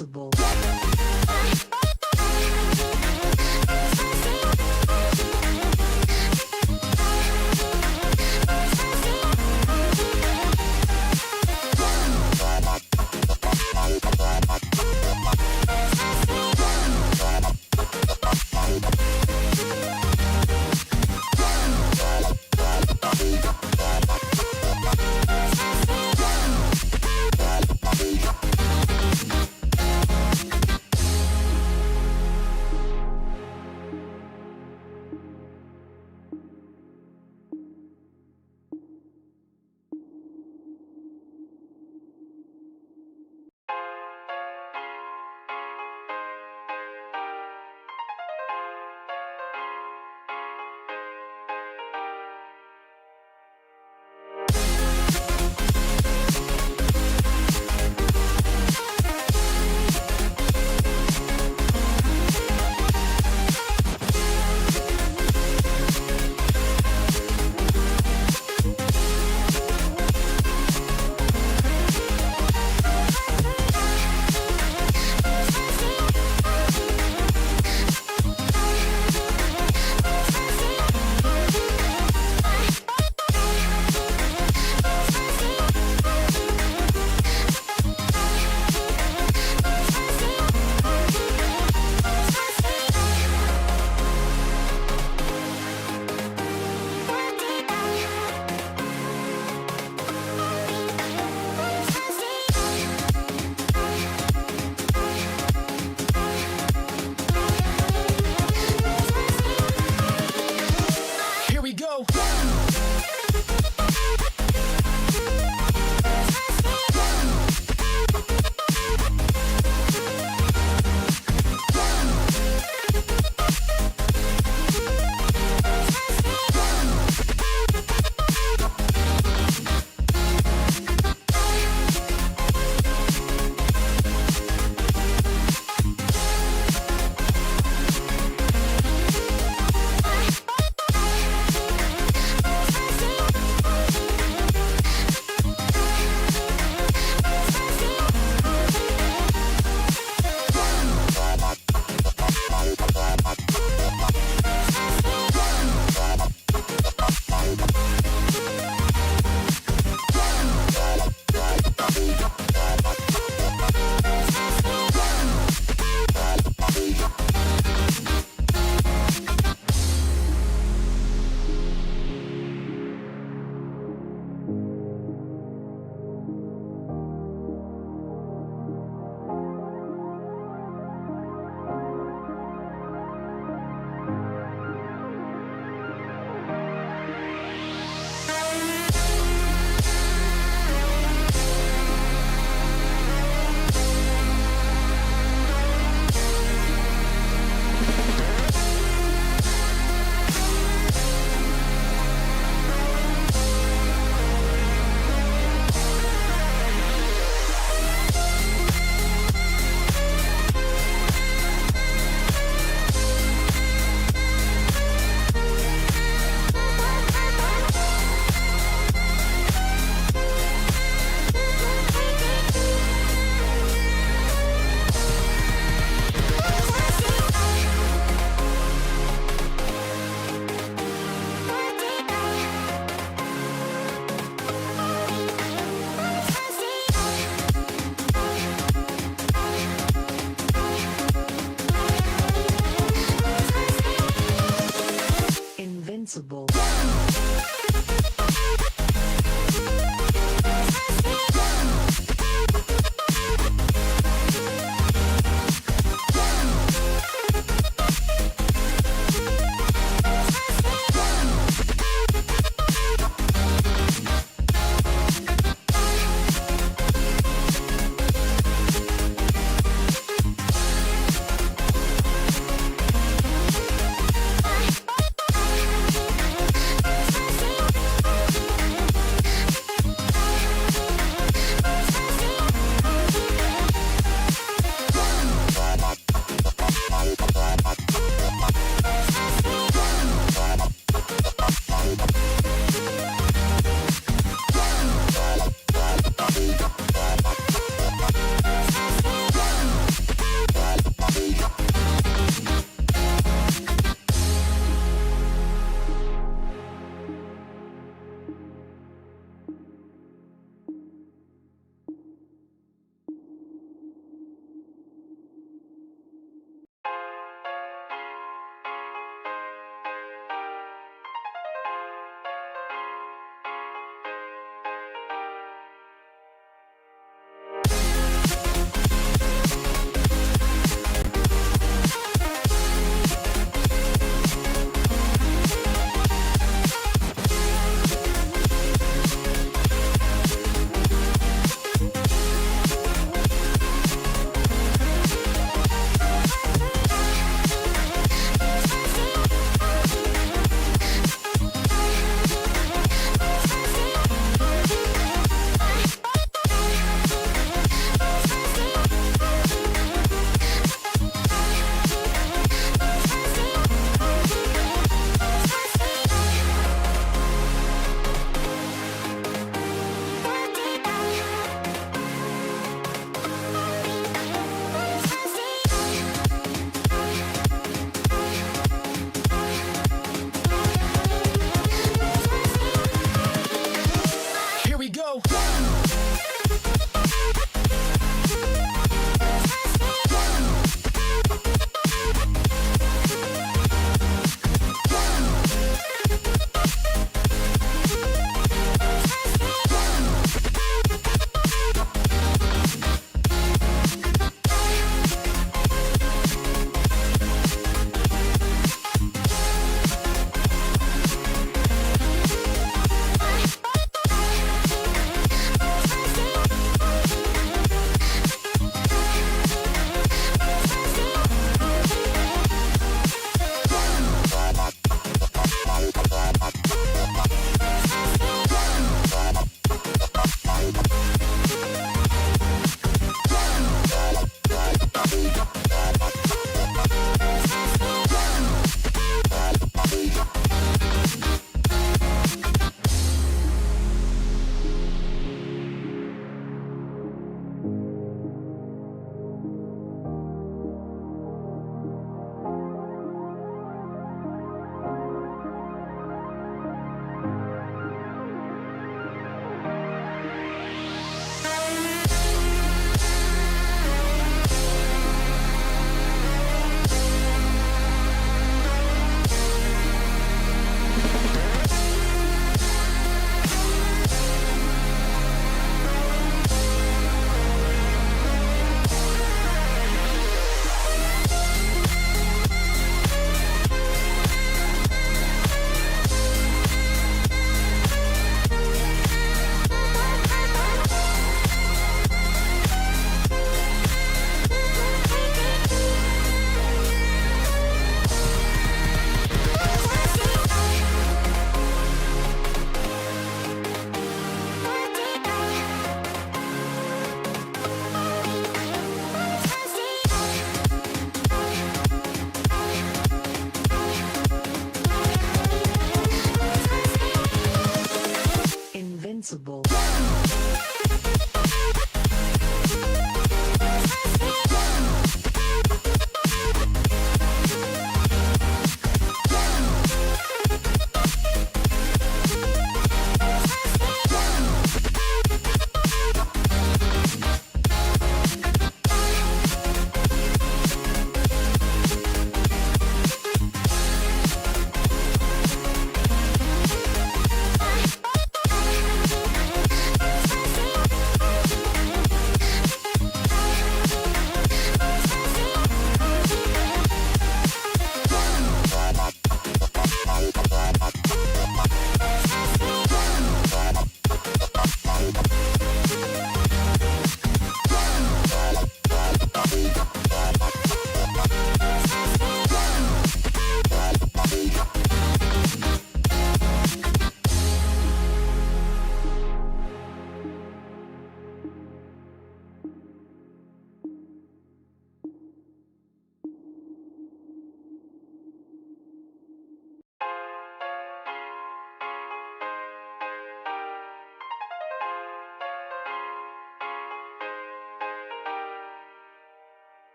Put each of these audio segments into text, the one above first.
invincible.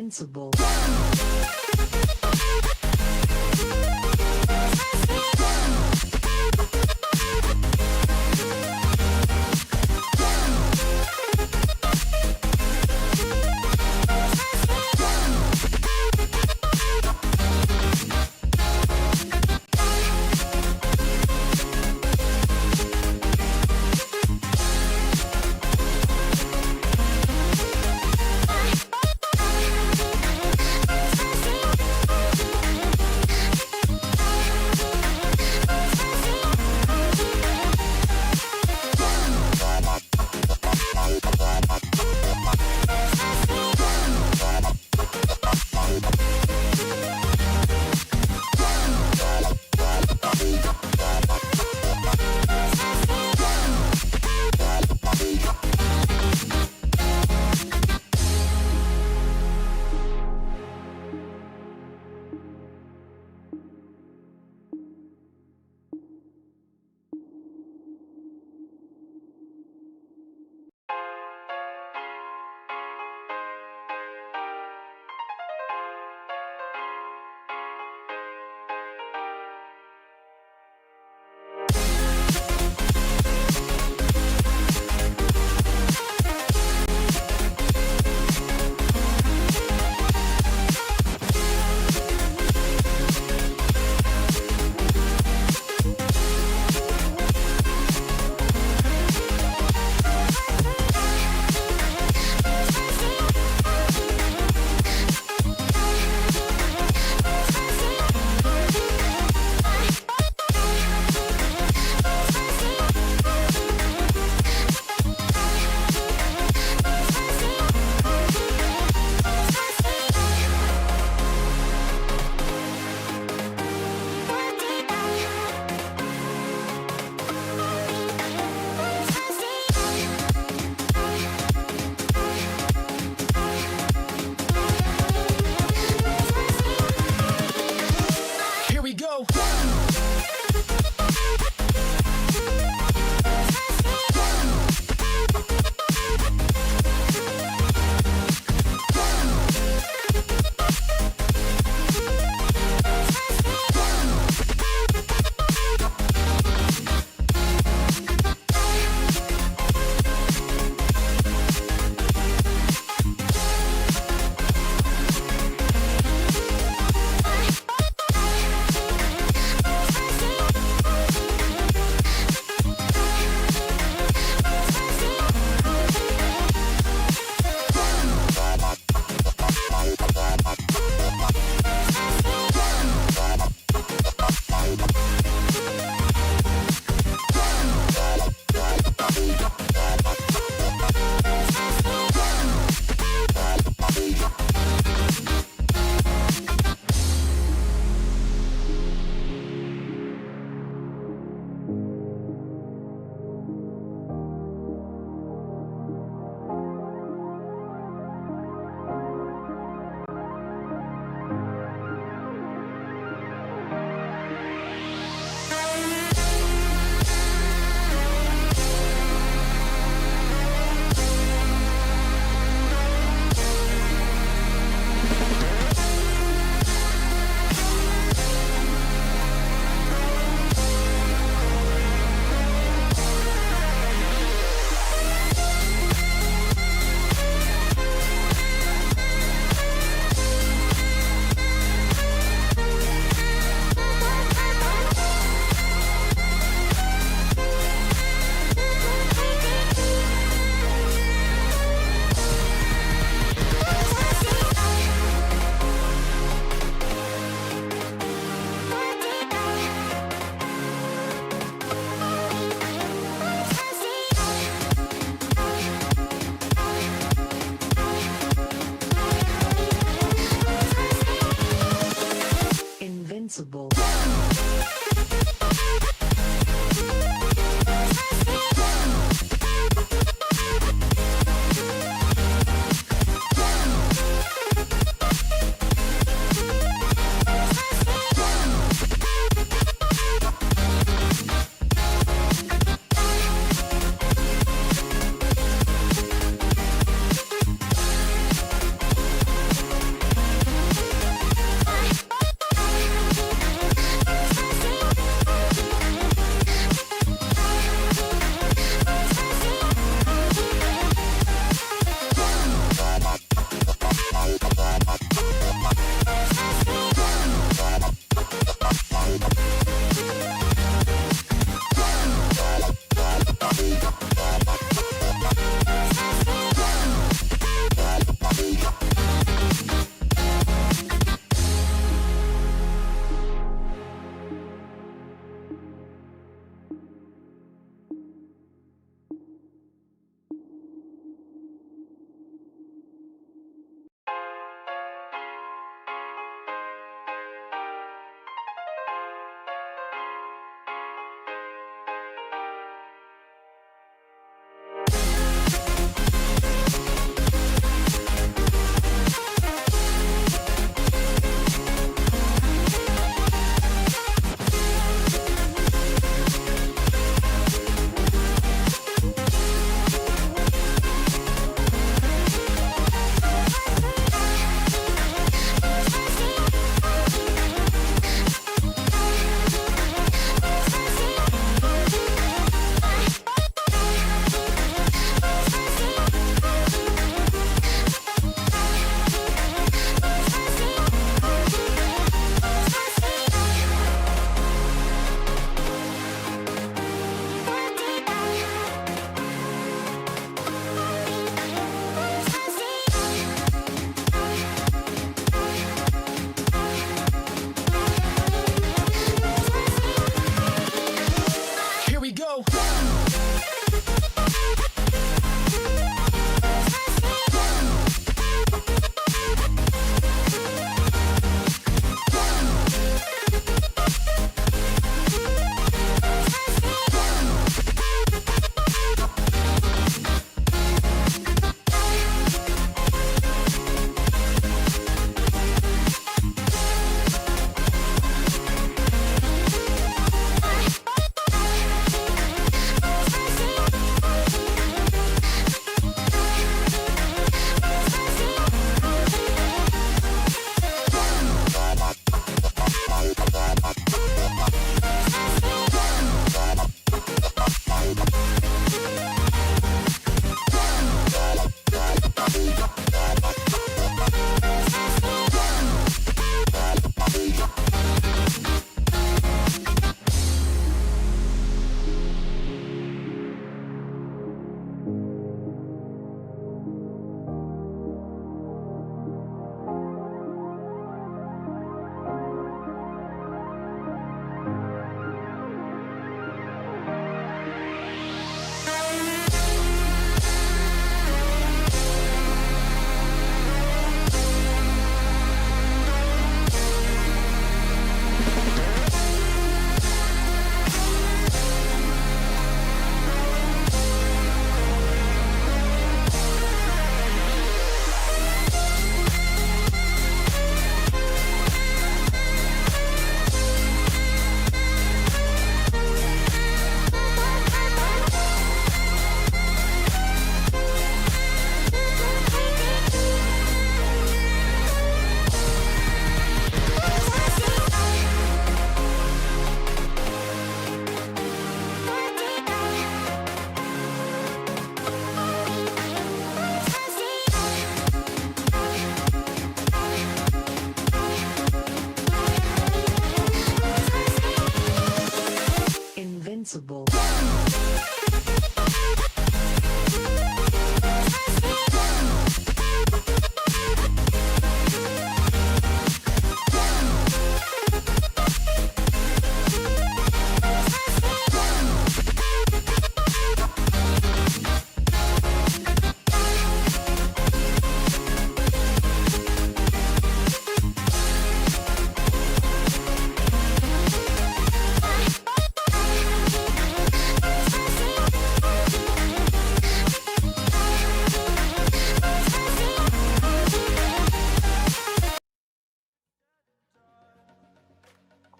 Invincible. Invincible. Invincible.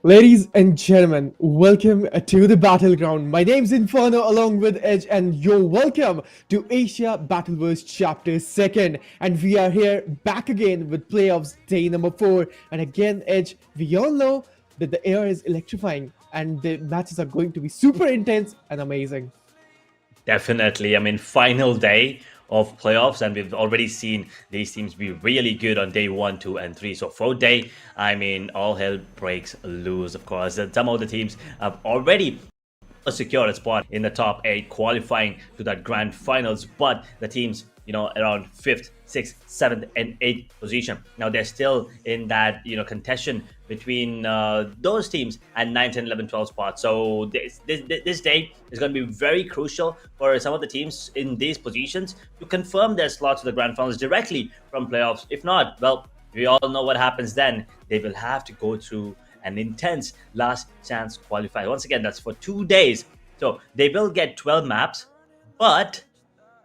Ladies and gentlemen, welcome to the battleground. My name's Inferno along with Edge, and you're welcome to Asia Battleverse Chapter 2nd. And we are here back again with playoffs day number 4. And again, Edge, we all know that the air is electrifying and the matches are going to be super intense and amazing. Definitely. Final day of playoffs, and we've already seen these teams be really good on day 1, 2, and 3. So, fourth day, all hell breaks loose, of course. And some of the teams have already secure a spot in the top 8 qualifying to that grand finals, but the teams around 5th, 6th, 7th and 8th position, now they're still in that contention between those teams at 9th and 11th, 12th spot. So this day is going to be very crucial for some of the teams in these positions to confirm their slots to the grand finals directly from playoffs. If not, well, we all know what happens then. They will have to go through an intense last chance qualifier. Once again, that's for 2 days. So they will get 12 maps, but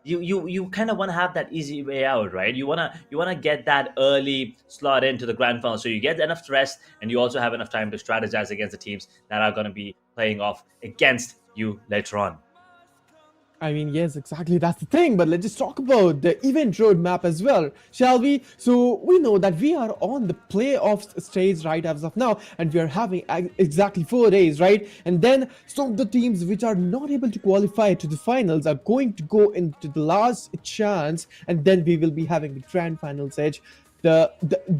you kind of want to have that easy way out, right? You wanna get that early slot into the grand final, so you get enough rest and you also have enough time to strategize against the teams that are going to be playing off against you later on. Yes, exactly. That's the thing. But let's just talk about the event roadmap as well, shall we? So we know that we are on the playoffs stage right as of now, and we are having exactly 4 days, right? And then some of the teams which are not able to qualify to the finals are going to go into the last chance, and then we will be having the grand finals edge. The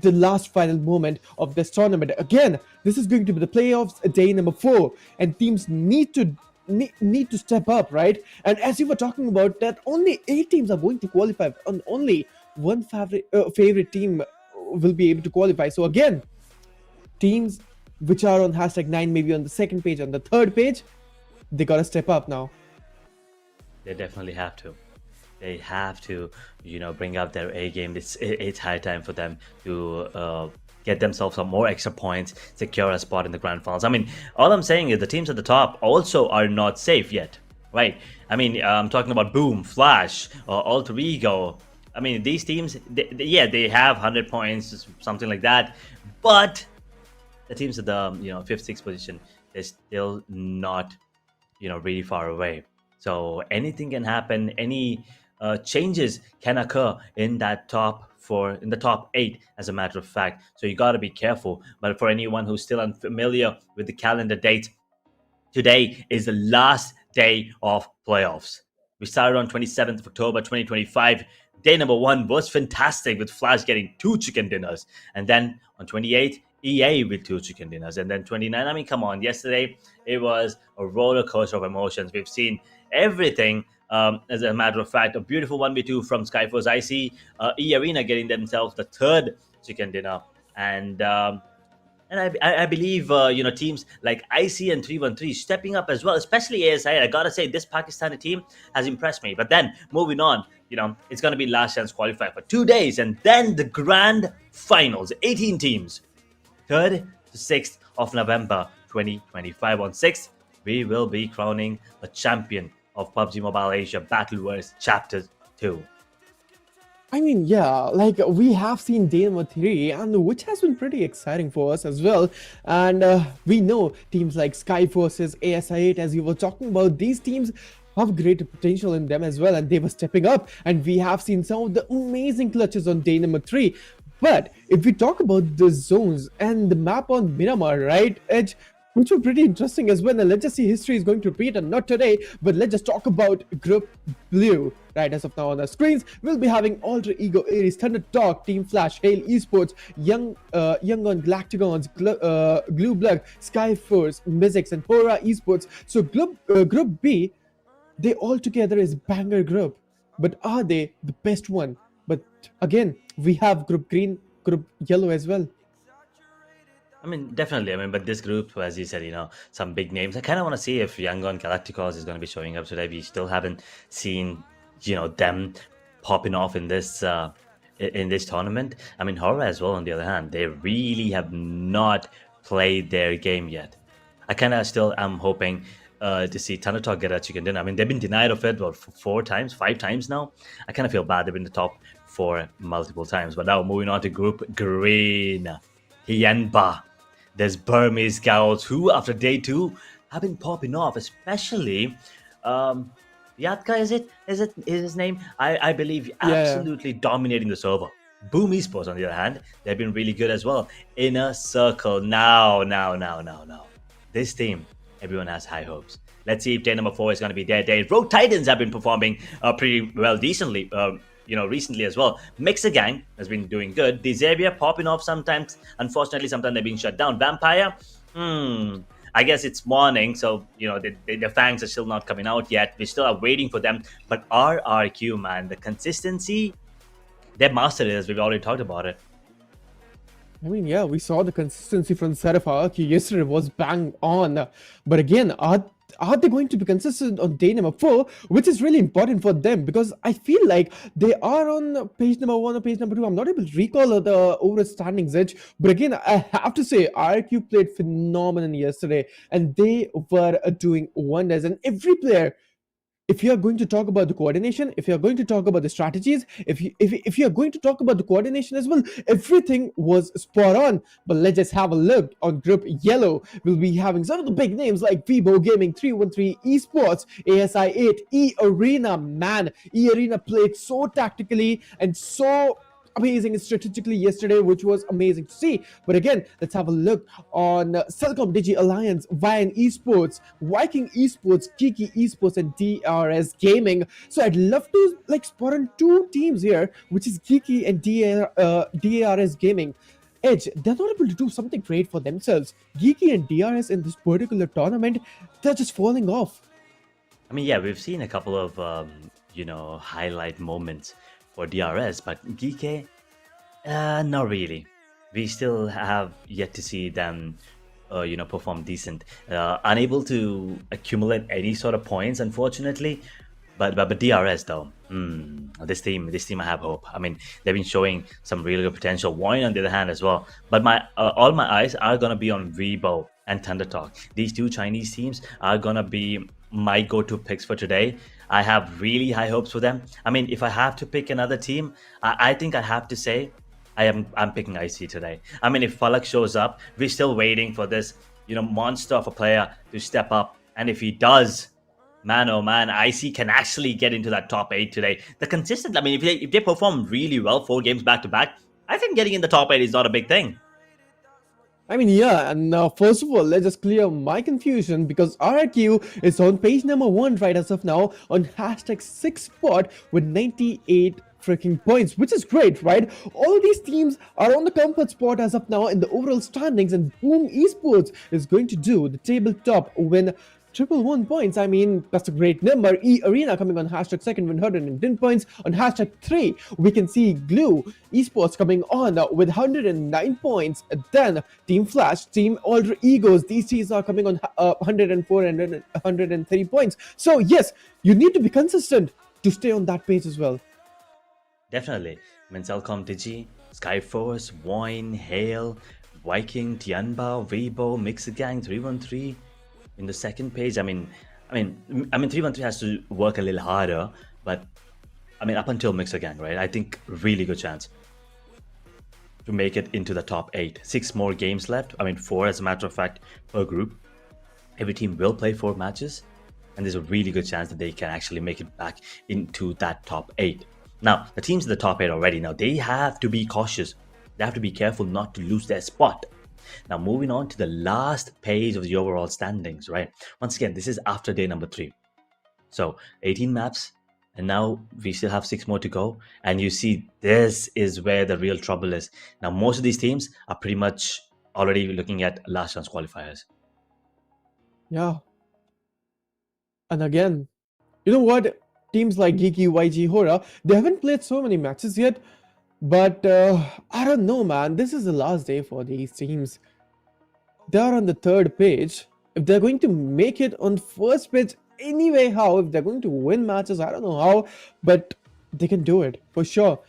last final moment of this tournament. Again, this is going to be the playoffs day number 4, and teams need to step up, right? And as you were talking about that, only 8 teams are going to qualify, and only one favorite team will be able to qualify. So again, teams which are on #9, maybe on the second page, on the third page, they gotta step up now. They definitely have to. They have to, bring up their A game. It's high time for them to get themselves some more extra points, secure a spot in the grand finals. All I'm saying is the teams at the top also are not safe yet, right? I'm talking about Boom, Flash, Alter Ego. These teams, they have 100 points, something like that, but the teams at the 5th, 6th position, they're still not really far away. So anything can happen. Any changes can occur in that in the top 8, as a matter of fact. So you got to be careful. But for anyone who's still unfamiliar with the calendar date, today is the last day of playoffs. We started on 27th of October 2025. Day number 1 was fantastic, with Flash getting 2 chicken dinners, and then on 28th, EA with 2 chicken dinners, and then 29. Come on, yesterday it was a roller coaster of emotions. We've seen everything. As a matter of fact, a beautiful 1v2 from SkyForce. I see E Arena getting themselves the 3rd chicken dinner, and I believe teams like IC and 313 stepping up as well, especially ASI. I gotta say, this Pakistani team has impressed me. But then moving on, it's gonna be last chance qualifier for 2 days, and then the grand finals. 18 teams, 3rd to 6th of November 2025. On 6th, we will be crowning a champion of PUBG Mobile Asia Battleverse Chapter 2. Like we have seen day number 3, and which has been pretty exciting for us as well. And we know teams like SkyForce's ASI8, as you were talking about, these teams have great potential in them as well, and they were stepping up. And we have seen some of the amazing clutches on day number 3. But if we talk about the zones and the map on Miramar, right, Edge, which were pretty interesting as well. And let's just see history is going to repeat, and not today, but let's just talk about Group Blue. Right, as of now on the screens, we'll be having Alter Ego, Ares, ThunderTalk, Team Flash, Hail Esports, Yangon, Galacticos, Glue Blood, SkyForce, MEZIXS, and HORAA Esports. So Group B, they all together is banger group. But are they the best one? But again, we have Group Green, Group Yellow as well. Definitely. But this group, as you said, some big names. I kind of want to see if Yangon Galacticos is going to be showing up today. We still haven't seen, them popping off in this tournament. HORAA as well, on the other hand, they really have not played their game yet. I kind of still am hoping to see ThunderTalk get a chicken dinner. They've been denied of it, for 4 times, 5 times now. I kind of feel bad. They've been in the top 4 multiple times. But now moving on to Group Green. Hienba. There's Burmese scouts who, after day 2, have been popping off, especially Yatka, is his name? I believe Yeah. absolutely dominating the server. Boom Esports, on the other hand, they've been really good as well. Inner Circle, now. This team, everyone has high hopes. Let's see if day number 4 is going to be their day. Rogue Titans have been performing pretty well, decently, recently as well. Mixer Gang has been doing good. The Xavier popping off sometimes. Unfortunately, sometimes they're being shut down. Vampire, I guess it's morning, so the fangs are still not coming out yet. We still are waiting for them. But RRQ, man, the consistency, they've mastered it, as we've already talked about it. I mean, yeah, we saw the consistency from Seraph Hierarchy yesterday was bang on. But again, are they going to be consistent on day number 4, which is really important for them, because I feel like they are on page number 1 or page number 2. I'm not able to recall the overall standings edge, but again, I have to say RQ played phenomenal yesterday, and they were doing wonders. And every player, if you are going to talk about the coordination, if you are going to talk about the strategies, if you are going to talk about the coordination as well, everything was spot on. But let's just have a look on Group Yellow. We'll be having some of the big names like Weibo Gaming, 313 Esports, ASI8, E Arena. Man, E Arena played so tactically and so amazing strategically yesterday, which was amazing to see. But again, let's have a look on Celcom Digi Alliance, VOIN Esports, Viking Esports, GEEKAY Esports, and DRS Gaming. So I'd love to spot on 2 teams here, which is GEEKAY and DRS Gaming. Edge, they're not able to do something great for themselves. GEEKAY and DRS in this particular tournament, they're just falling off. I mean, yeah, we've seen a couple of highlight moments for DRS, but GEEKAY, not really. We still have yet to see them, perform decent. Unable to accumulate any sort of points, unfortunately. But DRS though, this team I have hope. I mean, they've been showing some really good potential. VOIN on the other hand as well. But all my eyes are gonna be on Weibo and ThunderTalk. These 2 Chinese teams are gonna be my go-to picks for today. I have really high hopes for them. I mean, if I have to pick another team, I think I have to say I'm picking IC today. I mean, if Falak shows up, we're still waiting for this, monster of a player to step up. And if he does, man, oh man, IC can actually get into that top 8 today. The consistent, I mean, if they perform really well 4 games back to back, I think getting in the top 8 is not a big thing. I mean, yeah, and first of all, let's just clear my confusion, because RRQ is on page number 1 right as of now on hashtag 6th spot with 98 freaking points, which is great, right? All these teams are on the comfort spot as of now in the overall standings, and Boom Esports is going to do the tabletop win 111 points. I mean, that's a great number. E Arena coming on hashtag 2nd with 110 points. On hashtag 3, we can see Glue Esports coming on with 109 points. Then Team Flash, Team Alter Egos, these teams are coming on 104 and 130 points. So yes, you need to be consistent to stay on that page as well. Definitely. I mean, Celcom, Digi, SkyForce, VOIN, Hale, Viking, Tianbao, Weibo, Mixer Gang, 313. In the second page, I mean 313 has to work a little harder, but I mean, up until Mixer Gang, right? I think really good chance to make it into the top 8. 6 more games left. I mean, 4 as a matter of fact per group. Every team will play 4 matches, and there's a really good chance that they can actually make it back into that top 8. Now, the teams in the top 8 already, now they have to be cautious. They have to be careful not to lose their spot. Now, moving on to the last page of the overall standings, right? Once again, this is after day number 3. So 18 maps, and now we still have 6 more to go. And you see, this is where the real trouble is. Now, most of these teams are pretty much already looking at last chance qualifiers. Yeah. And again, you know what? Teams like GEEKAY, YG, HORAA, they haven't played so many matches yet. But I don't know, man. This is the last day for these teams. They are on the 3rd page. If they're going to make it on 1st page, anyway, how? If they're going to win matches, I don't know how. But they can do it, for sure.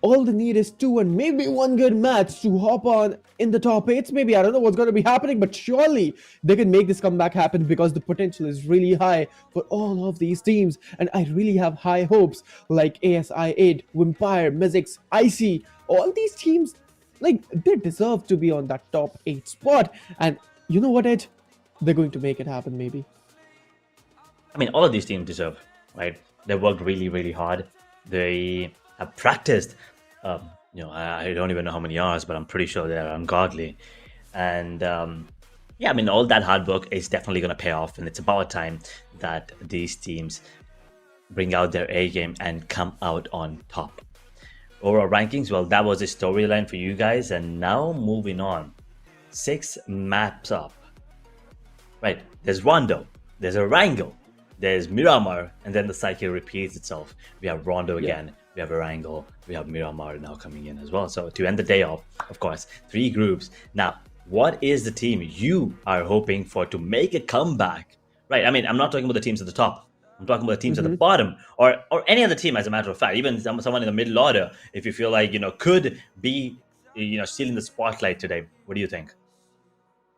All they need is 2 and maybe 1 good match to hop on in the top 8. Maybe, I don't know what's going to be happening, but surely they can make this comeback happen, because the potential is really high for all of these teams. And I really have high hopes like ASI8, Vampire, MEZIXS, IC. All these teams, Like, they deserve to be on that top 8 spot. And you know what, Edge? They're going to make it happen, maybe. I mean, all of these teams deserve, right? They worked really, really hard. They have practiced. I don't even know how many hours, but I'm pretty sure they're ungodly. And yeah, I mean, all that hard work is definitely going to pay off, and it's about time that these teams bring out their A game and come out on top. Overall rankings, well, that was a storyline for you guys, and now moving on. 6 maps up. Right, there's Rondo, there's Erangel, there's Miramar, and then the cycle repeats itself. We have Rondo again, we have Erangel, we have Miramar now coming in as well. So to end the day off, of course, 3 groups. Now, what is the team you are hoping for to make a comeback? Right, I mean, I'm not talking about the teams at the top. I'm talking about the teams at the bottom, or any other team, as a matter of fact, even someone in the middle order, if you feel like, could be, stealing the spotlight today. What do you think?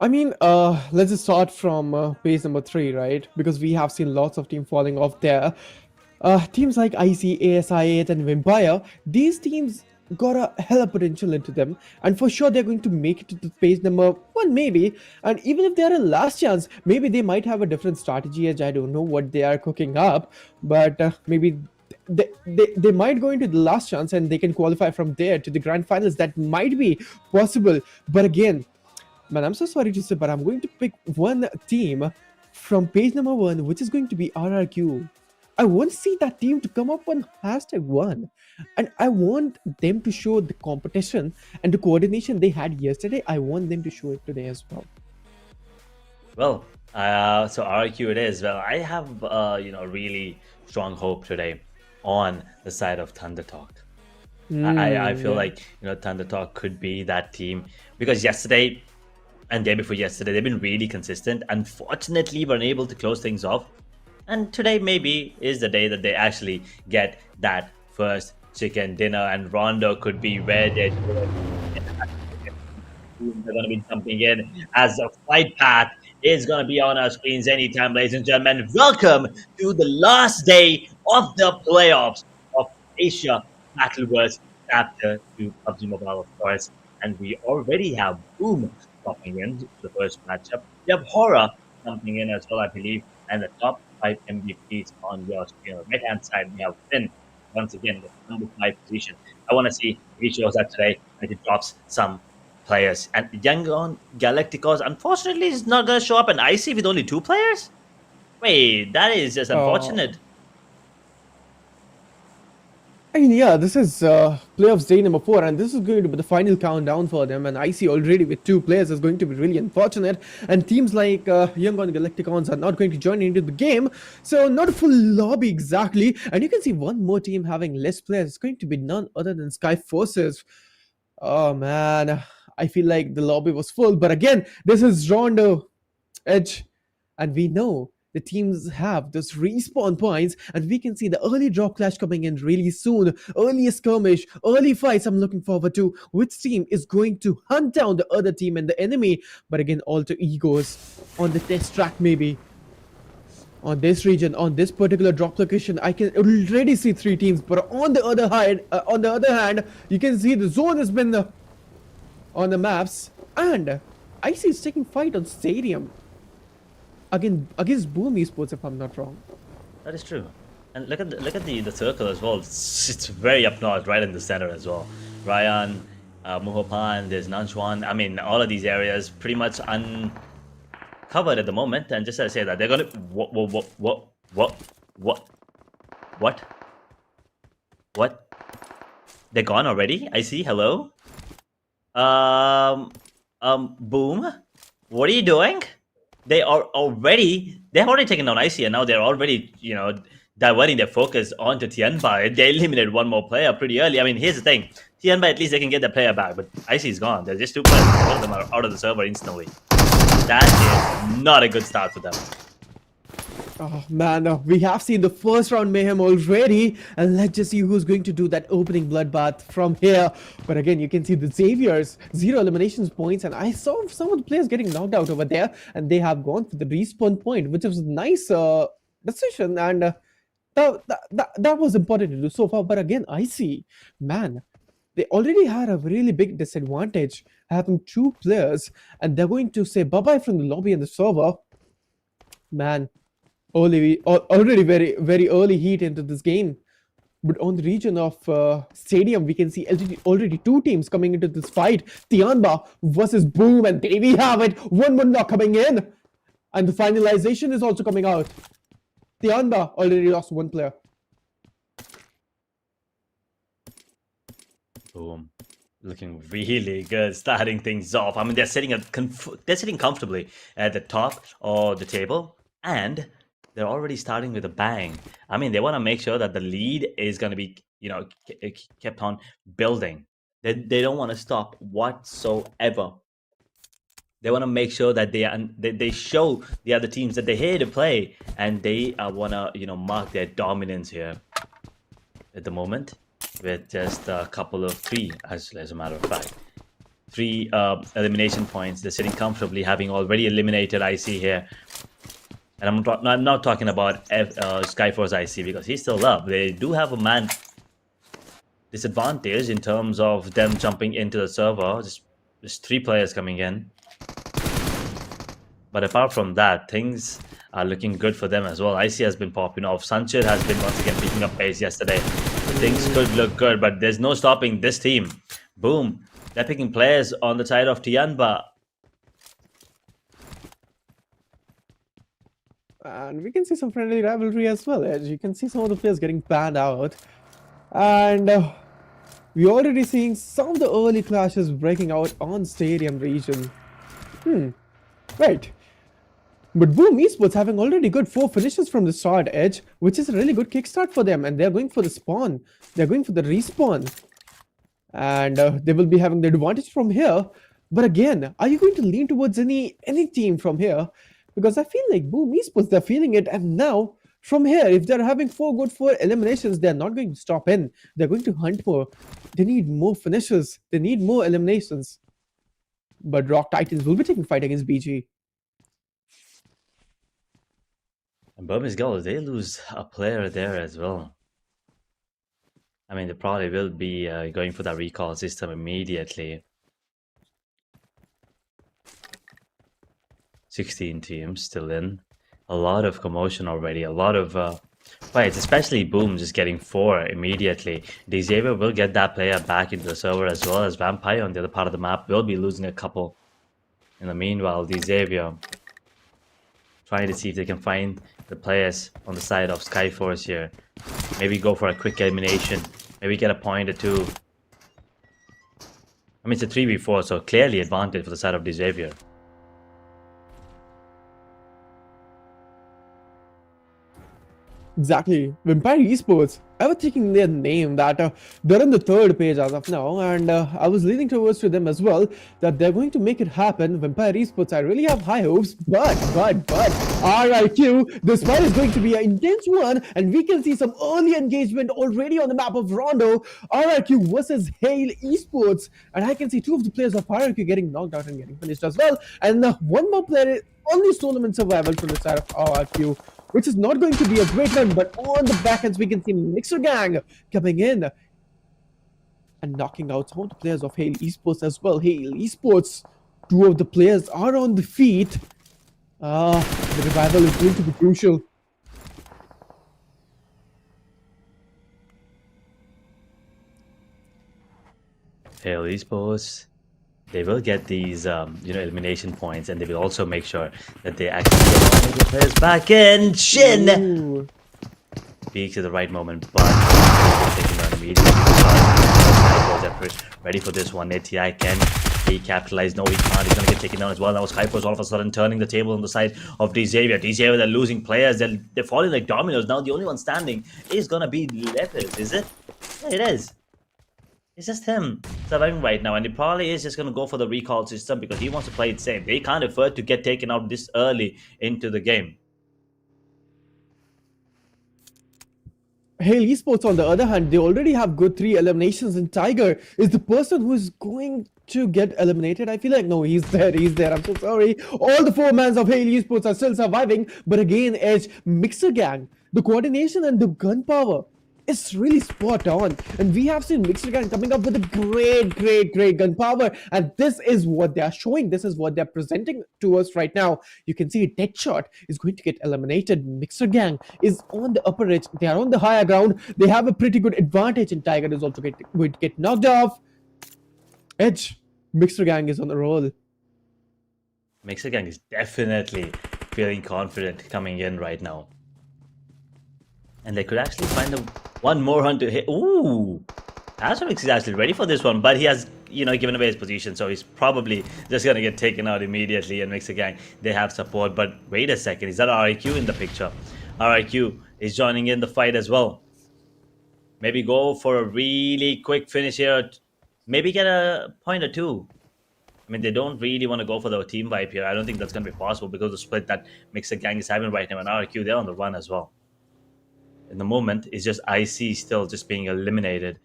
I mean, let's just start from page number 3, right? Because we have seen lots of teams falling off there. Teams like IC, ASI8 and Vampire, these teams got a hell of potential into them, and for sure they're going to make it to page number 1 maybe. And even if they're a last chance, maybe they might have a different strategy, as I don't know what they are cooking up, but maybe they might go into the last chance and they can qualify from there to the grand finals. That might be possible, but again, man, I'm so sorry to say, but I'm going to pick one team from page number 1, which is going to be RRQ. I want to see that team to come up on #1, and I want them to show the competition and the coordination they had yesterday. I want them to show it today as well. Well, so RQ it is. Well, I have really strong hope today on the side of ThunderTalk. I feel like ThunderTalk could be that team, because yesterday and day before yesterday they've been really consistent. Unfortunately, we're unable to close things off, and today maybe is the day that they actually get that first chicken dinner, and Rondo could be where they're going to be jumping in as the flight path is going to be on our screens anytime, ladies and gentlemen. Welcome to the last day of the playoffs of Asia Battlegrounds Chapter 2 PUBG Mobile, of course. And we already have Boom popping in to the first matchup. We have HORAA jumping in as well, I believe. And the top 5 MVPs on your screen. On the right-hand side, we have VOIN, once again, the number 5 position. I want to see if he shows up today and he drops some players. And Yangon Galacticos, unfortunately, is not going to show up in IC with only 2 players? Wait, that is just unfortunate. I mean, yeah, this is playoffs day number 4, and this is going to be the final countdown for them. And I see already with 2 players is going to be really unfortunate. And teams like Yangon Galacticons are not going to join into the game, so not a full lobby exactly. And you can see one more team having less players. It's going to be none other than SkyForce. Oh man, I feel like the lobby was full. But again, this is Rondo, Edge, and we know the teams have those respawn points, and we can see the early drop clash coming in really soon. Early skirmish, early fights I'm looking forward to. Which team is going to hunt down the other team and the enemy? But again, alter egos on the test track maybe. On this region, on this particular drop location, I can already see 3 teams. But on the other hand, you can see the zone has been on the maps, and I see it's taking fight on stadium. Again, against Boom Esports, if I'm not wrong. That is true. And look at the circle as well. It's very up north, right in the center as well. Ryan, Muhopan, there's Nanchuan. I mean, all of these areas pretty much uncovered at the moment. And just to say that they're gonna what? They're gone already? I see. Hello. Boom. What are you doing? They've already taken down IC, and now they're already, diverting their focus onto Tianbai. They eliminated one more player pretty early. I mean, here's the thing. Tianbai, at least they can get the player back, but IC is gone. There's just 2 players. Both of them are out of the server instantly. That is not a good start for them. Oh man, we have seen the first round mayhem already, and let's just see who's going to do that opening bloodbath from here. But again, you can see the Xaviers, 0 eliminations points, and I saw some of the players getting knocked out over there, and they have gone for the respawn point, which was a nice decision, and that was important to do so far. But again, I see, man, they already had a really big disadvantage having two players, and they're going to say bye-bye from the lobby and the server. Man, already very early heat into this game. But on the region of stadium, we can see already two teams coming into this fight. Tianba versus Boom, and there we have it. One knock coming in. And the finalization is also coming out. Tianba already lost one player. Boom. Looking really good, starting things off. I mean, they're sitting comfortably at the top of the table, and they're already starting with a bang. I mean, they want to make sure that the lead is going to be, kept on building. They don't want to stop whatsoever. They want to make sure that they show the other teams that they're here to play, and they want to, mark their dominance here at the moment, with just a couple of three, as a matter of fact. 3 elimination points. They're sitting comfortably, having already eliminated IC here. And I'm not talking about SkyForce IC, because he's still up. They do have a man disadvantage in terms of them jumping into the server. Just 3 players coming in. But apart from that, things are looking good for them as well. IC has been popping off. Sanchit has been once again picking up pace yesterday. Things could look good, but there's no stopping this team. Boom. They're picking players on the side of Tianba. And we can see some friendly rivalry as well. As you can see some of the players getting banned out. And we're already seeing some of the early clashes breaking out on stadium region. Right. But Boom Esports having already good 4 finishes from the start, Edge, which is a really good kickstart for them, and they're going for the spawn. They're going for the respawn. And they will be having the advantage from here. But again, are you going to lean towards any team from here? Because I feel like Boom Esports, they're feeling it, and now from here, if they're having 4 eliminations, they're not going to stop in. They're going to hunt more. They need more finishes. They need more eliminations. But Rock Titans will be taking fight against BG. And Burmese Girls, they lose a player there as well. I mean, they probably will be going for that recall system immediately. 16 teams still in. A lot of commotion already. A lot of fights, especially Boom just getting 4 immediately. Xavier will get that player back into the server, as well as Vampire on the other part of the map will be losing a couple. In the meanwhile, Xavier trying to see if they can find the players on the side of SkyForce here. Maybe go for a quick elimination. Maybe get a point or 2. I mean, it's a 3v4, so clearly advantage for the side of Xavier. Exactly. Vampire Esports. I was thinking their name that they're on the 3rd page as of now, and I was leaning towards to them as well that they're going to make it happen. Vampire Esports, I really have high hopes, but RIQ, this fight is going to be an intense one, and we can see some early engagement already on the map of Rondo. RIQ versus Hale Esports, and I can see 2 of the players of RIQ getting knocked out and getting finished as well, and one more player only Solomon survival from the side of RIQ, which is not going to be a great run, but on the back ends we can see Mixer Gang coming in and knocking out some of the players of Hale Esports as well. Hale Esports, 2 of the players are on the feet. The revival is going to be crucial. Hale Esports, they will get these elimination points, and they will also make sure that they actually get one of the players back in. Shin peaks at the right moment, but taking down immediately. Ready for this one. ATI can he capitalize? No, he can't. He's gonna get taken down as well. Now SkyForce all of a sudden turning the table on the side of Xavier. Xavier, they're losing players. They're falling like dominoes. Now the only one standing is gonna be Lepers, is it? Yeah, it is. It's just him surviving right now, and he probably is just going to go for the recall system because he wants to play it safe. They can't afford to get taken out this early into the game. Hale Esports, on the other hand, they already have good 3 eliminations, and Tiger is the person who is going to get eliminated. I feel like, no, he's there. I'm so sorry. All the 4 mans of Hale Esports are still surviving, but again, Edge, Mixer Gang, the coordination and the gunpowder. is really spot on. And we have seen MEZIXS coming up with a great gun power. And this is what they are showing. This is what they're presenting to us right now. You can see Deadshot is going to get eliminated. MEZIXS is on the upper edge. They are on the higher ground. They have a pretty good advantage. And Tiger is also going to get knocked off. Edge. MEZIXS is on the roll. MEZIXS is definitely feeling confident coming in right now. And they could actually find one more hunt to hit. Ooh! Astromix is actually ready for this one, but he has, given away his position, so he's probably just gonna get taken out immediately. And MEZIXS, they have support, but wait a second, is that RIQ in the picture? RIQ is joining in the fight as well. Maybe go for a really quick finish here. Maybe get a point or two. I mean, they don't really want to go for the team vibe here. I don't think that's going to be possible because of the split that MEZIXS is having right now. And RIQ, they're on the run as well. In the moment, it's just IC still just being eliminated.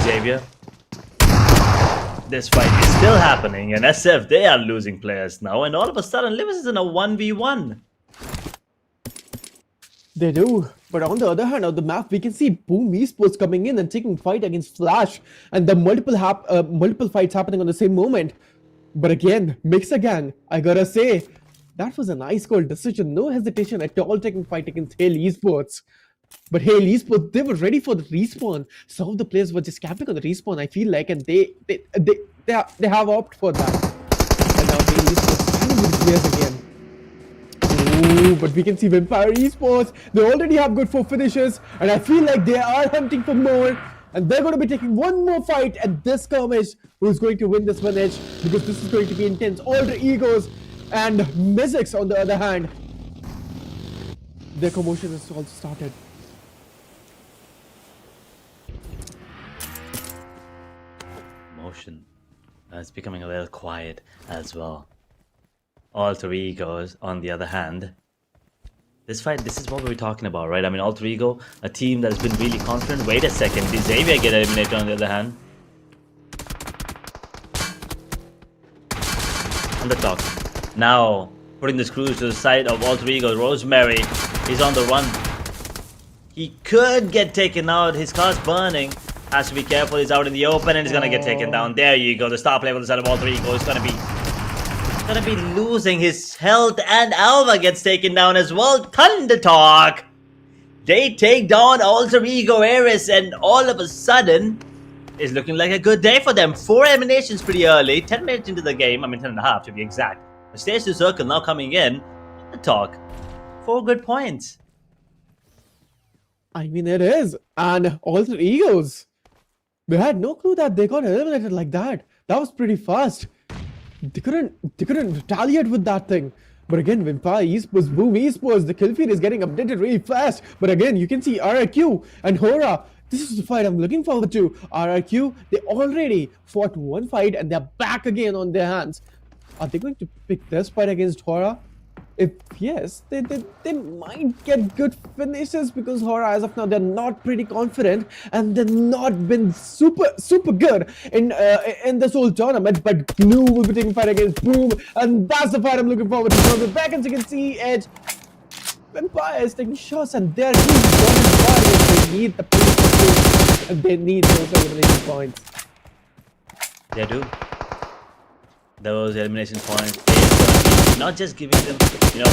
Xavier. This fight is still happening. And SF, they are losing players now. And all of a sudden, Livis is in a 1v1. They do. But on the other hand, on the map, we can see Boom Esports coming in and taking fight against Flash. And the multiple fights happening on the same moment. But again, MEZIXS, I gotta say, that was a nice call decision. No hesitation at all taking fight against Hale Esports. But Hale Esports, they were ready for the respawn. Some of the players were just camping on the respawn, I feel like, and they have opted for that. And now Hale Esports standing with the players again. Ooh, but we can see Vampire Esports. They already have good 4 finishes, and I feel like they are hunting for more. And they're going to be taking one more fight at this skirmish. Who's going to win this one edge? Because this is going to be intense. Alter Egos and MEZIXS on the other hand. Their commotion has also started. Motion. It's becoming a little quiet as well. Alter Egos, on the other hand. This fight, this is what we were talking about, right? I mean, Alter Ego, a team that has been really confident. Wait a second, did Xavier get eliminated on the other hand? ThunderTalk. Now, putting the screws to the side of Alter Ego. Rosemary is on the run. He could get taken out. His car's burning. Has to be careful. He's out in the open and he's gonna get taken down. There you go. The star player on the side of Alter Ego is gonna be losing his health, and Alva gets taken down as well. ThunderTalk. They take down Alter Ego Ares, and all of a sudden, it's looking like a good day for them. 4 eliminations pretty early. 10 minutes into the game. I mean, 10 and a half to be exact. The stage 2 circle now coming in. ThunderTalk. 4 good points. I mean, it is. And Alter Egos. They had no clue that they got eliminated like that. That was pretty fast. They couldn't retaliate with that thing. But again, Vampire Esports, Boom Esports, the kill feed is getting updated really fast. But again, you can see RIQ and HORAA. This is the fight I'm looking forward to. RIQ, they already fought one fight and they're back again on their hands. Are they going to pick this fight against HORAA? If yes, they might get good finishes because HORAA as of now they're not pretty confident and they've not been super good in this whole tournament. But Blue will be taking fight against Boom, and that's the fight I'm looking forward to. From the back end, you can see Edge. Vampire is taking shots and they're really they need the points and they need those elimination points. They do. Those elimination points, not just giving them,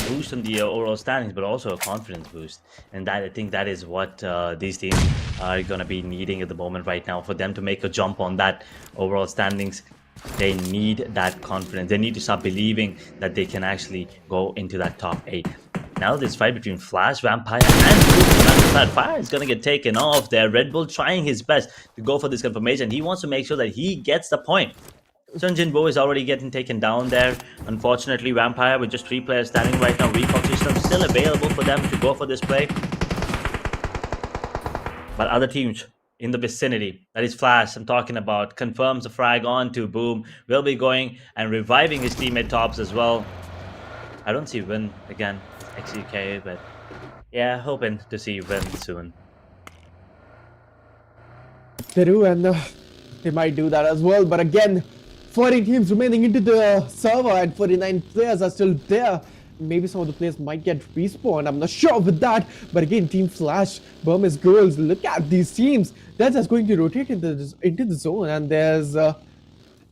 boost on the overall standings, but also a confidence boost. And that, I think that is what these teams are going to be needing at the moment right now. For them to make a jump on that overall standings, they need that confidence. They need to start believing that they can actually go into that top 8. Now this fight between Flash, Vampire, and Fire is going to get taken off there. Red Bull trying his best to go for this confirmation. He wants to make sure that he gets the point. Sun Jinbo is already getting taken down there. Unfortunately, Vampire with just 3 players standing right now. Recall system still available for them to go for this play. But other teams in the vicinity, that is Flash I'm talking about, confirms the frag on to Boom. Will be going and reviving his teammate Tops as well. I don't see VOIN again, GEEKAY, but yeah, hoping to see VOIN soon. They do, and they might do that as well. But again, 40 teams remaining into the server and 49 players are still there. maybe some of the players might get respawned. I'm not sure with that. But again, Team Flash, Burmese girls, look at these teams. They're just going to rotate into the zone, and there's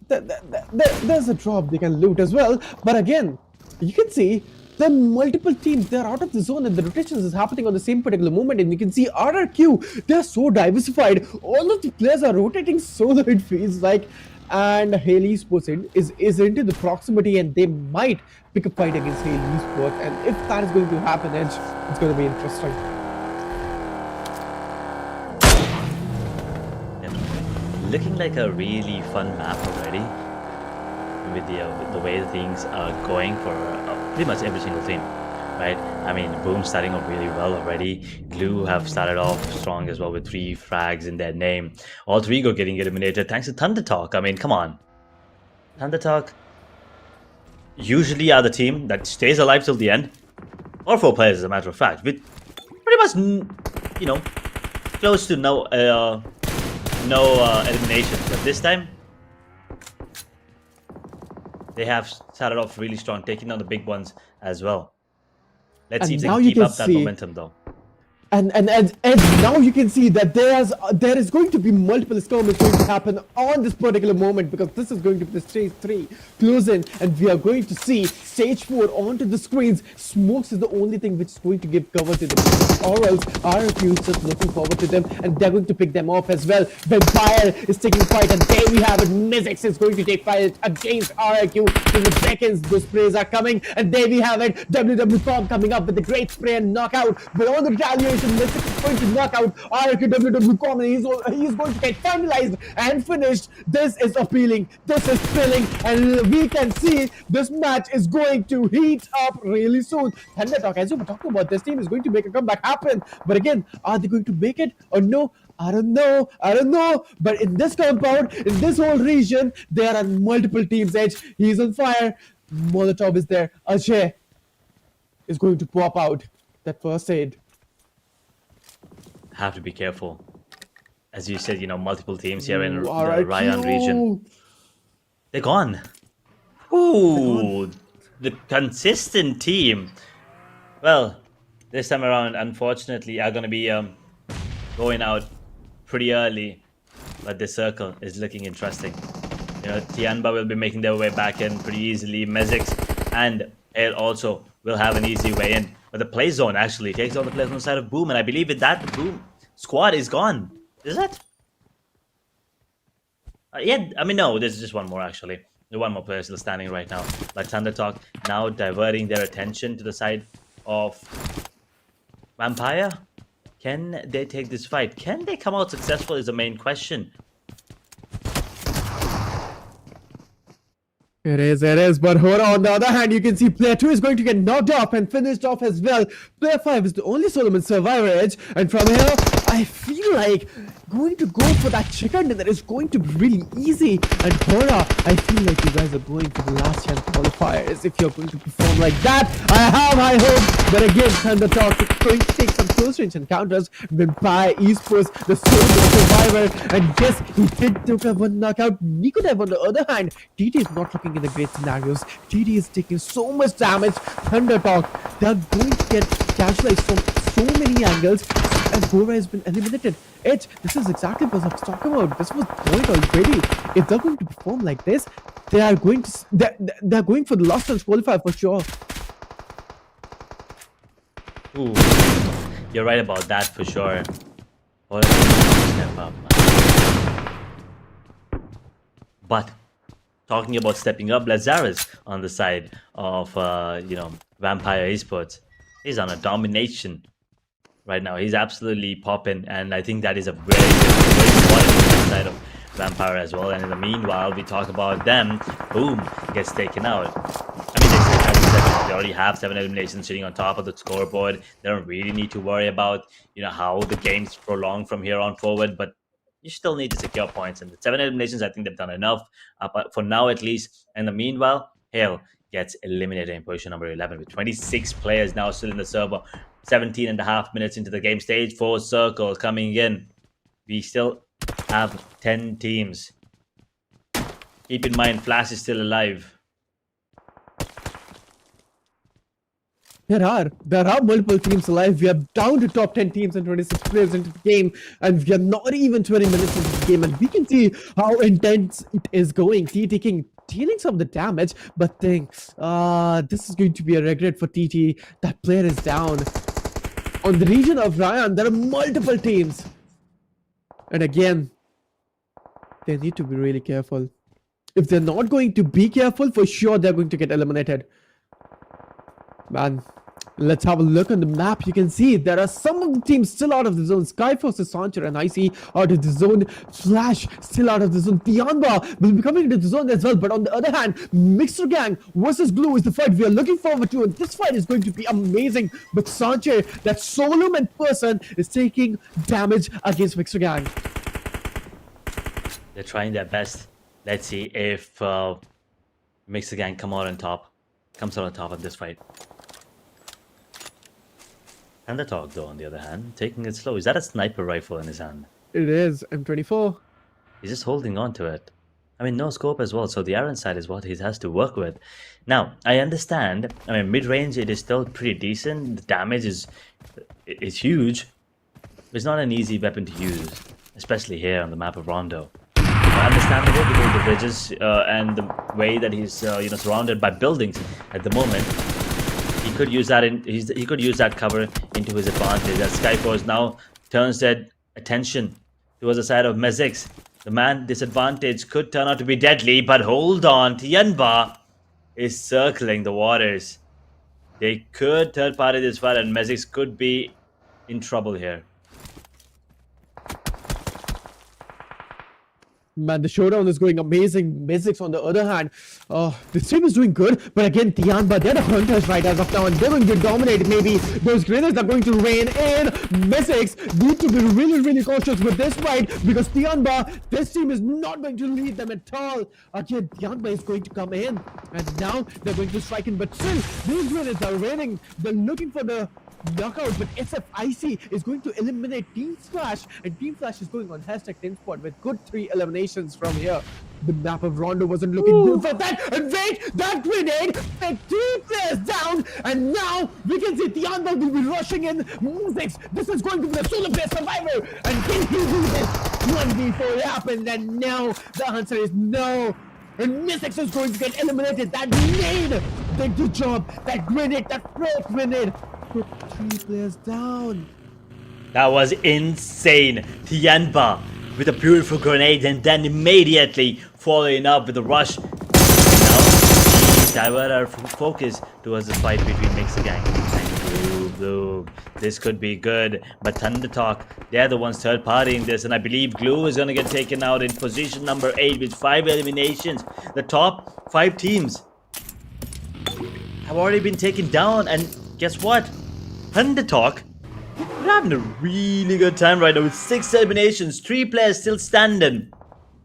there's a drop they can loot as well. But again, you can see the multiple teams, they're out of the zone and the rotations is happening on the same particular moment. And you can see RRQ, they're so diversified. All of the players are rotating so that it feels like. And Hale Esports is into the proximity, and they might pick a fight against Hale Esports. And if that is going to happen, Edge, it's going to be interesting. Looking like a really fun map already, with the way things are going for pretty much every single team, right? I mean, Boom starting off really well already. Glue have started off strong as well with 3 frags in their name. All 3 go getting eliminated thanks to ThunderTalk. I mean, come on. ThunderTalk usually are the team that stays alive till the end, or 4 players as a matter of fact, with pretty much, you know, close to no eliminations. But this time, they have started off really strong, taking down the big ones as well. Let's see if they can keep up that momentum, though. And now you can see that there is going to be multiple skirmishes going to happen on this particular moment, because this is going to be the stage 3 close in, and we are going to see stage 4 onto the screens. Smokes is the only thing which is going to give cover to them, or else RFU is just looking forward to them, and they're going to pick them off as well. Vampire is taking fight, and there we have it. MEZIXS is going to take fight against RFU in the seconds. Those sprays are coming, and there we have it. WWCOM coming up with the great spray and knockout, but on the retaliation, MEZIXS is going to knock out RQWWCOM, and he's going to get finalized and finished. This is appealing, this is thrilling, and we can see this match is going to heat up really soon. ThunderTalk, as you were talking about, this team is going to make a comeback happen. But again, are they going to make it or no? I don't know. But in this compound, in this whole region, there are multiple teams. Edge, he's on fire. Molotov is there. Ajay is going to pop out that first aid. Have to be careful. As you said, you know, multiple teams here in the Ryan region. They're gone. Ooh, the consistent team. Well, this time around, unfortunately, are going to be going out pretty early. But the circle is looking interesting. You know, Tianba will be making their way back in pretty easily. MEZIXS and Ale also will have an easy way in. But the play zone actually takes on the players on the side of Boom, and I believe with that, Boom squad is gone. Is it? Yeah, I mean, no, there's just one more actually. The one more player still standing right now. But ThunderTalk now diverting their attention to the side of Vampire. Can they take this fight? Can they come out successful is the main question. It is, but HORAA on the other hand, you can see player 2 is going to get knocked off and finished off as well. Player 5 is the only Solomon survivor, Edge, and from here, I feel like going to go for that chicken dinner is going to be really easy. And HORAA, I feel like you guys are going for the last chance qualifiers. If you're going to perform like that, I have high hopes. But again, ThunderTalk is going to take some close range encounters. Vampire Esports, the Solomon survivor, and yes, he did take a one knockout. Nikodev on the other hand, TT is not looking in the great scenarios. TT is taking so much damage. ThunderTalk, they're going to get casualized from so many angles, and HORAA has been eliminated. Edge, this is exactly what I was talking about. This was point already. If they're going to perform like this, they are going to they're going for the last chance qualifier for sure. Ooh, you're right about that for sure. What a step up. But talking about stepping up, Lazarus on the side of you know, Vampire Esports. He's on a domination right now. He's absolutely popping, and I think that is a very good quality side of Vampire as well. And in the meanwhile, we talk about them. Boom gets taken out. I mean, they already have 7 eliminations sitting on top of the scoreboard. They don't really need to worry about, you know, how the game's prolonged from here on forward, but you still need to secure points. And the 7 eliminations, I think they've done enough for now at least. And the meanwhile, Hale gets eliminated in position number 11 with 26 players now still in the server. 17 and a half minutes into the game. Stage 4 circle coming in. We still have 10 teams. Keep in mind, Flash is still alive. There are multiple teams alive. We are down to top 10 teams and 26 players into the game, and we are not even 20 minutes into the game, and we can see how intense it is going. Dealing some of the damage, but this is going to be a regret for TT. That player is down. On the region of Ryan, there are multiple teams, and again, they need to be really careful. If they're not going to be careful, for sure they're going to get eliminated. Man, let's have a look on the map. You can see there are some of the teams still out of the zone. SkyForce, Sancher, and IC out of the zone. Flash still out of the zone. Tianba will be coming into the zone as well. But on the other hand, Mixer Gang versus Glue is the fight we are looking forward to. And this fight is going to be amazing. But Sancher, that solo man person, is taking damage against Mixer Gang. They're trying their best. Let's see if Mixer Gang comes out on top of this fight. ThunderTalk, though, on the other hand, taking it slow. Is that a sniper rifle in his hand? It is M24. He's just holding on to it. I mean, no scope as well, so the iron sight is what he has to work with. Now, I understand. I mean, mid-range, it is still pretty decent. The damage is huge. It's not an easy weapon to use, especially here on the map of Rondo. Understandable because of the bridges and the way that he's surrounded by buildings at the moment. He could use that he could use that cover into his advantage. As SkyForce now turns their attention towards the side of MEZIXS. The man disadvantage could turn out to be deadly, but hold on, Tianba is circling the waters. They could third party this fight, and MEZIXS could be in trouble here. Man, the showdown is going amazing. MEZIXS, on the other hand, this team is doing good, but again, Tianba, they're the hunters right as of now, and they're going to dominate. Maybe those grenades are going to rain in. MEZIXS need to be really, really cautious with this fight, because Tianba, this team is not going to lead them at all. Again, Tianba is going to come in, and now they're going to strike in, but still, these grenades are raining. They're looking for the knockout, but SFIC is going to eliminate Team Flash, and Team Flash is going on #10 spot with good 3 eliminations from here. The map of Rondo wasn't looking good for that, and wait, that grenade took 2 players down, and now we can see Tianba will be rushing in. MEZIXS, this is going to be the solo player survivor, and can he do this? 1v4 happened, and now the answer is no. And MEZIXS is going to get eliminated. That grenade did the job. That grenade, that frag grenade, put 3 players down. That was insane. Tianba with a beautiful grenade, and then immediately following up with a rush. Now we divert our focus towards the fight between Mixer Gang and Glue. This could be good, but ThunderTalk, they're the ones third partying this, and I believe Glue is going to get taken out in position number 8 with 5 eliminations. The top 5 teams have already been taken down, and guess what? ThunderTalk, they're having a really good time right now with 6 eliminations, 3 players still standing.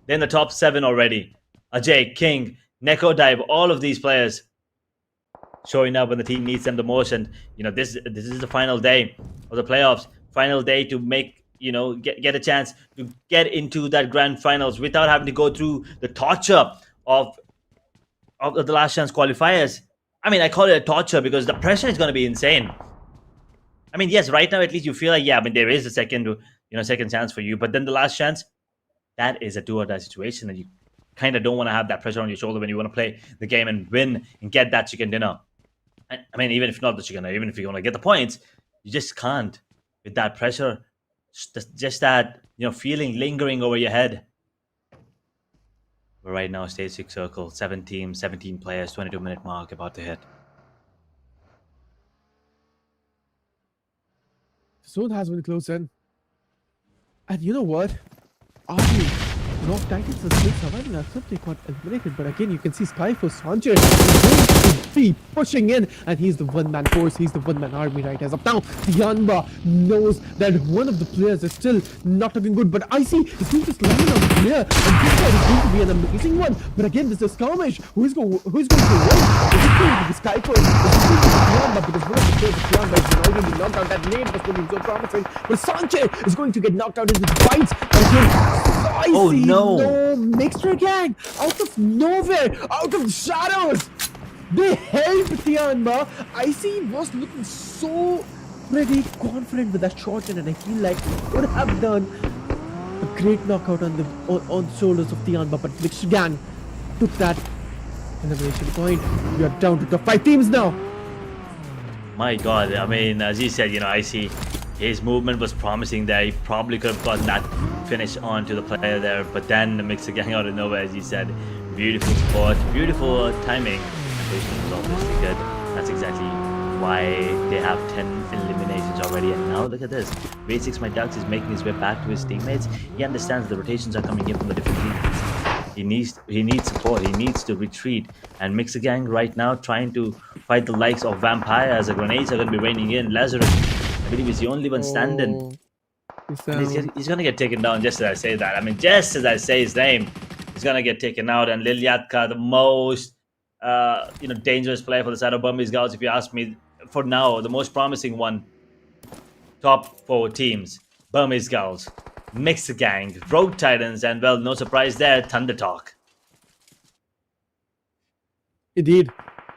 They're in the top 7 already. Ajay, King, Neko Dive, all of these players showing up when the team needs them the most. And this is the final day of the playoffs, final day to make get a chance to get into that grand finals without having to go through the torture of the last chance qualifiers. I mean, I call it a torture because the pressure is going to be insane. I mean, yes, right now at least you feel like, yeah, I mean, there is a second chance for you, but then the last chance, that is a do or die situation, and you kind of don't want to have that pressure on your shoulder when you want to play the game and win and get that chicken dinner. I mean, even if not the chicken dinner, even if you want to get the points, you just can't with that pressure, just that feeling lingering over your head. But right now, stage 6 circle, 7 teams, 17 players, 22-minute mark about to hit. Zone has been close in. And you know what? Army, Rock Titans are still surviving. I thought they got eliminated, but again, you can see SkyForce Sancher is going to be pushing in, and he's the one-man force, he's the one-man army right as of now. Tianba knows that one of the players is still not looking good, but IC is going to slam on the player, and this guy is going to be an amazing one. But again, this is skirmish. Who's going to win? Is it going to be SkyForce? Is it going to be Tianba? Because one of the players of Tianba has been already knocked out. That name was looking so promising, but Sancher is going to get knocked out in the fights. Again, oh no! No, Mixer Gang out of nowhere, out of the shadows. They helped Tianma. Icy was looking so pretty confident with that shot, and I feel like would have done a great knockout on the shoulders of Tianma, but Mixed Gang took that elimination point. We are down to top 5 teams now. My God, I mean, as you said, I see his movement was promising there. He probably could have gotten that finish onto the player there, but then the Mixer Gang out of nowhere, as you said. Beautiful spot, beautiful timing, and positioning was obviously good. That's exactly why they have 10 eliminations already. And now look at this. VOIN, my ducks, is making his way back to his teammates. He understands the rotations are coming in from the different teams. He needs support. He needs to retreat. And Mixer Gang right now trying to fight the likes of Vampire as the grenades are going to be raining in. Lazarus, I believe, is the only one standing. And he's going to get taken down just as I say that. I mean, just as I say his name, he's going to get taken out. And Lilyatka, the most dangerous player for the side of Burmese Girls, if you ask me, for now, the most promising one. Top 4 teams: Burmese Girls, Mixer Gang, Rogue Titans, and well, no surprise there, ThunderTalk. Indeed.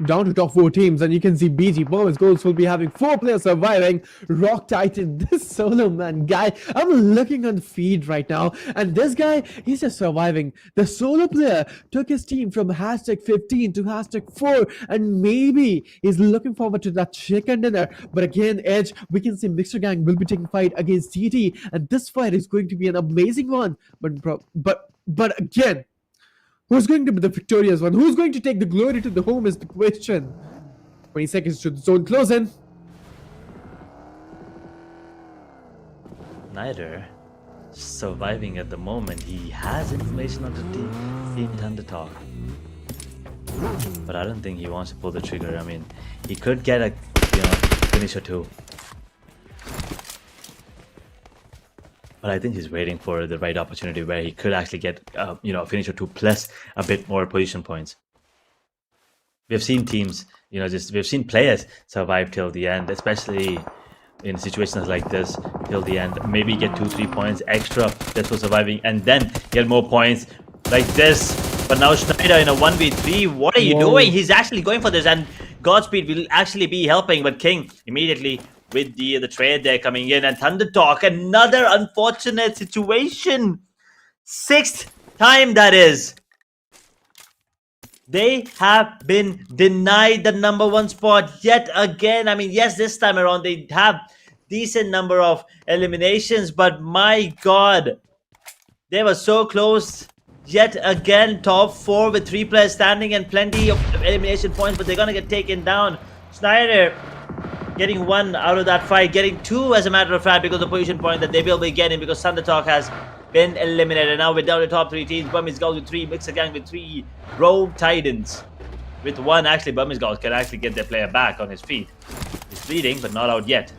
Down to top 4 teams, and you can see BG Burmese Goals will be having 4 players surviving. Rock Titan, this solo man guy, I'm looking on the feed right now, and this guy, he's just surviving. The solo player took his team from hashtag 15 to hashtag 4, and maybe he's looking forward to that chicken dinner. But again, Edge, we can see Mixer Gang will be taking fight against TT, and this fight is going to be an amazing one. But again, who's going to be the victorious one? Who's going to take the glory to the home is the question. 20 seconds to the zone closing. Neither surviving at the moment. He has information on the team ThunderTalk, but I don't think he wants to pull the trigger. I mean, he could get a finish or two, but I think he's waiting for the right opportunity where he could actually get a finish or two plus a bit more position points. We've seen teams, we've seen players survive till the end, especially in situations like this, till the end. Maybe get 2-3 points extra just for surviving, and then get more points like this. But now Schneider in a 1v3, what are you doing? He's actually going for this, and Godspeed will actually be helping, but King immediately with the trade there coming in, and ThunderTalk, another unfortunate situation. 6th time that is. They have been denied the #1 spot yet again. I mean, yes, this time around they have decent number of eliminations, but my God, they were so close yet again. Top 4 with 3 players standing and plenty of elimination points, but they're gonna get taken down. Schneider getting 1 out of that fight, getting 2 as a matter of fact, because of the position point that they will be getting, because ThunderTalk has been eliminated. Now we're down to top 3 teams. Burmese Girls with 3, Mixer Gang with 3, Rogue Titans with 1. Actually, Burmese Girls can actually get their player back on his feet. He's bleeding, but not out yet.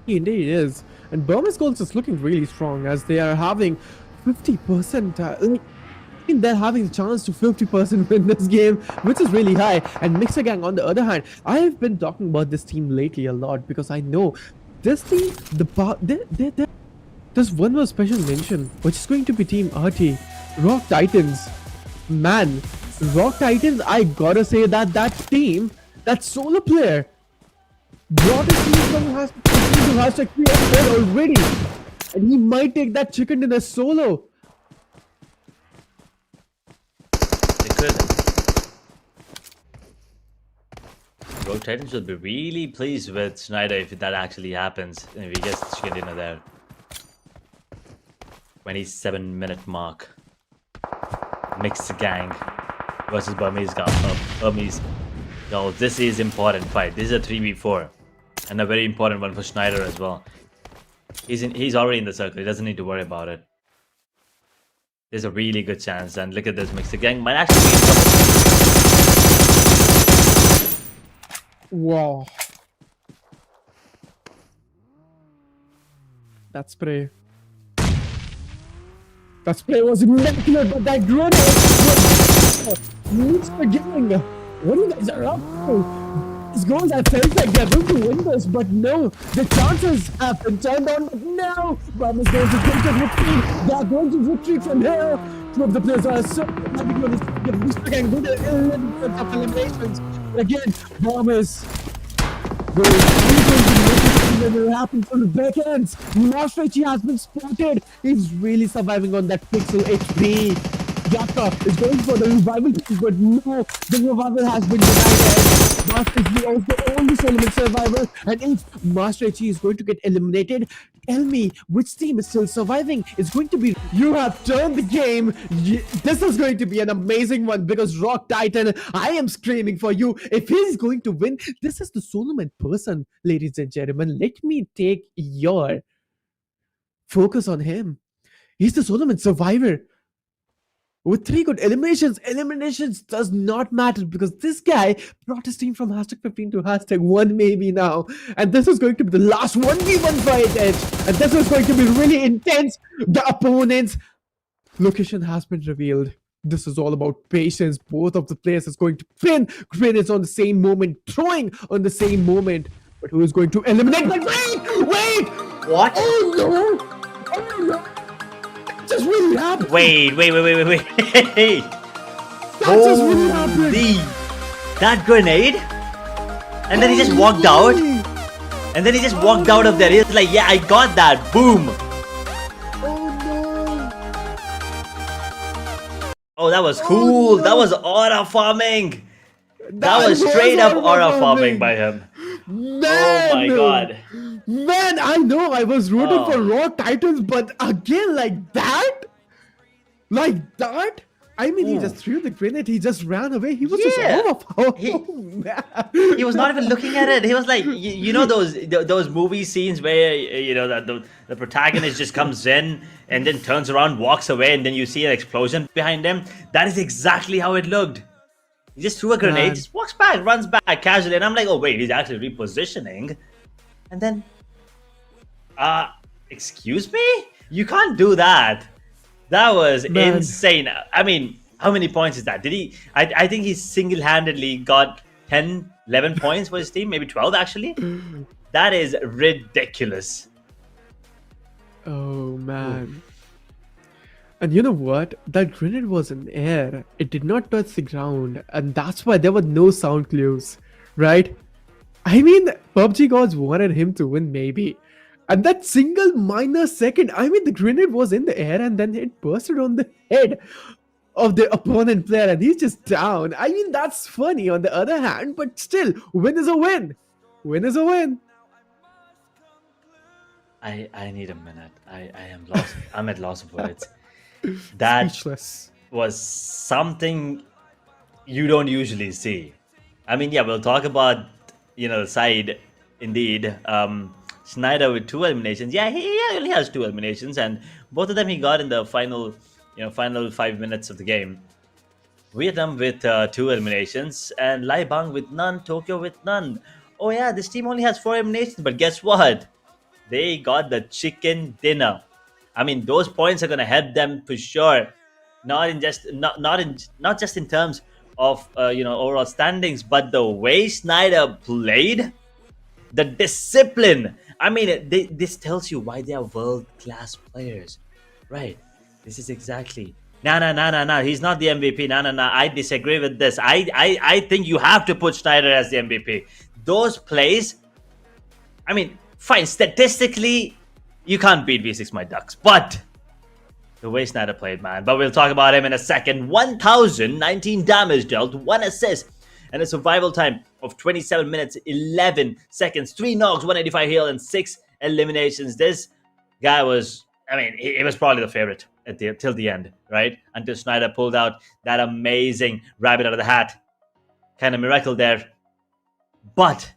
Indeed it is. And Burmese Goals is looking really strong as they are having 50%. They're having the chance to 50% win this game, which is really high. And Mixer Gang, on the other hand, I have been talking about this team lately a lot because I know this team, there's one more special mention, which is going to be Team RT, Rock Titans. Man, Rock Titans, I gotta say that team, that solo player, brought his team from hashtag 3 already. And he might take that chicken dinner solo. Rogue Titans will be really pleased with Schneider if that actually happens, and if he gets the chicken dinner there. 27-minute mark. Mixed Gang versus Burmese Girls. This is important fight. This is a 3v4, and a very important one for Schneider as well. He's already in the circle. He doesn't need to worry about it. There's a really good chance, and look at this. Mixed Gang might actually be in trouble. Wow. That spray. That spray was immaculate, but that grenade was forgiving. What you guys are up to? These goals, I felt like they're going to win this, but no. The chances have been turned on, but no. Burmese going to take a victory. They are going to retreat from here two of the players are so happy on this. Mr. Gang with 11 of eliminations. Again, Bombers will happen from the back ends. Mostrachi has been spotted. He's really surviving on that pixel HP. Yaka is going for the revival, but no, the revival has been denied. Master H was the only Solomon survivor, and if Master H is going to get eliminated, tell me which team is still surviving. It's going to be you have turned the game. This is going to be an amazing one because Rock Titan, I am screaming for you. If he's going to win, this is the Solomon person, ladies and gentlemen. Let me take your focus on him. He's the Solomon survivor. With 3 good eliminations does not matter because this guy brought his team from #15 to #1 maybe now. And this is going to be the last 1v1 fight, Edge. And this is going to be really intense. The opponent's location has been revealed. This is all about patience. Both of the players is going to pin grenades on the same moment, throwing on the same moment. But who is going to eliminate? But wait! What? Oh no! Oh no! Just really happened. Wait. That just really happened. That grenade? And then he just walked out? And then he just walked out of there. He's like, yeah, I got that. Boom. Oh no. Oh, that was cool. no. That was aura farming. That was straight up aura farming by him. Man, oh my god. Man, I know I was rooting for Oh. Raw Titans, but again, like that? I mean, he just threw the grenade, he just ran away. He was just Yeah. man. He was not even looking at it. He was like, you know those movie scenes where you know that the protagonist just comes in and then turns around, walks away, and then you see an explosion behind him. That is exactly how it looked. He just threw a grenade, Man. just walks back, runs back casually, and I'm like, oh wait, he's actually repositioning. And then, excuse me? You can't do that. That was Man. insane. I mean, how many points is that? Did he? I think he single-handedly got 10, 11 points for his team, maybe 12 actually. That is ridiculous. Oh man. And you know what? That grenade was in air. It did not touch the ground. And that's why there were no sound clues. Right? I mean, PUBG gods wanted him to win maybe. And that single minor second, I mean, the grenade was in the air and then it bursted on the head of the opponent player and he's just down. I mean, that's funny on the other hand, but still, win is a win. Win is a win. I need a minute. I am lost. I'm at loss of words. That Speechless. was something you don't usually see. I mean, yeah, we'll talk about the side indeed. Schneider with 2 eliminations. Yeah, he only has 2 eliminations, and both of them he got in the final 5 minutes of the game. Vietnam with 2 eliminations, and Lai Bang with none. Tokyo with none. Oh yeah, this team only has 4 eliminations, but guess what? They got the chicken dinner. I mean, those points are gonna help them for sure. Not just in terms of overall standings, but the way Schneider played, the discipline. I mean, this tells you why they are world-class players, right? This is exactly. No. He's not the MVP. No. I disagree with this. I think you have to put Schneider as the MVP. Those plays. I mean, fine. Statistically, you can't beat V6 My Ducks, but the way Schneider played, man. But we'll talk about him in a second. 1,019 damage dealt, 1 assist, and a survival time of 27 minutes, 11 seconds, 3 knocks, 185 heal, and 6 eliminations. This guy was, I mean, he was probably the favorite till the end, right? Until Schneider pulled out that amazing rabbit out of the hat. Kind of miracle there. But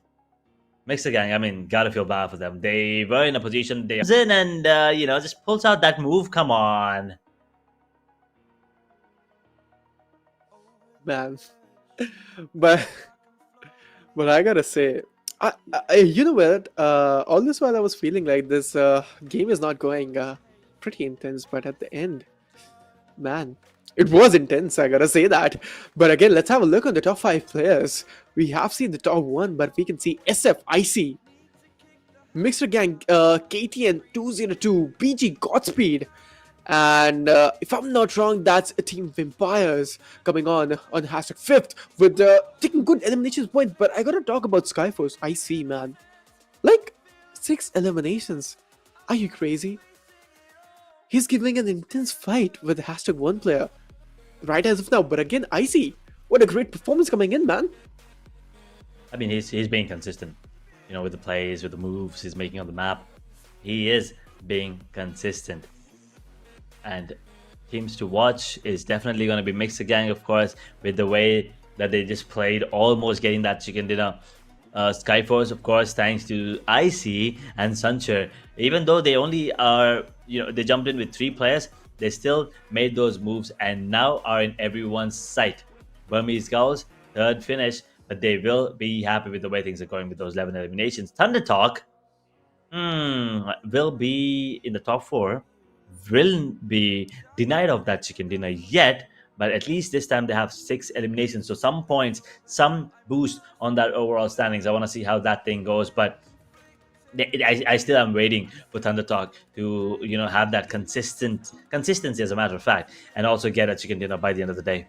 Mixer Gang, I mean, gotta feel bad for them. They were in a position they in and, just pulls out that move. Come on. Man. But I gotta say, you know what? All this while I was feeling like this game is not going pretty intense, but at the end, man, it was intense. I gotta say that. But again, let's have a look on the top 5 players. We have seen the top 1, but we can see SF, IC, Mixer Gang, KTN 202, BG Godspeed, And if I'm not wrong, that's a Team Vampires coming on hashtag 5th with taking good elimination points. But I gotta talk about SkyForce. I see, man. Like, 6 eliminations. Are you crazy? He's giving an intense fight with hashtag 1 player right as of now. But again, I see. What a great performance coming in, man. I mean, he's being consistent, you know, with the plays, with the moves he's making on the map. He is being consistent. And teams to watch is definitely going to be MEZIXS, of course, with the way that they just played, almost getting that chicken dinner. SkyForce, of course, thanks to IC and Suncher. Even though they only are, you know, they jumped in with 3 players, they still made those moves and now are in everyone's sight. Burmese Gulls, 3rd finish, but they will be happy with the way things are going with those 11 eliminations. ThunderTalk will be in the top 4, will be denied of that chicken dinner yet, but at least this time they have 6 eliminations, so some points, some boost on that overall standings. I want to see how that thing goes, but I still am waiting for ThunderTalk to, you know, have that consistency, as a matter of fact, and also get a chicken dinner by the end of the day.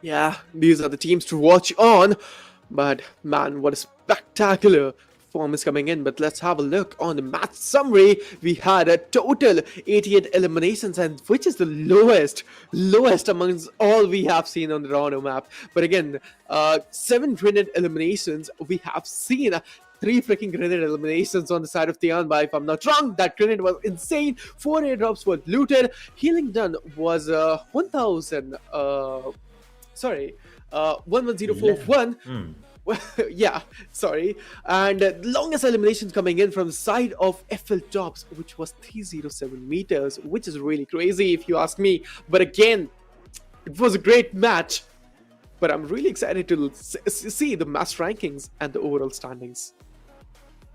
Yeah, these are the teams to watch on. But man, what a spectacular performance coming in. But let's have a look on the match summary. We had a total 88 eliminations, and which is the lowest amongst all we have seen on the Rondo map. But again, 7 grenade eliminations. We have seen 3 freaking grenade eliminations on the side of Tianba. If I'm not wrong, that grenade was insane. 4 airdrops were looted. Healing done was 1000. 11041. Yeah, sorry. And the longest eliminations coming in from the side of FL Tops, which was 307 meters, which is really crazy if you ask me. But again, it was a great match. But I'm really excited to see the match rankings and the overall standings.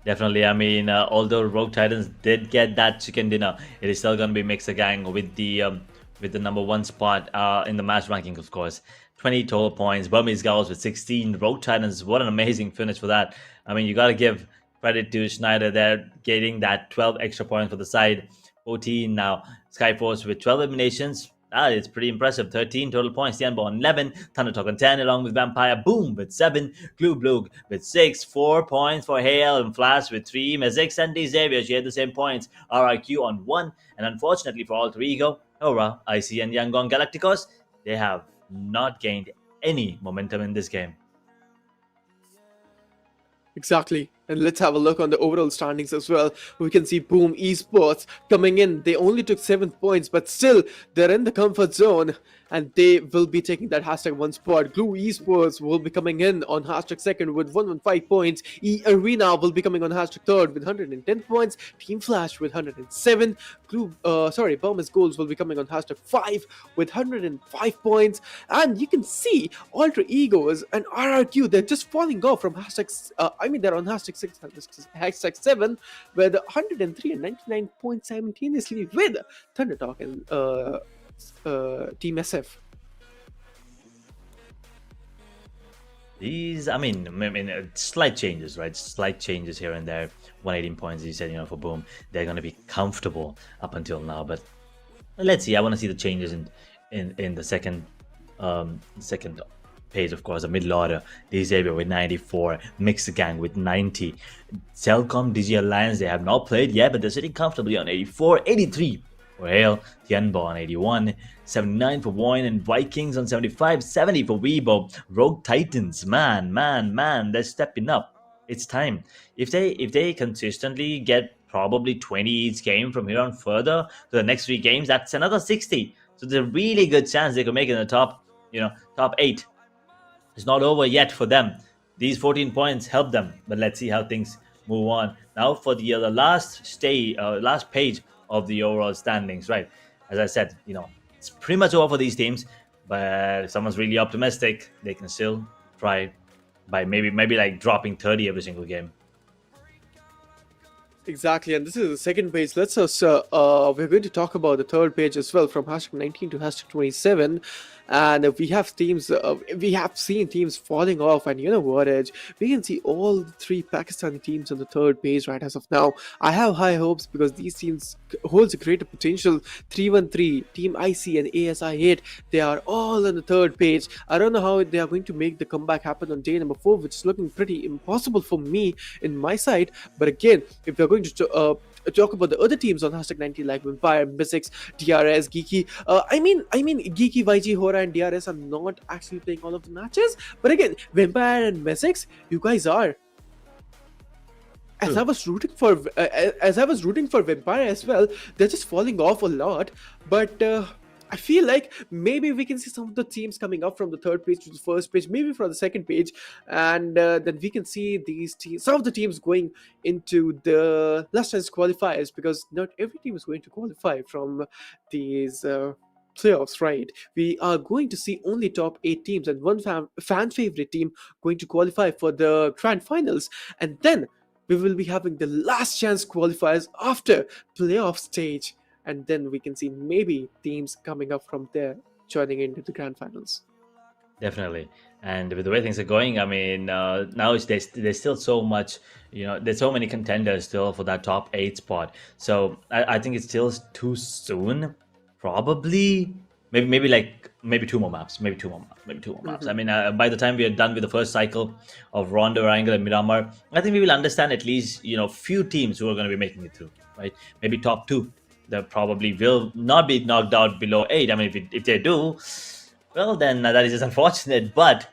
Definitely. I mean, although Rogue Titans did get that chicken dinner, it is still going to be MEZIXS with the number 1 spot in the match ranking, of course. 20 total points. Burmese Gulls with 16. Rogue Titans, what an amazing finish for that. I mean, you got to give credit to Schneider there, getting that 12 extra points for the side. 14 now. SkyForce with 12 eliminations. It's pretty impressive. 13 total points. Tianba on 11. ThunderTalk on 10, along with Vampire. Boom with 7. Glue Blug with 6. 4 points for Hale and Flash with 3. MEZIXS and Xavier share the same points. RRQ on 1. And unfortunately for Alter Ego, HORAA, IC, and Yangon Galacticos, they have not gained any momentum in this game. Exactly. And let's have a look on the overall standings as well. We can see Boom Esports coming in. They only took 7 points, but still they're in the comfort zone. And they will be taking that hashtag 1 spot. Glue Esports will be coming in on hashtag 2nd with 115 points. Arena will be coming on hashtag 3rd with 110 points. Team Flash with 107. Burmese Goals will be coming on hashtag 5 with 105 points. And you can see Alter Egos and RRQ, they're just falling off from hashtags. They're on hashtag 6, hashtag 7 with 103 and 99 points simultaneously with ThunderTalk and Team SF. These, I mean, slight changes, right? Slight changes here and there. 118 points, you said, you know, for Boom. They're going to be comfortable up until now, but let's see. I want to see the changes in the second page, of course. The middle order. Xavier with 94, MEZIXS with 90. Celcom, Digi Alliance, they have not played yet, but they're sitting comfortably on 84, 83. For Hale, Tianba on 81, 79 for VOIN and Vikings on 75, 70 for Weibo. Rogue Titans, man, they're stepping up. It's time. If they consistently get probably 20 each game from here on further to the next 3 games, that's another 60. So there's a really good chance they could make it in the top 8. It's not over yet for them. These 14 points help them, but let's see how things move on. Now for the last page of the overall standings, right? As I said, it's pretty much over for these teams, but if someone's really optimistic, they can still try by maybe like dropping 30 every single game. Exactly, and this is the second page. We're going to talk about the third page as well, from hashtag 19 to hashtag 27. and we have seen teams falling off. And you know what, Edge? We can see all the three Pakistani teams on the third page right as of now. I have high hopes because these teams holds a greater potential. 313, Team IC and ASI8, they are all on the third page. I don't know how they are going to make the comeback happen on day number 4, which is looking pretty impossible for me in my side. But again, if we're going to talk about the other teams on hashtag 90 like Vampire, MEZIXS, DRS, Geeky. I mean, Geeky, YG, HORAA, and DRS are not actually playing all of the matches. But again, Vampire and MEZIXS, you guys are. As I was rooting for, Vampire as well, they're just falling off a lot. But I feel like maybe we can see some of the teams coming up from the third page to the first page, maybe from the second page, and then we can see these teams, some of the teams going into the last chance qualifiers, because not every team is going to qualify from these playoffs, right? We are going to see only top 8 teams and one fan favorite team going to qualify for the grand finals, and then we will be having the last chance qualifiers after playoff stage, and then we can see maybe teams coming up from there joining into the grand finals. Definitely. And with the way things are going, I mean, now there's still so much, there's so many contenders still for that top 8 spot. So I think it's still too soon. Probably, maybe 2 more maps, maybe 2 more maps. I mean, by the time we are done with the first cycle of Rondo, Erangel, and Miramar, I think we will understand at least, few teams who are going to be making it through, right? Maybe top 2. They probably will not be knocked out below 8. I mean, if they do, well, then that is just unfortunate. But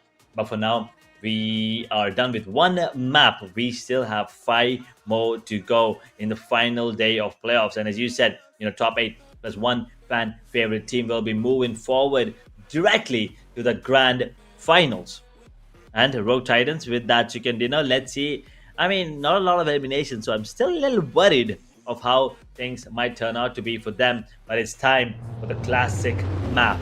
for now, we are done with 1 map. We still have 5 more to go in the final day of playoffs. And as you said, top 8 plus 1 fan favorite team will be moving forward directly to the grand finals. And Rogue Titans with that chicken dinner. Let's see. I mean, not a lot of elimination, so I'm still a little worried of how things might turn out to be for them. But it's time for the classic map.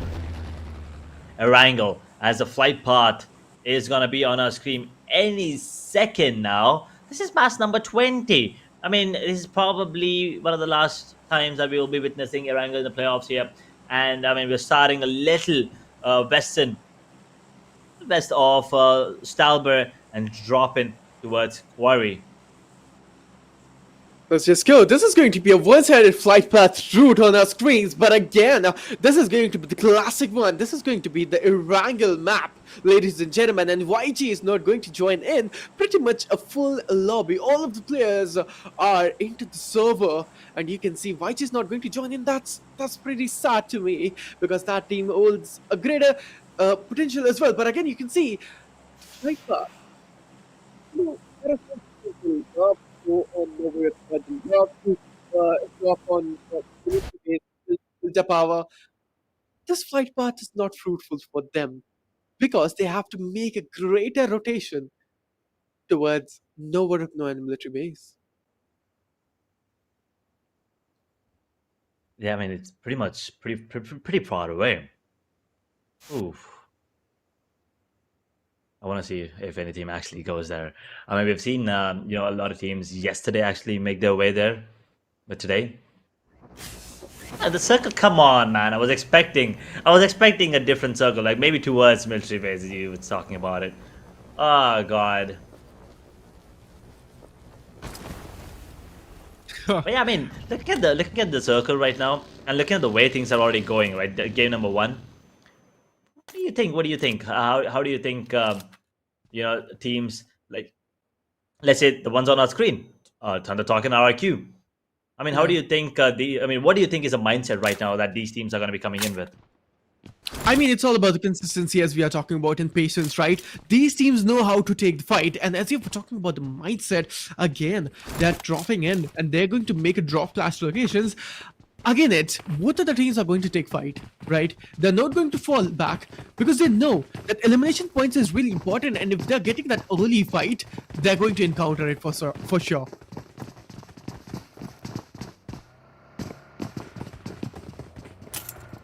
Erangel, as the flight path is going to be on our screen any second now. This is match number 20. I mean, this is probably one of the last times that we will be witnessing Erangel in the playoffs here. And I mean, we're starting a little west of Stalber and dropping towards Quarry. Let's just go. This is going to be a one-sided flight path route on our screens, but again, this is going to be the classic one. This is going to be the Erangel map, ladies and gentlemen, and YG is not going to join in. Pretty much a full lobby. All of the players are into the server, and you can see YG is not going to join in. That's pretty sad to me, because that team holds a greater potential as well. But again, you can see flight path. There are some people go on nowhere, drop on power. This flight path is not fruitful for them, because they have to make a greater rotation towards nowhere of no enemy military base. Yeah, I mean, it's pretty far away. Oof. I want to see if any team actually goes there. I mean, we've seen, a lot of teams yesterday actually make their way there, but today, the circle. Come on, man! I was expecting a different circle, like maybe towards military base. You were talking about it. Oh God. But yeah, I mean, looking at the circle right now, and looking at the way things are already going, right? Game number 1. What do you think? How do you think? Teams like, let's say the ones on our screen, ThunderTalk and RRQ. I mean, how do you think what do you think is a mindset right now that these teams are going to be coming in with? I mean, it's all about the consistency, as we are talking about, and patience, right? These teams know how to take the fight, and as you're talking about the mindset, again, they're dropping in, and they're going to make a drop clash locations. Again, both of the teams are going to take fight, right? They're not going to fall back, because they know that elimination points is really important, and if they're getting that early fight, they're going to encounter it for sure.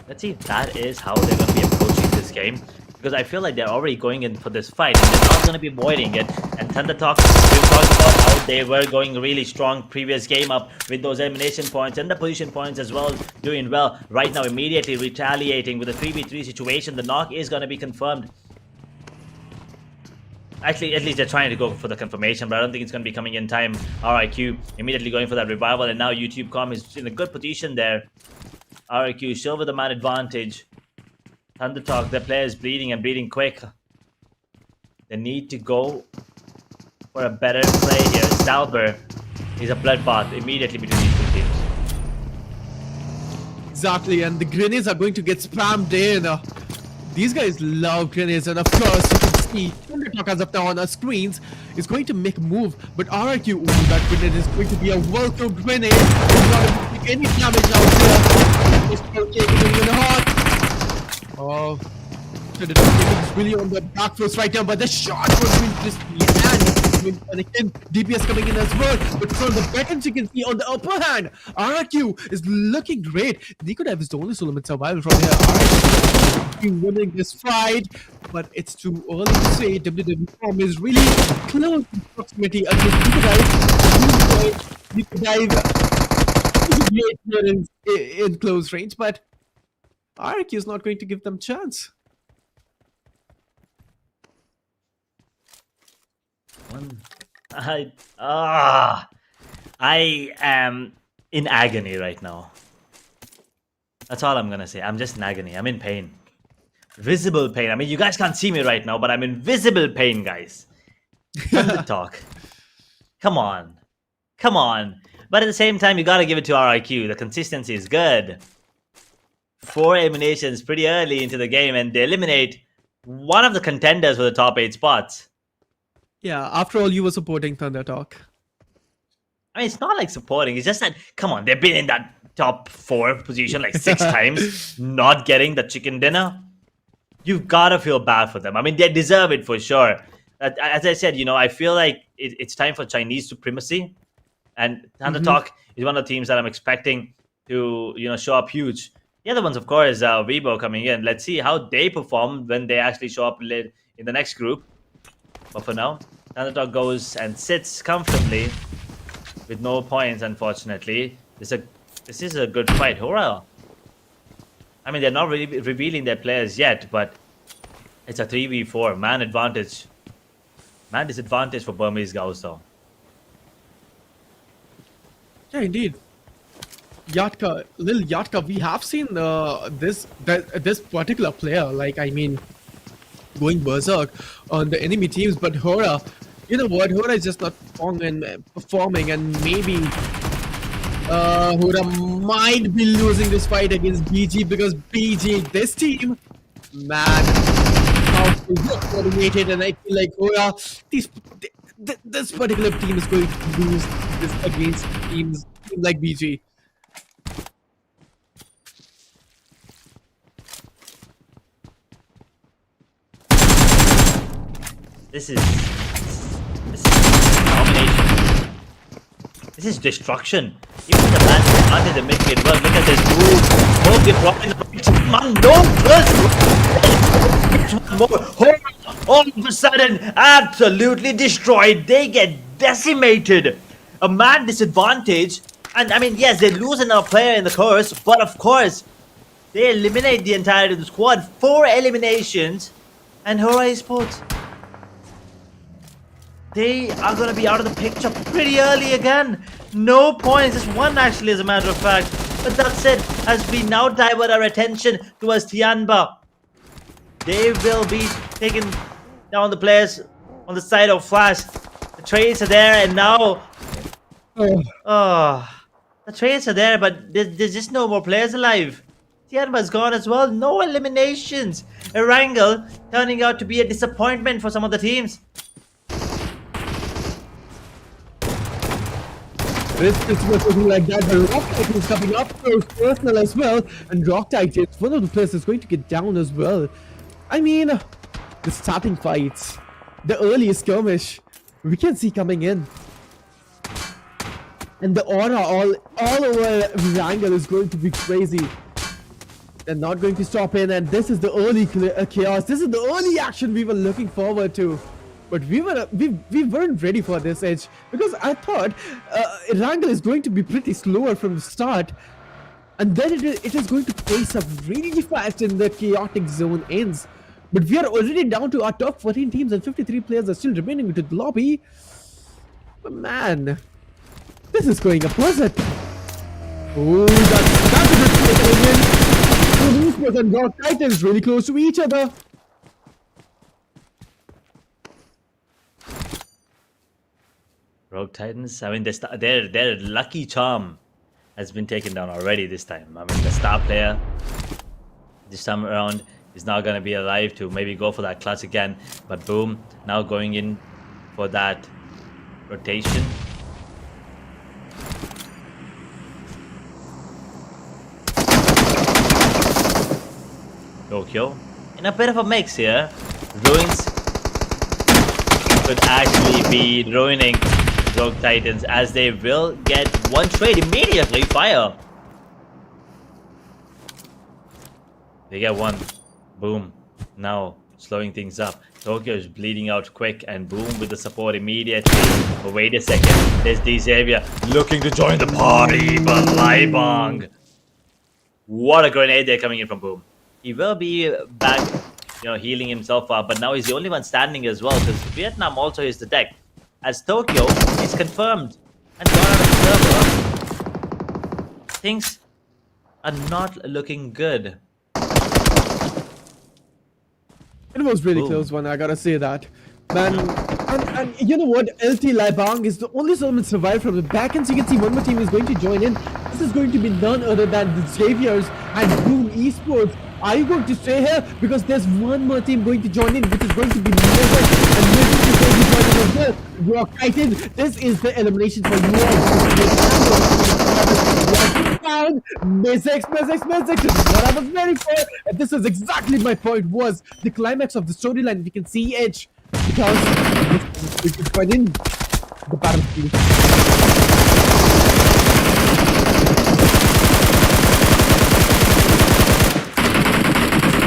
Let's see if that is how they're going to be approaching this game. because I feel like they're already going in for this fight and they're not going to be avoiding it. And ThunderTalk, we've talked about how they were going really strong previous game up with those elimination points and the position points as well, doing well. Right now, immediately retaliating with a 3v3 situation. The knock is going to be confirmed. Actually, at least they're trying to go for the confirmation, but I don't think it's going to be coming in time. RIQ immediately going for that revival, and now YouTube.com is in a good position there. RIQ still with the man advantage. ThunderTalk, their player is bleeding and bleeding quick. They need to go for a better play here. Salber is a bloodbath immediately between these two teams. Exactly, and the grenades are going to get spammed in. These guys love grenades, and of course, you can see ThunderTalk as of now on our screens is going to make a move, but RIQ, that grenade is going to be a welcome grenade. It's not going to take any damage out there. It's still taking him in the heart. Oh, ThunderTalk is really on the back foot right now, but the shot was really crispy, and again, DPS coming in as well, but from the back end you can see on the upper hand, RIQ is looking great. They could have his only Solomon survival from here. RIQ is winning this fight, but it's too early to say. WWE is really close in proximity against GEEKAY. In close range, but RIQ is not going to give them chance. I am in agony right now. That's all I'm gonna say. I'm just in agony. I'm in pain. Visible pain. I mean, you guys can't see me right now, but I'm in visible pain, guys. ThunderTalk. Come on. Come on. But at the same time, you gotta give it to RIQ. The consistency is good. 4 eliminations pretty early into the game, and they eliminate one of the contenders for the top 8 spots. Yeah, after all, you were supporting ThunderTalk. I mean, it's not like supporting. It's just that, come on, they've been in that top 4 position like 6 times, not getting the chicken dinner. You've got to feel bad for them. I mean, they deserve it for sure. As I said, you know, I feel like it's time for Chinese supremacy. And ThunderTalk is one of the teams that I'm expecting to, you know, show up huge. The other ones, of course, Weibo coming in. Let's see how they perform when they actually show up in the next group. But for now, ThunderTalk goes and sits comfortably with no points, unfortunately. This is a good fight. HORAA. I mean, they're not really revealing their players yet, but it's a 3v4. Man advantage. Man disadvantage for Burmese Gauss, though. Yeah, indeed. Yatka, Lil Yatka, we have seen this particular player, like, I mean, going berserk on the enemy teams, but HORAA, you know what, HORAA is just not performing, and maybe HORAA might be losing this fight against BG, because BG, this team, man, how coordinated, and I feel like HORAA, this particular team is going to lose this against teams like BG. This is domination. This is destruction. Even the man under the midfield. Well, look at this move. Both the blocking man, no plus. All of a sudden, absolutely destroyed. They get decimated. A man disadvantage. And I mean, yes, they lose another player in the course, but of course, they eliminate the entirety of the squad. 4 eliminations, and HORAA Esports, they are going to be out of the picture pretty early again. No points, just 1 actually, as a matter of fact. But that said, as we now divert our attention towards Tianba, they will be taking down the players on the side of Flash. The trades are there, and now... the trades are there, but there's just no more players alive. Tianba's gone as well. No eliminations. Erangel turning out to be a disappointment for some of the teams. It's looking like that, but Rock Titan is coming up close personal as well, and Rock Titan, one of the players, is going to get down as well. I mean, the starting fights, the early skirmish, we can see coming in. And the aura all over Erangel is going to be crazy. They're not going to stop in, and this is the early chaos. This is the early action we were looking forward to. But we weren't ready for this edge, because I thought Erangel is going to be pretty slower from the start, and then it is going to pace up really fast in the chaotic zone ends. But we are already down to our top 14 teams, and 53 players are still remaining into the lobby. But man, this is going opposite. Oh, that's a good play. Esports and Rock Titans really close to each other. Rogue Titans, I mean, their lucky charm has been taken down already this time. I mean, the star player this time around is now going to be alive to maybe go for that clutch again. But boom, now going in for that rotation. Tokyo in a bit of a mix here. Ruins could actually be ruining Rogue Titans, as they will get one trade immediately. Fire. They get one. Boom. Now slowing things up. Tokyo is bleeding out quick, and boom with the support immediately. But wait a second. There's Xavier looking to join the party, but Libong. What a grenade they're coming in from Boom. He will be back, healing himself up, but now he's the only one standing as well, because Vietnam also is the deck. As Tokyo is confirmed and gone out of the server, things are not looking good. It was really close one, I gotta say that. Man, and you know what? LT Libang is the only someone survived from the back end. So you can see one more team is going to join in. This is going to be none other than the Xaviers and Boom Esports. Are you going to stay here? Because there's one more team going to join in, which is going to be MEZIXS, and MEZIXS is going to join in as well. Rock Titans, this is the elimination for you all. MEZIXS. This is what I was ready for. And this is exactly my point, was the climax of the storyline. We can see Edge, because we can join in the battlefield.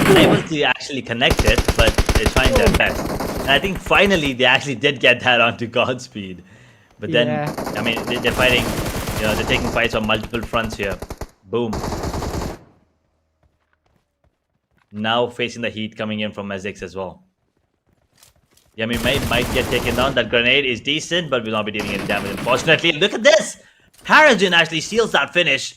Able to actually connect it, but they're trying their best. And I think finally they actually did get that onto Godspeed. But then, I mean, they're fighting, they're taking fights on multiple fronts here. Boom. Now facing the heat coming in from MEZIXS as well. Yeah, I mean, might get taken down. That grenade is decent, but will not be dealing any damage, unfortunately. Look at this! Paragon actually seals that finish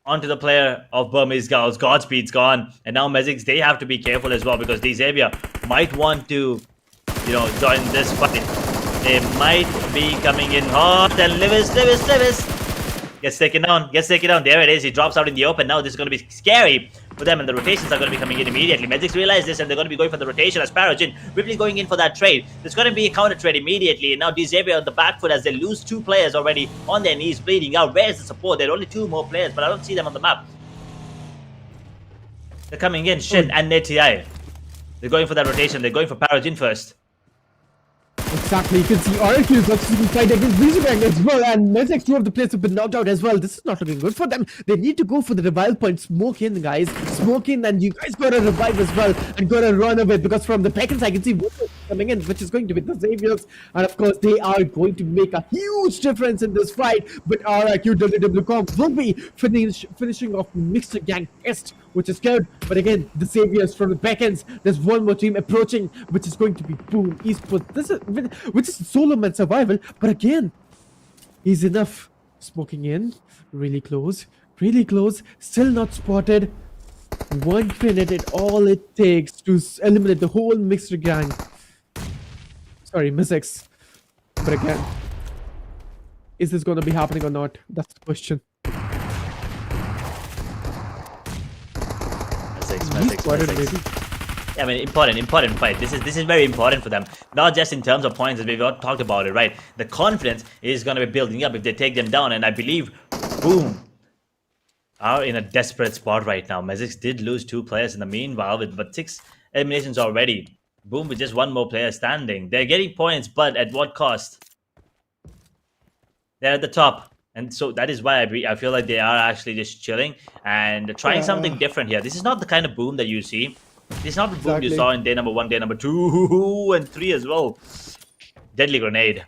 onto the player of Burmese Girls. Godspeed's gone, and now MEZIXS, they have to be careful as well, because Xavier might want to, join this fight. They might be coming in hot, and Lewis gets taken down. There it is. He drops out in the open. Now this is going to be scary for them, and the rotations are going to be coming in immediately. MEZIXS realize this, and they're going to be going for the rotation as Paragon Ripley going in for that trade. There's going to be a counter trade immediately, and now Xavier on the back foot as they lose two players already on their knees, bleeding out. Where's the support? There are only two more players, but I don't see them on the map. They're coming in. Shin and NTI. They're going for that rotation. They're going for Paragon first. Exactly, you can see RQ is actually fight against VOIN as well, and MEZIXS, two of the players have been knocked out as well. This is not looking good for them. They need to go for the revive point. Smoke in, guys. Smoke in, and you guys gotta revive as well, and gotta run away, because from the Peckins I can see coming in, which is going to be the Xaviers, and of course they are going to make a huge difference in this fight. But RIQ WWCom will be finishing off Mixed Gang Test, which is good. But again, the Xaviers from the backends, there's one more team approaching, which is going to be Boom Esports. This is, which is solo man survival, but again, he's enough. Smoking in, really close, still not spotted. 1 minute, all it takes to eliminate the whole mixed gang. Sorry, MEZIXS. But again, is this going to be happening or not? That's the question. MEZIXS. I mean, important fight. This is very important for them. Not just in terms of points, as we've all talked about it, right? The confidence is going to be building up if they take them down, and I believe, Boom are in a desperate spot right now. MEZIXS did lose 2 players in the meanwhile, but 6 eliminations already. Boom with just 1 more player standing. They're getting points, but at what cost? They're at the top. And so that is why I feel like they are actually just chilling and trying something different here. This is not the kind of boom that you see. This is not the boom you saw in day number 1, day number 2, and 3 as well. Deadly grenade.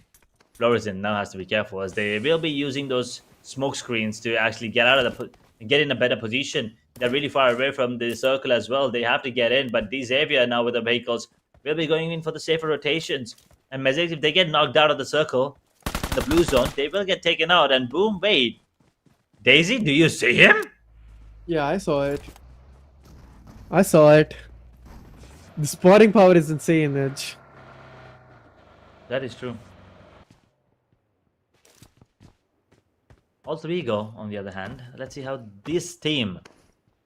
Fluorescent now has to be careful as they will be using those smoke screens to actually get out of the get in a better position. They're really far away from the circle as well. They have to get in, but these Xavier now with the vehicles will be going in for the safer rotations. And MEZIXS, if they get knocked out of the circle, the blue zone, they will get taken out. And boom, wait. Daisy, do you see him? Yeah, I saw it. I saw it. The spotting power is insane, Edge. That is true. Also, Ego, on the other hand, let's see how this team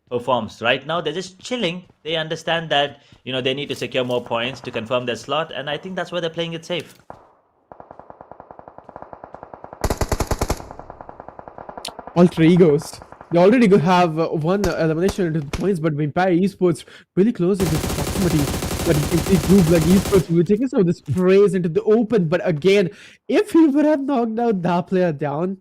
performs. Right now, they're just chilling. They understand that, you know, they need to secure more points to confirm their slot, and I think that's why they're playing it safe. Alter egos. They already have one elimination into the points, but Vampire Esports really close into the proximity. But you can see Blue Blood Esports will take some of this praise into the open. But again, if he would have knocked out that player down,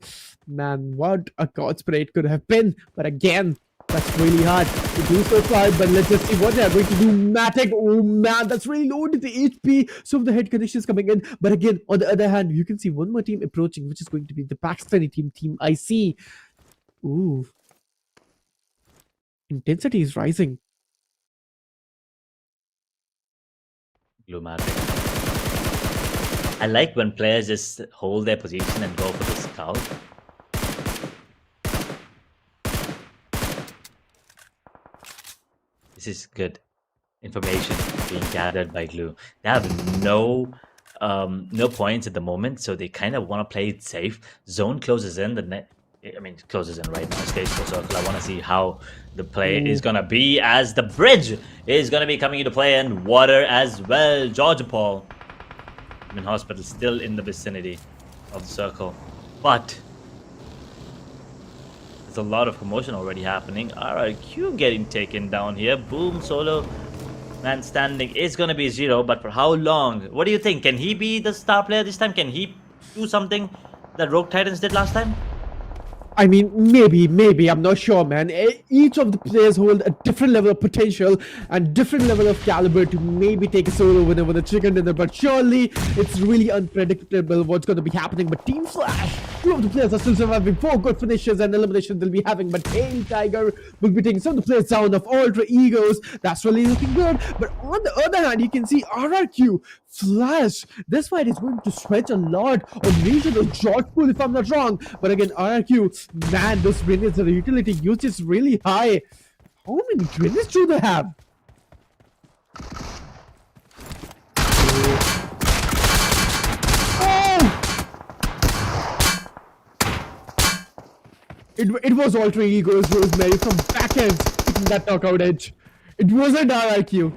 man, what a God's parade could have been. But again, that's really hard to do so far. But let's just see what they're going to do. Matic, oh man, that's really low into the HP. Some of the head conditions coming in. But again, on the other hand, you can see one more team approaching, which is going to be the Pakistani team, Team IC. Ooh. Intensity is rising. Blue Matic. I like when players just hold their position and go for the scout. This is good information being gathered by Glue. They have no points at the moment, so they kind of want to play it safe. Zone closes in, the net. I mean, it closes in right now. Stays for circle. I want to see how the play is gonna be as the bridge is gonna be coming into play and water as well. Georgia Paul, in hospital, still in the vicinity of the circle, but there's a lot of commotion already happening. RRQ getting taken down here. Boom, solo man standing is gonna be 0, but for how long? What do you think? Can he be the star player this time? Can he do something that Rogue Titans did last time? I mean, maybe, I'm not sure, man. Each of the players hold a different level of potential and different level of caliber to maybe take a solo winner with a chicken dinner, but surely it's really unpredictable what's going to be happening. But Team Flash, 2 of the players are still surviving, 4 good finishes and eliminations they'll be having, but Tail Tiger will be taking some of the players down of Alter Egos. That's really looking good. But on the other hand, you can see RRQ, Flash, this fight is going to stretch a lot on regional George Pool, if I'm not wrong. But again, RRQ, man, those grenades, the utility usage is really high. How many grenades do they have? Oh! It was Alter Egos Rosemary from backend taking that knockout edge. It wasn't RRQ.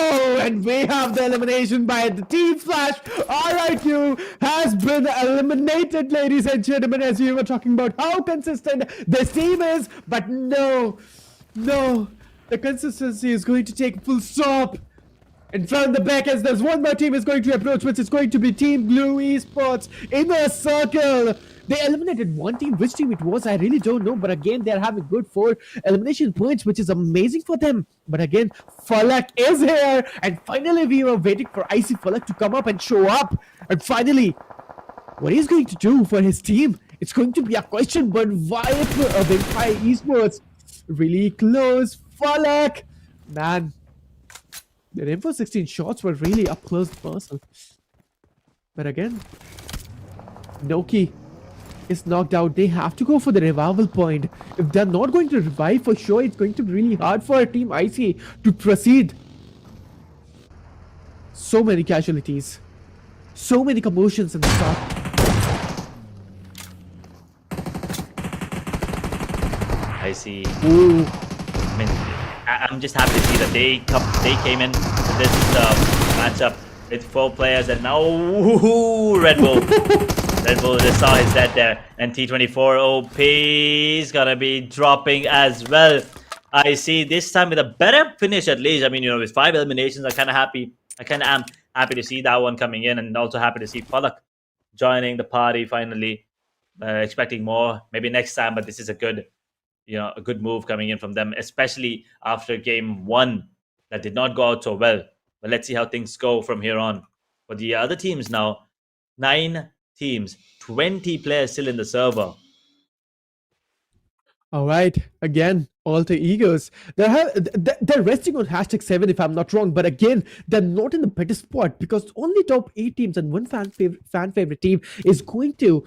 Oh, and we have the elimination by the Team Flash. RRQ has been eliminated, ladies and gentlemen, as we were talking about how consistent this team is. But no, the consistency is going to take full stop. And from the back, as there's one more team is going to approach, which is going to be Team Blue Esports in a circle. They eliminated one team. Which team it was, I really don't know. But again, they're having good 4 elimination points, which is amazing for them. But again, Falak is here. And finally, we were waiting for Icy Falak to come up and show up. And finally, what he's going to do for his team, it's going to be a question. But Vampire Esports, really close. Falak, man. Their info 16 shots were really up close and personal. But again, Noki is knocked out. They have to go for the revival point. If they're not going to revive for sure, it's going to be really hard for Team IC to proceed. So many casualties. So many commotions in the start. I see. Ooh. I mean, I'm just happy to see that they came in to this matchup with 4 players, and now Red Bull. Red Bull just saw his dead there, and T24 OP is gonna be dropping as well. I see this time with a better finish at least. I mean, with 5 eliminations, I'm kind of happy. I kind of am happy to see that one coming in, and also happy to see Palak joining the party finally. Expecting more maybe next time, but this is a good, a good move coming in from them, especially after game 1 that did not go out so well. But let's see how things go from here on. For the other teams now, 9 teams, 20 players still in the server. All right, again, alter egos. They're resting on #7 if I'm not wrong, but again, they're not in the better spot because only top 8 teams and one fan favorite team is going to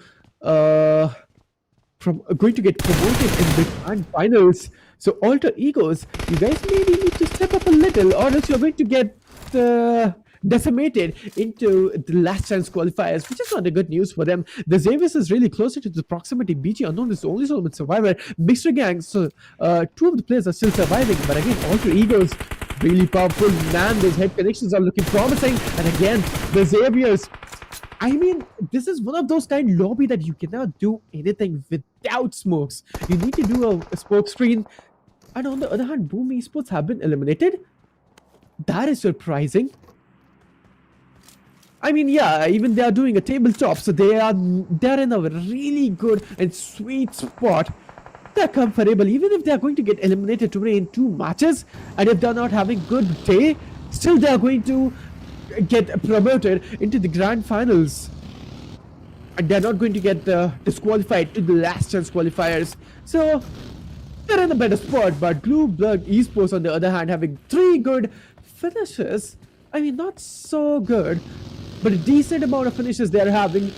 going to get promoted in the grand finals. So alter egos, you guys maybe need to step up a little, or else you're going to get decimated into the last chance qualifiers, which is not a good news for them. The Xavius is really closer to the proximity. BG Unknown is the only Solomon survivor. Mixer Gang, so 2 of the players are still surviving, but again, alter egos, really powerful. Man, those head connections are looking promising. And again, the Xaviers, I mean, this is one of those kind of lobby that you cannot do anything without smokes. You need to do a smoke screen. And on the other hand, Boom Esports have been eliminated. That is surprising. I mean, yeah, even they are doing a tabletop, so they're in a really good and sweet spot. They're comfortable, even if they're going to get eliminated today in 2 matches, and if they're not having good day, still they're going to get promoted into the grand finals. And they're not going to get disqualified to the last chance qualifiers. So they're in a better spot, but Blue Blood Esports on the other hand having 3 good finishes. I mean, not so good, but a decent amount of finishes they're having.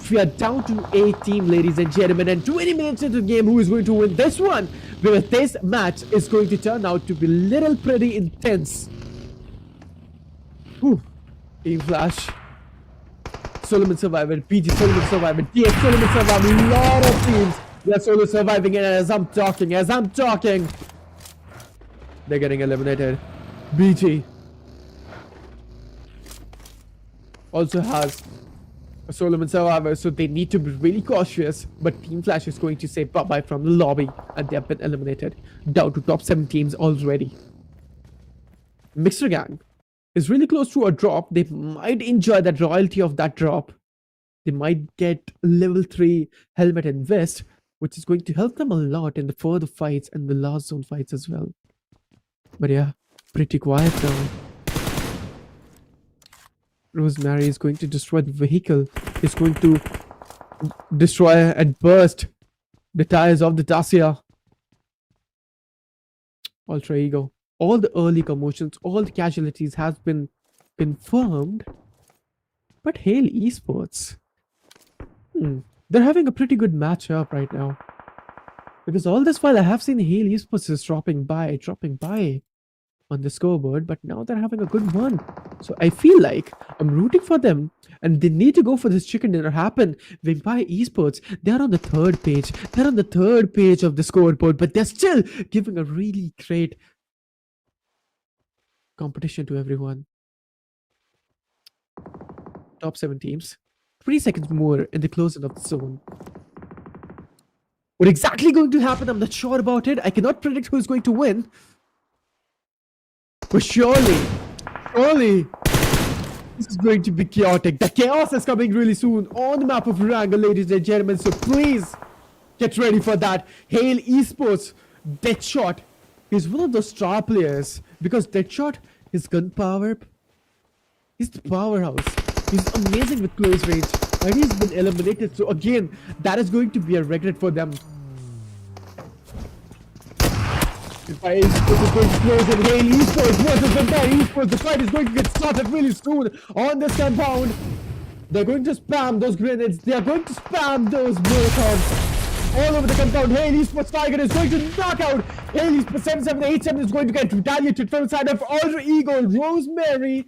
We are down to 8 team, ladies and gentlemen, and 20 minutes into the game, who is going to win this one? Because this match is going to turn out to be little pretty intense. Whew. Team Flash, Solomon Survivor, PG Solomon Survivor, TX Solomon Survivor, a lot of teams. They're solo surviving, and as I'm talking, they're getting eliminated. BG also has a Solomon survivor, so they need to be really cautious. But Team Flash is going to say bye-bye from the lobby, and they have been eliminated. Down to top 7 teams already. Mixer Gang is really close to a drop. They might enjoy that royalty of that drop. They might get level 3 helmet and vest, which is going to help them a lot in the further fights and the last zone fights as well. But yeah, pretty quiet now. Rosemary is going to destroy the vehicle. Is going to destroy and burst the tires of the Dacia. Ultra Ego. All the early commotions, all the casualties has been confirmed. But Hail Esports. They're having a pretty good matchup right now. Because all this while I have seen Hail Esports is dropping by on the scoreboard, but now they're having a good one. So I feel like I'm rooting for them, and they need to go for this chicken dinner happen. Vampire Esports, they're on the 3rd page. They're on the 3rd page of the scoreboard, but they're still giving a really great competition to everyone. Top 7 teams. 3 seconds more in the closing of the zone. What exactly going to happen? I'm not sure about it. I cannot predict who's going to win. But surely, this is going to be chaotic. The chaos is coming really soon on the map of Erangel, ladies and gentlemen. So please get ready for that. Hail Esports, Deadshot is one of those star players because Deadshot, his gun power, he's the powerhouse. He's amazing with close range, and he's been eliminated. So again, that is going to be a regret for them. Vampire Esports is going to close in. Hail Esports versus Vampire Esports. The fight is going to get started really soon on this compound. They're going to spam those grenades. They are going to spam those molotovs all over the compound. Hail Esports Tiger is going to knock out Hail Esports 7787 is going to get retaliated from the side of Alter Ego. Rosemary,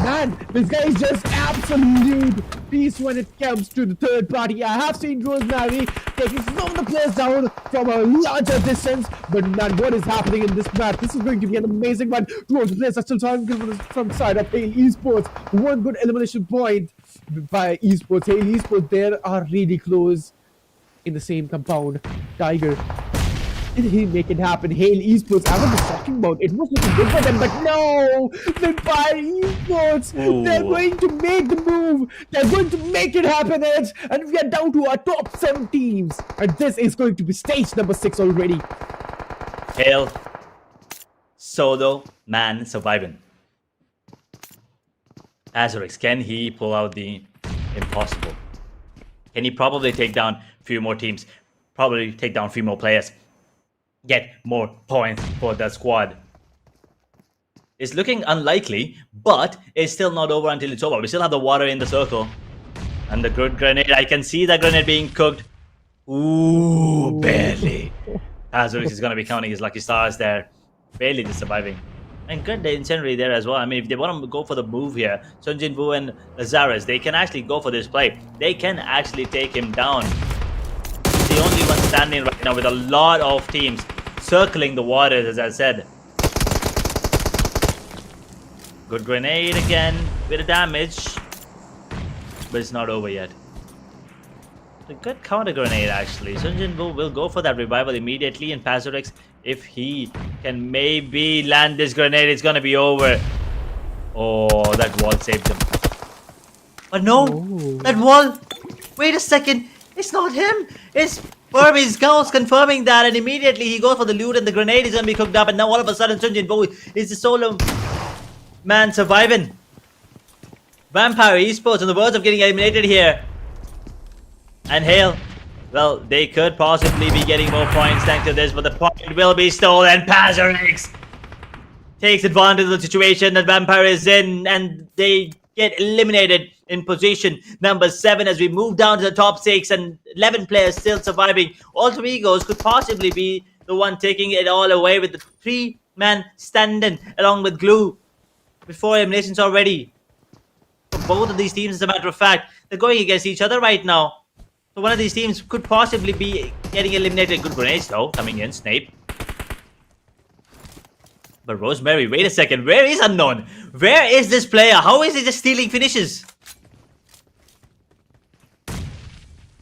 man, this guy is just absolute beast when it comes to the 3rd party. I have seen Rosemary taking some of the players down from a larger distance, but man, what is happening in this match? This is going to be an amazing one. 2 of the players are still trying from the side of Hail Esports. 1 good elimination point by Esports. Hail Esports, they are really close in the same compound. Tiger Did he make it happen? Hail Esports, I was just talking about it was looking good for them, but no! Vampire Esports! They're Ooh. going to make the move! They're going to make it happen, Edge! And we are down to our top 7 teams! And this is going to be stage number 6 already. Hail. Solo man surviving. Azurix, can he pull out the impossible? Can he probably take down a few more teams? Probably take down a few more players. Get more points for the squad. It's looking unlikely, but it's still not over until it's over. We still have the water in the circle. And the good grenade. I can see that grenade being cooked. Ooh, barely. Azurix is going to be counting his lucky stars there. Barely just surviving. And good, the incendiary there as well. I mean, if they want to go for the move here, Sun Jinwoo and Lazarus, they can actually go for this play. They can actually take him down. He's the only one standing right now with a lot of teams circling the waters, as I said. Good grenade again, bit of damage, but it's not over yet. A good counter grenade actually. Sun Jinwoo will go for that revival immediately, and Azurix, if he can maybe land this grenade, it's gonna be over. Oh, that wall saved him. But no, that wall. Wait a second, it's not him. It's Burmese Gauss confirming that, and immediately he goes for the loot, and the grenade is gonna be cooked up. And now all of a sudden, Sun Jinwoo is the solo man surviving. Vampire Esports on the verge of getting eliminated here. And Hale, well, they could possibly be getting more points thanks to this, but the point will be stolen. Azurix takes advantage of the situation that Vampire is in, and they get eliminated in position number 7 as we move down to the top 6, and 11 players still surviving. Alter Egos could possibly be the one taking it all away with the 3-man standing along with Glue before eliminations already. For both of these teams, as a matter of fact, they're going against each other right now. So one of these teams could possibly be getting eliminated. Good grenades though, coming in, Snape. But Rosemary, wait a second, where is Unknown? Where is this player? How is he just stealing finishes?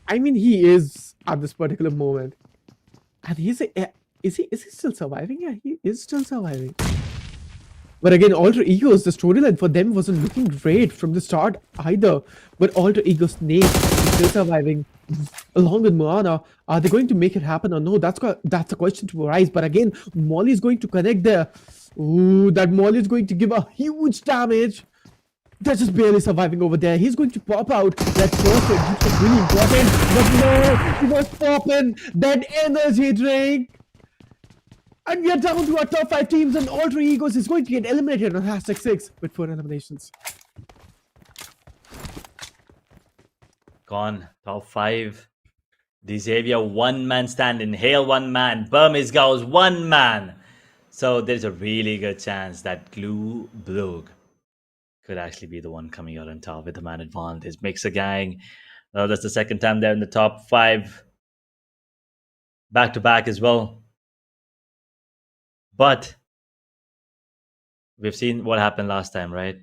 I mean, he is at this particular moment. And is he still surviving? Yeah, he is still surviving. But again, Alter Egos, the storyline for them wasn't looking great from the start either. But Alter Egos Snake is still surviving along with Moana. Are they going to make it happen or no? That's a question to arise. But again, Molly is going to connect there. Ooh, that Molly is going to give a huge damage. They're just barely surviving over there. He's going to pop out that first hit, which is really important. But no, he was popping that energy drink. And we are down to our top 5 teams, and Alter Egos is going to get eliminated on #6 with 4 eliminations. Gone. Top 5. The Xavier 1-man stand in Hale 1 man. Burmese Gauss 1 man. So there's a really good chance that Glue Blug could actually be the one coming out on top with the man advantage. Mixer gang. That's the second time they're in the top 5. Back to back as well. But we've seen what happened last time, right?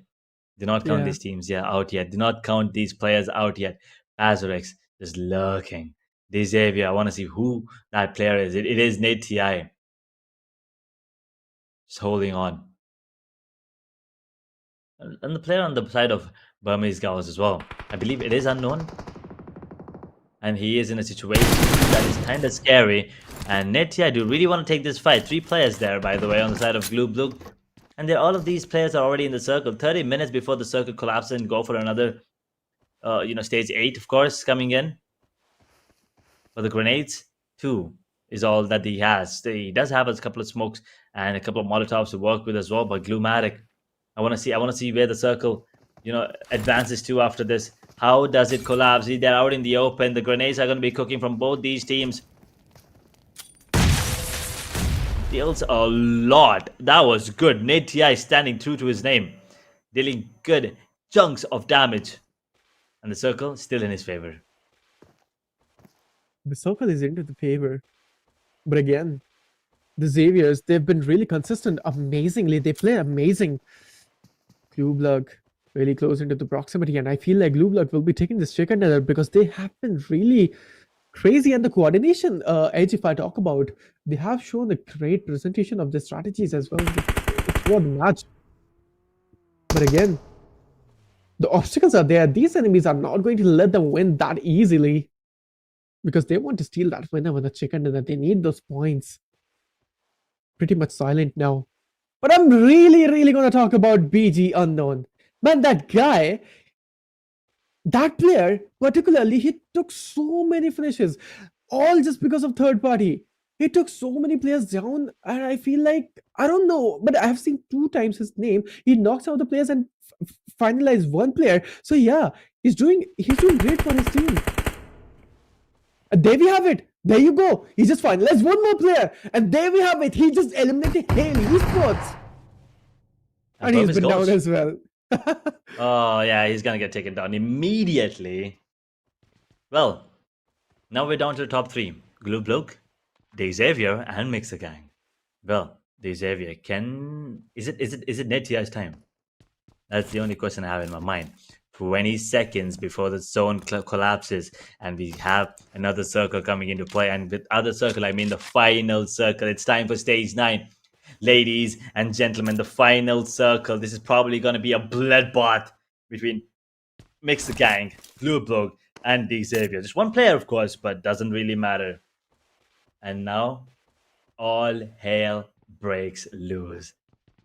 Do not count these teams out yet. Do not count these players out yet. Azurix is lurking. The Xavier, I want to see who that player is. It is Nate TI. Just holding on. And the player on the side of Burmese Gauss as well. I believe it is Unknown. And he is in a situation that is kind of scary. And Netia do really want to take this fight. 3 players there, by the way, on the side of Glue Blue. And all of these players are already in the circle. 30 minutes before the circle collapses and go for another, stage 8, of course, coming in. For the grenades, 2 is all that he has. He does have a couple of smokes and a couple of Molotovs to work with as well. But Glue-matic, I want to see where the circle, advances to after this. How does it collapse? They're out in the open. The grenades are going to be cooking from both these teams. Deals a lot. That was good. Nate TI standing true to his name. Dealing good chunks of damage. And the circle still in his favor. The circle is into the favor. But again, the Xaviers, they've been really consistent amazingly. They play amazing. Glueblug really close into the proximity, and I feel like Glueblug will be taking this chicken dinner because they have been really crazy. And the coordination edge, if I talk about, they have shown a great presentation of the strategies as well throughout the match. But again, the obstacles are there. These enemies are not going to let them win that easily because they want to steal that winner with the chicken dinner. They need those points. Pretty much silent now. But I'm really going to talk about BG Unknown. Man, that guy, that player, particularly, he took so many finishes, all just because of third party. He took so many players down, and I feel like, I don't know, but I have seen 2 times his name. He knocks out the players and finalized one player. So yeah, he's doing great for his team. And there we have it. There you go. He just finalized one more player, and there we have it. He just eliminated Hale Esports, and he's been down as well. Oh yeah, he's gonna get taken down immediately. Well, now we're down to the top 3. Glue Bloke, Xavier, and MEZIXS. Well, Xavier, is it Netia's time? That's the only question I have in my mind. 20 seconds before the zone collapses, and we have another circle coming into play. And with other circle, I mean the final circle. It's time for stage 9. Ladies and gentlemen, the final circle. This is probably going to be a bloodbath between MEZIXS, Blue Bloke, and Xavier. Just one player, of course, but doesn't really matter. And now, all hell breaks loose.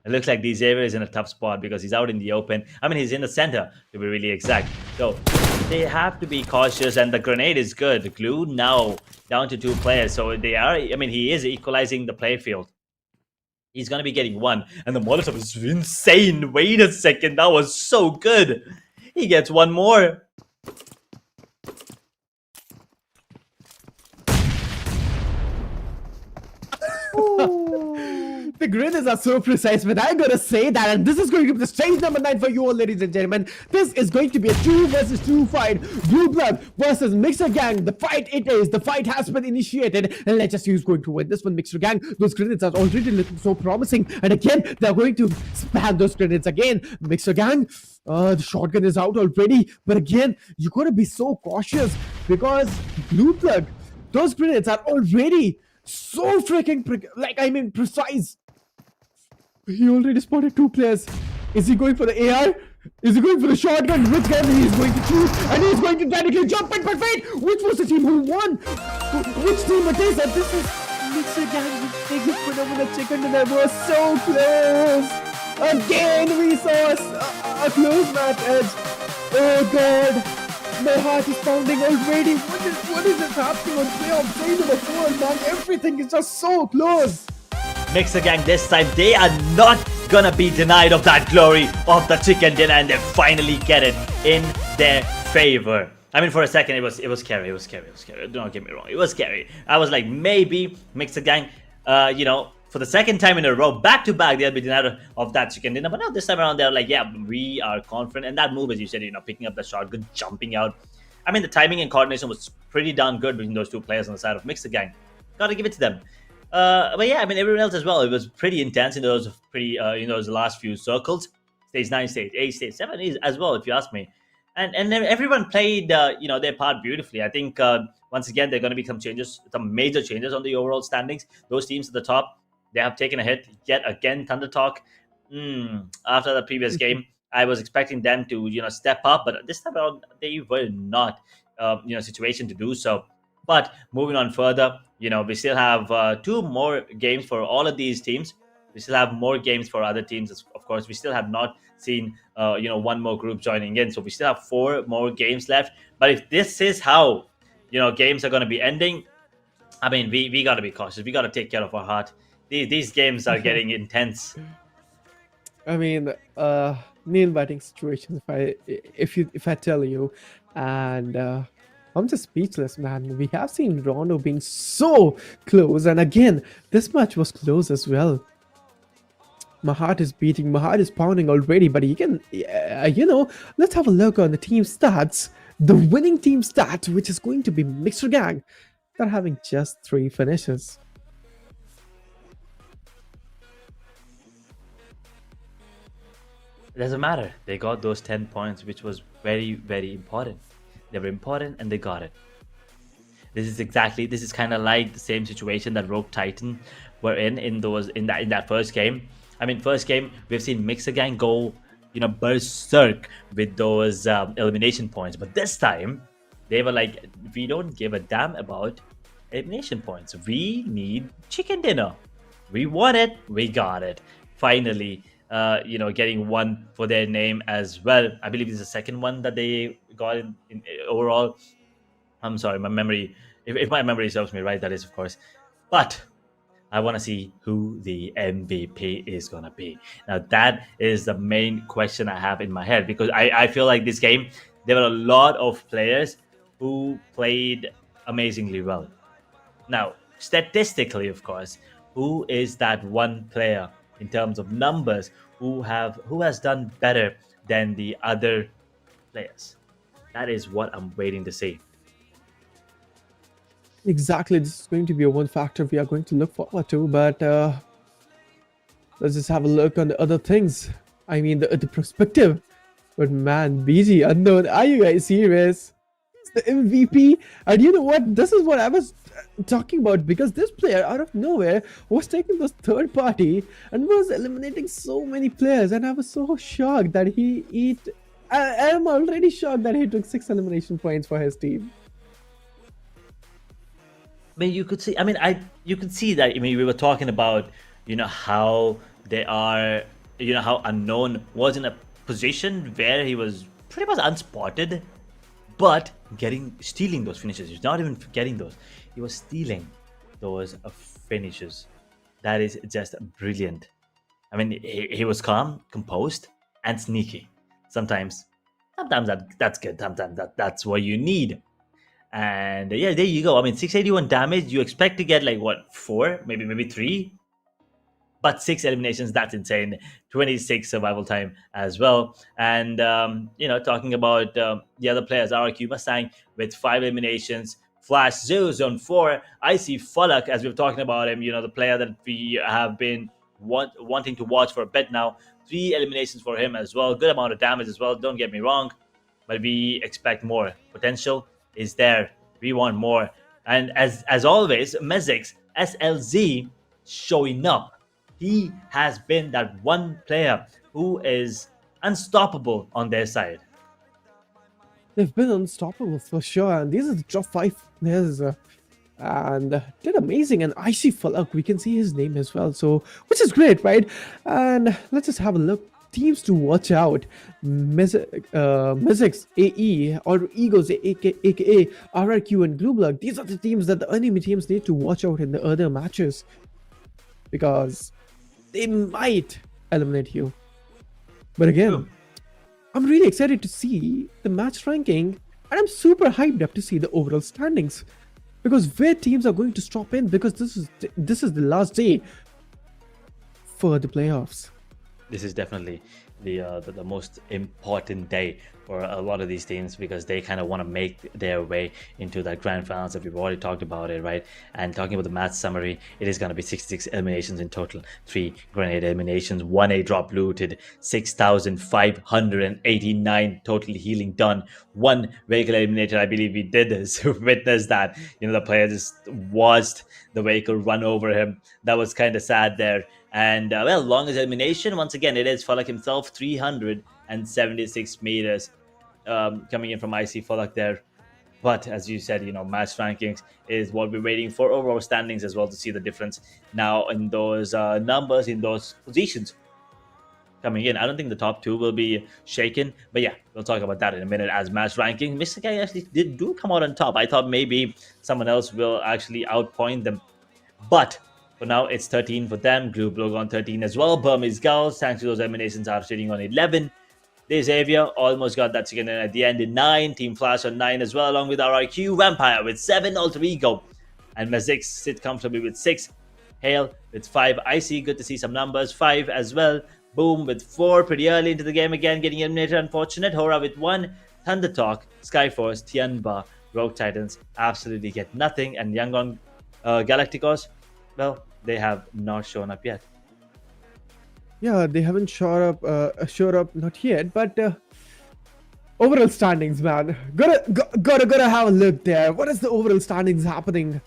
It looks like Xavier is in a tough spot because he's out in the open. I mean, he's in the center, to be really exact. So they have to be cautious, and the grenade is good. Glue now down to 2 players. So they are, I mean, he is equalizing the play field. He's going to be getting 1. And the Molotov is insane. Wait a second. That was so good. He gets 1 more. The grenades are so precise, but I'm gonna say that, and this is going to be the stage number 9 for you all, ladies and gentlemen. This is going to be a 2 versus 2 fight. Blue Blood versus MEZIXS. The fight it is. The fight has been initiated, and let's just see who's going to win this one. MEZIXS. Those grenades are already looking so promising, and again, they're going to spam those grenades again. MEZIXS. The shotgun is out already, but again, you gotta be so cautious because Blue Blood, those grenades are already so freaking precise. He already spotted 2 players. Is he going for the AR? Is he going for the shotgun? Which gun he is going to choose? And he's going to directly jump in. But wait, which was the team who won? Which team it is? And this is MEZIXS with big phenomenal chicken, and that was so close. Again, we saw a close match edge. Oh god, my heart is pounding already. What is happening on playoff day number 4, man? Everything is just so close. MEZIXS this time, they are not gonna be denied of that glory of the chicken dinner, and they finally get it in their favor. I mean, for a second, it was scary. It was scary. Don't get me wrong. It was scary. I was like, maybe MEZIXS, you know, for the second time in a row, back to back, they'll be denied of that chicken dinner. But now this time around, they're like, yeah, we are confident. And that move, as you said, you know, picking up the shotgun, jumping out. I mean, the timing and coordination was pretty darn good between those 2 players on the side of MEZIXS. Gotta give it to them. But yeah, I mean, everyone else as well. It was pretty intense in those those last few circles. Stage 9, stage 8, stage 7 is as well, if you ask me. And then everyone played their part beautifully. I think once again there are going to be some changes, some major changes on the overall standings. Those teams at the top, they have taken a hit yet again. ThunderTalk. After the previous game, I was expecting them to step up, but this time around they were not situation to do so. But moving on further, we still have 2 more games for all of these teams. We still have more games for other teams, of course. We still have not seen, 1 more group joining in. So we still have 4 more games left. But if this is how, games are going to be ending, I mean, we got to be cautious. We got to take care of our heart. These games are getting intense. I mean, nail-biting situations. If I tell you, and I'm just speechless, man. We have seen Rondo being so close, and again, this match was close as well. My heart is beating, my heart is pounding already, but you can, let's have a look on the team stats. The winning team stat, which is going to be MEZIXS. They're having just 3 finishes. It doesn't matter. They got those 10 points, which was very, very important. They were important and they got it. This is kind of like the same situation that Rogue Titan were in that first game. I mean, first game we've seen Mixer Gang go, berserk with those elimination points, but this time they were like, we don't give a damn about elimination points. We need chicken dinner. We want it. We got it. Finally, getting one for their name as well. I believe it's the second one that they got in overall. I'm sorry, my memory. If my memory serves me right, that is, of course. But I want to see who the MVP is going to be. Now, that is the main question I have in my head, because I feel like this game, there were a lot of players who played amazingly well. Now, statistically, of course, who is that one player in terms of numbers who has done better than the other players? That is what I'm waiting to see. Exactly, this is going to be a one factor we are going to look forward to, but let's just have a look on the other things. I mean, the perspective. But man, BG Unknown, are you guys serious? It's the MVP, and you know what? This is what I was talking about, because this player out of nowhere was taking this third party and was eliminating so many players, and I was so shocked that I am already shocked that he took 6 elimination points for his team. I mean, you could see. I mean, you could see that. I mean, we were talking about, how they are, how Unknown was in a position where he was pretty much unspotted, but stealing those finishes. He's not even getting those. He was stealing those finishes. That is just brilliant. I mean, he was calm, composed, and sneaky. Sometimes that's good. Sometimes that's what you need. And yeah, there you go. I mean, 681 damage. You expect to get like what, 4, maybe 3, but 6 eliminations. That's insane. 26 survival time as well. And talking about the other players, RRQ Mustang with 5 eliminations. Flash 0 Zone 4. I see Falak, as we were talking about him. The player that we have been wanting to watch for a bit now. 3 eliminations for him as well. Good amount of damage as well. Don't get me wrong, but we expect more. Potential is there. We want more. And as always, MEZIXS SLZ showing up. He has been that one player who is unstoppable on their side. They've been unstoppable for sure, and these are the top 5 players, and did amazing. And I see Falak, we can see his name as well, so which is great, right? And let's just have a look. Teams to watch out: MEZIXS, AE, or Egos, aka RRQ and Glublock. These are the teams that the enemy teams need to watch out in the other matches, because they might eliminate you. But again, I'm really excited to see the match ranking, and I'm super hyped up to see the overall standings, because where teams are going to stop in, because this is the last day for the playoffs. This is definitely the most important day for a lot of these teams, because they kind of want to make their way into that grand finals that we've already talked about it, right? And talking about the match summary, it is going to be 66 eliminations in total, 3 grenade eliminations, 1 A drop looted, 6,589 total healing done, 1 vehicle eliminated. I believe we did this, witness that, the player just watched the vehicle run over him. That was kind of sad there. And longest elimination, once again, it is Falak himself, 376 meters coming in from IC Falak there. But as you said, match rankings is what we're waiting for. Overall standings as well, to see the difference now in those numbers, in those positions coming in. I don't think the top 2 will be shaken, but yeah, we'll talk about that in a minute. As match ranking, Mr. Guy actually do come out on top. I thought maybe someone else will actually outpoint them, but for now, it's 13 for them. Glublock on 13 as well. Burmese Girls, thanks to those eliminations, are sitting on 11. Xavier almost got that chicken in at the end in 9. Team Flash on 9 as well, along with RRQ. Vampire with 7. Alter Ego and MEZIXS sit comfortably with 6. Hale with 5. Icy, good to see some numbers. 5 as well. Boom with 4. Pretty early into the game again, getting eliminated. Unfortunate. HORAA with 1. ThunderTalk, SkyForce, Tianba, Rogue Titans absolutely get nothing. And Yangon, Galacticos, well, they have not shown up yet. Yeah, they haven't showed up not yet, but Overall standings, man. Gotta have a look there. What is the overall standings happening?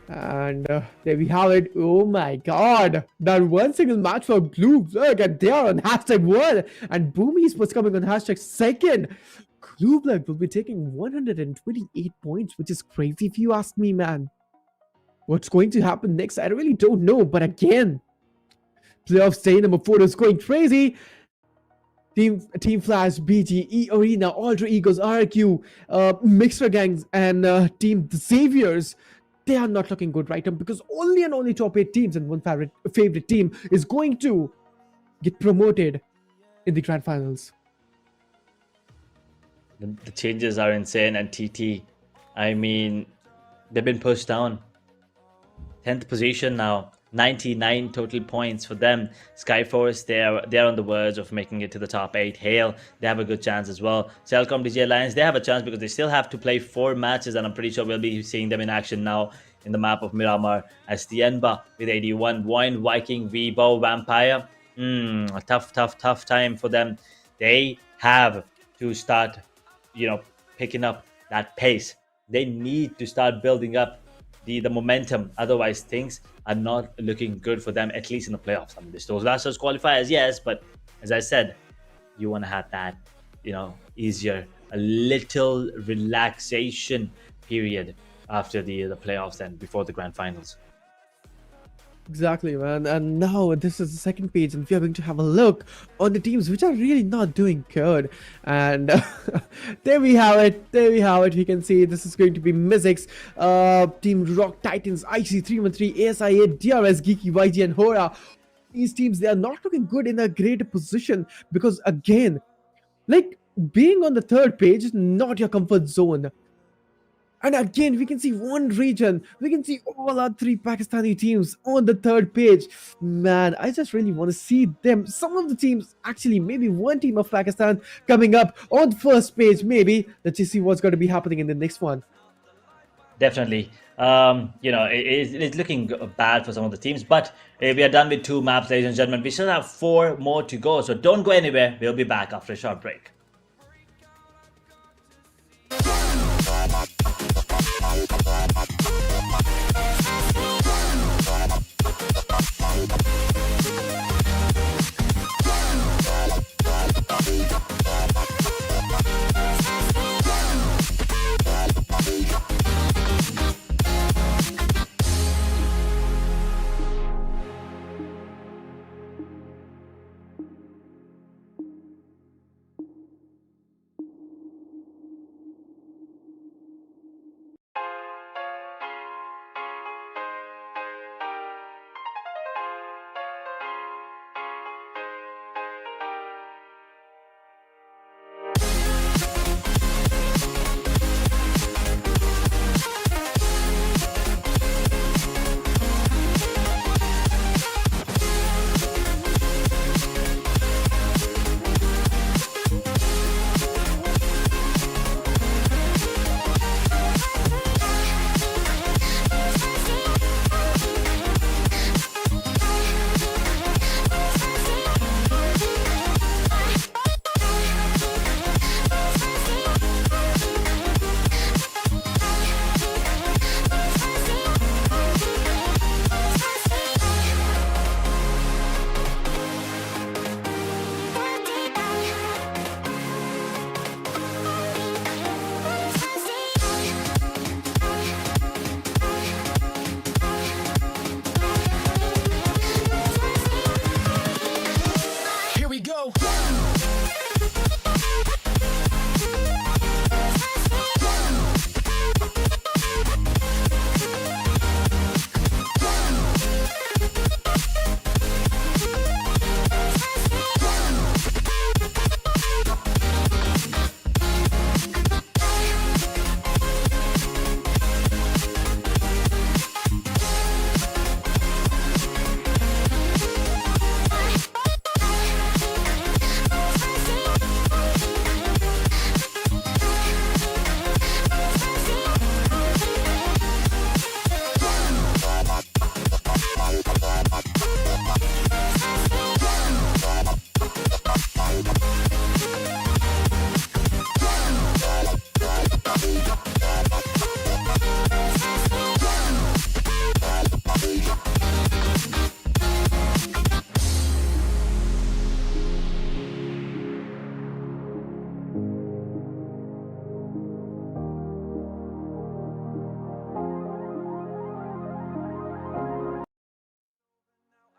And there we have it. Oh my god. That one single match for Blue. Look at they are on #1. And Boom Esports coming on #2. Blue Blood will be taking 128 points, which is crazy if you ask me, man. What's going to happen next? I really don't know. But again, playoff stay number 4 is going crazy. Team Flash, BG, Arena, Alter Egos, RQ, Mixer Gangs, and Team The Saviors. They are not looking good right now because only and only top 8 teams and one favorite team is going to get promoted in the grand finals. The changes are insane, and TT, I mean, they've been pushed down. 10th position now, 99 total points for them. SkyForce, they're on the verge of making it to the top 8. Hale, they have a good chance as well. Celcom, Digi Alliance, they have a chance because they still have to play 4 matches, and I'm pretty sure we'll be seeing them in action now in the map of Miramar. As Tienba with 81, VOIN, Viking, Weibo, Vampire. A tough time for them. They have to start, picking up that pace. They need to start building up the momentum. Otherwise, things are not looking good for them, at least in the playoffs. I mean, those last qualifiers, yes, but as I said, you want to have that, easier, a little relaxation period after the playoffs and before the grand finals. Exactly, man. And now this is the second page, and we are going to have a look on the teams which are really not doing good. And there we have it. We can see this is going to be MEZIXS, Team Rock Titans, IC313, ASIA, DRS, GEEKAY, YG, and HORAA. These teams, they are not looking good in a great position because, again, like being on the third page is not your comfort zone. And again, we can see one region. We can see all our 3 Pakistani teams on the third page. Man, I just really want to see them. Some of the teams, actually, maybe one team of Pakistan coming up on the first page. Maybe let's just see what's going to be happening in the next one. Definitely. It's looking bad for some of the teams, but we are done with 2 maps, ladies and gentlemen. We still have 4 more to go, so don't go anywhere. We'll be back after a short break.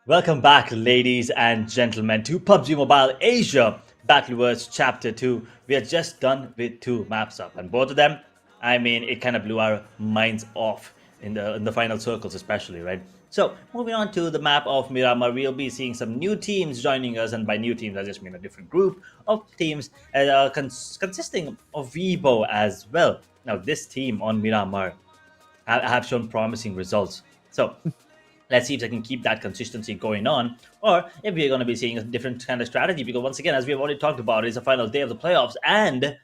Welcome back, ladies and gentlemen, to PUBG Mobile Asia Battleverse Chapter 2. We are just done with 2 maps up, and both of them, I mean, it kind of blew our minds off in the final circles, especially, right? So, moving on to the map of Miramar, we'll be seeing some new teams joining us, and by new teams, I just mean a different group of teams consisting of Weibo as well. Now, this team on Miramar have shown promising results. So, let's see if they can keep that consistency going on, or if we're going to be seeing a different kind of strategy. Because once again, as we have already talked about, it's the final day of the playoffs, and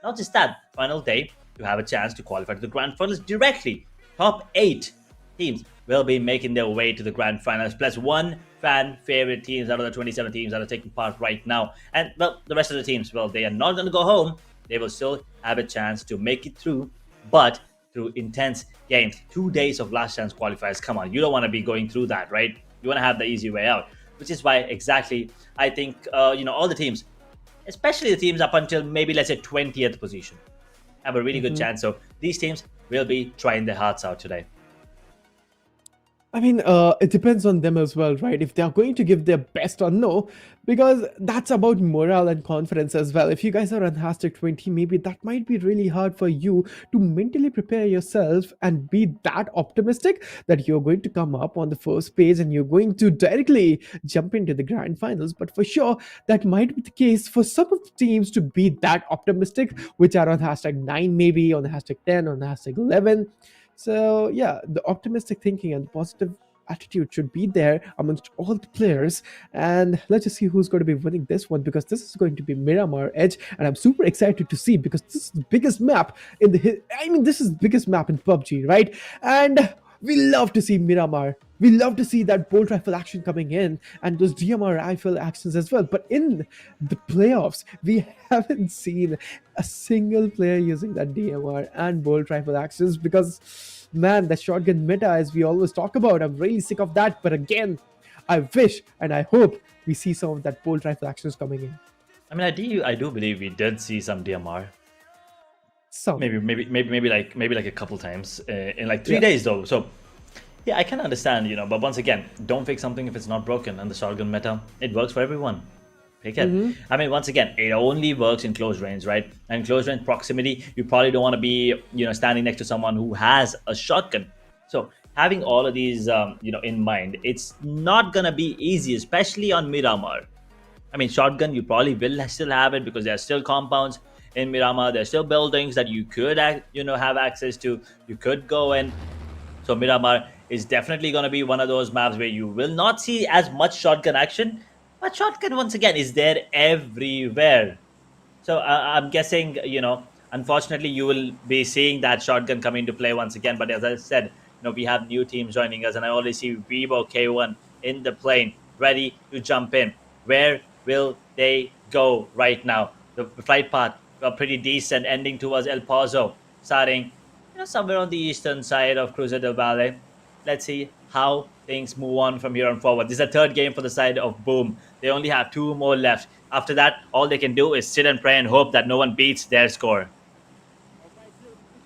not just that, final day to have a chance to qualify to the grand finals directly. Top 8 teams will be making their way to the grand finals, plus 1 fan favorite teams out of the 27 teams that are taking part right now. And well, the rest of the teams, well, they are not going to go home. They will still have a chance to make it through, but through intense games. 2 days of last chance qualifiers. Come on, you don't want to be going through that, right? You want to have the easy way out, which is why exactly I think all the teams, especially the teams up until maybe let's say 20th position, have a really good chance. So these teams will be trying their hearts out today. I mean, it depends on them as well, right? If they are going to give their best or no, because that's about morale and confidence as well. If you guys are on hashtag 20, maybe that might be really hard for you to mentally prepare yourself and be that optimistic that you're going to come up on the first page and you're going to directly jump into the grand finals. But for sure, that might be the case for some of the teams to be that optimistic, which are on hashtag 9, maybe on the hashtag 10, on the hashtag 11. So yeah, the optimistic thinking and the positive attitude should be there amongst all the players. And let's just see who's going to be winning this one, because this is going to be Miramar Edge, and I'm super excited to see, because this is the biggest map in the this is the biggest map in PUBG, right? And we love to see Miramar. We love to see that bolt rifle action coming in and those DMR rifle actions as well. But in the playoffs, we haven't seen a single player using that DMR and bolt rifle actions, because, man, the shotgun meta, as we always talk about, I'm really sick of that. But again, I wish and I hope we see some of that bolt rifle actions coming in. I mean, I do believe we did see some DMR. Some. Maybe like a couple times in like 3 days though. So yeah, I can understand, but once again, don't fix something if it's not broken. And the shotgun meta, it works for everyone. Pick it. I mean, once again, it only works in close range, right? And close range proximity, you probably don't want to be, standing next to someone who has a shotgun. So having all of these, in mind, it's not gonna be easy, especially on Miramar. I mean, shotgun, you probably will still have it because there are still compounds in Miramar. There's still buildings that you could, have access to. You could go in. So Miramar is definitely going to be one of those maps where you will not see as much shotgun action. But shotgun, once again, is there everywhere. So I'm guessing, unfortunately, you will be seeing that shotgun come into play once again. But as I said, we have new teams joining us. And I already see Weibo K1 in the plane, ready to jump in. Where will they go right now? The flight path, pretty decent, ending towards El Pozo, starting somewhere on the eastern side of Cruza del Valle. Let's see how things move on from here on forward. This is the 3rd game for the side of Boom. They only have 2 more left. After that, all they can do is sit and pray and hope that no one beats their score.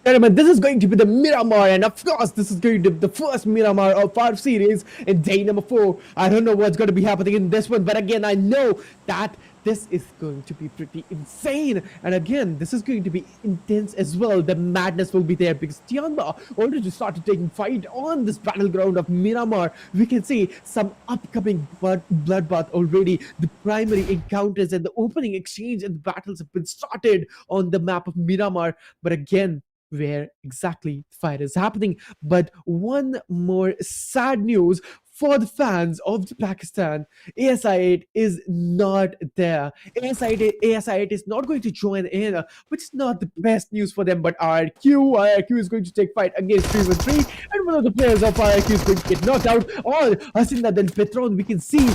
Gentlemen, this is going to be the Miramar, and of course, this is going to be the first Miramar of our series in day number 4. I don't know what's going to be happening in this one, but again, I know that this is going to be pretty insane. And again, this is going to be intense as well. The madness will be there because Tianba already started taking fight on this battleground of Miramar. We can see some upcoming bloodbath already. The primary encounters and the opening exchange and the battles have been started on the map of Miramar. But again, where exactly the fight is happening. But one more sad news for the fans of the Pakistan: ASI8 is not there. ASI8 is not going to join in, which is not the best news for them. But IRQ is going to take fight against 313, and one of the players of IRQ is going to get knocked out. Or Hasina then Petron, we can see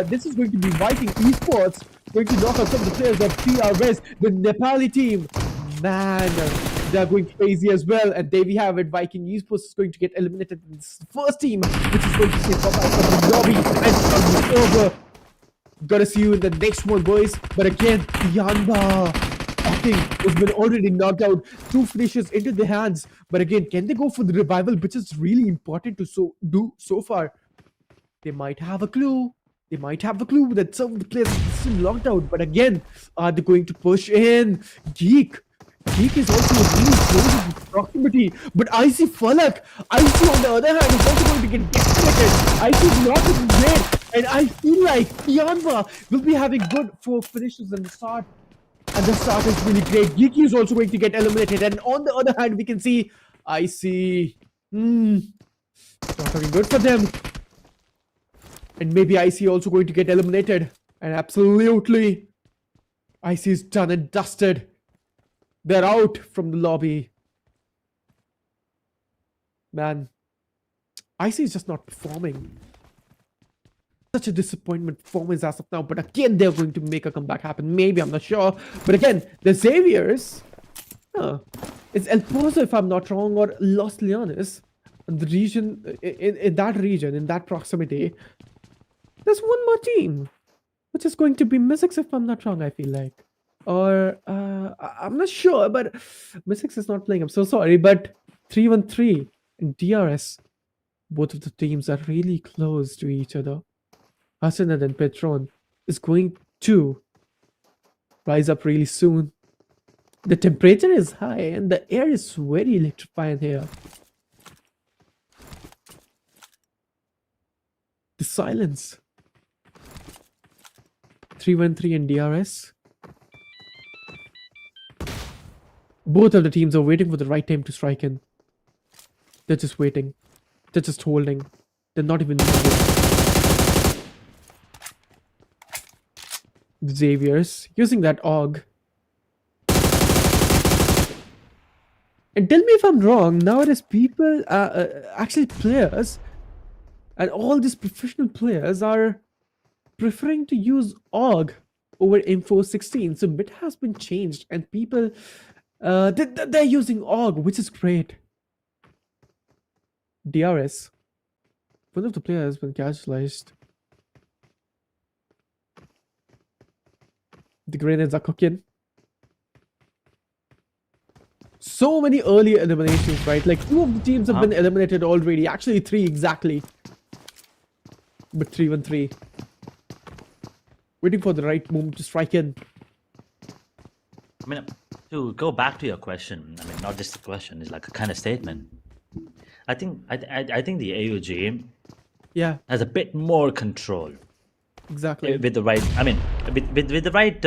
this is going to be Viking Esports going to knock out some of the players of TRS, the Nepali team. Man, they're going crazy as well. And there we have it. Viking Esports is going to get eliminated in this first team, which is going to say bye-bye from the lobby and from the over. Gotta see you in the next one, boys. But again, Yanba, I think, has been already knocked out. 2 finishes into their hands. But again, can they go for the revival, which is really important to do so far? They might have a clue. They might have a clue that some of the players are still locked out. But again, are they going to push in? Geek is also really close in proximity. But I see Falak. I see on the other hand is also going to get disconnected. I see not in red. And I feel like Yangon will be having good 4 finishes in the start. And the start is really great. Geeky is also going to get eliminated. And on the other hand, we can see I see. Not looking good for them. And maybe IC also going to get eliminated. And absolutely, IC is done and dusted. They're out from the lobby. Man, IC is just not performing. Such a disappointment performance as of now. But again, they're going to make a comeback happen. Maybe, I'm not sure. But again, the Xaviers. It's El Pozo, if I'm not wrong, or Los Leones. The region, in that region, in that proximity. There's one more team, which is going to be MEZIXS, if I'm not wrong, I feel like. Or, I'm not sure, but MEZIXS is not playing. I'm so sorry, but 313 and DRS, both of the teams are really close to each other. Hasanad and Petron is going to rise up really soon. The temperature is high and the air is very electrifying here. The silence. 313 and DRS. Both of the teams are waiting for the right time to strike in. They're just waiting. They're just holding. They're not even moving. The Xaviers using that AUG. And tell me if I'm wrong, nowadays people, actually players, and all these professional players are preferring to use AUG over M416. So bit has been changed and people, they're using AUG, which is great. DRS. One of the players has been casualized. The grenades are cooking. So many early eliminations, right? Like 2 of the teams have been eliminated already. Actually 3 exactly. But 313. Waiting for the right moment to strike in. I mean, to go back to your question, I mean, not just a question, it's like a kind of statement. I think the AUG has a bit more control. Exactly. With the right, I mean, with the right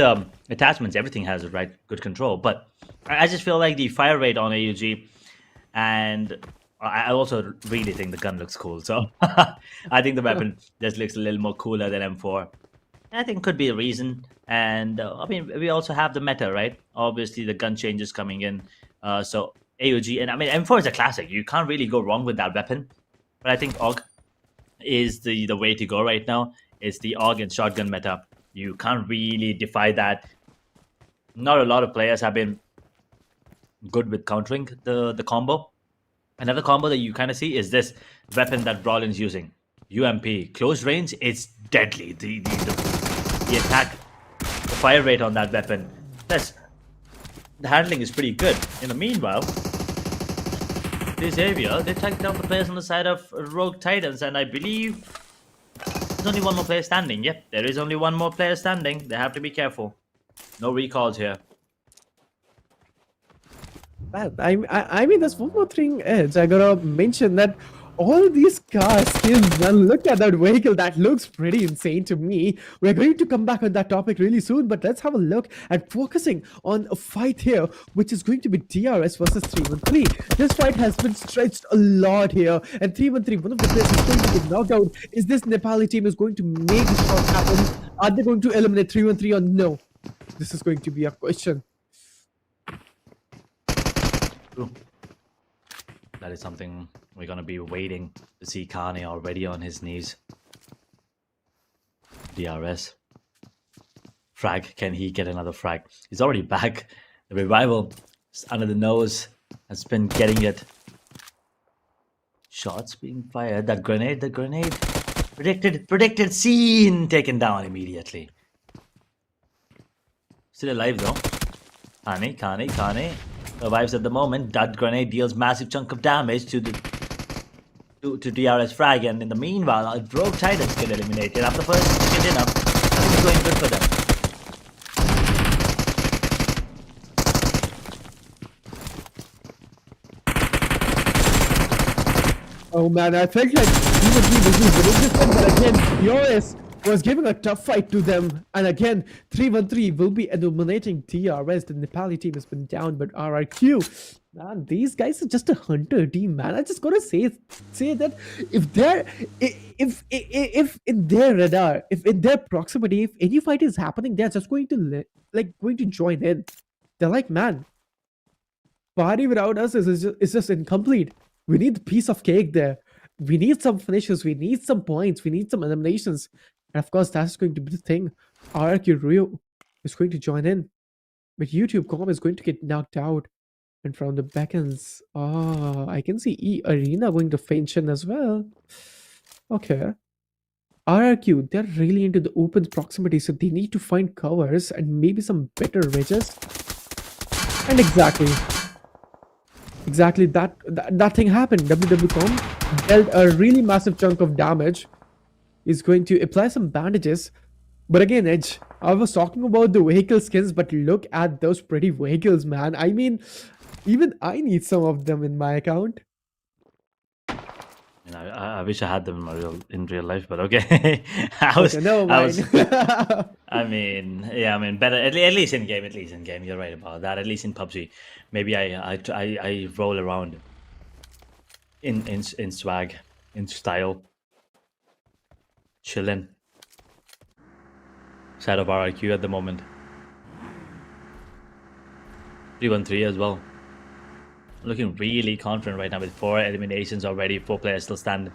attachments, everything has the right good control. But I just feel like the fire rate on AUG, and I also really think the gun looks cool. So I think the weapon just looks a little more cooler than M4. I think could be a reason. And I mean, we also have the meta, right? Obviously, the gun changes coming in. So AUG, and I mean, M4 is a classic. You can't really go wrong with that weapon. But I think AUG is the way to go right now. It's the AUG and shotgun meta. You can't really defy that. Not a lot of players have been good with countering the combo. Another combo that you kind of see is this weapon that Brawlin's using. UMP. Close range, it's deadly. The attack, the fire rate on that weapon. Plus, the handling is pretty good. In the meanwhile, this area, they take down the players on the side of Rogue Titans, and I believe there's only one more player standing. Yep, there is only one more player standing. They have to be careful. No recalls here. Man, I mean, there's one more thing, Edge. I gotta mention that all these car skins, man, look at that vehicle. That looks pretty insane to me. We're going to come back on that topic really soon, but let's have a look at focusing on a fight here, which is going to be DRS versus 313. This fight has been stretched a lot here, and 313, one of the players is going to get knocked out. Is this Nepali team is going to make the shot happen? Are they going to eliminate 313 or no? This is going to be a question. Ooh. That is something we're going to be waiting to see. Kane already on his knees. DRS. Frag. Can he get another frag? He's already back. The revival is under the nose. Has been getting it. Shots being fired. That grenade. The grenade. Predicted scene. Taken down immediately. Still alive though. Kane. Survives at the moment. That grenade deals massive chunk of damage to the to DRS frag, and in the meanwhile, Rogue Titans get eliminated. After first second enough, nothing's going good for them. Oh man, I felt like he would be winning this one, but again, DRS was giving a tough fight to them. And again, 3-1-3 will be eliminating DRS. The Nepali team has been down, but RRQ, man, these guys are just a hunter team, man. I just gotta say that if they're if in their radar, if in their proximity, if any fight is happening, they're just going to going to join in. They're like, man, party without us is just incomplete. We need a piece of cake there. We need some finishes. We need some points. We need some eliminations. And of course, that's going to be the thing. RRQ Rio is going to join in. But YouTube.com is going to get knocked out. And from the beckons, I can see E Arena going to fetch in as well. Okay. RRQ, they're really into the open proximity, so they need to find covers and maybe some better ridges. And exactly that thing happened. WW.com dealt a really massive chunk of damage. Is going to apply some bandages. But again, Edge, I was talking about the vehicle skins, but look at those pretty vehicles, man. I mean, even I need some of them in my account. You know, I wish I had them in real life, but okay. I mean, yeah, I mean, better at least in game. You're right about that. At least in PUBG, maybe I roll around in swag, in style, chilling. Side of RRQ at the moment. 3-1-3 as well. Looking really confident right now with 4 eliminations already. 4 players still standing.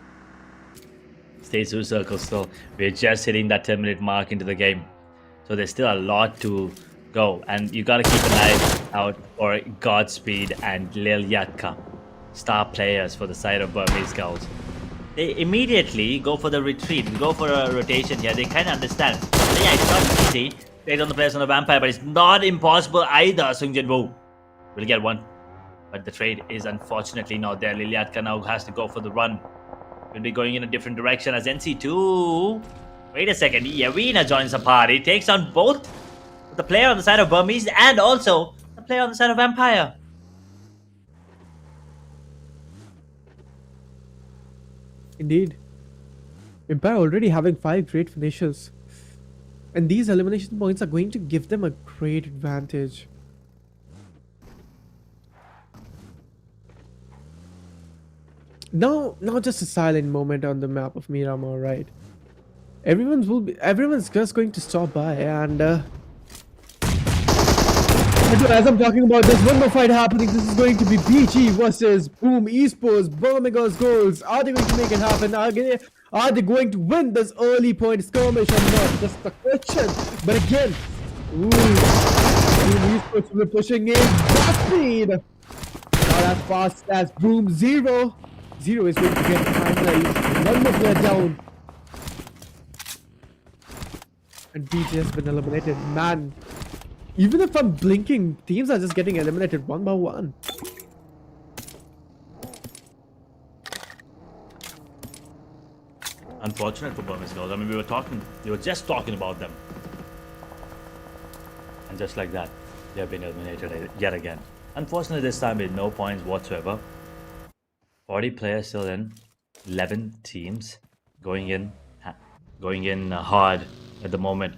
Stays through circle still. We're just hitting that 10-minute mark into the game. So there's still a lot to go. And you gotta keep an eye out for Godspeed and Lil Yatka. Star players for the side of Burmese Scouts. They immediately go for the retreat. Go for a rotation here. They kind of understand. But yeah, it's not easy. Based on the players on the Vampire, but it's not impossible either. Sungjin Wu will get one. But the trade is unfortunately not there. Liliatka now has to go for the run. Will be going in a different direction as NC2. Wait a second. Yavina joins the party. Takes on both the player on the side of Burmese and also the player on the side of Empire. Indeed. Empire already having 5 great finishes. And these elimination points are going to give them a great advantage. Now just a silent moment on the map of Miramar, right? Everyone's just going to stop by and as I'm talking about, there's one more fight happening. This is going to be BG versus Boom Esports. Birmingham's goals. Are they going to make it happen? Are they going to win this early point skirmish or not? Just a question. But again, Boom Esports will be pushing in. Godspeed. Not as fast as Boom. Zero is going to get finalized. One more player down. And BG has been eliminated. Man. Even if I'm blinking, teams are just getting eliminated one by one. Unfortunate for Burmese Girls. I mean, we were just talking about them. And just like that, they have been eliminated yet again. Unfortunately, this time with no points whatsoever. 40 players still in, 11 teams going in hard at the moment.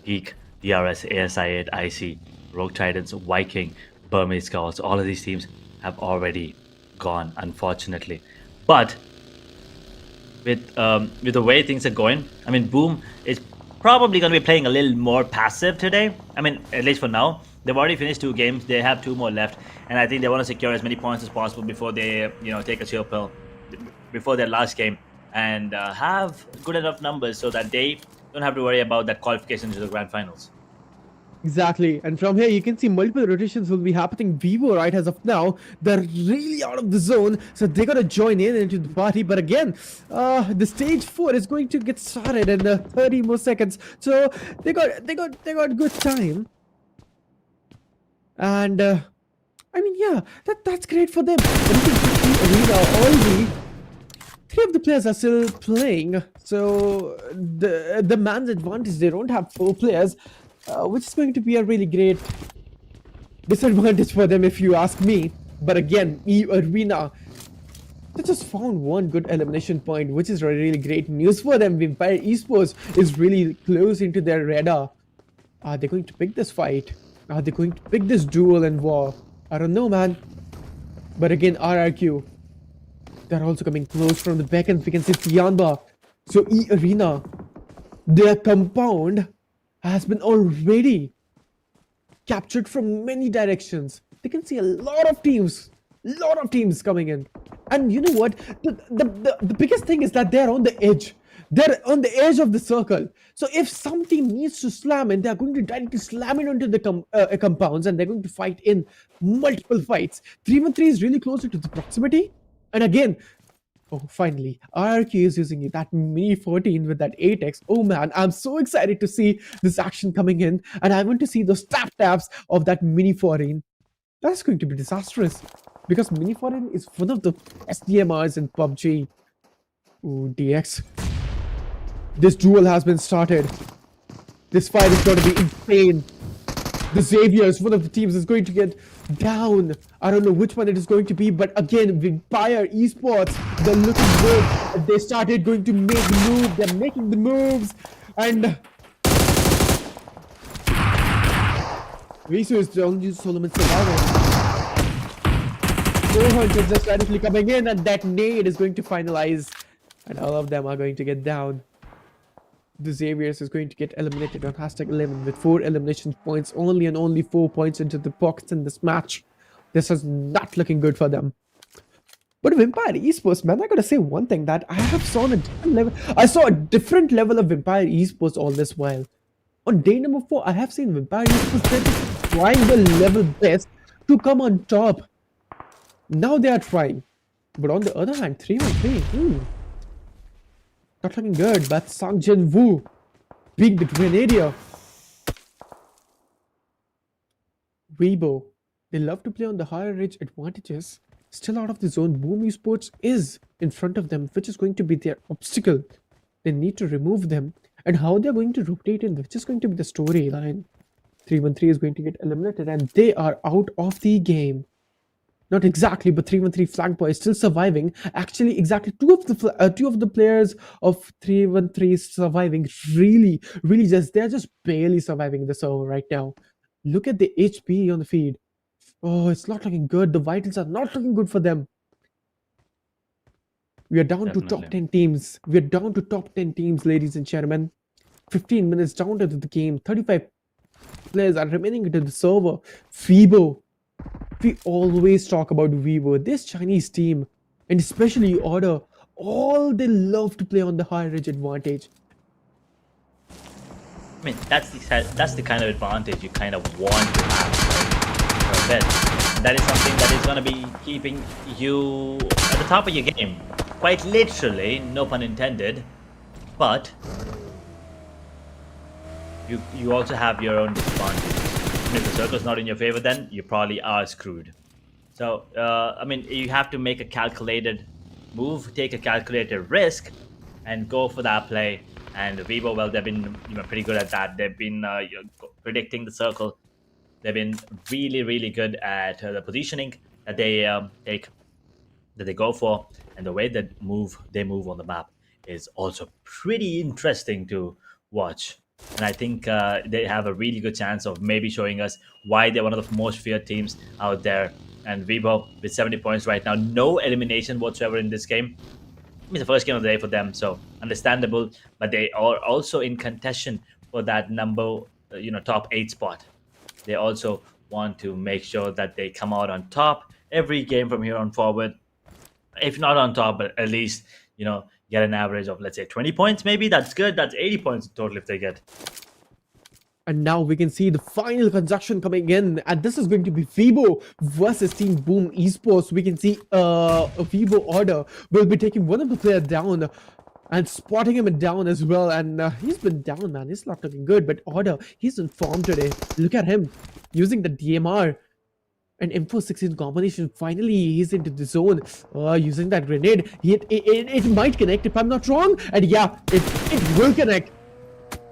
Geek, DRS, ASI8, IC, Rogue Titans, Viking, Burmese Scouts, all of these teams have already gone, unfortunately. But with the way things are going, I mean, Boom is probably going to be playing a little more passive today. I mean, at least for now. They've already finished 2 games. They have 2 more left, and I think they want to secure as many points as possible before they, take a chill pill before their last game and have good enough numbers so that they don't have to worry about that qualification to the grand finals. Exactly, and from here you can see multiple rotations will be happening. Vivo, right, as of now, they're really out of the zone, so they gotta join in into the party. But again, the stage 4 is going to get started in 30 more seconds, so they got good time. And I mean, yeah, that's great for them. And you can see Arena already three of the players are still playing, so the man's advantage, they don't have four players, which is going to be a really great disadvantage for them if you ask me. But again, Arena, they just found one good elimination point, which is really great news for them. Vampire Esports is really close into their radar. Are they going to pick this fight? Are they going to pick this duel and war? I don't know, man. But again, RRQ, they're also coming close from the back end. We can see Tianba. So Arena, their compound has been already captured from many directions. They can see a lot of teams coming in. And you know what? The biggest thing is that they're on the edge. They're on the edge of the circle. So if some team needs to slam in, they're going to directly slam it onto the compounds, and they're going to fight in multiple fights. 3v3 is really closer to the proximity. And again, oh, finally, RRQ is using that Mini 14 with that 8x. Oh man, I'm so excited to see this action coming in. And I want to see those taps of that Mini 14. That's going to be disastrous. Because Mini 14 is one of the best DMRs in PUBG. Ooh, DX. This duel has been started. This fight is going to be insane. The Xaviers, one of the teams, is going to get down. I don't know which one it is going to be, but again, Vampire Esports, they're looking good. They started going to make the move. They're making the moves. And Risu is the only Solomon survivor. 400 just directly coming in, and that nade is going to finalize. And all of them are going to get down. The Xaviers is going to get eliminated on #11 with 4 elimination points, only and only 4 points into the pockets in this match. This is not looking good for them. But Vampire Esports, man, I gotta say one thing, that I have saw a different level. I saw a different level of Vampire Esports all this while. On day number 4, I have seen Vampire Esports, they're just trying the level best to come on top. Now they are trying. But on the other hand, 3v3, not looking good, but Sang Jin Woo being the Grenadier. Weibo, they love to play on the higher range advantages. Still out of the zone, Boom Esports is in front of them, which is going to be their obstacle. They need to remove them. And how they're going to rotate in, which is going to be the storyline. 3v3 is going to get eliminated, and they are out of the game. Not exactly, but 3v3 flank boy is still surviving. Actually, exactly two of the players of 3v3 is surviving. Really, they're just barely surviving the server right now. Look at the HP on the feed. Oh, it's not looking good. The vitals are not looking good for them. We are down to top 10 teams. We are down to top 10 teams, ladies and gentlemen. 15 minutes down to the game. 35 players are remaining into the server. Weibo. We always talk about Weibo. This Chinese team, and especially Order, all they love to play on the high range advantage. I mean, that's the kind of advantage you kind of want to have for a bit. That is something that is going to be keeping you at the top of your game. Quite literally, no pun intended. But you also have your own disadvantage. If the circle's not in your favor, then you probably are screwed. So, I mean, you have to make a calculated move, take a calculated risk, and go for that play. And Weibo, well, they've been pretty good at that. They've been predicting the circle. They've been really good at the positioning that they go for, and the way that they move on the map is also pretty interesting to watch. And I think they have a really good chance of maybe showing us why they're one of the most feared teams out there. And Weibo with 70 points right now, no elimination whatsoever in this game. It's the first game of the day for them, so understandable. But they are also in contention for that number, top 8 spot. They also want to make sure that they come out on top every game from here on forward. If not on top, but at least, get an average of, let's say, 20 points maybe. That's good. That's 80 points in total if they get. And now we can see the final conjunction coming in, and this is going to be Weibo versus Team Boom Esports. We can see a Weibo Order will be taking one of the players down and spotting him down as well. And he's been down, man. He's not looking good. But Order, he's in form today. Look at him using the DMR. An M416 combination. Finally, he's into the zone. Using that grenade. It might connect if I'm not wrong. And yeah, it will connect.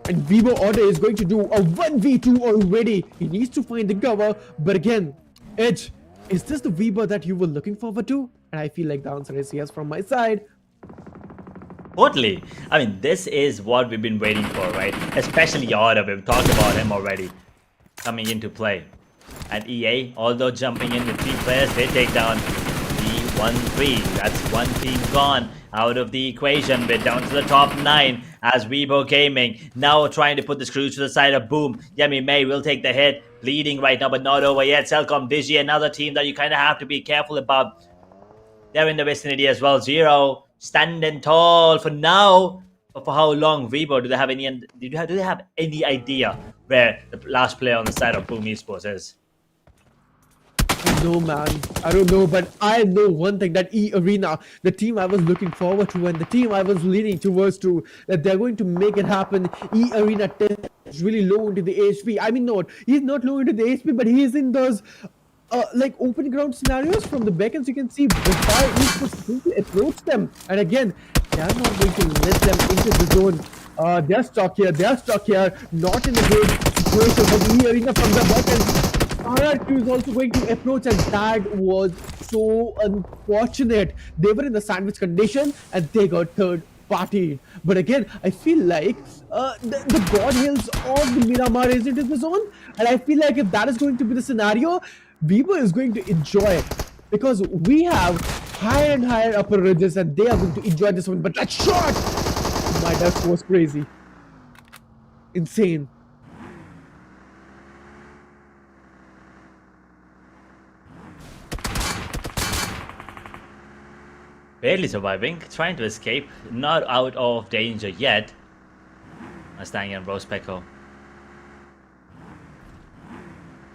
And Vivo Order is going to do a 1v2 already. He needs to find the cover. But again, Edge, is this the Vivo that you were looking forward to? And I feel like the answer is yes from my side. Totally. I mean, this is what we've been waiting for, right? Especially Order. We've talked about him already coming into play. And EA, although jumping in with 3 players, they take down the 1-3. That's one team gone out of the equation. We're down to the top 9 as Weibo Gaming now trying to put the screws to the side of Boom. Yemi May will take the hit. Bleeding right now, but not over yet. Celcom, Digi, another team that you kind of have to be careful about. They're in the vicinity as well. Zero standing tall for now. But for how long? Weibo, do they have any idea where the last player on the side of Boom Esports is? No, man. I don't know, but I know one thing, that E-Arena, the team I was looking forward to and the team I was leaning towards to, that they're going to make it happen. E-Arena is really low into the HP. I mean, not. He's not low into the HP, but he's in those like open ground scenarios. From the backends, you can see why Esports going to approach them. And again, they're not going to let them into the zone. They're stuck here. Not in a good situation. But E-Arena from the backend, RRQ is also going to approach, and that was so unfortunate. They were in the sandwich condition and they got third partied. But again, I feel like the God Hills of the Miramar is into the zone, and I feel like if that is going to be the scenario, Weibo is going to enjoy it, because we have higher and higher upper ridges and they are going to enjoy this one. But that shot, my, that was crazy, insane. Barely surviving, trying to escape, not out of danger yet. Mustang and Rose Pecco.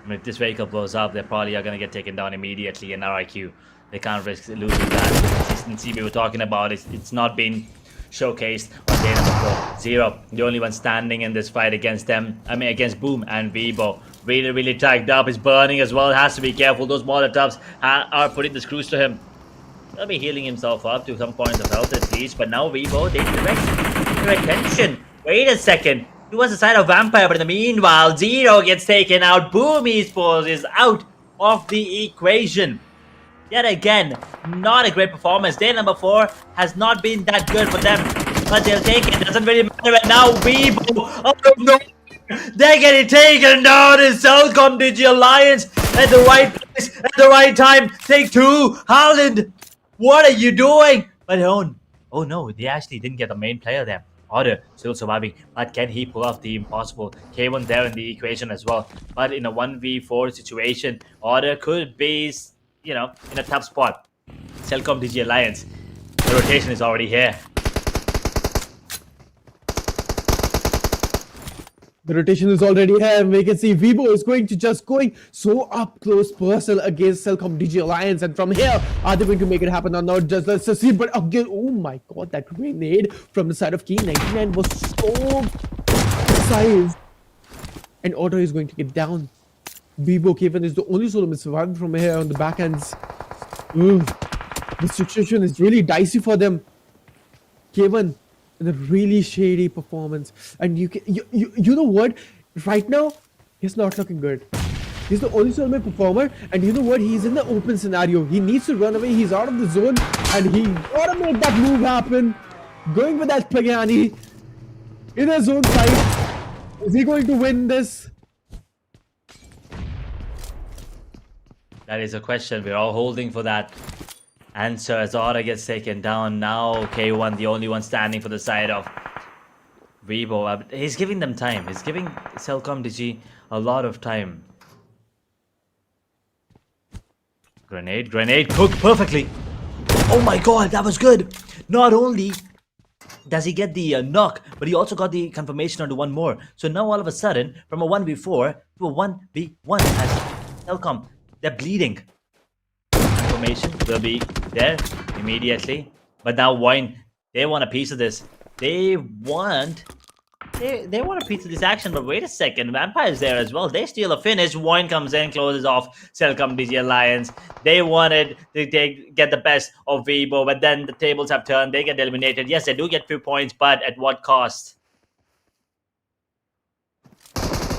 I mean, if this vehicle blows up, they probably are going to get taken down immediately in RIQ. They can't risk losing that consistency we were talking about. It's not been showcased on day number 4. Zero, the only one standing in this fight against them. I mean, against Boom and Weibo. Really tagged up. He's burning as well. Has to be careful. Those Molotovs are putting the screws to him. He'll be healing himself up to some points of health at least. But now Weibo, they direct their attention. Wait a second. He was the side of Vampire, but in the meanwhile, Zero gets taken out. Boom Esports is out of the equation. Yet again, not a great performance. Day number 4 has not been that good for them. But they'll take it. Doesn't really matter right now. Weibo, oh no. They're getting taken down in Celcom Digi Alliance at the right place, at the right time. Take 2. Haaland, what are you doing? But oh no, they actually didn't get the main player there. Order still surviving, but can he pull off the impossible? K1 there in the equation as well. But in a 1v4 situation, Order could be, you know, in a tough spot. Celcom Digi Alliance, the rotation is already here. The rotation is already here. We can see Weibo is going so up close personal against Celcom Digi Alliance. And from here, are they going to make it happen or not? Just let's see. But again, oh my god, that grenade from the side of Key 99 was so precise. And Order is going to get down. Weibo Kevin is the only solo surviving from here on the back ends. The situation is really dicey for them. Kevin, in a really shady performance, and you know what? Right now, he's not looking good. He's the only solo performer, and you know what? He's in the open scenario. He needs to run away. He's out of the zone, and he gotta make that move happen. Going with that Pagani in his own side. Is he going to win this? That is a question. We're all holding for that answer as Order gets taken down. Now K1, the only one standing for the side of Weibo. He's giving them time. He's giving Celcom Digi a lot of time. Grenade cooked perfectly. Oh my god, that was good. Not only does he get the knock, but he also got the confirmation onto one more. So now all of a sudden, from a 1v4 to a 1v1 as Celcom, they're bleeding. Confirmation will be there immediately. But now VOIN, they want a piece of this. They want they want a piece of this action, but wait a second, Vampire's there as well. They steal a finish. VOIN comes in, closes off Celcom Digi Alliance. They wanted to get the best of Weibo, but then the tables have turned. They get eliminated. Yes, they do get 2 points, but at what cost?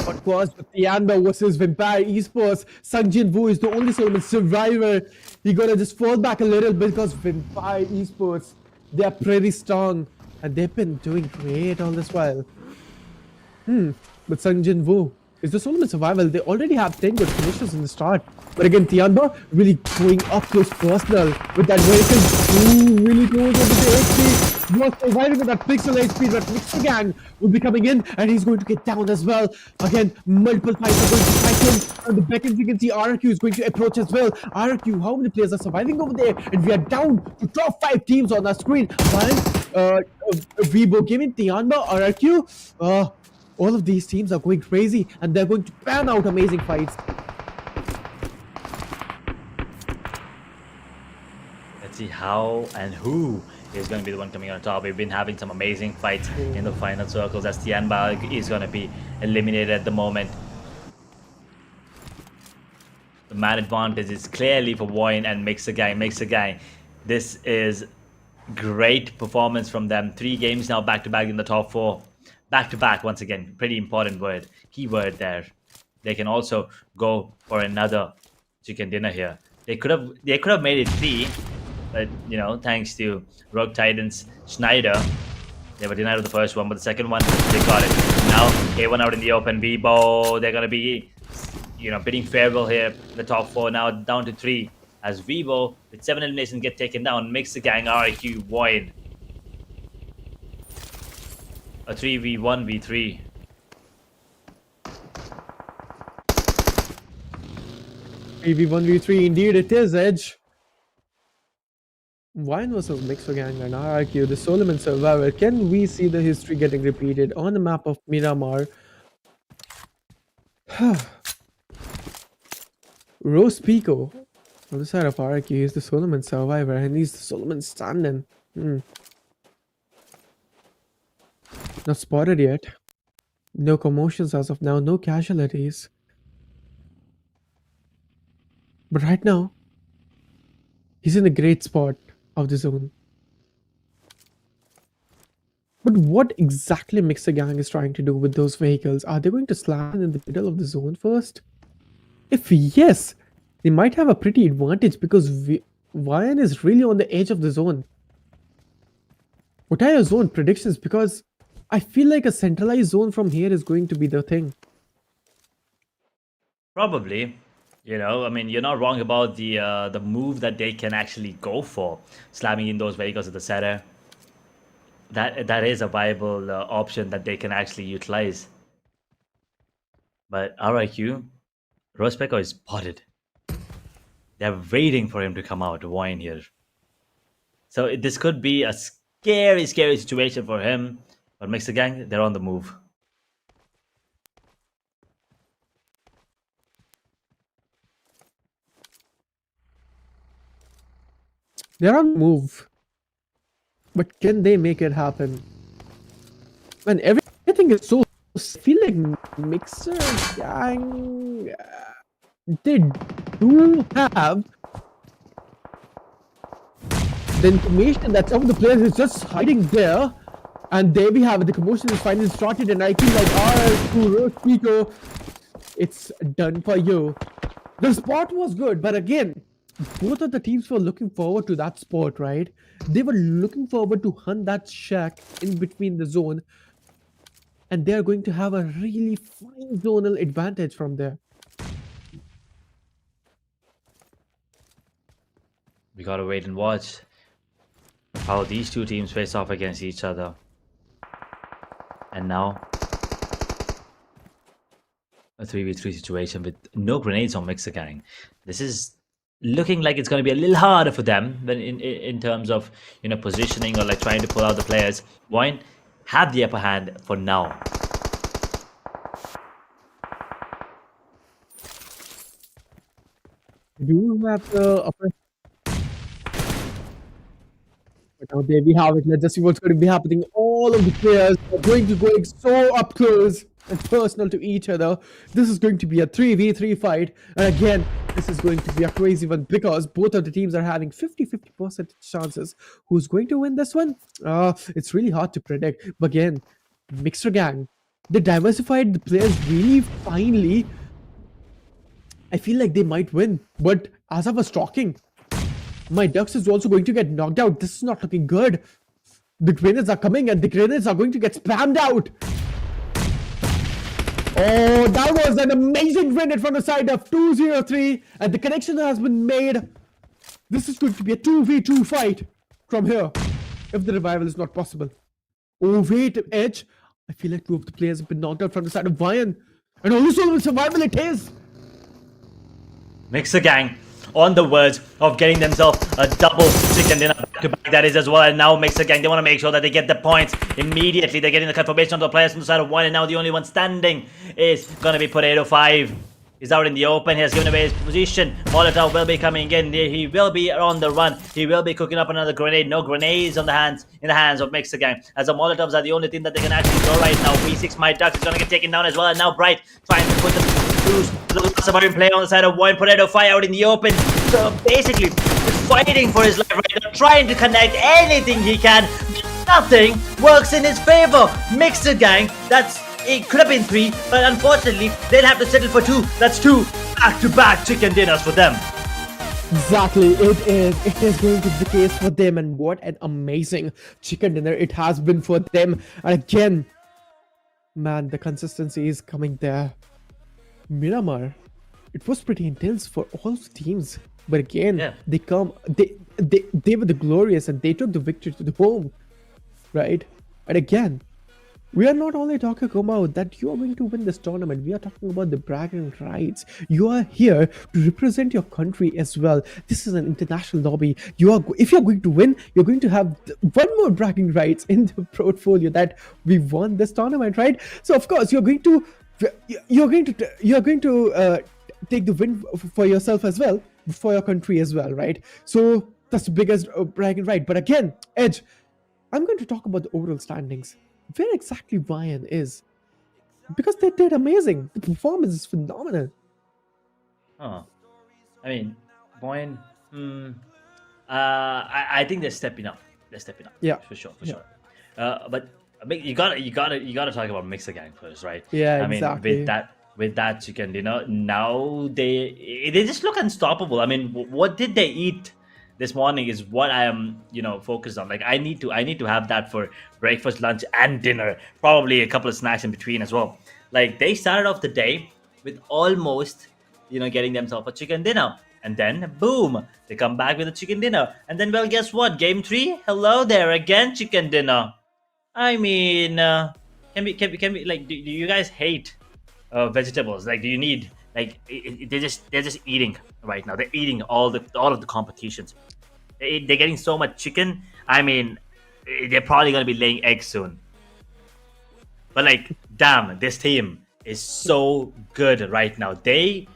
What was Tianba versus Vampire Esports? Sungjin Wu is the only Solomon survivor. He gotta just fall back a little bit because Vampire Esports, they are pretty strong and they've been doing great all this while. But Sungjin Wu is the Solomon survival. They already have 10 good finishes in the start. But again, Tianba really going up close personal with that vehicle. Ooh, really goes over the HP. Not surviving with that pixel HP, but Mixer Gang will be coming in and he's going to get down as well. Again, multiple fights are going to fight him. On the back end, we can see RQ is going to approach as well. RQ, how many players are surviving over there? And we are down to top 5 teams on our screen. While Weibo giving Tianba, RQ, all of these teams are going crazy and they're going to pan out amazing fights. Let's see how and who is going to be the one coming on top. We've been having some amazing fights in the final circles as Tianba is going to be eliminated at the moment. The man advantage is clearly for VOIN and MEZIXS. This is great performance from them. 3 games now back-to-back in the top 4. Back-to-back once again. Pretty important word. Keyword there. They can also go for another chicken dinner here. They could have made it 3, but you know, thanks to Rogue Titans Schneider, they were denied of the first one, but the second one they got it. Now K1 out in the open. Weibo, they're gonna be, you know, bidding farewell here. The top 4 now down to 3 as Weibo with 7 eliminations get taken down. MEZIXS, RQ, VOIN. A 3v1v3. v1v3 indeed it is, Edge. VOIN versus MEZIXS and RQ, the Solomon survivor. Can we see the history getting repeated on the map of Miramar? Rose Pico on the side of RQ is the Solomon survivor and he's the Solomon standing. Not spotted yet. No commotions as of now, no casualties. But right now, he's in a great spot of the zone. But what exactly MEZIXS is trying to do with those vehicles? Are they going to slam in the middle of the zone first? If yes, they might have a pretty advantage because VOIN is really on the edge of the zone. What are your zone predictions? Because I feel like a centralized zone from here is going to be the thing. Probably. You know, I mean, you're not wrong about the move that they can actually go for, slamming in those vehicles at the center. That is a viable option that they can actually utilize. But RIQ, Rospeko is spotted. They're waiting for him to come out, VOIN here. So this could be a scary situation for him. But MEZIXS, they're on the move. They're on the move. But can they make it happen? Man, everything is so... I feel like MEZIXS gang... They do have the information that some of the players is just hiding there. And there we have it. The commotion is finally started and I feel like R2 Pico, it's done for you. The spot was good, but again, both of the teams were looking forward to that spot, right? They were looking forward to hunt that shack in between the zone. And they're going to have a really fine zonal advantage from there. We gotta wait and watch how these 2 teams face off against each other. And now, a 3v3 situation with no grenades on MEZIXS. This is looking like it's going to be a little harder for them when in terms of, you know, positioning or like trying to pull out the players. VOIN have the upper hand for now. You have the upper... But now there we have it. Let's just see what's going to be happening. Oh, all of the players are going to going so up close and personal to each other. This is going to be a 3v3 fight. And again, this is going to be a crazy one because both of the teams are having 50-50% chances. Who's going to win this one? It's really hard to predict. But again, Mixer Gang, they diversified the players really finely. I feel like they might win. But as I was talking, my Ducks is also going to get knocked out. This is not looking good. The grenades are coming and the grenades are going to get spammed out. Oh, that was an amazing grenade from the side of 203. And the connection has been made. This is going to be a 2v2 fight from here. If the revival is not possible. Oh, wait, Edge. I feel like two of the players have been knocked out from the side of VOIN. And also survival it is. Mixer Gang on the verge of getting themselves a double chicken dinner back-to-back, that is as well. And now Mixer Gang, they want to make sure that they get the points immediately. They're getting the confirmation of the players on the side of VOIN, and now the only one standing is going to be Potato 5. He's out in the open. He has given away his position. Molotov will be coming in. He will be on the run. He will be cooking up another grenade. No grenades on the hands of Mixer Gang, as the Molotovs are the only thing that they can actually throw right now. V6 My Ducks is going to get taken down as well. And now Bright trying to put the submarine play on the side of VOIN. Potato 5 out in the open. So basically, he's fighting for his life right now, trying to connect anything he can. Nothing works in his favor. Mixer Gang, it could have been 3, but unfortunately, they'll have to settle for 2. That's 2 back-to-back chicken dinners for them. Exactly, it is. It is going to be the case for them, and what an amazing chicken dinner it has been for them. And again, man, the consistency is coming there. Miramar, it was pretty intense for all the teams, but again, they were the glorious, and they took the victory to the home, right? And again, we are not only talking about that you are going to win this tournament, we are talking about the bragging rights. You are here to represent your country as well. This is an international lobby. If you're going to win, you're going to have one more bragging rights in the portfolio that we won this tournament, right? So of course you're going to take the win for yourself as well, for your country as well, right? So that's the biggest bragging right. But again, Edge, I'm going to talk about the overall standings. Where exactly VOIN is, because they did amazing. The performance is phenomenal. I mean, VOIN. I think they're stepping up. Yeah, for sure. But you gotta talk about Mixer Gang first, right? Yeah, I mean, exactly. with that chicken dinner, now they just look unstoppable. I mean, what did they eat this morning is what I am, focused on. Like I need to have that for breakfast, lunch, and dinner. Probably a couple of snacks in between as well. Like they started off the day with almost, getting themselves a chicken dinner, and then boom, they come back with a chicken dinner, and then well, guess what? Game 3, hello there again, chicken dinner. I mean, can we like? Do you guys hate vegetables? Like, do you need like? They're just eating right now. They're eating all of the competitions. They're getting so much chicken. I mean, they're probably gonna be laying eggs soon. But like, damn, this team is so good right now. I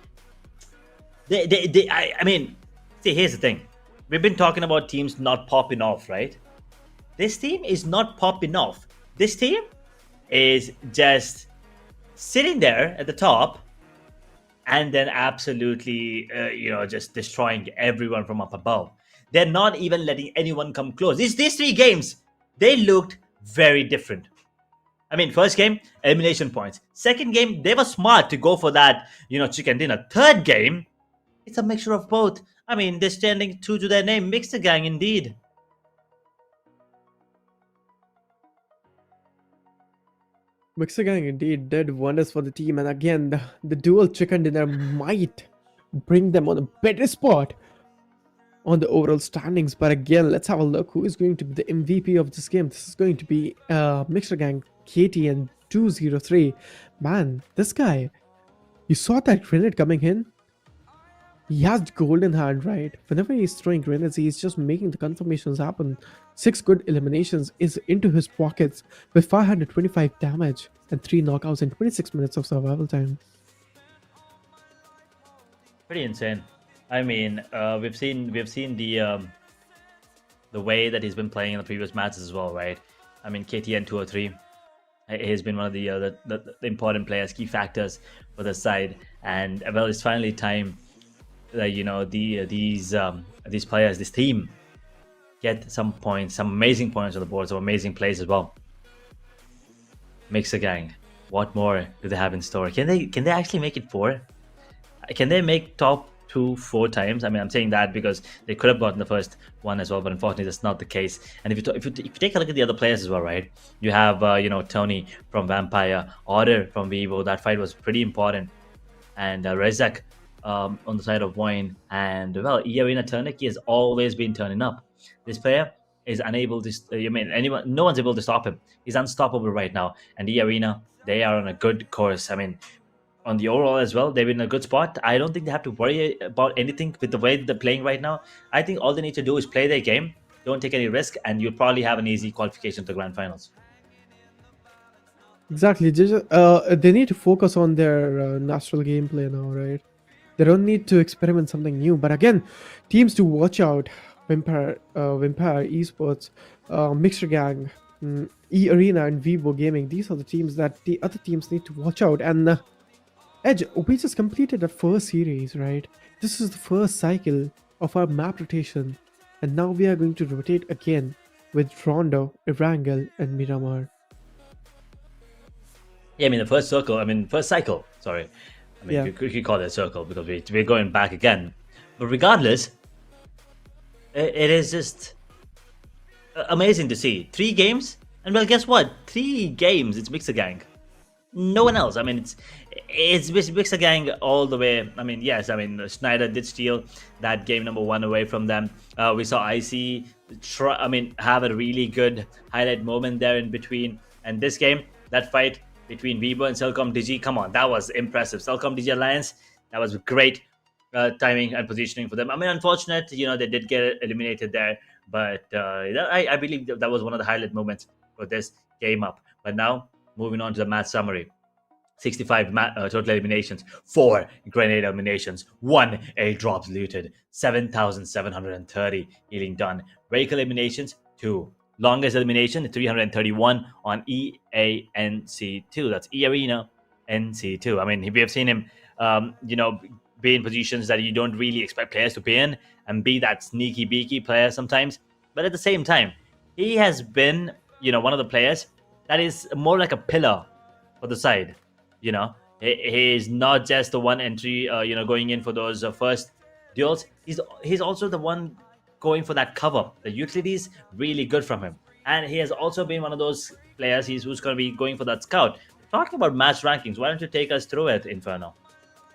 mean, see, here's the thing. We've been talking about teams not popping off, right? This team is not popping off. This team is just sitting there at the top and then absolutely, just destroying everyone from up above. They're not even letting anyone come close. These 3 games, they looked very different. I mean, first game, elimination points. Second game, they were smart to go for that, chicken dinner. Third game, it's a mixture of both. I mean, they're standing true to their name, Mixer Gang indeed. Mixer Gang indeed did wonders for the team, and again, the dual chicken dinner might bring them on a better spot on the overall standings. But again, let's have a look who is going to be the MVP of this game. This is going to be Mixer Gang, Katie, and 203. Man, this guy, you saw that grenade coming in? He has the golden hand, right? Whenever he's throwing grenades, he's just making the confirmations happen. 6 good eliminations is into his pockets with 525 damage and 3 knockouts in 26 minutes of survival time. Pretty insane. I mean, we've seen the way that he's been playing in the previous matches as well, right? I mean, KTN 203. He has been one of the important players, key factors for the side. And well, it's finally time that these players, this team, get some points, some amazing points on the board, some amazing plays as well. MEZIXS, what more do they have in store? Can they actually make it 4? Can they make top 2 4 times? I mean, I'm saying that because they could have gotten the first one as well, but unfortunately that's not the case. And if you take a look at the other players as well, right? You have Tony from Vampire, Order from Weibo. That fight was pretty important, and Rezak on the side of VOIN, and well, Arena Turniki has always been turning up. This player is unable to. No one's able to stop him. He's unstoppable right now, and Arena, they are on a good course. I mean, on the overall as well, they're in a good spot. I don't think they have to worry about anything with the way they're playing right now. I think all they need to do is play their game, don't take any risk, and you'll probably have an easy qualification to the grand finals. Exactly. They need to focus on their natural gameplay now, right? They don't need to experiment something new. But again, teams to watch out: Vampire Esports, MEZIXS, E-Arena, and Vivo Gaming. These are the teams that the other teams need to watch out. And Edge, we just completed the first series, right? This is the first cycle of our map rotation, and now we are going to rotate again with Rondo, Erangel, and Miramar. Yeah, I mean, first cycle, sorry. I mean, Yeah. you could call it a circle because we're going back again. But regardless, it is just amazing to see. 3 games, and well, guess what? 3 games, it's MEZIXS. No one else. I mean, it's MEZIXS all the way. I mean, yes, I mean, Schneider did steal that game number 1 away from them. We saw IC have a really good highlight moment there in between. And this game, that fight between Weibo and Celcom Digi, come on, that was impressive. Celcom Digi alliance, that was great timing and positioning for them. I mean, unfortunate, they did get eliminated there, but I believe that was one of the highlight moments for this game up. But now, moving on to the match summary. 65 total eliminations, 4 grenade eliminations, 1 airdrops looted, 7,730 healing done. Vehicle eliminations, 2. Longest elimination, 331 on EANC2. That's E-Arena NC2. I mean, we have seen him, be in positions that you don't really expect players to be in and be that sneaky beaky player sometimes. But at the same time, he has been, one of the players that is more like a pillar for the side. He is not just the one entry, going in for those first duels. He's also the one going for that cover. The utility is really good from him, and he has also been one of those players who's going to be going for that scout. Talking about match rankings, why don't you take us through it, Inferno?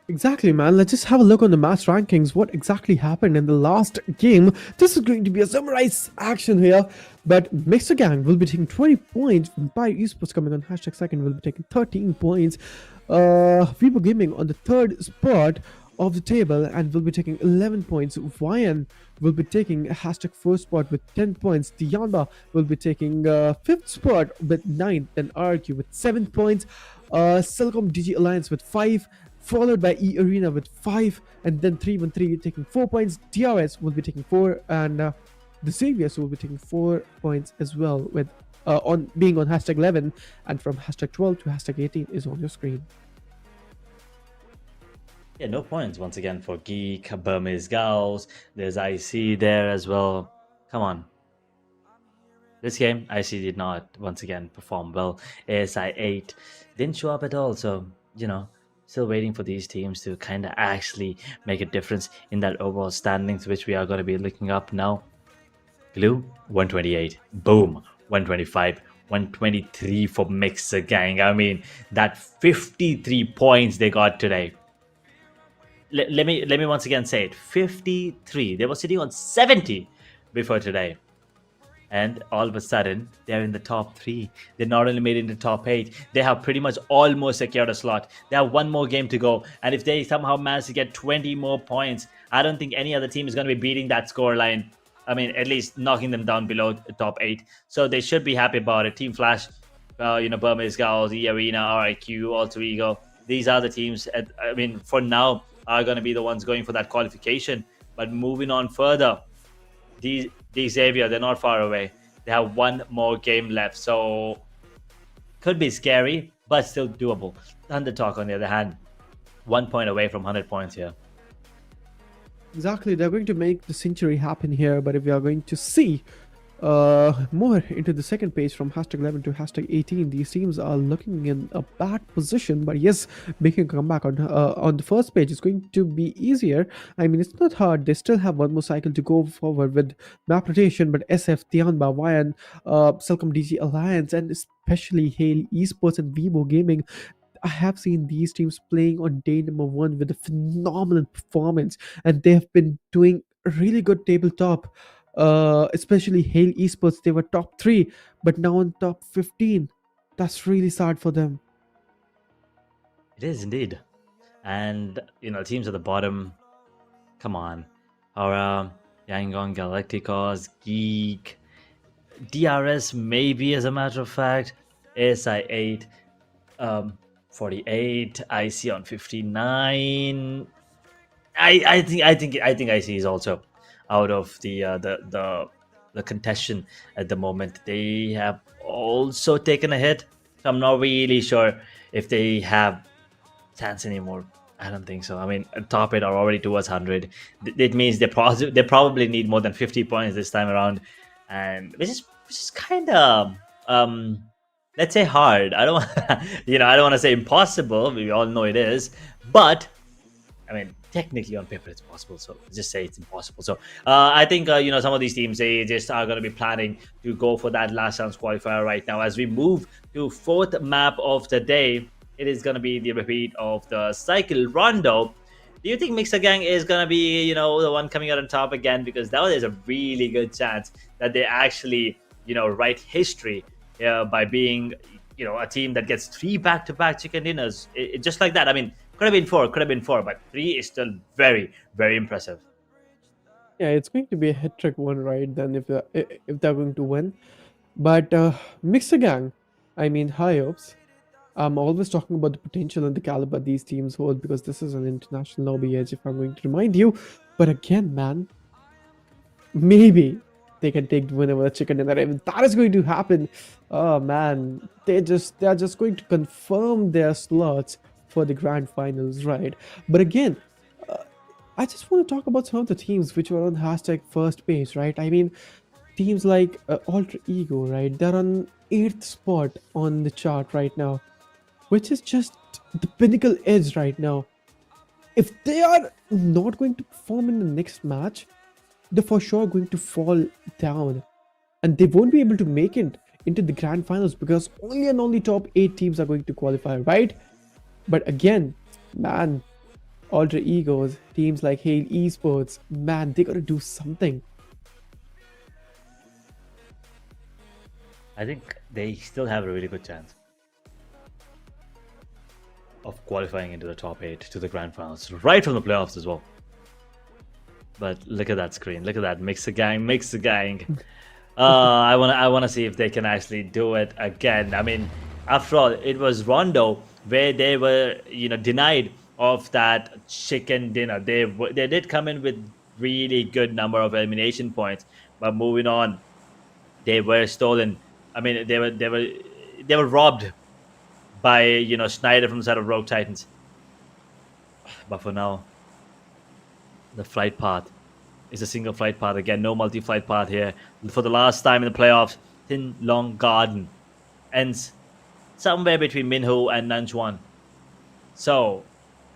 Exactly, man. Let's just have a look on the match rankings. What exactly happened in the last game? This is going to be a summarized action here. But MEZIXS will be taking 20 points. Vampire Esports coming on #2nd will be taking 13 points. Weibo Gaming on the 3rd spot of the table and will be taking 11 points. VOIN will be taking #1st spot with 10 points. Yangon will be taking 5th spot with 9th. Then RQ with 7 points. Celcom Digi Alliance with 5. Followed by E-Arena with 5, and then 313 taking 4 points. DRS will be taking 4, and the Saviors will be taking 4 points as well, with being on #11, and from #12 to #18 is on your screen. Yeah, no points once again for Geek, Burmese Gals. There's IC there as well. Come on. This game, IC did not once again perform well. ASI 8 didn't show up at all, so still waiting for these teams to kind of actually make a difference in that overall standings, which we are going to be looking up now. Glue, 128. Boom, 125. 123 for MEZIXS. I mean, that 53 points they got today. Let me once again say it. 53. They were sitting on 70 before today. And all of a sudden, they're in the top 3. They not only made it into top 8, they have pretty much almost secured a slot. They have 1 more game to go. And if they somehow manage to get 20 more points, I don't think any other team is going to be beating that score line. I mean, at least knocking them down below the top 8. So they should be happy about it. Team Flash, Burmese Gals, E-Arena, RIQ, Alter Ego. These are the teams, for now, are going to be the ones going for that qualification. But moving on further, these Xavier, they're not far away. They have one more game left, so could be scary, but still doable. ThunderTalk, on the other hand, 1 point away from 100 points here. Exactly, they're going to make the century happen here, but if we are going to see more into the second page from hashtag 11 to hashtag 18, these teams are looking in a bad position, but yes, making a comeback on the first page is going to be easier. I mean, it's not hard. They still have one more cycle to go forward with map rotation, but SF, Tianba, VOIN, Celcom Digi Alliance, and especially Hale Esports and Weibo Gaming, I have seen these teams playing on day number one with a phenomenal performance, and they have been doing really good tabletop. Especially Hale Esports, they were top three, but now on top 15. That's really sad for them. It is indeed. And, teams at the bottom, come on. HORAA, Yangon, Galacticos, Geek, DRS, maybe as a matter of fact, ASI 8, 48, IC on 59. I think IC is also out of the contention at the moment. They have also taken a hit. So I'm not really sure if they have chance anymore. I don't think so. I mean, top 8 are already towards 100. It means they probably need more than 50 points this time around, and which is kind of let's say hard. I don't I don't want to say impossible. We all know it is, but I mean, technically on paper it's possible. So just say it's impossible. So I think some of these teams, they just are going to be planning to go for that last chance qualifier right now. As we move to fourth map of the day, it is going to be the repeat of the cycle Rondo. Do you think Mixer Gang is going to be, the one coming out on top again? Because now there's a really good chance that they actually, write history by being, a team that gets 3 back-to-back chicken dinners. Just like that. I mean, could have been four, but 3 is still very, very impressive. Yeah, it's going to be a hat trick one, right? Then if they're going to win, but Mixer Gang, I mean, high hopes. I'm always talking about the potential and the caliber these teams hold because this is an international lobby edge, if I'm going to remind you. But again, man, maybe they can take the win over the chicken dinner. If that is going to happen, oh man, they're just going to confirm their slots for the grand finals, right? But again, I just want to talk about some of the teams which were on hashtag first page, right? I mean, teams like Alter Ego, right? They're on 8th spot on the chart right now, which is just the pinnacle edge right now. If they are not going to perform in the next match, they're for sure going to fall down. And they won't be able to make it into the grand finals because only and only top 8 teams are going to qualify, right? But again, man, Alter Egos, teams like Hale Esports, man, they gotta do something. I think they still have a really good chance of qualifying into the top 8 to the grand finals, right from the playoffs as well. But look at that screen. Look at that. Mix the gang. I wanna see if they can actually do it again. I mean, after all, it was Rondo where they were, denied of that chicken dinner. They did come in with really good number of elimination points, but moving on, they were stolen. I mean, they were robbed by Snyder from the side of Rogue Titans. But for now, the flight path is a single flight path again. No multi-flight path here. For the last time in the playoffs, Thin Long Garden ends somewhere between Minho and Nanchuan. So,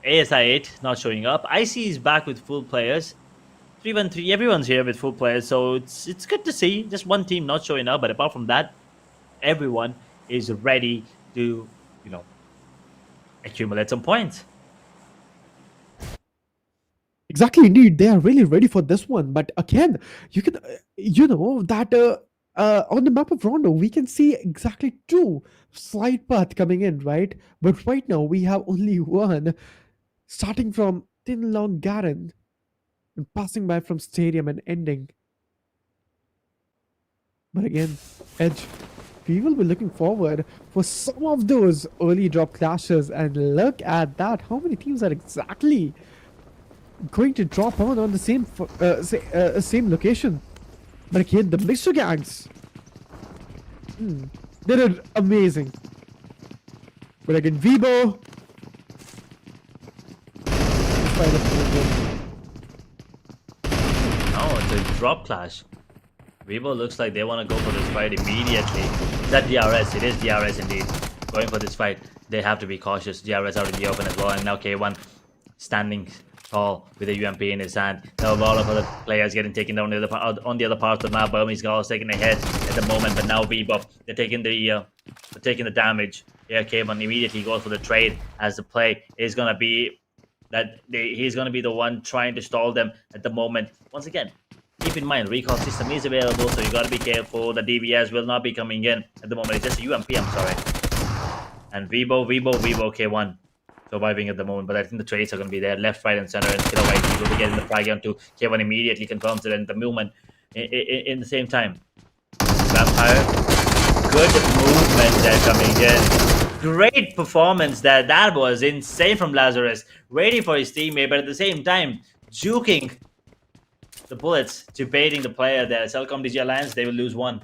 ASI8 not showing up. IC is back with full players. 313, everyone's here with full players, so it's good to see. Just one team not showing up, but apart from that, everyone is ready to, accumulate some points. Exactly, indeed, they are really ready for this one. But again, you can, that on the map of Rondo, we can see exactly 2 slide paths coming in, right? But right now, we have only one, starting from Thin Long Garden and passing by from Stadium and ending. But again, Edge, we will be looking forward for some of those early drop clashes. And look at that, how many teams are exactly going to drop on the same location? But again, the Mixer Gangs, They did amazing. But again, Weibo. Oh, it's a drop clash. Weibo looks like they want to go for this fight immediately. Is that DRS? It is DRS indeed. Going for this fight. They have to be cautious. DRS out in the open as well. And now K1 standing tall with a UMP in his hand. There are a lot of other players getting taken down on the other parts of the map. Burmese Girls taking a hit at the moment. But now Weibo, they're taking the damage. Here K1 immediately goes for the trade, as the play is going to be that he's going to be the one trying to stall them at the moment. Once again, keep in mind, recall system is available, so you got to be careful. The DBS will not be coming in at the moment. It's just a UMP, I'm sorry. And Weibo, K1 surviving at the moment, but I think the trades are going to be there, left, right, and center, and killer right. He will be getting the frag on to K1 immediately confirms it, and the movement in the same time. Vampire, good movement there coming in. Great performance there. That was insane from Lazarus. Waiting for his teammate, but at the same time, juking the bullets, debating the player there. Celcom Digi Alliance, they will lose one.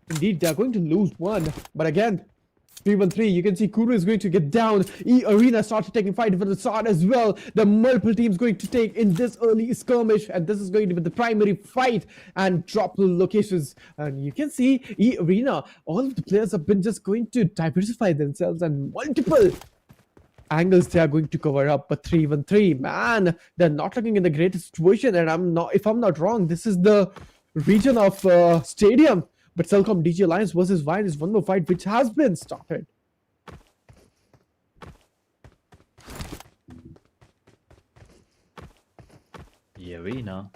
Indeed, they're going to lose one. But again, 3-1-3, you can see Kuru is going to get down. Arena started taking fight for the start as well. The multiple teams going to take in this early skirmish, and this is going to be the primary fight and drop the locations. And you can see Arena, all of the players have been just going to diversify themselves and multiple angles they are going to cover up. But 3-1-3, man, they're not looking in the greatest situation. And if I'm not wrong, this is the region of Stadium. But Celcom Digi Alliance versus VOIN is one more fight which has been started. The Arena.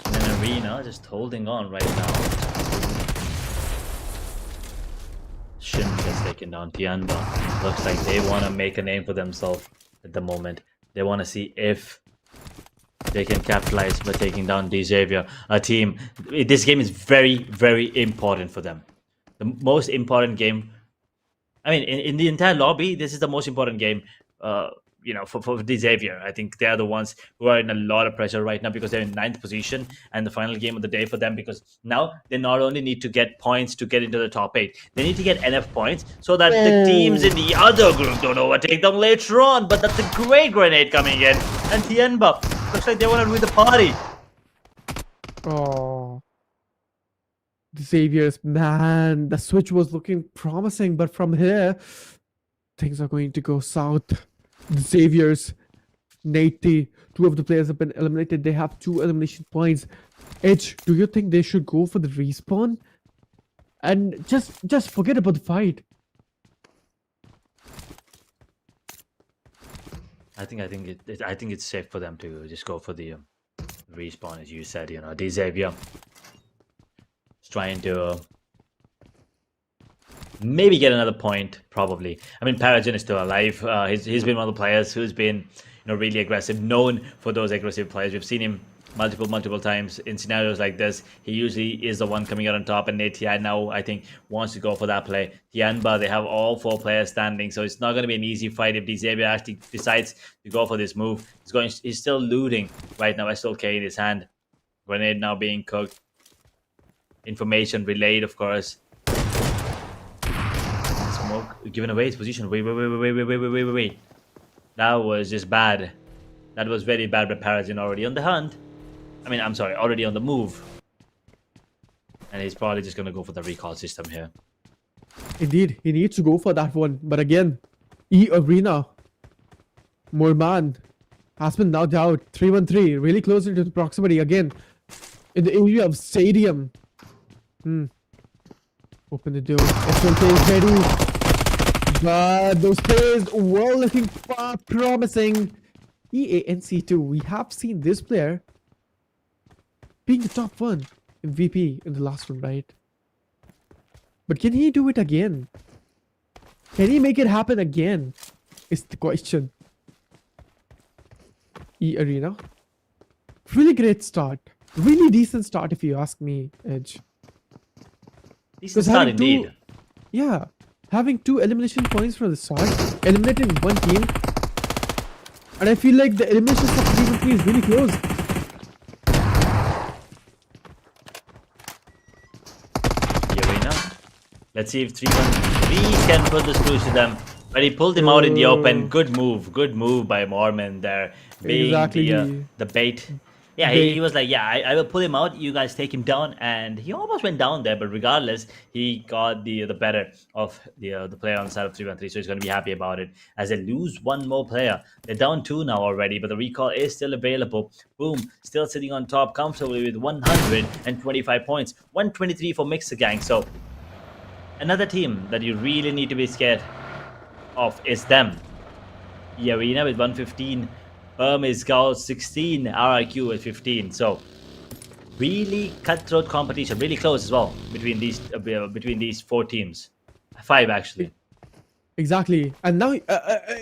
And an Arena just holding on right now. Shin gets taken down. Tianba looks like they want to make a name for themselves at the moment. They want to see if they can capitalize by taking down Xavier, a team. This game is very, very important for them. The most important game. I mean, in the entire lobby, this is the most important game. For Xavier, I think they are the ones who are in a lot of pressure right now because they're in 9th position and the final game of the day for them, because now they not only need to get points to get into the top 8, they need to get enough points so that the teams in the other group don't overtake them later on. But that's a great grenade coming in, and Tianba looks like they want to win the party. Oh, Xavier's, man, the switch was looking promising, but from here, things are going to go south. Xavier's, Nate, 2 of the players have been eliminated. They have 2 elimination points. Edge, do you think they should go for the respawn and just forget about the fight? I think it's safe for them to just go for the respawn, as you said. Xavier is trying to maybe get another point, probably. I mean, Paragon is still alive. He's been one of the players who's been, really aggressive, known for those aggressive players. We've seen him multiple times in scenarios like this. He usually is the one coming out on top, and Nate now, I think, wants to go for that play. Tianba, they have all 4 players standing, so it's not going to be an easy fight if Xavier actually decides to go for this move. He's still looting right now. SLK in his hand. Grenade now being cooked. Information relayed, of course. Giving away his position. Wait. That was just bad. That was very bad. But Paragon already on the hunt. I mean, I'm sorry, already on the move. And he's probably just going to go for the recall system here. Indeed, he needs to go for that one. But again, Arena, Morman has been knocked out. 3-1-3, really close into the proximity again. In the area of Stadium. Open the door. SLK is ready. But those players were looking far promising. EANC2, we have seen this player being the top one in VP in the last one, right? But can he do it again? Can he make it happen again? Is the question. Arena. Really great start. Really decent start if you ask me, Edge. Decent start indeed. Yeah. Having 2 elimination points from the start, eliminating 1 team, and I feel like the eliminations of 3-1-3 is really close. Let's see if 3-1-3 can put the screws to them. But he pulled him out in the open. Good move by Mormon there, being Exactly. the bait. Yeah, he Bait. was like, yeah, I will pull him out. You guys take him down, and he almost went down there. But regardless, he got the better of the player on the side of 3-1-3. So he's going to be happy about it. As they lose one more player, they're down 2 now already, but the recall is still available. Boom, still sitting on top comfortably with 125 points, 123 for MEZIXS. So another team that you really need to be scared of is them. The Arena with 115, is got 16, RIQ with 15. So really cutthroat competition, really close as well between these 4 teams, 5 actually. Exactly. And now,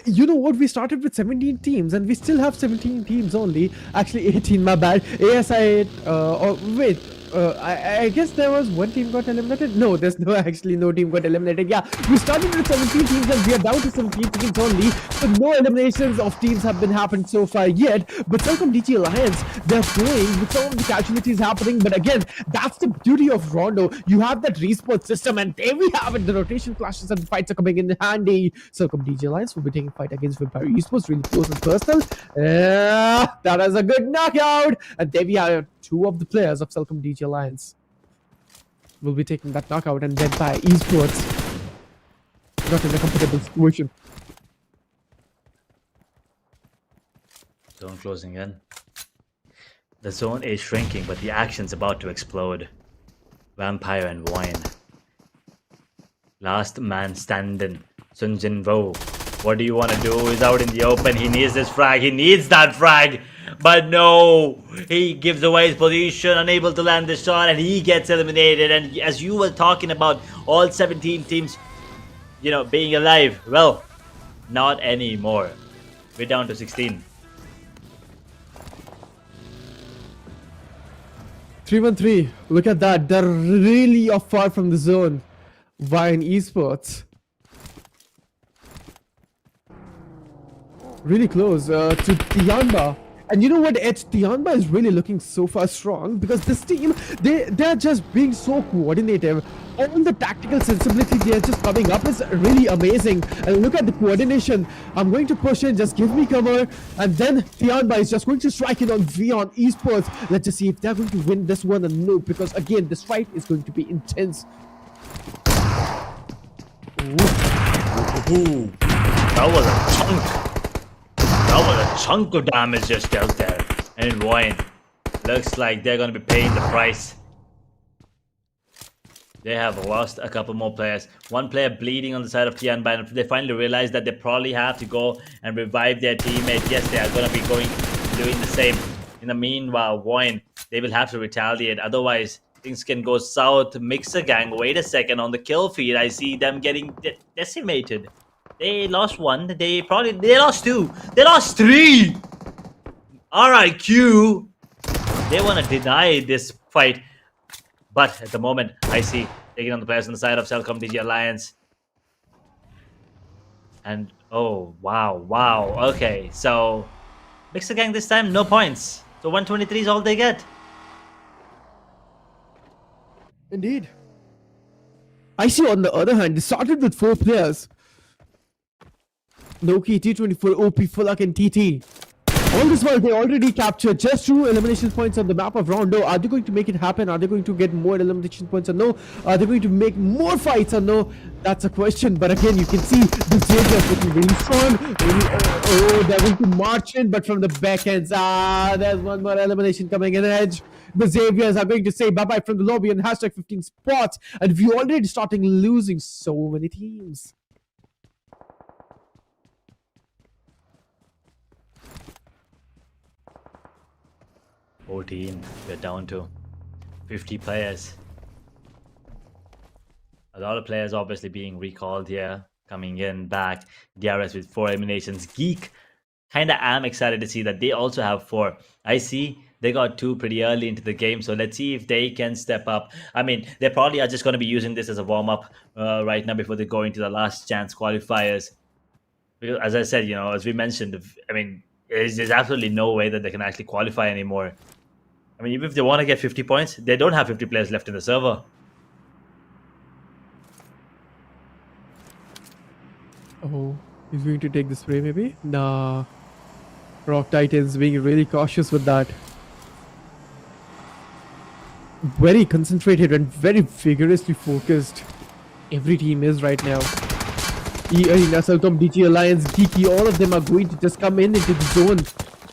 you know what? We started with 17 teams and we still have 17 teams only. Actually, 18, my bad. ASI, or wait, I guess there was one team got eliminated. No, there's no team got eliminated. Yeah, we started with 17 teams and we are down to 17 teams only. So no eliminations of teams have been happened so far yet. But Celcom Digi Alliance, they're playing with some of the casualties happening. But again, that's the beauty of Rondo. You have that respawn system, and there we have it. The rotation flashes and the fights are coming in handy. Celcom Digi Alliance will be taking fight against Vampire Esports, really close and personal. That is a good knockout. And there we are, 2 of the players of Celcom Digi Alliance will be taking that knockout, and Vampire Esports not in a comfortable situation. Zone closing in. The zone is shrinking, but the action's about to explode. Vampire and VOIN. Last man standing. Sun Jin Vo. What do you want to do? He's out in the open. He needs this frag. He needs that frag. But no. He gives away his position, unable to land the shot, and he gets eliminated. And as you were talking about all 17 teams, being alive, well, not anymore. We're down to 16. 3-1-3. Look at that. They're really far from the zone. VOIN Esports. Really close to Tianba. And you know what, Edge? Tianba is really looking so far strong because this team, they're just being so coordinative. All the tactical sensibility they're just coming up is really amazing. And look at the coordination. I'm going to push in, just give me cover. And then Tianba is just going to strike it on VOIN Esports. Let's just see if they're going to win this one or no, because again, this fight is going to be intense. Ooh. That was a chunk. That was a chunk of damage just dealt there. And VOIN, looks like they're going to be paying the price. They have lost a couple more players. One player bleeding on the side of Tianba, and they finally realize that they probably have to go and revive their teammate. Yes, they are going to be doing the same. In the meanwhile, VOIN, they will have to retaliate. Otherwise, things can go south. MEZIXS, wait a second. On the kill feed, I see them getting decimated. They lost 1. They lost 2. They lost 3. RIQ. They want to deny this fight. But at the moment, I see taking on the players on the side of Celcom Digi Alliance. And oh, wow. Okay, so MEZIXS this time, no points. So 123 is all they get. Indeed. I see on the other hand, they started with 4 players. Noki, T24, OP, Fulak, and TT. All this while, they already captured just 2 elimination points on the map of Rondo. Are they going to make it happen? Are they going to get more elimination points or no? Are they going to make more fights or no? That's a question. But again, you can see the Xavier's looking really strong. They're going to march in, but from the back ends. There's one more elimination coming in. Edge. The Xaviers are going to say bye-bye from the lobby and hashtag 15 spots. And we're already starting losing so many teams. 14. We're down to 50 players. A lot of players obviously being recalled here, coming in back. DRS with 4 eliminations. Geek, kinda am excited to see that they also have 4. I see they got 2 pretty early into the game, so let's see if they can step up. I mean, they probably are just going to be using this as a warm-up right now before they go into the last chance qualifiers. Because, as I said, as we mentioned, I mean, there's absolutely no way that they can actually qualify anymore. I mean, even if they want to get 50 points, they don't have 50 players left in the server. Oh, he's going to take the spray maybe? Nah. Rock Titans being really cautious with that. Very concentrated and very vigorously focused. Every team is right now. Celcom, Digi, Alliance, GEEKAY, all of them are going to just come in into the zone.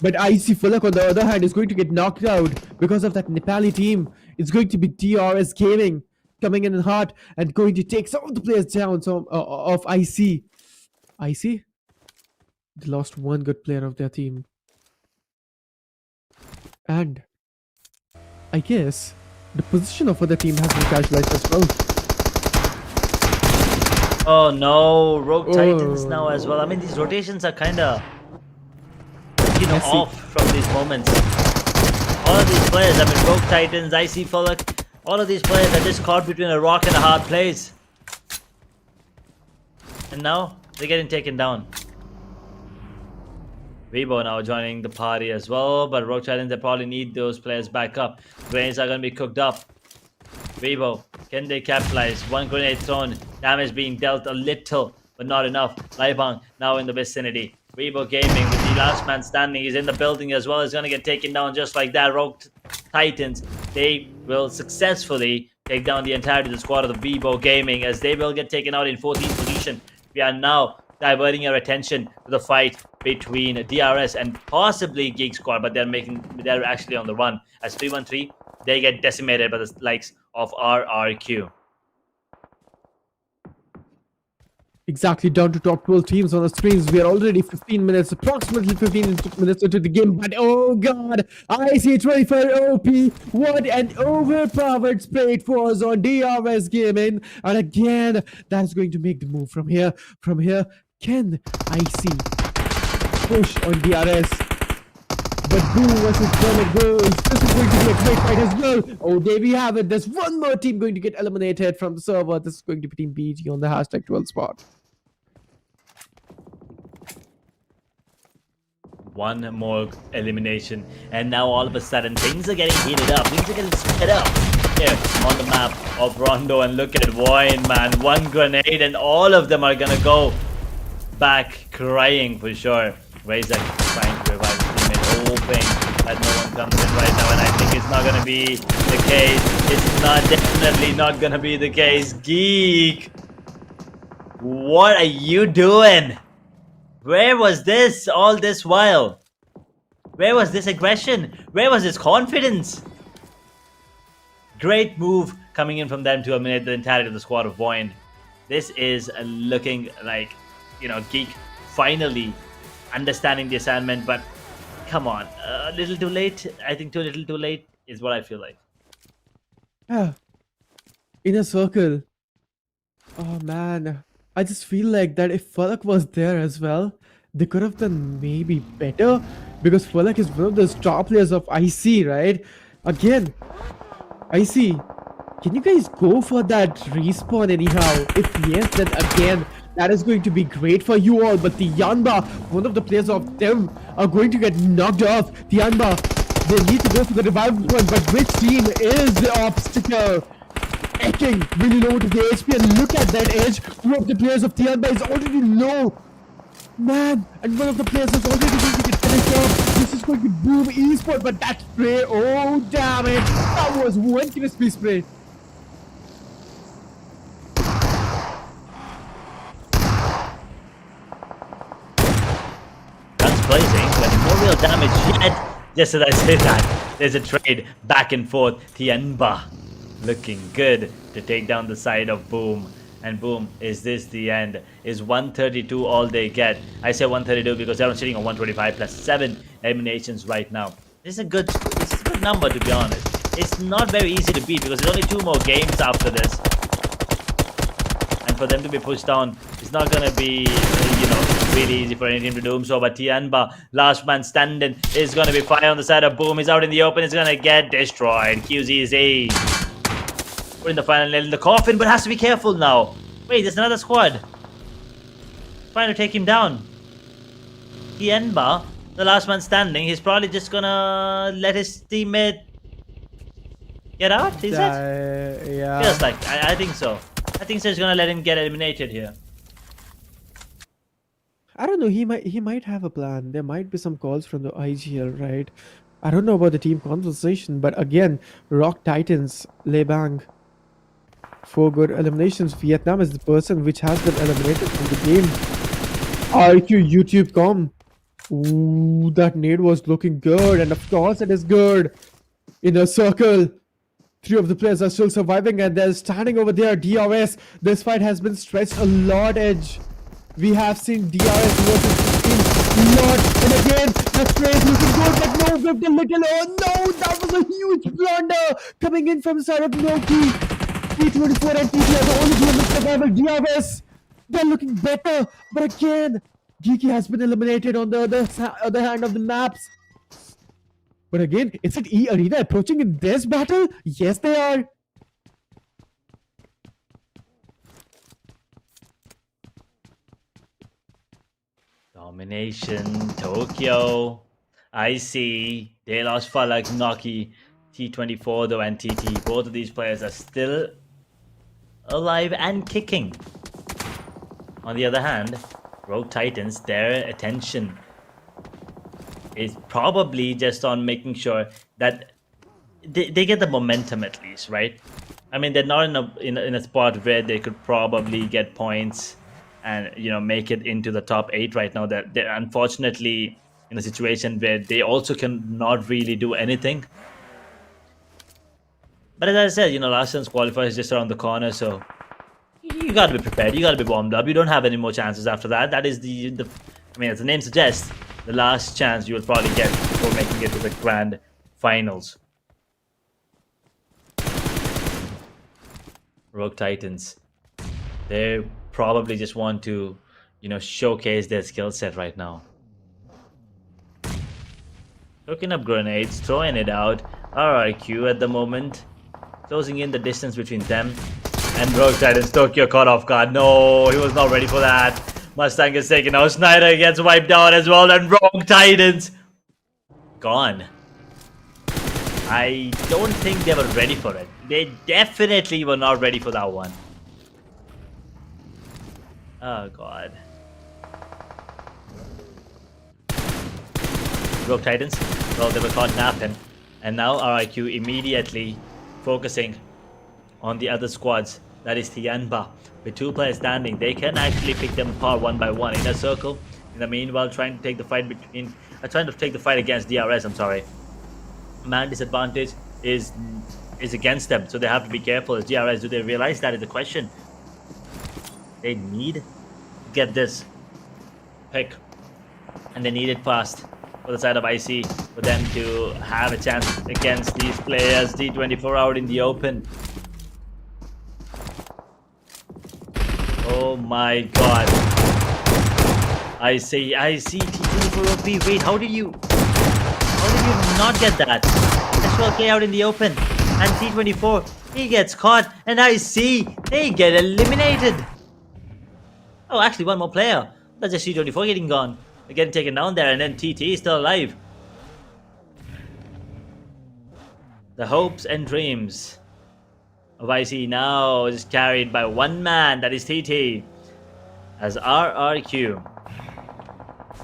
But I see Fulak on the other hand is going to get knocked out because of that Nepali team. It's going to be DRS Gaming coming in hot and going to take some of the players down of IC. IC? They lost one good player of their team. And I guess the position of other team has been casualized as well. Oh no, Rogue Titans now as well. I mean, these rotations are kind of, off from these moments. All of these players, I mean, Rogue Titans, IC Fulak, all of these players are just caught between a rock and a hard place. And now they're getting taken down. Weibo now joining the party as well, but Rogue Titans, they probably need those players back up. Grenades are going to be cooked up. Weibo, can they capitalize? One grenade thrown, damage being dealt a little, but not enough. Laibang now in the vicinity. Weibo Gaming with the last man standing. He's in the building as well. He's going to get taken down just like that. Rogue Titans, they will successfully take down the entirety of the squad of the Weibo Gaming as they will get taken out in 14th position. We are now diverting our attention to the fight between DRS and possibly Geek Squad, but they're actually on the run. As 313, they get decimated by the likes of RRQ. Exactly, down to top 12 teams on the screens. We are already 15 minutes, approximately 15 minutes into the game. But oh god, I see 24 OP. What an overpowered spray it was on DRS Gaming. And again, that's going to make the move from here. From here, can IC push on DRS? But Boom versus German goes. This is going to be a great fight as well. Oh, there we have it. There's one more team going to get eliminated from the server. This is going to be Team BG on the hashtag 12 spot. One more elimination, and now all of a sudden things are getting heated up. Things are getting sped up here on the map of Rondo. And look at VOIN, man. One grenade, and all of them are gonna go back crying for sure. Razak trying to revive his teammate, hoping that no one comes in right now, and I think it's not gonna be the case. It's not, definitely not gonna be the case. Geek, what are you doing? Where was this all this while? Where was this aggression? Where was this confidence? Great move coming in from them to eliminate the entirety of the squad of VOIN. This is looking like, Geek finally understanding the assignment, but come on, a little too late. I think too little too late is what I feel like. Yeah. Inner circle. Oh man. I just feel like that if Fulak was there as well, they could have done maybe better, because Fulak is one of the star players of IC, right? Again, IC, can you guys go for that respawn anyhow? If yes, then again, that is going to be great for you all. But the Yanba, one of the players of them, are going to get knocked off. The Yanba, they need to go for the revival point, but which team is the obstacle? Eking really low to the HP, and look at that edge. Two of the players of Tianba is already low. Man, and one of the players is already going to get finished off. This is going to boom Esports, but that spray, oh damn it. That was one crispy spray. Guns blazing, but no real damage yet. Just as I say that, there's a trade back and forth. Tianba looking good to take down the side of Boom. And Boom, is this the end? Is 132 all they get? I say 132 because they're sitting on 125 plus 7 eliminations right now. This is a good number, to be honest. It's not very easy to beat because there's only 2 more games after this. And for them to be pushed down, it's not going to be, really easy for any team to do so. But Tianba, last man standing, is going to be fire on the side of Boom. He's out in the open. He's going to get destroyed. QZZ. We're in the final nail in the coffin, but has to be careful now. Wait, there's another squad trying to take him down. Tianba, the last man standing, he's probably just gonna let his teammate get out, is it? Yeah. Feels like, I think so. I think so, he's gonna let him get eliminated here. I don't know. He might have a plan. There might be some calls from the IGL, right? I don't know about the team conversation, but again, Rock Titans, Lebang, 4 good eliminations. Vietnam is the person which has been eliminated from the game. RQ YouTube.com. Ooh, that nade was looking good, and of course it is good. In a circle, 3 of the players are still surviving, and they're standing over there. DRS. This fight has been stretched a lot, Edge. We have seen DRS versus team lot, and again the spray is looking good, but no whipped a little. Oh no, that was a huge blunder coming in from the side of Noki. T24 and TT are the only team with survival. DRS, they're looking better, but again, GEEKAY has been eliminated on the other hand of the maps. But again, is it E Arena approaching in this battle? Yes, they are. Domination, Tokyo. I see. They lost Falak, Noki, T24 though, and TT. Both of these players are still alive and kicking. On the other hand, Rogue Titans, their attention is probably just on making sure that they get the momentum at least, right? I mean, they're not in a spot where they could probably get points and, you know, make it into the top 8 right now. That they're unfortunately in a situation where they also can not really do anything. But as I said, you know, last chance qualifier is just around the corner, so you gotta be prepared. You gotta be warmed up. You don't have any more chances after that. That is the I mean, as the name suggests, the last chance you will probably get before making it to the grand finals. Rogue Titans, they probably just want to, you know, showcase their skill set right now. Hooking up grenades, throwing it out. RRQ at the moment, closing in the distance between them and Rogue Titans. Tokyo caught off guard. No, he was not ready for that. Mustang is taken out. Snyder gets wiped out as well, and Rogue Titans gone. I don't think they were ready for it. They definitely were not ready for that one. Oh god. Rogue Titans, well, they were caught napping, and now RIQ immediately focusing on the other squads. That is Tianba. With 2 players standing, they can actually pick them apart one by one in a circle. In the meanwhile, trying to take the fight against DRS. I'm sorry. Man disadvantage is against them, so they have to be careful. As DRS, do they realize that is the question? They need to get this pick, and they need it fast for the side of IC for them to have a chance against these players. D24 out in the open. Oh my god. I see T24 OP. Wait, how did you not get that? SLK out in the open, and T24, he gets caught, and I see they get eliminated. Oh, actually one more player. That's just T24 getting gone. They're getting taken down there, and then TT is still alive. The hopes and dreams of IC now is carried by one man, that is TT, as RRQ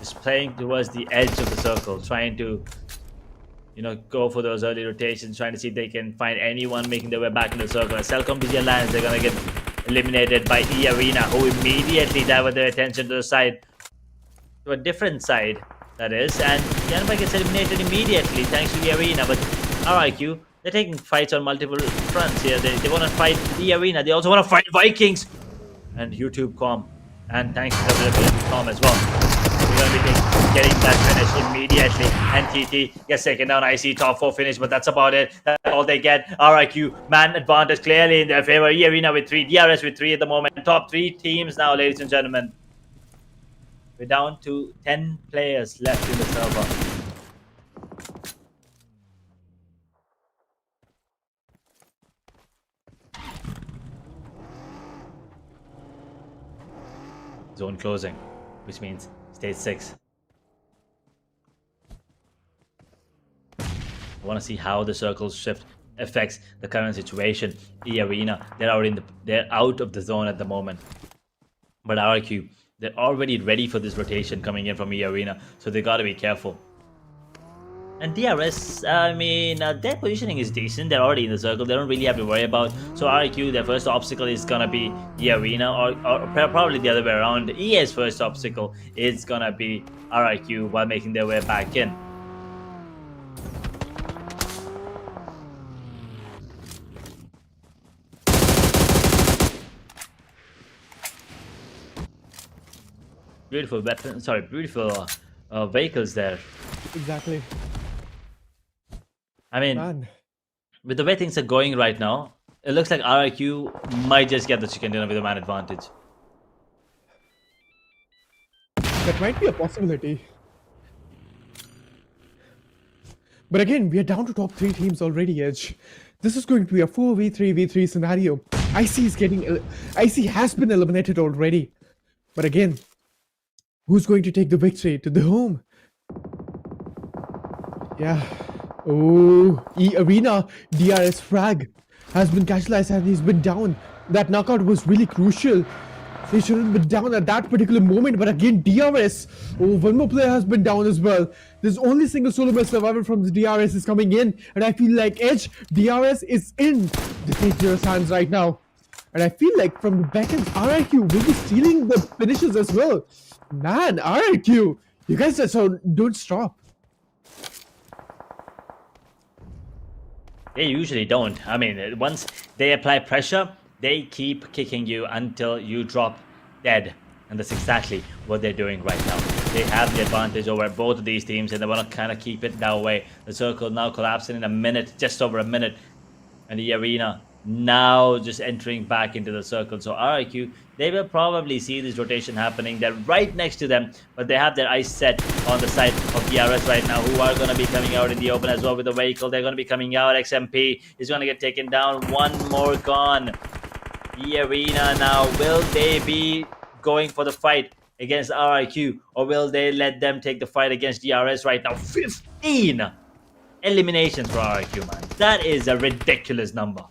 is playing towards the edge of the circle, trying to, you know, go for those early rotations, trying to see if they can find anyone making their way back in the circle. As Celcom Digi lands, they're gonna get eliminated by E Arena, who immediately divert their attention to the side, to a different side, that is, and Yangon gets eliminated immediately thanks to E Arena. But RIQ, they're taking fights on multiple fronts here. They want to fight the Arena. They also want to fight Vikings and YouTube.com, and thanks to WWE.com as well. We're going to be getting that finish immediately. And TT gets taken down. I see top 4 finish, but that's about it. That's all they get. RIQ, man advantage clearly in their favor. E Arena with 3, DRS with 3 at the moment. Top 3 teams now, ladies and gentlemen. We're down to 10 players left in the server. Zone closing, which means stage 6. I want to see how the circle shift affects the current situation. E Arena, they're out of the zone at the moment, but RQ, They're already ready for this rotation coming in from E Arena, so they gotta be careful. And DRS, I mean, their positioning is decent. They're already in the circle. They don't really have to worry about. So RIQ, their first obstacle is gonna be the arena, or probably the other way around. EA's first obstacle is gonna be RIQ while making their way back in. Beautiful weapon. Sorry, beautiful vehicles there. Exactly. I mean, Man. with the way things are going right now, it looks like RIQ might just get the chicken dinner with a man advantage. That might be a possibility. But again, we are down to top 3 teams already, Edge. This is going to be a 4v3v3 scenario. IC has been eliminated already. But again, who's going to take the victory to the home? Yeah. Oh, E Arena DRS frag has been casualized and he's been down. That knockout was really crucial. He shouldn't have been down at that particular moment, but again, DRS. Oh, one more player has been down as well. There's only single solo best survivor from the DRS is coming in, and I feel like Edge, DRS is in the dangerous hands right now. And I feel like from the back end, RIQ will be stealing the finishes as well. Man, RIQ, you guys just don't stop. They usually don't. I mean, once they apply pressure, they keep kicking you until you drop dead. And that's exactly what they're doing right now. They have the advantage over both of these teams, and they want to kind of keep it that way. The circle now collapsing in a minute, just over a minute. And the arena now just entering back into the circle. So RIQ, they will probably see this rotation happening. They're right next to them, but they have their eyes set on the side of DRS right now, who are going to be coming out in the open as well with the vehicle. They're going to be coming out. XMP is going to get taken down. One more gone. The arena now, will they be going for the fight against RIQ, or will they let them take the fight against DRS right now? 15 eliminations for RIQ, man. That is a ridiculous number.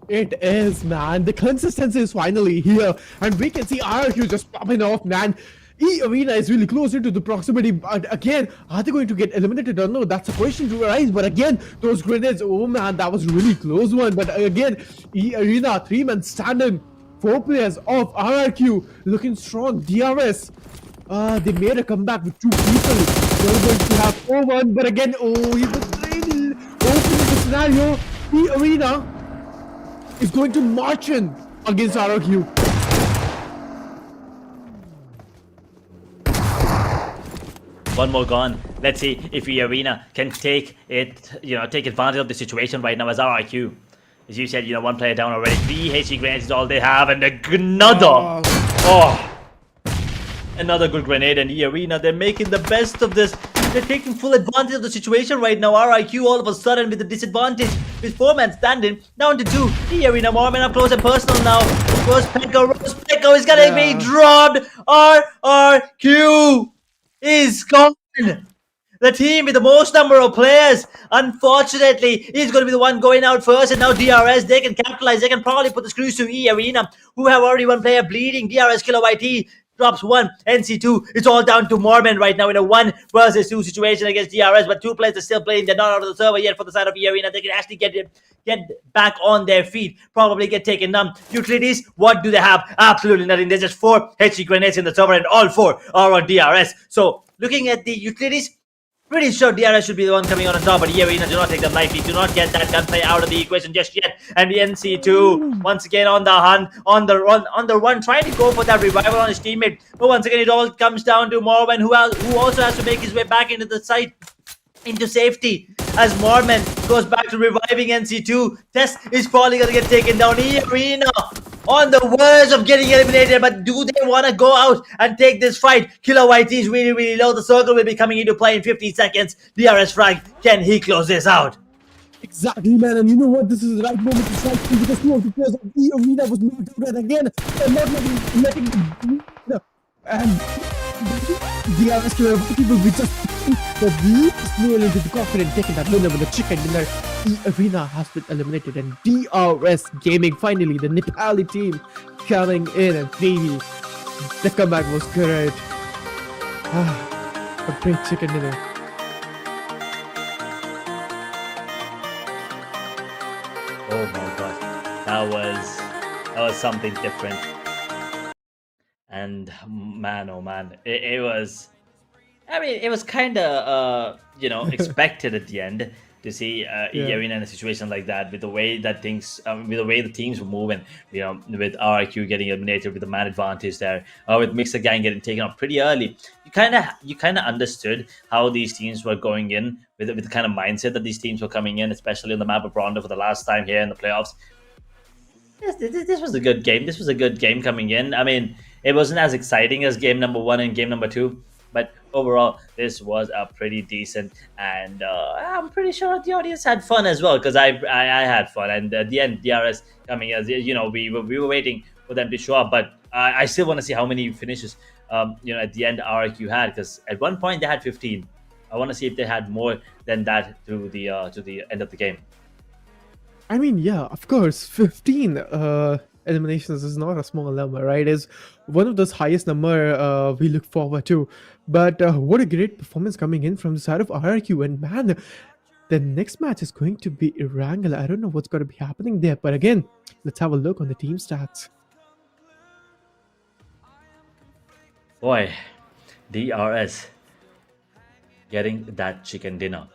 It is, man. The consistency is finally here, and we can see RQ just popping off, man. E Arena is really closer to the proximity, but again, are they going to get eliminated or no? That's a question to arise. But again, those grenades, oh man, that was a really close one. But again, E Arena, 3-man standing, 4 players off. RRQ looking strong. DRS, they made a comeback with 2 people. They're going to have 4-1, but again, oh, he was really opening the scenario. E Arena is going to march in against RRQ. One more gone. Let's see if the arena can take it, take advantage of the situation right now as RIQ. As you said, one player down already. 3 HE grenades is all they have, and another. Another good grenade, and the arena, they're making the best of this. They're taking full advantage of the situation right now. RIQ all of a sudden with the disadvantage. With 4-man standing, down to 2. The arena, more men up close and personal now. Rose Pecco is gonna be dropped. RRQ is gone. The team with the most number of players, unfortunately, is going to be the one going out first. And now DRS, they can capitalize. They can probably put the screws to E Arena, who have already 1 player bleeding. DRS Killer YT drops 1. NC2, it's all down to Mormon right now in a 1 versus 2 situation against DRS. But 2 players are still playing. They're not out of the server yet for the side of E Arena. They can actually get back on their feet. Probably get taken down. Utilities, what do they have? Absolutely nothing. There's just 4 HG grenades in the server, and all 4 are on DRS. So looking at the utilities, pretty sure DRS should be the one coming on top, but E Arena do not take them lightly. Do not get that gunplay out of the equation just yet. And the NC2 once again on the hunt, on the run, trying to go for that revival on his teammate. But once again, it all comes down to Mormon, who also has to make his way back into the site, into safety. As Mormon goes back to reviving NC2, Tess is probably going to get taken down. E Arena on the verge of getting eliminated, but do they want to go out and take this fight? Killer YT is really, really low. The circle will be coming into play in 15 seconds. DRS frag, can he close this out? Exactly, man, and you know what? This is the right moment to strike through because 2 of the players of E Arena was knocked out, and again, they're not letting and DRS player will be just the least loyal into the cockpit and taking that winner with the chicken dinner. E Arena has been eliminated, and DRS Gaming, finally, the Nepali team coming in and baby. The comeback was great. A great chicken dinner. Oh my god, that was something different. And man, oh man, it was. I mean, it was kind of expected at the end to see Yeah. Yevin in a situation like that, with the way that things, with the way the teams were moving. With RQ getting eliminated with the man advantage there, with Mixer Gang getting taken off pretty early. You kind of understood how these teams were going in with the kind of mindset that these teams were coming in, especially on the map of Rondo for the last time here in the playoffs. This was a good game. This was a good game coming in. I mean, it wasn't as exciting as game number 1 and game number 2, but overall, this was a pretty decent. And I'm pretty sure the audience had fun as well, because I had fun. And at the end, DRS coming, as we were waiting for them to show up, but I still want to see how many finishes at the end RQ had, because at one point they had 15. I want to see if they had more than that to the end of the game. I mean, yeah, of course, 15 eliminations is not a small number, right? It's one of those highest number we look forward to. But what a great performance coming in from the side of RRQ. And man, the next match is going to be Erangel. I don't know what's going to be happening there. But again, let's have a look on the team stats. Boy, DRS getting that chicken dinner.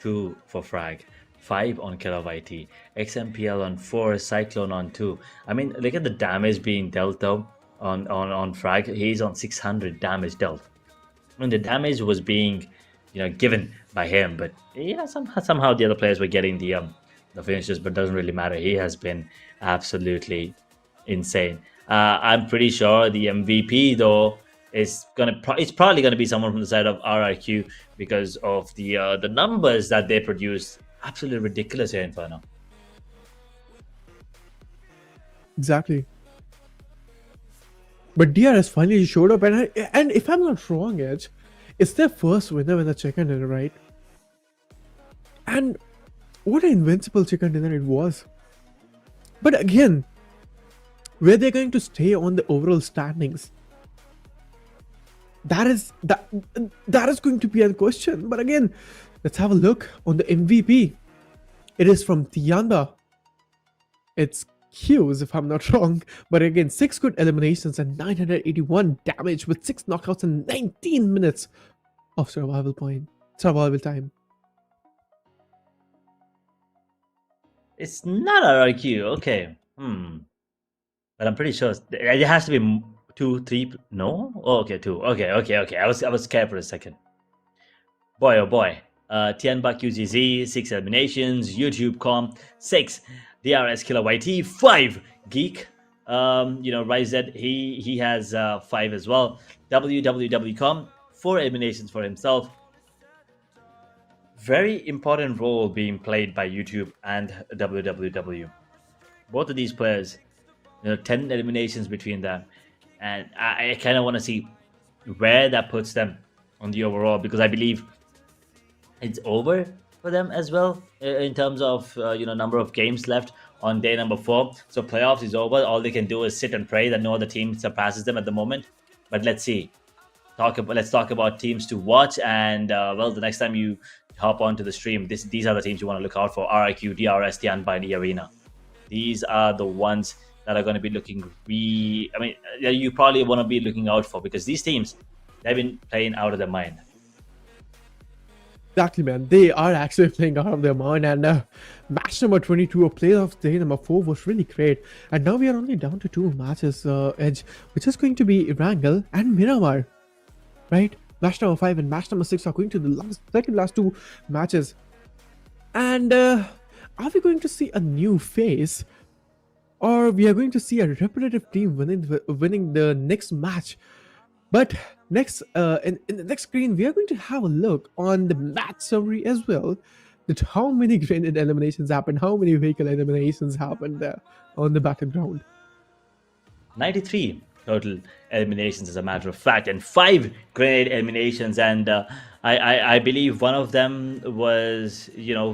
2 for Frag, 5 on Killer YT, XMPL on 4, Cyclone on 2. I mean, look at the damage being dealt though on Frag. He's on 600 damage dealt. I mean, the damage was being given by him, but somehow the other players were getting the finishes, but it doesn't really matter. He has been absolutely insane. I'm pretty sure the MVP though it's probably gonna be someone from the side of RRQ, because of the numbers that they produce. Absolutely ridiculous here, Inferno. Exactly. But DRS finally showed up, and if I'm not wrong, Edge, it's their first winner with a chicken dinner, right? And what an invincible chicken dinner it was. But again, where they're going to stay on the overall standings, that is going to be a question. But again, let's have a look on the MVP. It is from Tianda. It's Hughes, if I'm not wrong. But again, 6 good eliminations and 981 damage with 6 knockouts and 19 minutes of survival time. It's not RRQ, okay. But I'm pretty sure it has to be 2, 3. No? Oh, okay, 2. Okay. I was scared for a second. Boy, oh boy. Tianba QGZ, 6 eliminations. YouTube Com, 6. DRS Killer YT, 5. Geek, Ryzed, he has 5 as well. WWW.com, 4 eliminations for himself. Very important role being played by YouTube and WWW. Both of these players, 10 eliminations between them, and I kind of want to see where that puts them on the overall, because I believe it's over for them as well in terms of number of games left on day number 4. So playoffs is over. All they can do is sit and pray that no other team surpasses them at the moment. But let's see. Let's talk about teams to watch, and the next time you hop onto the stream, these are the teams you want to look out for: RIQ, DRS, Tianba, and the Arena. These are the ones that are going to be looking. You probably want to be looking out for, because these teams, they've been playing out of their mind. Exactly, man. They are actually playing out of their mind, and match number 22 of playoff day number 4 was really great. And now we are only down to 2 matches, Edge, which is going to be Erangel and Miramar, right? Match number 5 and match number 6 are going to the second last 2 matches. And are we going to see a new face, or we are going to see a repetitive team winning the next match? But next, in the next screen, we are going to have a look on the match summary as well. That how many grenade eliminations happened, how many vehicle eliminations happened on the battleground. 93 total eliminations, as a matter of fact, and 5 grenade eliminations. And I believe one of them was,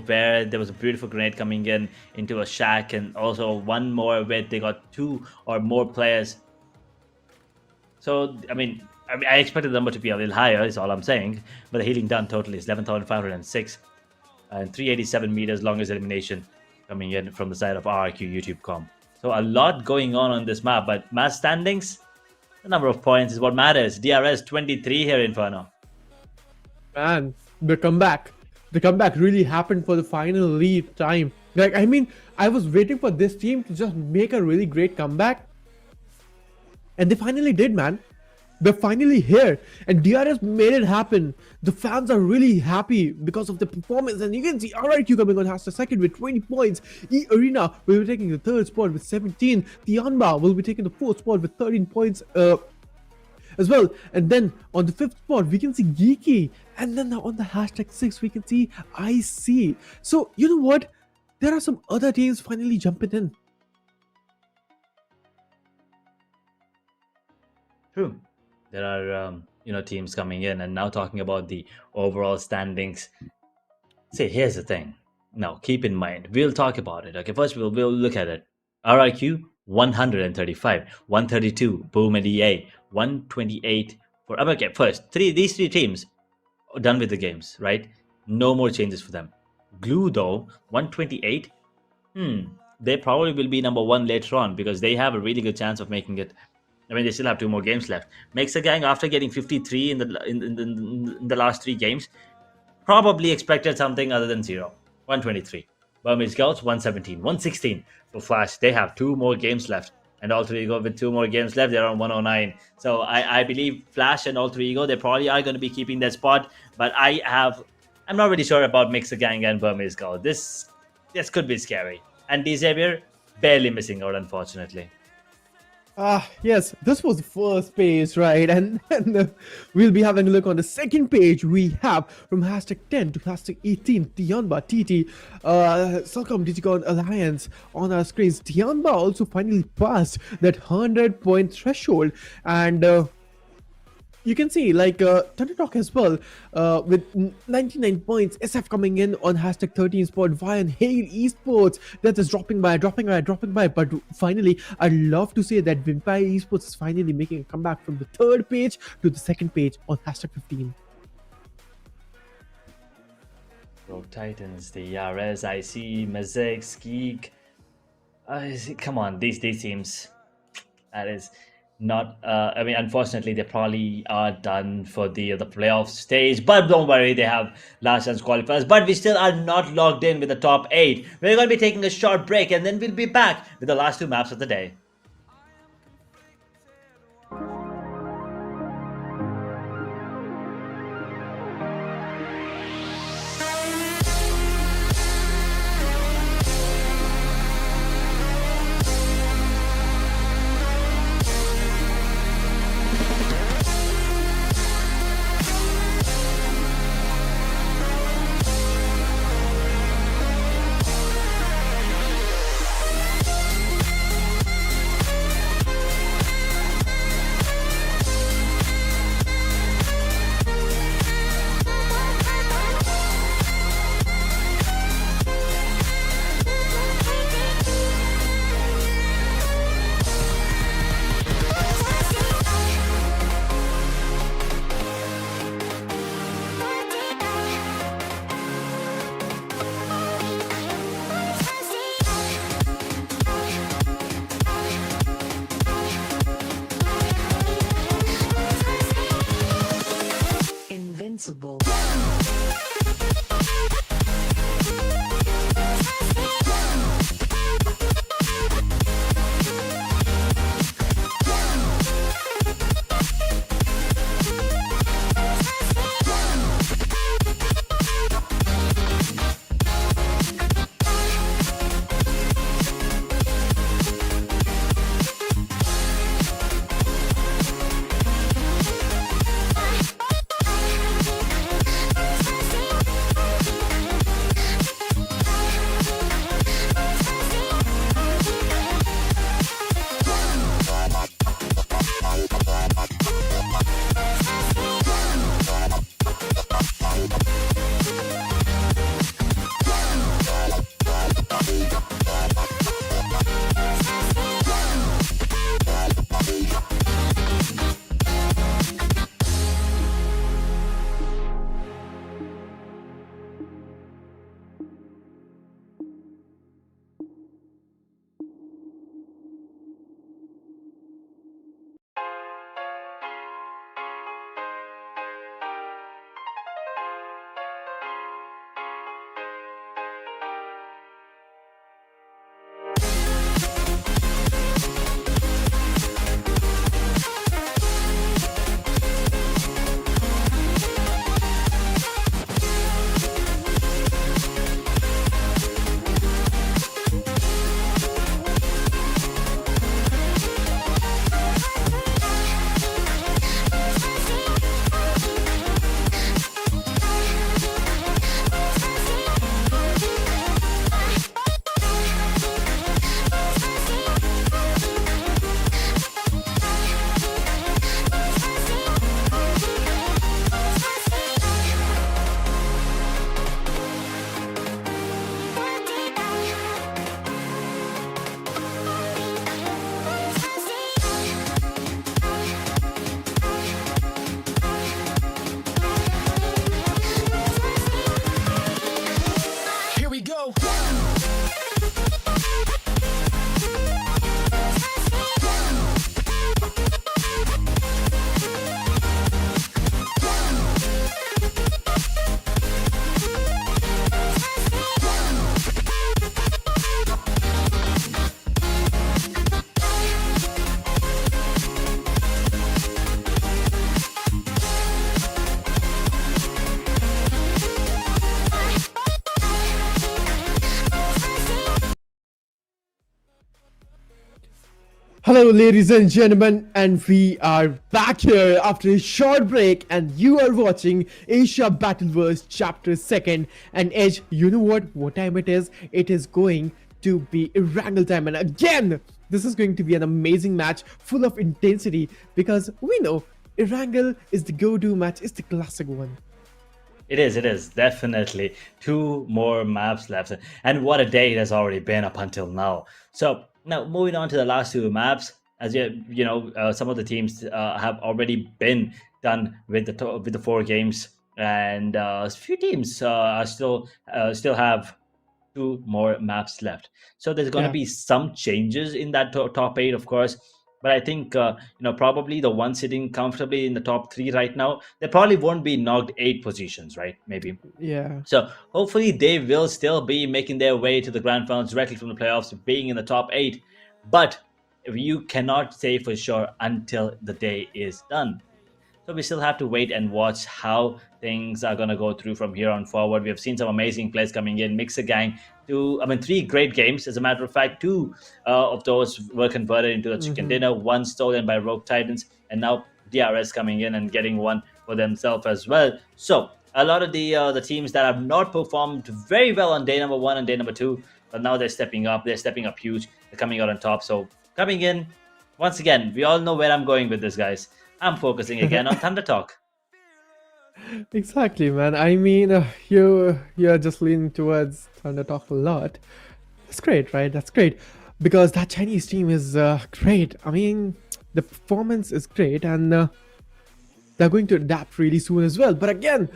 where there was a beautiful grenade coming into a shack, and also one more where they got 2 or more players So, I expected the number to be a little higher, is all I'm saying. But the healing done total is 11,506 and 387 meters longest elimination coming in from the side of RRQ YouTube Com. So a lot going on this map, but match standings, the number of points is what matters. DRS 23 here, Inferno. Man, the comeback. The comeback really happened for the final lead time. Like, I mean, I was waiting for this team to just make a really great comeback. And they finally did, man. They're finally here. And DRS made it happen. The fans are really happy because of the performance. And you can see RRQ coming on has the second with 20 points. Arena will be taking the third spot with 17. Tianba will be taking the fourth spot with 13 points. As well, and then on the fifth spot we can see GEEKAY, and then on the hashtag 6 we can see IC. So you know what, there are some other teams finally jumping in. True, there are teams coming in, and now talking about the overall standings. See, here's the thing. Now keep in mind, we'll talk about it. Okay, first we'll look at it. RRQ 135, 132 Boom and EA, 128 for okay. First, these three teams are done with the games, right? No more changes for them. Glue though 128. They probably will be number one later on because they have a really good chance of making it. I mean, they still have 2 more games left. MEZIXS, after getting 53 in the last 3 games, probably expected something other than 0. 123. Burmese Scouts 117, 116 for Flash. They have 2 more games left. And Alter Ego with 2 more games left, they're on 109. So I believe Flash and Alter Ego, they probably are going to be keeping their spot. But I'm not really sure about MEZIXS and Burmese Scout. This could be scary. And Xavier barely missing out, unfortunately. Yes, this was the first page, right? And then we'll be having a look on the second page. We have from hashtag 10 to hashtag 18, Tianba, TT, Celcom Digigon Alliance on our screens. Tianba also finally passed that 100-point threshold, and you can see like ThunderTalk as well with 99 points. SF coming in on hashtag 13 spot. VOIN, Hail Esports, that is dropping by. But finally, I'd love to say that Vampire Esports is finally making a comeback from the third page to the second page on hashtag 15. Rogue Titans, the ERS, IC, MEZIXS, Geek. Come on, these teams. That is not. Unfortunately, they probably are done for the playoff stage. But don't worry, they have last chance qualifiers. But we still are not locked in with the top 8. We're going to be taking a short break, and then we'll be back with the last 2 maps of the day. Hello, ladies and gentlemen, and we are back here after a short break, and you are watching Asia Battleverse Chapter 2nd. And Edge, you know what time it is? It is going to be Erangel time, and again, this is going to be an amazing match full of intensity because we know Erangel is the go-to match, it's the classic one. It is definitely 2 more maps left, and what a day it has already been up until now. So now moving on to the last 2 maps, as some of the teams have already been done with the 4 games, and a few teams are still have 2 more maps left. So there's going to Yeah. be some changes in that top 8, of course. But I think probably the one sitting comfortably in the top 3 right now, they probably won't be knocked 8 positions, right? Maybe. Yeah. So hopefully they will still be making their way to the grand finals directly from the playoffs, being in the top 8. But you cannot say for sure until the day is done. So we still have to wait and watch how things are going to go through from here on forward. We have seen some amazing players coming in. MEZIXS 3 great games. As a matter of fact, 2 of those were converted into a chicken dinner, 1 stolen by Rogue Titans, and now DRS coming in and getting 1 for themselves as well. So a lot of the teams that have not performed very well on day number 1 and day number 2, but now they're stepping up. They're stepping up huge. They're coming out on top. So coming in, once again, we all know where I'm going with this, guys. I'm focusing again on ThunderTalk. Exactly, man. I mean, you're just leaning towards ThunderTalk a lot. That's great, right? That's great because that Chinese team is great. I mean, the performance is great, and they're going to adapt really soon as well. But again,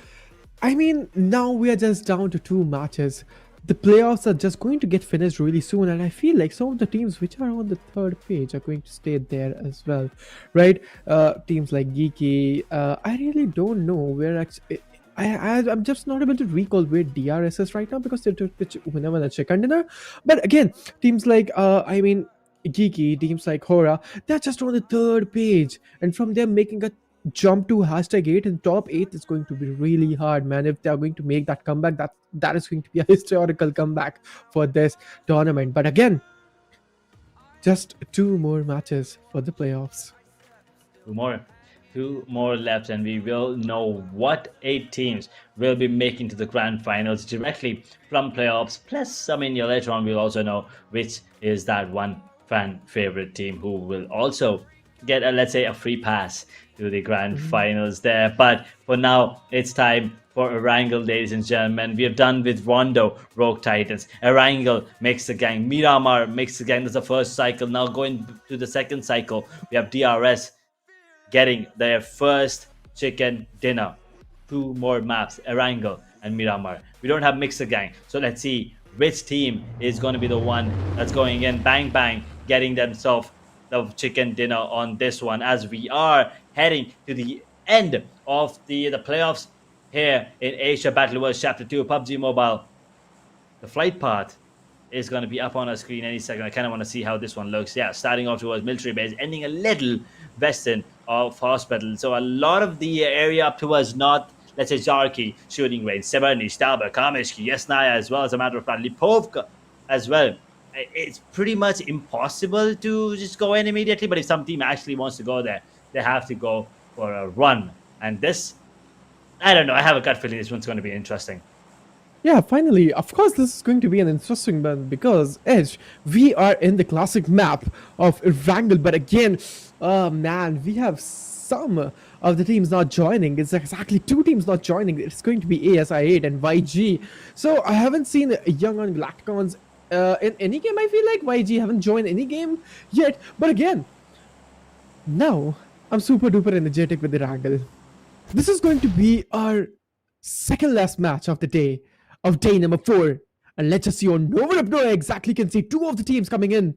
I mean, now we are just down to 2 matches. The playoffs are just going to get finished really soon, and I feel like some of the teams which are on the 3rd page are going to stay there as well, right? Teams like GEEKAY, I really don't know where actually. I'm just not able to recall where DRS is right now because they took the winner and the chicken dinner. But again, teams like GEEKAY, teams like HORAA, they're just on the 3rd page, and from there making a jump to #8 in top 8 is going to be really hard, man. If they are going to make that comeback, that is going to be a historical comeback for this tournament. But again, just 2 more matches for the playoffs. 2 more left, and we will know what 8 teams will be making to the grand finals directly from playoffs. Plus, I mean, later on we'll also know which is that one fan favorite team who will also get let's say a free pass to the grand finals there. But for now, it's time for Erangel, ladies and gentlemen. We have done with Rondo, Rogue Titans. Erangel makes the gang. Miramar makes the gang. That's the first cycle. Now going to the second cycle, we have DRS getting their first chicken dinner. 2 more maps, Erangel and Miramar. We don't have MEZIXS gang, so let's see which team is going to be the one that's going in bang bang, getting themselves the chicken dinner on this one, as we are heading to the end of the playoffs here in Asia Battleverse Chapter 2 PUBG Mobile. The flight path is going to be up on our screen any second. I kind of want to see how this one looks. Yeah, starting off towards military base, ending a little western of hospital. So a lot of the area up towards north, let's say Jarki, shooting range, Severny, Stalber, Kamishki, Yesnaya, as well, as a matter of fact, Lipovka as well. It's pretty much impossible to just go in immediately, but if some team actually wants to go there, they have to go for a run. And this, I don't know, I have a gut feeling this one's going to be interesting. Yeah, finally, of course, this is going to be an interesting one because Edge, we are in the classic map of Erangel, but again, man, we have some of the teams not joining. It's exactly 2 teams not joining. It's going to be ASI8 and YG. So I haven't seen Yangon Galacticos in any game. I feel like YG haven't joined any game yet. But again, now I'm super duper energetic with Erangel. This is going to be our second last match of the day, of day number 4. And let's just see on Nova Up exactly can see 2 of the teams coming in.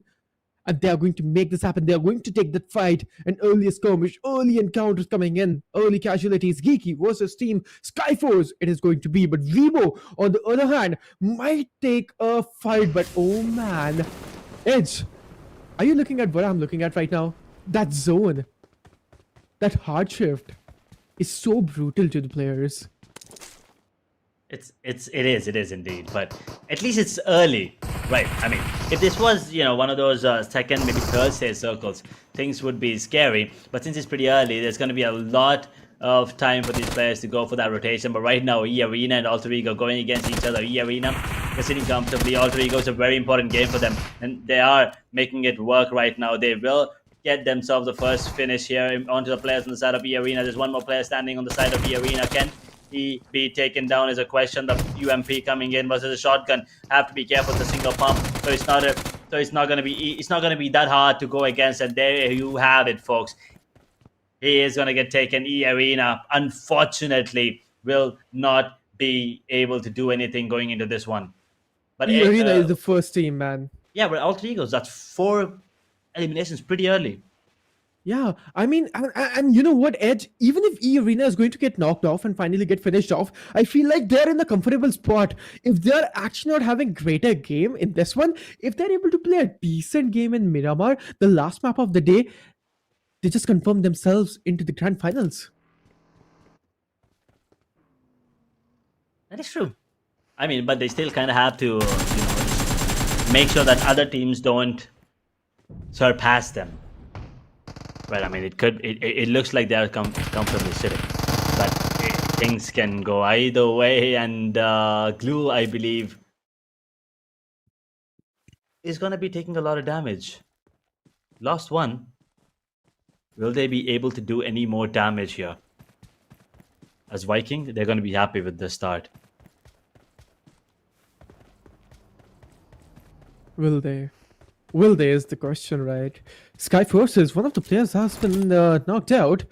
And they are going to make this happen. They are going to take that fight. An early skirmish, early encounters coming in, early casualties. GEEKAY versus Team SkyForce it is going to be. But Weibo, on the other hand, might take a fight. But oh man, Edge, are you looking at what I'm looking at right now? That zone, that hard shift is so brutal to the players. It is indeed, but at least it's early. Right. I mean, if this was, one of those second, maybe third stage circles, things would be scary. But since it's pretty early, there's going to be a lot of time for these players to go for that rotation. But right now, Arena and Alter Ego going against each other. Arena is sitting comfortably. Alter Ego is a very important game for them, and they are making it work right now. They will get themselves the first finish here onto the players on the side of Arena. There's one more player standing on the side of Arena. Can he be taken down is a question. The UMP coming in versus a shotgun. Have to be careful with the single pump. So it's not gonna be that hard to go against. And there you have it, folks. He is gonna get taken. Arena, unfortunately, will not be able to do anything going into this one. But Arena is the first team, man. Yeah, but Alter Egos, that's 4 eliminations pretty early. Yeah, I mean, and you know what, Edge? Even if Arena is going to get knocked off and finally get finished off, I feel like they're in a comfortable spot. If they're actually not having greater game in this one, if they're able to play a decent game in Miramar, the last map of the day, they just confirm themselves into the grand finals. That is true. I mean, but they still kind of have to, make sure that other teams don't surpass them. Right, I mean, it looks like they're comfortably sitting, but things can go either way. And Glue, I believe, is going to be taking a lot of damage. Lost one. Will they be able to do any more damage here? As Viking, they're going to be happy with the start. Will they? Will they is the question, right? SkyForce is one of the players has been knocked out,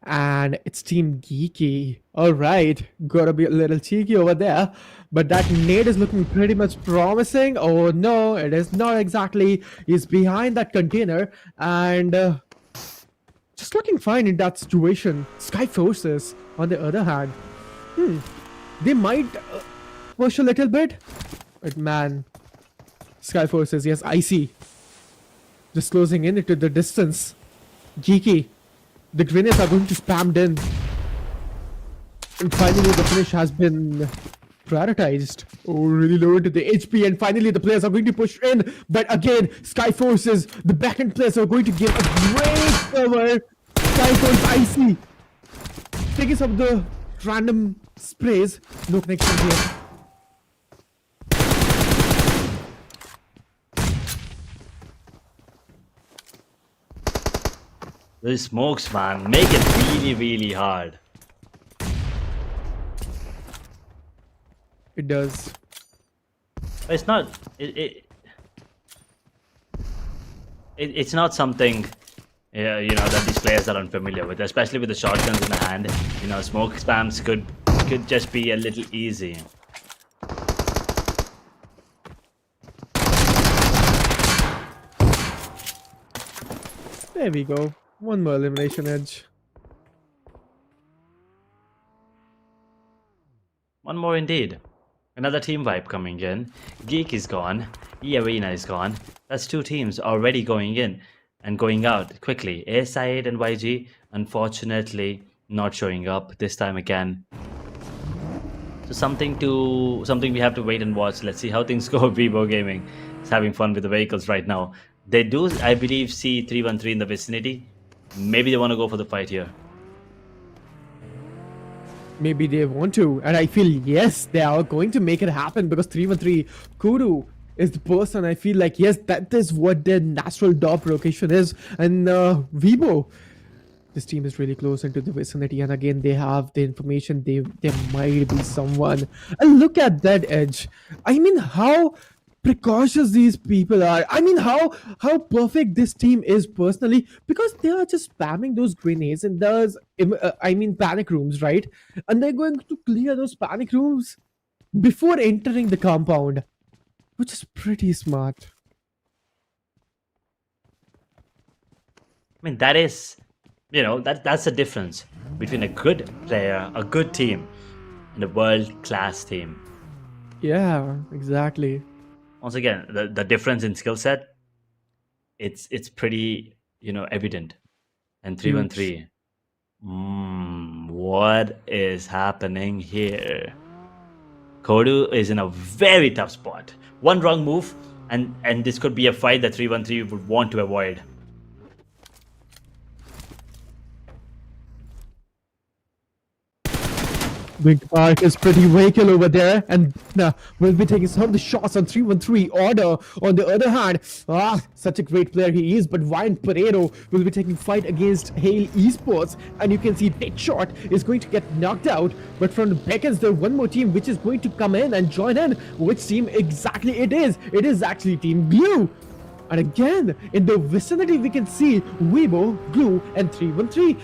and it's Team GEEKAY. All right, gotta be a little cheeky over there, but that nade is looking pretty much promising. Oh no, it is not exactly. He's behind that container, and just looking fine in that situation. SkyForces, on the other hand, they might push a little bit, but man, SkyForces, yes, I see. Just closing in into the distance. GEEKAY, the grenades are going to spammed in. And finally the finish has been prioritized. Oh, really low into the HP, and finally the players are going to push in. But again, SkyForces, the backend players are going to give a great cover. SkyForce icy. Taking some of the random sprays. No connection here. The smokes, man, make it really, really hard. It does. But it's not. It's not something, that these players are unfamiliar with, especially with the shotguns in the hand. Smoke spams could just be a little easy. There we go. One more elimination, Edge. One more indeed. Another team vibe coming in. Geek is gone. Arena is gone. That's 2 teams already going in and going out quickly. ASI8 and YG, unfortunately, not showing up this time again. So something we have to wait and watch. Let's see how things go. Weibo Gaming is having fun with the vehicles right now. They do, I believe, see 313 in the vicinity. Maybe they want to go for the fight here. Maybe they want to, and I feel yes, they are going to make it happen, because 313 Kudu is the person. I feel like yes, that is what their natural top location is. And Weibo, this team is really close into the vicinity, and again they have the information. There might be someone. And look at that, Edge. I mean, how precautious these people are. I mean, how perfect this team is personally, because they are just spamming those grenades in those panic rooms, right? And they're going to clear those panic rooms before entering the compound, which is pretty smart. I mean, that is, that's the difference between a good player, a good team, and a world-class team. Yeah, exactly. Once again, the difference in skill set, it's pretty, evident. And 313, what is happening here? Kodu is in a very tough spot. One wrong move, and this could be a fight that 313 would want to avoid. Big Park is pretty vehicle over there, and will be taking some of the shots on 313 order. On the other hand, such a great player he is, but VOIN Pereiro will be taking fight against Hale Esports, and you can see Deadshot is going to get knocked out. But from the back end, there's one more team which is going to come in and join in. Which team exactly it is? It is actually Team Blue. And again, in the vicinity, we can see Weibo, Blue, and 313.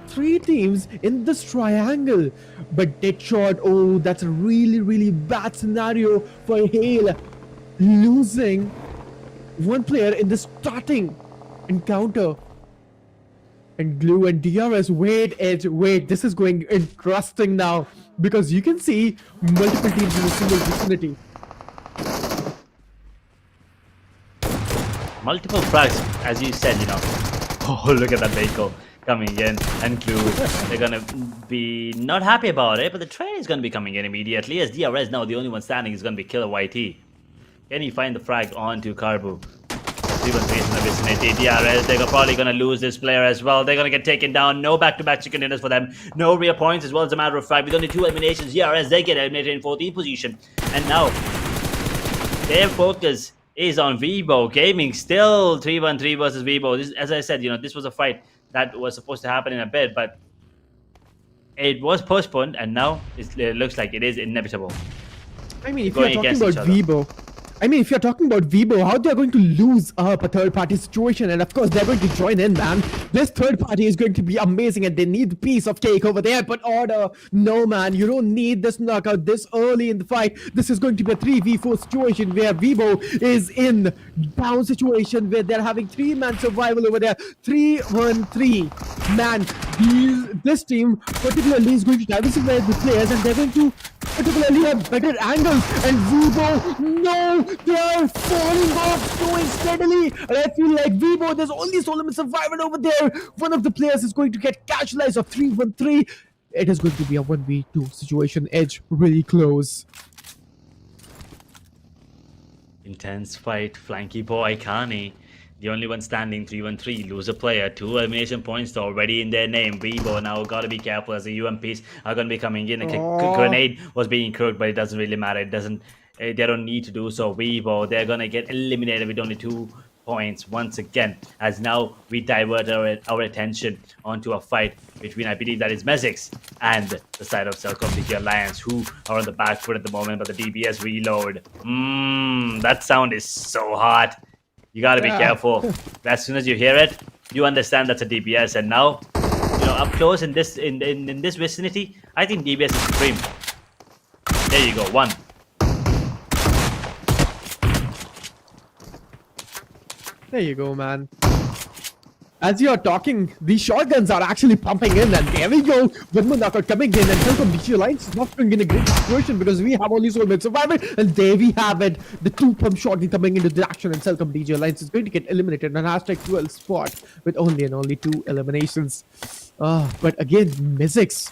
3 teams in this triangle. But Deadshot, oh, that's a really bad scenario for Hale, losing one player in the starting encounter. And Glue and DRS, wait, Edge, wait, this is going interesting now, because you can see multiple teams in a single vicinity. Multiple frags, as you said, Oh, look at that vehicle coming in, and Glue, they're gonna be not happy about it, but the train is gonna be coming in immediately, as DRS now the only one standing is gonna be Killer YT. Can he find the frag onto Carbu? 313 in the vicinity. DRS, they're probably gonna lose this player as well. They're gonna get taken down. No back-to-back chicken dinners for them. No rear points as well, as a matter of fact. With only 2 eliminations, DRS, they get eliminated in 14th position. And now, their focus is on Weibo Gaming. Still 313 versus Weibo. This, as I said, this was a fight that was supposed to happen in a bit, but it was postponed, and now it looks like it is inevitable. I mean, if you're talking about Weibo, how they're going to lose up a third-party situation, and of course they're going to join in, man. This third party is going to be amazing, and they need the piece of cake over there. But Order, no, man, you don't need this knockout this early in the fight. This is going to be a 3v4 situation where Weibo is in down situation, where they're having 3-man survival over there. 3-1-3, man. This team particularly is going to diversify the players, and they're going to particularly have better angles. And Weibo, no, they are falling off so steadily. And I feel like Weibo, there's only Solomon survival over there. One of the players is going to get casualized of 3-1-3. It is going to be a 1v2 situation. Edge really close. Intense fight. Flanky boy Kani, the only one standing. 3-1-3, loser player, 2 elimination points already in their name. Weibo now gotta be careful, as the UMPs are gonna be coming in. A grenade was being cooked, but it doesn't really matter. They don't need to do so. Weibo, they're gonna get eliminated with only 2 points once again, as now we divert our attention onto a fight between, I believe that is MEZIXS and the side of Celcom Digi Alliance, who are on the back foot at the moment, but the DBS reload. That sound is so hot. You gotta be careful. As soon as you hear it, you understand that's a DBS. And now, up close in this vicinity, I think DBS is supreme. There you go, 1. There you go, man. As you're talking, the shotguns are actually pumping in, and there we go. One more knockout coming in, and Celcom Digi Alliance is not going in a great situation because we have only soulmate survival, and there we have it. The 2-pump shotgun coming into the action, and Celcom Digi Alliance is going to get eliminated on #12 spot with only 2 eliminations. But again, MEZIXS,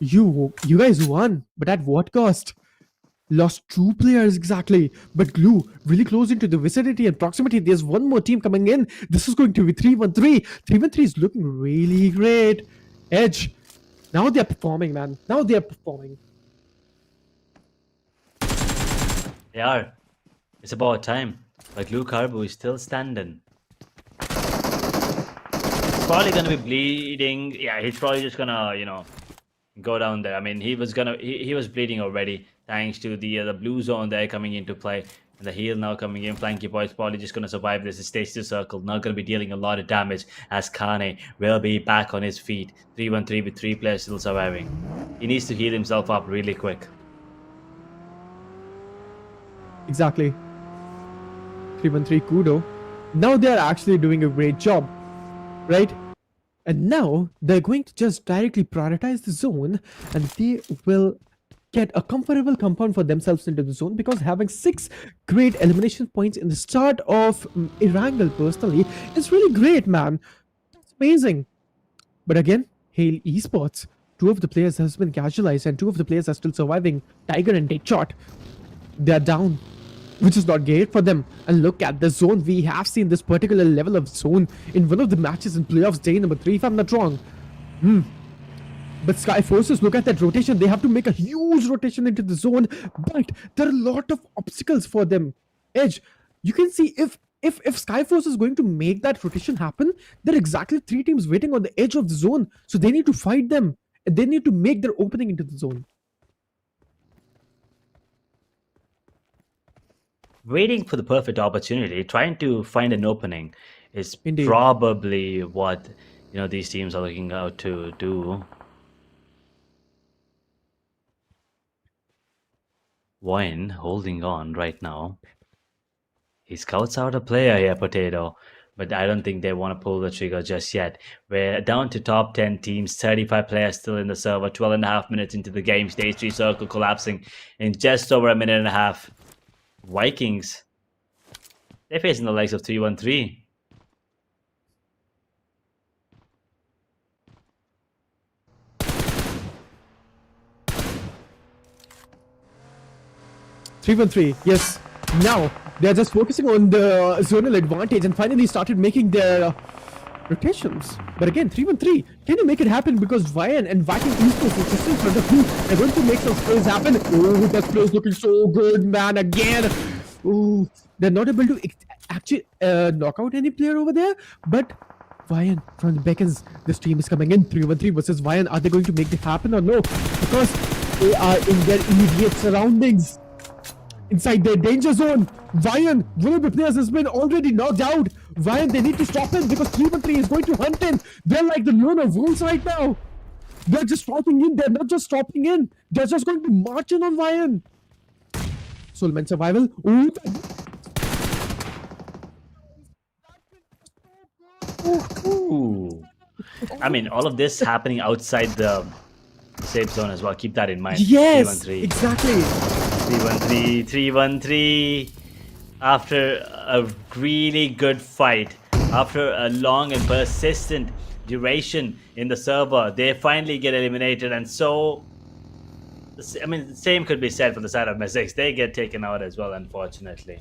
you guys won, but at what cost? Lost 2 players exactly, but Glue really close into the vicinity and proximity. There's one more team coming in. This is going to be 3-1-3. 3-1-3 is looking really great. Edge, now they're performing, man. Now they're performing. They are. It's about time. But Glue Carbu is still standing. He's probably gonna be bleeding. Yeah, he's probably just gonna, go down there. I mean, he was bleeding already, thanks to the blue zone there coming into play, and the heal now coming in. Flanky boy is probably just gonna survive this. Stage 2 circle, not gonna be dealing a lot of damage, as Kane will be back on his feet. 3-1-3 with 3 players still surviving. He needs to heal himself up really quick. Exactly. 3-1-3 Kudo. Now they're actually doing a great job, right? And now they're going to just directly prioritize the zone, and they will get a comfortable compound for themselves into the zone, because having 6 great elimination points in the start of Erangel personally is really great, man. That's amazing. But again, Hale Esports, 2 of the players has been casualized, and 2 of the players are still surviving. Tiger and Deadshot, they're down. which is not great for them. And look at the zone. We have seen this particular level of zone in one of the matches in playoffs, day number 3, if I'm not wrong. But SkyForces, look at that rotation. They have to make a huge rotation into the zone, but there are a lot of obstacles for them. Edge, you can see if SkyForce is going to make that rotation happen, there are exactly 3 teams waiting on the edge of the zone. So they need to fight them. And they need to make their opening into the zone. Waiting for the perfect opportunity, trying to find an opening is Indeed. probably what these teams are looking out to do. VOIN holding on right now. He scouts out a player here, Potato, but I don't think they want to pull the trigger just yet. We're down to top 10 teams, 35 players still in the server, 12.5 minutes into the game, stage 3 circle collapsing in just over a minute and a half. Vikings, they're facing the likes of 313. Yes. Now they're just focusing on the zonal advantage and finally started making their rotations. But again, 3-1-3. Can you make it happen? Because VOIN and Viking Esports is just in front of you. They're going to make some plays happen. Oh, that play is looking so good, man. Again. Oh, they're not able to actually knock out any player over there. But VOIN from the beckons. This team is coming in. 3-1-3 versus VOIN. Are they going to make it happen or no? Because they are in their immediate surroundings. Inside their danger zone. VOIN, one of the players has been already knocked out. VOIN, they need to stop him because 3-1-3 is going to hunt him. They're like the lone of wolves right now. They're just stopping in. They're not just stopping in. They're just going to march in on VOIN. Soulman survival. Ooh. I mean, all of this happening outside the safe zone as well. Keep that in mind. Yes, 3-1-3. exactly. 3-1-3, 3-1-3. After a really good fight, after a long and persistent duration in the server, they finally get eliminated. And so, I mean, the same could be said for the side of MEZIXS. They get taken out as well, unfortunately.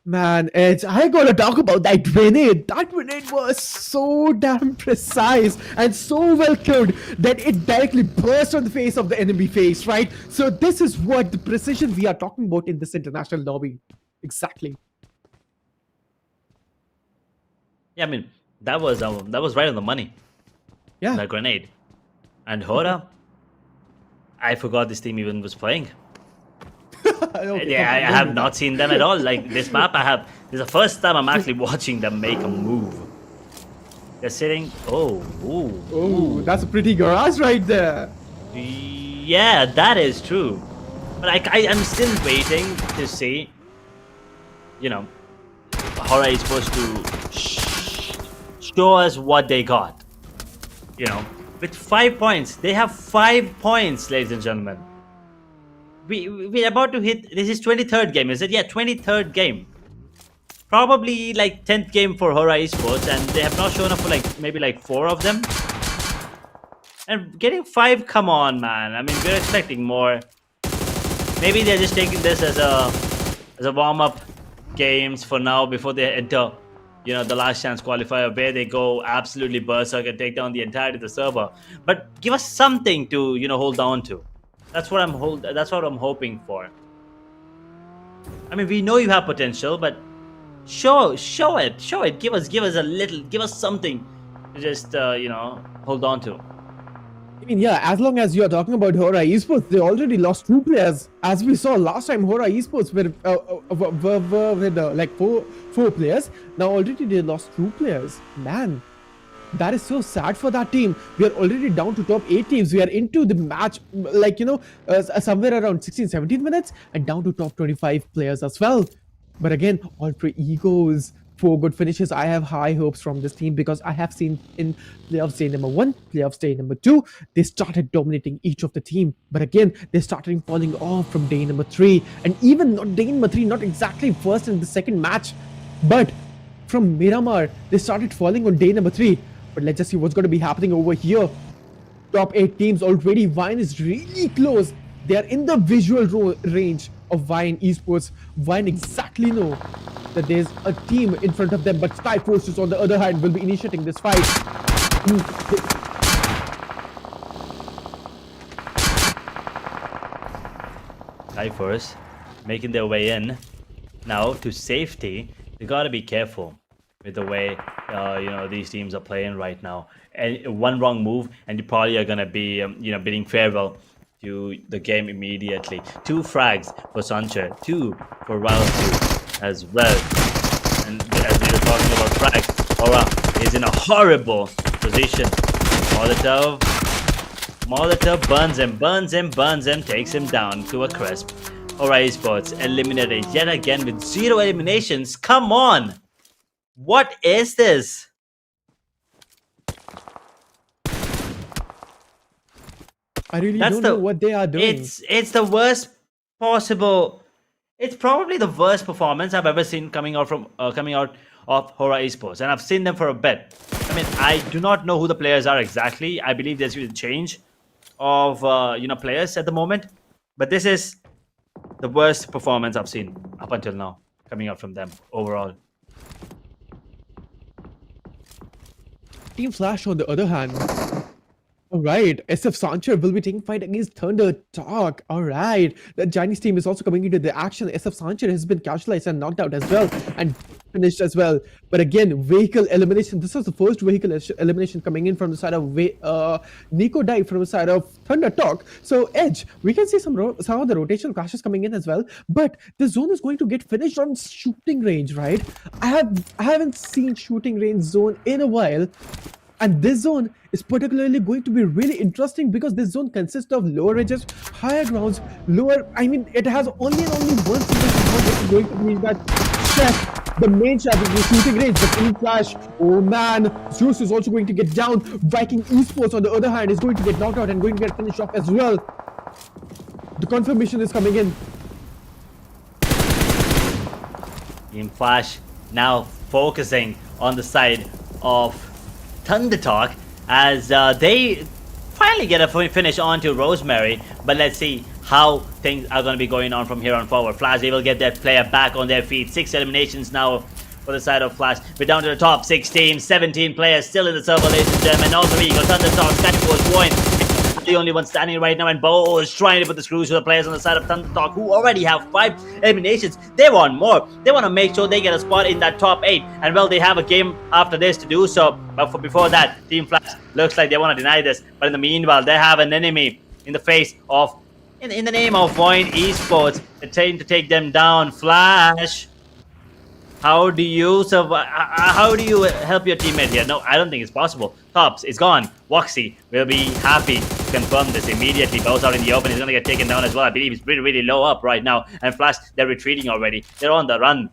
Man, I gotta talk about that grenade. That grenade was so damn precise and so well killed that it directly burst on the face of the enemy face, right? So this is what the precision we are talking about in this international lobby. Exactly. Yeah, I mean, that was right on the money. Yeah. That grenade. And HORAA, I forgot this team even was playing. Okay, Yeah, I have not seen them at all. Like this map, this is the first time I'm actually watching them make a move. They're sitting. Oh, that's a pretty garage right there. yeah, that is true. But I'm still waiting to see. HORAA is supposed to show us what they got. With 5 points, they have 5 points, ladies and gentlemen. We're about to hit. This is 23rd game, is it? Yeah, 23rd game. Probably like 10th game for HORAA Esports, and they have not shown up for maybe 4 of them. And getting 5, come on, man. I mean, we're expecting more. Maybe they're just taking this as a warm-up games for now before they enter, the last chance qualifier where they go absolutely berserk and take down the entirety of the server. But give us something to hold on to. That's what I'm hoping for. I mean, we know you have potential, but show it. Give us a little, give us something to just hold on to. I mean, yeah, as long as you're talking about HORAA Esports, they already lost 2 players. As we saw last time, HORAA Esports were with 4 players. Now already they lost 2 players. Man, that is so sad for that team. We are already down to top 8 teams. We are into the match, somewhere around 16-17 minutes and down to top 25 players as well. But again, all for egos. 4 good finishes. I have high hopes from this team because I have seen in playoffs day number 1, playoffs day number 2, they started dominating each of the team. But again, they started falling off from day number 3. And even not day number 3, not exactly first and the second match. But from Miramar, they started falling on day number 3. But let's just see what's going to be happening over here. Top 8 teams already. VOIN is really close. They are in the visual range of VOIN Esports. VOIN exactly know that there's a team in front of them, but SkyForce on the other hand will be initiating this fight. SkyForce making their way in now to safety. You gotta be careful with the way these teams are playing right now. And one wrong move, and you probably are gonna be bidding farewell to the game immediately. 2 frags for Sancher, 2 for Round 2 as well. And as we were talking about frags, HORAA is in a horrible position. Molotov burns him, takes him down to a crisp. HORAA Esports eliminated yet again with 0 eliminations. Come on! What is this? I really don't know what they are doing. It's the worst possible. It's probably the worst performance I've ever seen coming out of HORAA Esports, and I've seen them for a bit. I mean, I do not know who the players are exactly. I believe there's a change of players at the moment, but this is the worst performance I've seen up until now coming out from them overall. Team Flash on the other hand. Alright, SF Sancher will be taking fight against ThunderTalk. Alright, the Chinese team is also coming into the action. SF Sancher has been casualized and knocked out as well and finished as well. But again, vehicle elimination. This was the first vehicle elimination coming in from the side of Nico Dive from the side of ThunderTalk. So Edge, we can see some of the rotational clashes coming in as well. But the zone is going to get finished on shooting range, right? I haven't seen shooting range zone in a while. And this zone is particularly going to be really interesting because this zone consists of lower edges, higher grounds, it has only one single zone that is going to be that chef, the main chef is the shooting range, but in Flash, oh man, Zeus is also going to get down. Viking Esports on the other hand is going to get knocked out and going to get finished off as well. The confirmation is coming in. Team Flash now focusing on the side of ThunderTalk as they finally get a finish onto Rosemary, but let's see how things are going to be going on from here on forward. Flash, they will get their player back on their feet. 6 eliminations now for the side of Flash. We're down to the top 16, 17 players still in the server, ladies and gentlemen. All 3 got ThunderTalk, SkyForce, VOIN. The only one standing right now, and Bo is trying to put the screws to the players on the side of ThunderTalk, who already have 5 eliminations. They want more. They want to make sure they get a spot in that top 8, and well, they have a game after this to do so. But before that, Team Flash looks like they want to deny this. But in the meanwhile, they have an enemy in the face of, in the name of VOIN Esports, they're trying to take them down. Flash, how do you survive? How do you help your teammate here? No, I don't think it's possible. Tops is gone. Woxy will be happy to confirm this immediately. Bows out in the open. He's going to get taken down as well. I believe he's really, really low up right now. And Flash, they're retreating already. They're on the run.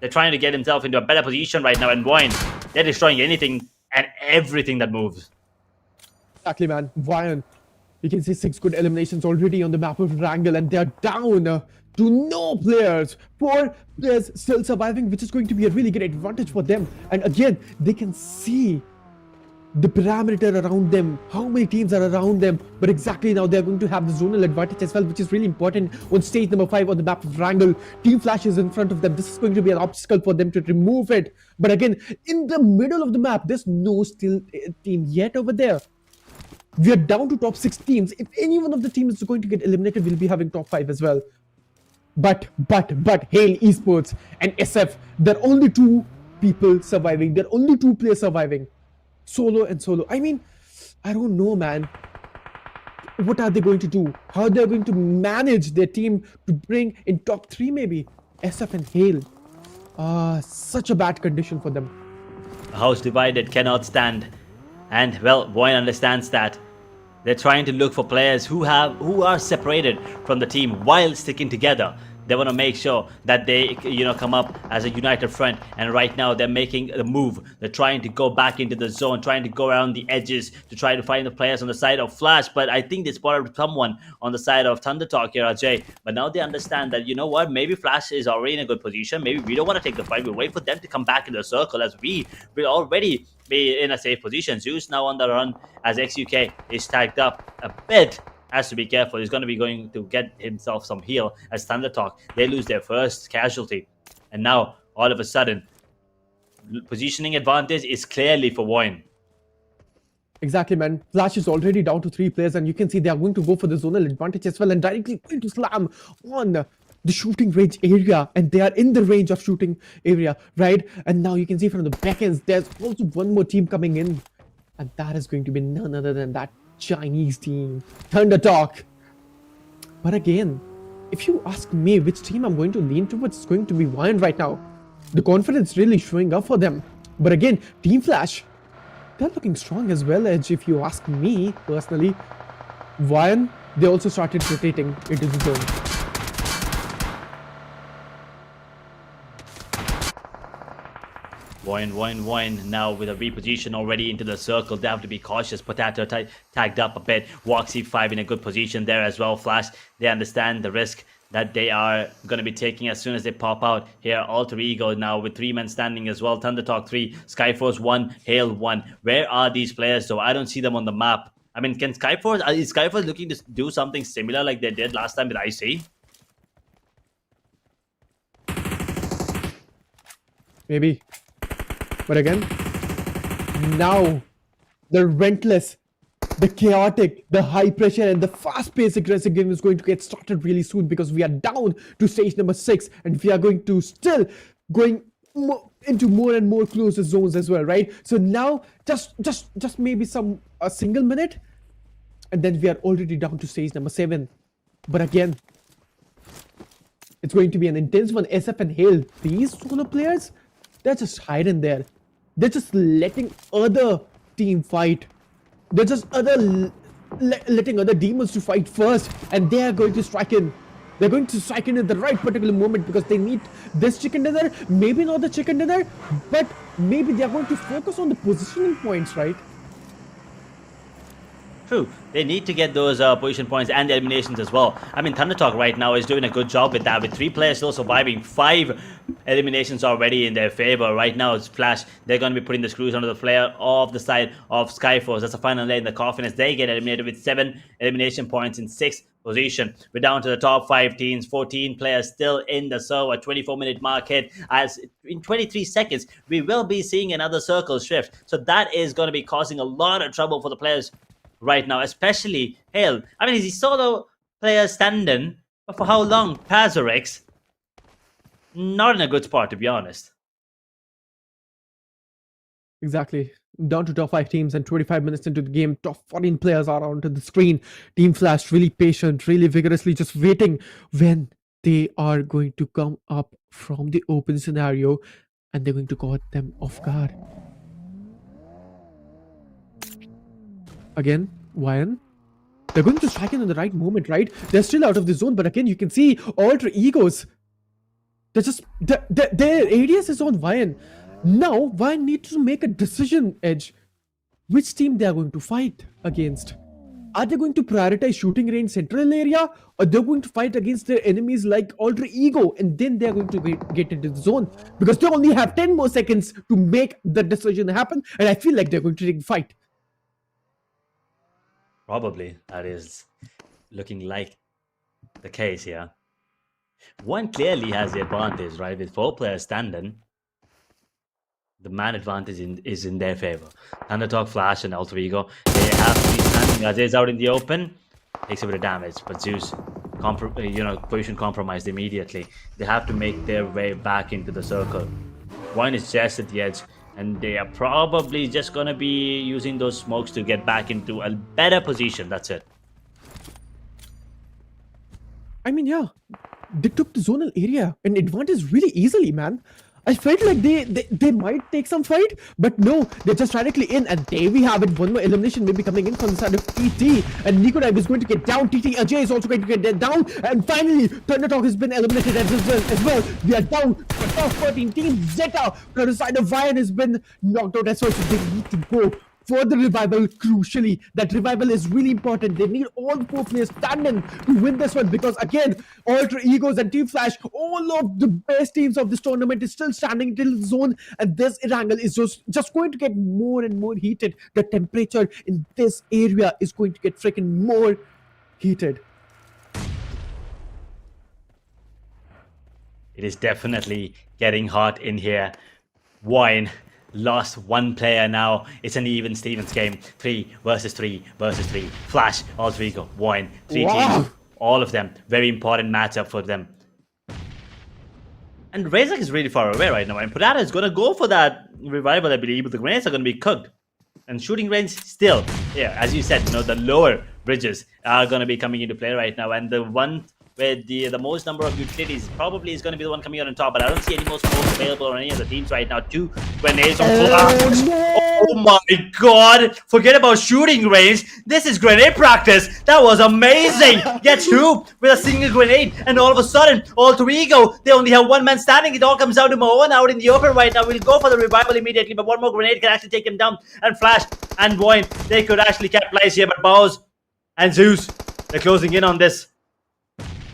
They're trying to get himself into a better position right now. And VOIN, they're destroying anything and everything that moves. Exactly, man. VOIN. You can see 6 good eliminations already on the map of Erangel, and they're down to no players. 4 players still surviving, which is going to be a really great advantage for them. And again, they can see the parameter around them, how many teams are around them. But exactly now they're going to have the zonal advantage as well, which is really important on stage number 5 on the map of Erangel. Team Flash is in front of them. This is going to be an obstacle for them to remove it. But again, in the middle of the map, there's no still team yet over there. We are down to top 6 teams. If any one of the teams is going to get eliminated, we'll be having top 5 as well. But Hail Esports and SF, there are only 2 people surviving. There are only 2 players surviving. Solo and solo. I mean, I don't know, man. What are they going to do? How are they going to manage their team to bring in top 3 maybe? SF and Hail. Such a bad condition for them. A house divided cannot stand. And well, VOIN understands that. They're trying to look for players who are separated from the team while sticking together. They want to make sure that they come up as a united front, and right now they're making the move. They're trying to go back into the zone, trying to go around the edges to try to find the players on the side of Flash, but I think they spotted someone on the side of ThunderTalk here, Ajay. But now they understand that, you know what, maybe Flash is already in a good position. Maybe we don't want to take the fight. We'll wait for them to come back in the circle, as we will already be in a safe position. Zeus now on the run as XUK is tagged up a bit has to be careful. He's going to be going to get himself some heal as ThunderTalk. They lose their first casualty. And now, all of a sudden, positioning advantage is clearly for VOIN. Exactly, man. Flash is already down to 3 players, and you can see they are going to go for the zonal advantage as well and directly going to slam on the shooting range area, and they are in the range of shooting area, right? And now you can see from the back ends, there's also one more team coming in, and that is going to be none other than that Chinese team, ThunderTalk. But again, if you ask me which team I'm going to lean towards, it's going to be VOIN right now. The confidence really showing up for them. But again, Team Flash, they're looking strong as well, Edge, if you ask me personally. VOIN, they also started rotating into the zone. VOIN now with a reposition already into the circle. They have to be cautious. Potato tagged up a bit. Woxy 5 in a good position there as well. Flash, they understand the risk that they are going to be taking as soon as they pop out here. Alter Ego now with 3 men standing as well. ThunderTalk 3, SkyForce 1, Hail 1. Where are these players though? I don't see them on the map. I mean, is SkyForce looking to do something similar like they did last time with IC? Maybe. But again, now the relentless, the chaotic, the high pressure, and the fast-paced aggressive game is going to get started really soon, because we are down to stage number 6, and we are going to still going into more and more closer zones as well, right? So now just maybe a single minute, and then we are already down to stage number 7. But again, it's going to be an intense one. SF and Hale, these solo players, they're just hiding there. They're just letting other team fight. They're just letting other demons to fight first, and they are going to strike in. They're going to strike in at the right particular moment, because they need this chicken dinner. Maybe not the chicken dinner, but maybe they are going to focus on the positioning points, right? True. They need to get those position points and eliminations as well. I mean, ThunderTalk right now is doing a good job with that, with 3 players still surviving, 5 eliminations already in their favor. Right now, it's Flash. They're going to be putting the screws onto the player of the side of SkyForce. That's the final lane in the coffin as they get eliminated with 7 elimination points in 6th position. We're down to the top 5 teams, 14 players still in the server. 24-minute mark hit. As in 23 seconds, we will be seeing another circle shift. So that is going to be causing a lot of trouble for the players right now, especially Hale. I mean, he's a solo player standing, but for how long? Pazorix, not in a good spot, to be honest. Exactly. Down to top 5 teams and 25 minutes into the game, top 14 players are onto the screen. Team Flash really patient, really vigorously just waiting when they are going to come up from the open scenario, and they're going to caught them off guard. Again, VOIN, they're going to strike in the right moment, right? They're still out of the zone, but again, you can see Alter Egos. They're just, their radius is on VOIN. Now, VOIN needs to make a decision, Edge. Which team they are going to fight against? Are they going to prioritize shooting range central area, or they're going to fight against their enemies like Alter Ego, and then they're going to get into the zone? Because they only have 10 more seconds to make the decision happen, and I feel like they're going to take the fight. Probably that is looking like the case here. VOIN clearly has the advantage, right? With 4 players standing, the man advantage is in their favor. ThunderTalk, Flash, and Alter Ego, they have to be standing. Aziz's out in the open, takes a bit of damage, but Zeus, position compromised immediately. They have to make their way back into the circle. VOIN is just at the edge, and they are probably just going to be using those smokes to get back into a better position. That's it. I mean, yeah, they took the zonal area and advantage really easily, man. I felt like they might take some fight, but no, they're just directly in, and there we have it. One more elimination maybe coming in from the side of TT, and Nikodai is going to get down. TT Ajay is also going to get down, and finally, ThunderTalk has been eliminated as well. We are down to the top 14 team. Zeta from the side of VOIN has been knocked out as well, so they need to go for the revival. Crucially, that revival is really important. They need all 4 players standing to win this one, because again, Alter Egos and Team Flash, all of the best teams of this tournament is still standing till the zone, and this Erangel is just going to get more and more heated. The temperature in this area is going to get freaking more heated. It is definitely getting hot in here. VOIN lost one player now. It's an even Stevens game. 3 versus 3 versus 3. Flash, all three go. VOIN, 3 teams. All of them. Very important matchup for them. And Razak is really far away right now. And Purata is going to go for that revival, I believe. But the grenades are going to be cooked. And shooting range still, yeah, as you said, the lower bridges are going to be coming into play right now. And the one with the most number of utilities probably is going to be the one coming out on top. But I don't see any more smokes available on any of the teams right now. 2 grenades on Flash. Oh my god! Forget about shooting range. This is grenade practice. That was amazing. Gets 2 with a single grenade, and all of a sudden, all 3 go. They only have 1 man standing. It all comes down to Moen out in the open right now. We'll go for the revival immediately, but 1 more grenade can actually take him down. And Flash and VOIN, they could actually capitalize here, but Bows and Zeus, they're closing in on this.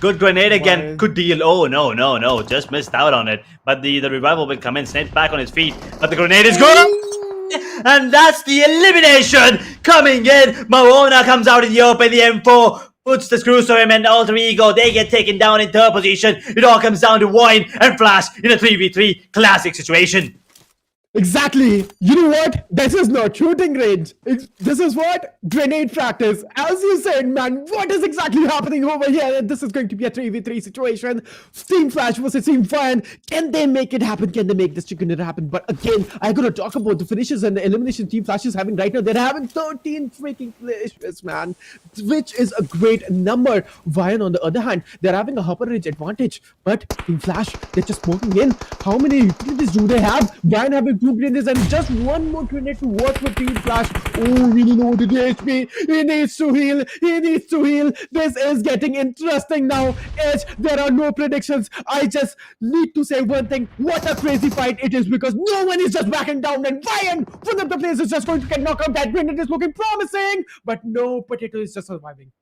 Good grenade again. Could deal. Oh, no. Just missed out on it. But the revival will come in. Snape's back on his feet. But the grenade is good. And that's the elimination coming in. Moana comes out in the open. The M4 puts the screws to him, and Alter Ego, they get taken down in 3rd position. It all comes down to VOIN and Flash in a 3v3 classic situation. Exactly. You know what? This is not shooting range. This is what? Grenade practice. As you said, man, what is exactly happening over here? This is going to be a 3v3 situation. Team Flash versus Team VOIN. Can they make it happen? Can they make this chicken dinner happen? But again, I gotta talk about the finishes and the elimination Team Flash is having right now. They're having 13 freaking finishes, man, which is a great number. VOIN, on the other hand, they're having a upper range advantage. But Team Flash, they're just smoking in. How many utilities do they have? VOIN having 2 grenades and just 1 more grenade to work with Team Flash. Oh, really low to the HP. He needs to heal. He needs to heal. This is getting interesting now. Edge, there are no predictions. I just need to say one thing. What a crazy fight it is, because no one is just backing down, and VOIN, one of the players is just going to get knocked out. That grenade is looking promising, but no, Potato is just surviving.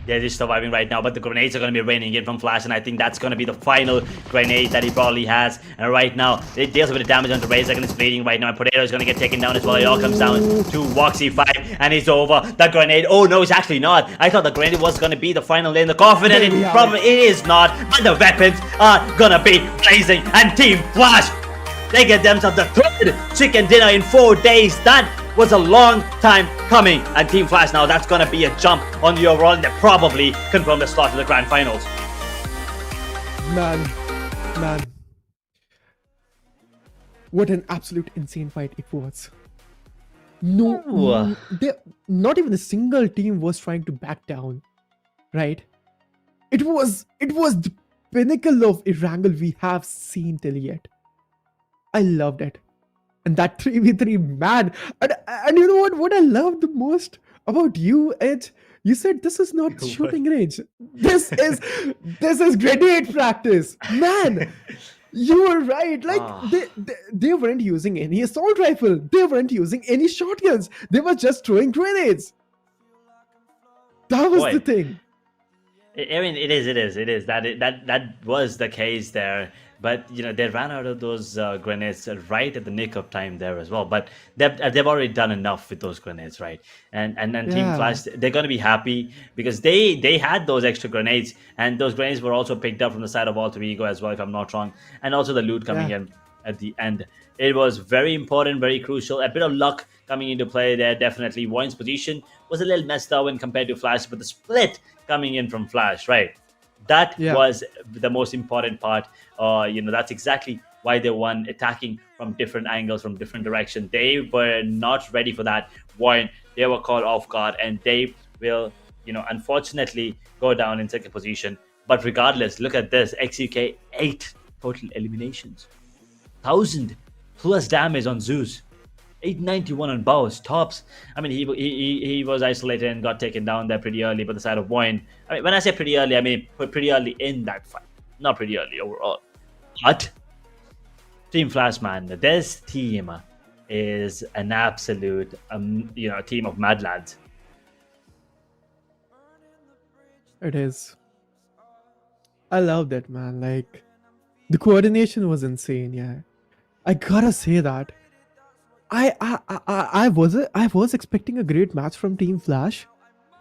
They're just surviving right now, but the grenades are going to be raining in from Flash, and I think that's going to be the final grenade that he probably has. And right now, it deals a bit of damage onto Razak, and it's bleeding right now, and Potato is going to get taken down as well. It all comes down to Woxy 5, and he's over. The grenade, oh no, it's actually not. I thought the grenade was going to be the final in the coffin, and it probably is not. But the weapons are going to be blazing, and Team Flash, they get themselves the 3rd chicken dinner in 4 days. That was a long time coming, and Team Flash now, that's gonna be a jump on the overall, and they probably confirm the slot to the grand finals. Man, what an absolute insane fight it was. No, not even a single team was trying to back down, right? It was the pinnacle of Erangel we have seen till yet. I loved it. And that 3v3, man. And you know what I love the most about you, Edge? You said this is not shooting range. This is grenade practice. Man, you were right. Like, they weren't using any assault rifle. They weren't using any shotguns. They were just throwing grenades. That was the thing. I mean, it is. That was the case there. But they ran out of those grenades right at the nick of time there as well. But they've already done enough with those grenades, right? And Team Flash, they're going to be happy because they had those extra grenades, and those grenades were also picked up from the side of Alter Ego as well, if I'm not wrong, and also the loot coming in at the end. It was very important, very crucial. A bit of luck coming into play there, definitely. VOIN's position was a little messed up when compared to Flash, but the split coming in from Flash, right? That was the most important part. That's exactly why they won, attacking from different angles, from different directions. They were not ready for that. VOIN, they were caught off guard, and they will, unfortunately go down in 2nd position. But regardless, look at this. XUK, 8 total eliminations. 1,000 plus damage on Zeus. 891 on Bows, tops. I mean, he was isolated and got taken down there pretty early by the side of VOIN. I mean, when I say pretty early, I mean pretty early in that fight. Not pretty early overall. But Team Flash, man, this team is an absolute, team of mad lads. It is. I love that, man. Like, the coordination was insane. Yeah, I gotta say that. I was expecting a great match from Team Flash,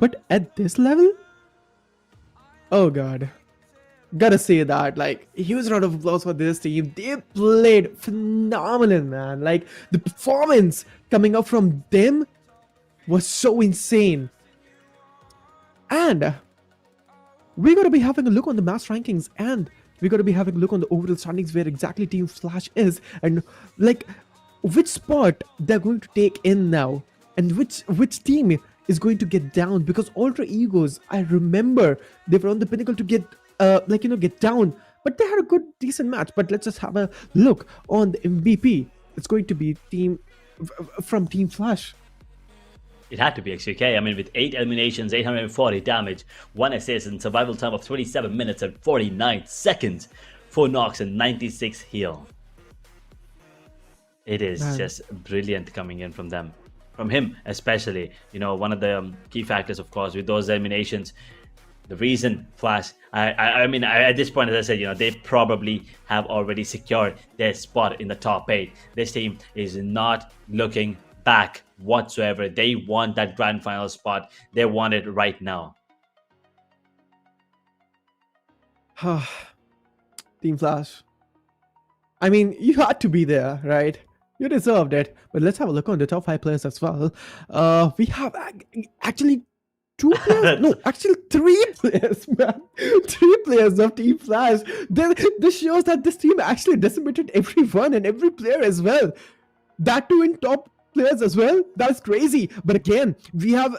but at this level, Oh god. Gotta say that, like, huge round of applause for this team. They played phenomenal, man. Like, the performance coming up from them was so insane. And we're going to be having a look on the mass rankings, and we're going to be having a look on the overall standings where exactly Team Flash is, and like which spot they're going to take in now, and which team is going to get down, because Ultra Egos, I remember they were on the pinnacle to get get down, but they had a good decent match. But let's just have a look on the MVP. It's going to be from Team Flash. It had to be GEEKAY. I mean, with 8 eliminations, 840 damage, 1 assist, and survival time of 27 minutes and 49 seconds, 4 knocks and 96 heal. It is just brilliant coming in from them. From him especially. You know, one of the key factors, of course, with those eliminations, the reason Flash, I mean, at this point, as I said, you know, they probably have already secured their spot in the top 8. This team is not looking back whatsoever. They want that grand final spot. They want it right now. Team Flash. I mean, you had to be there, right? You deserved it. But let's have a look on the top 5 players as well. We have actually 2 players? No, actually 3 players, man. 3 players of Team Flash. This shows that this team actually decimated everyone and every player as well. That too in top players as well. That's crazy. But again, we have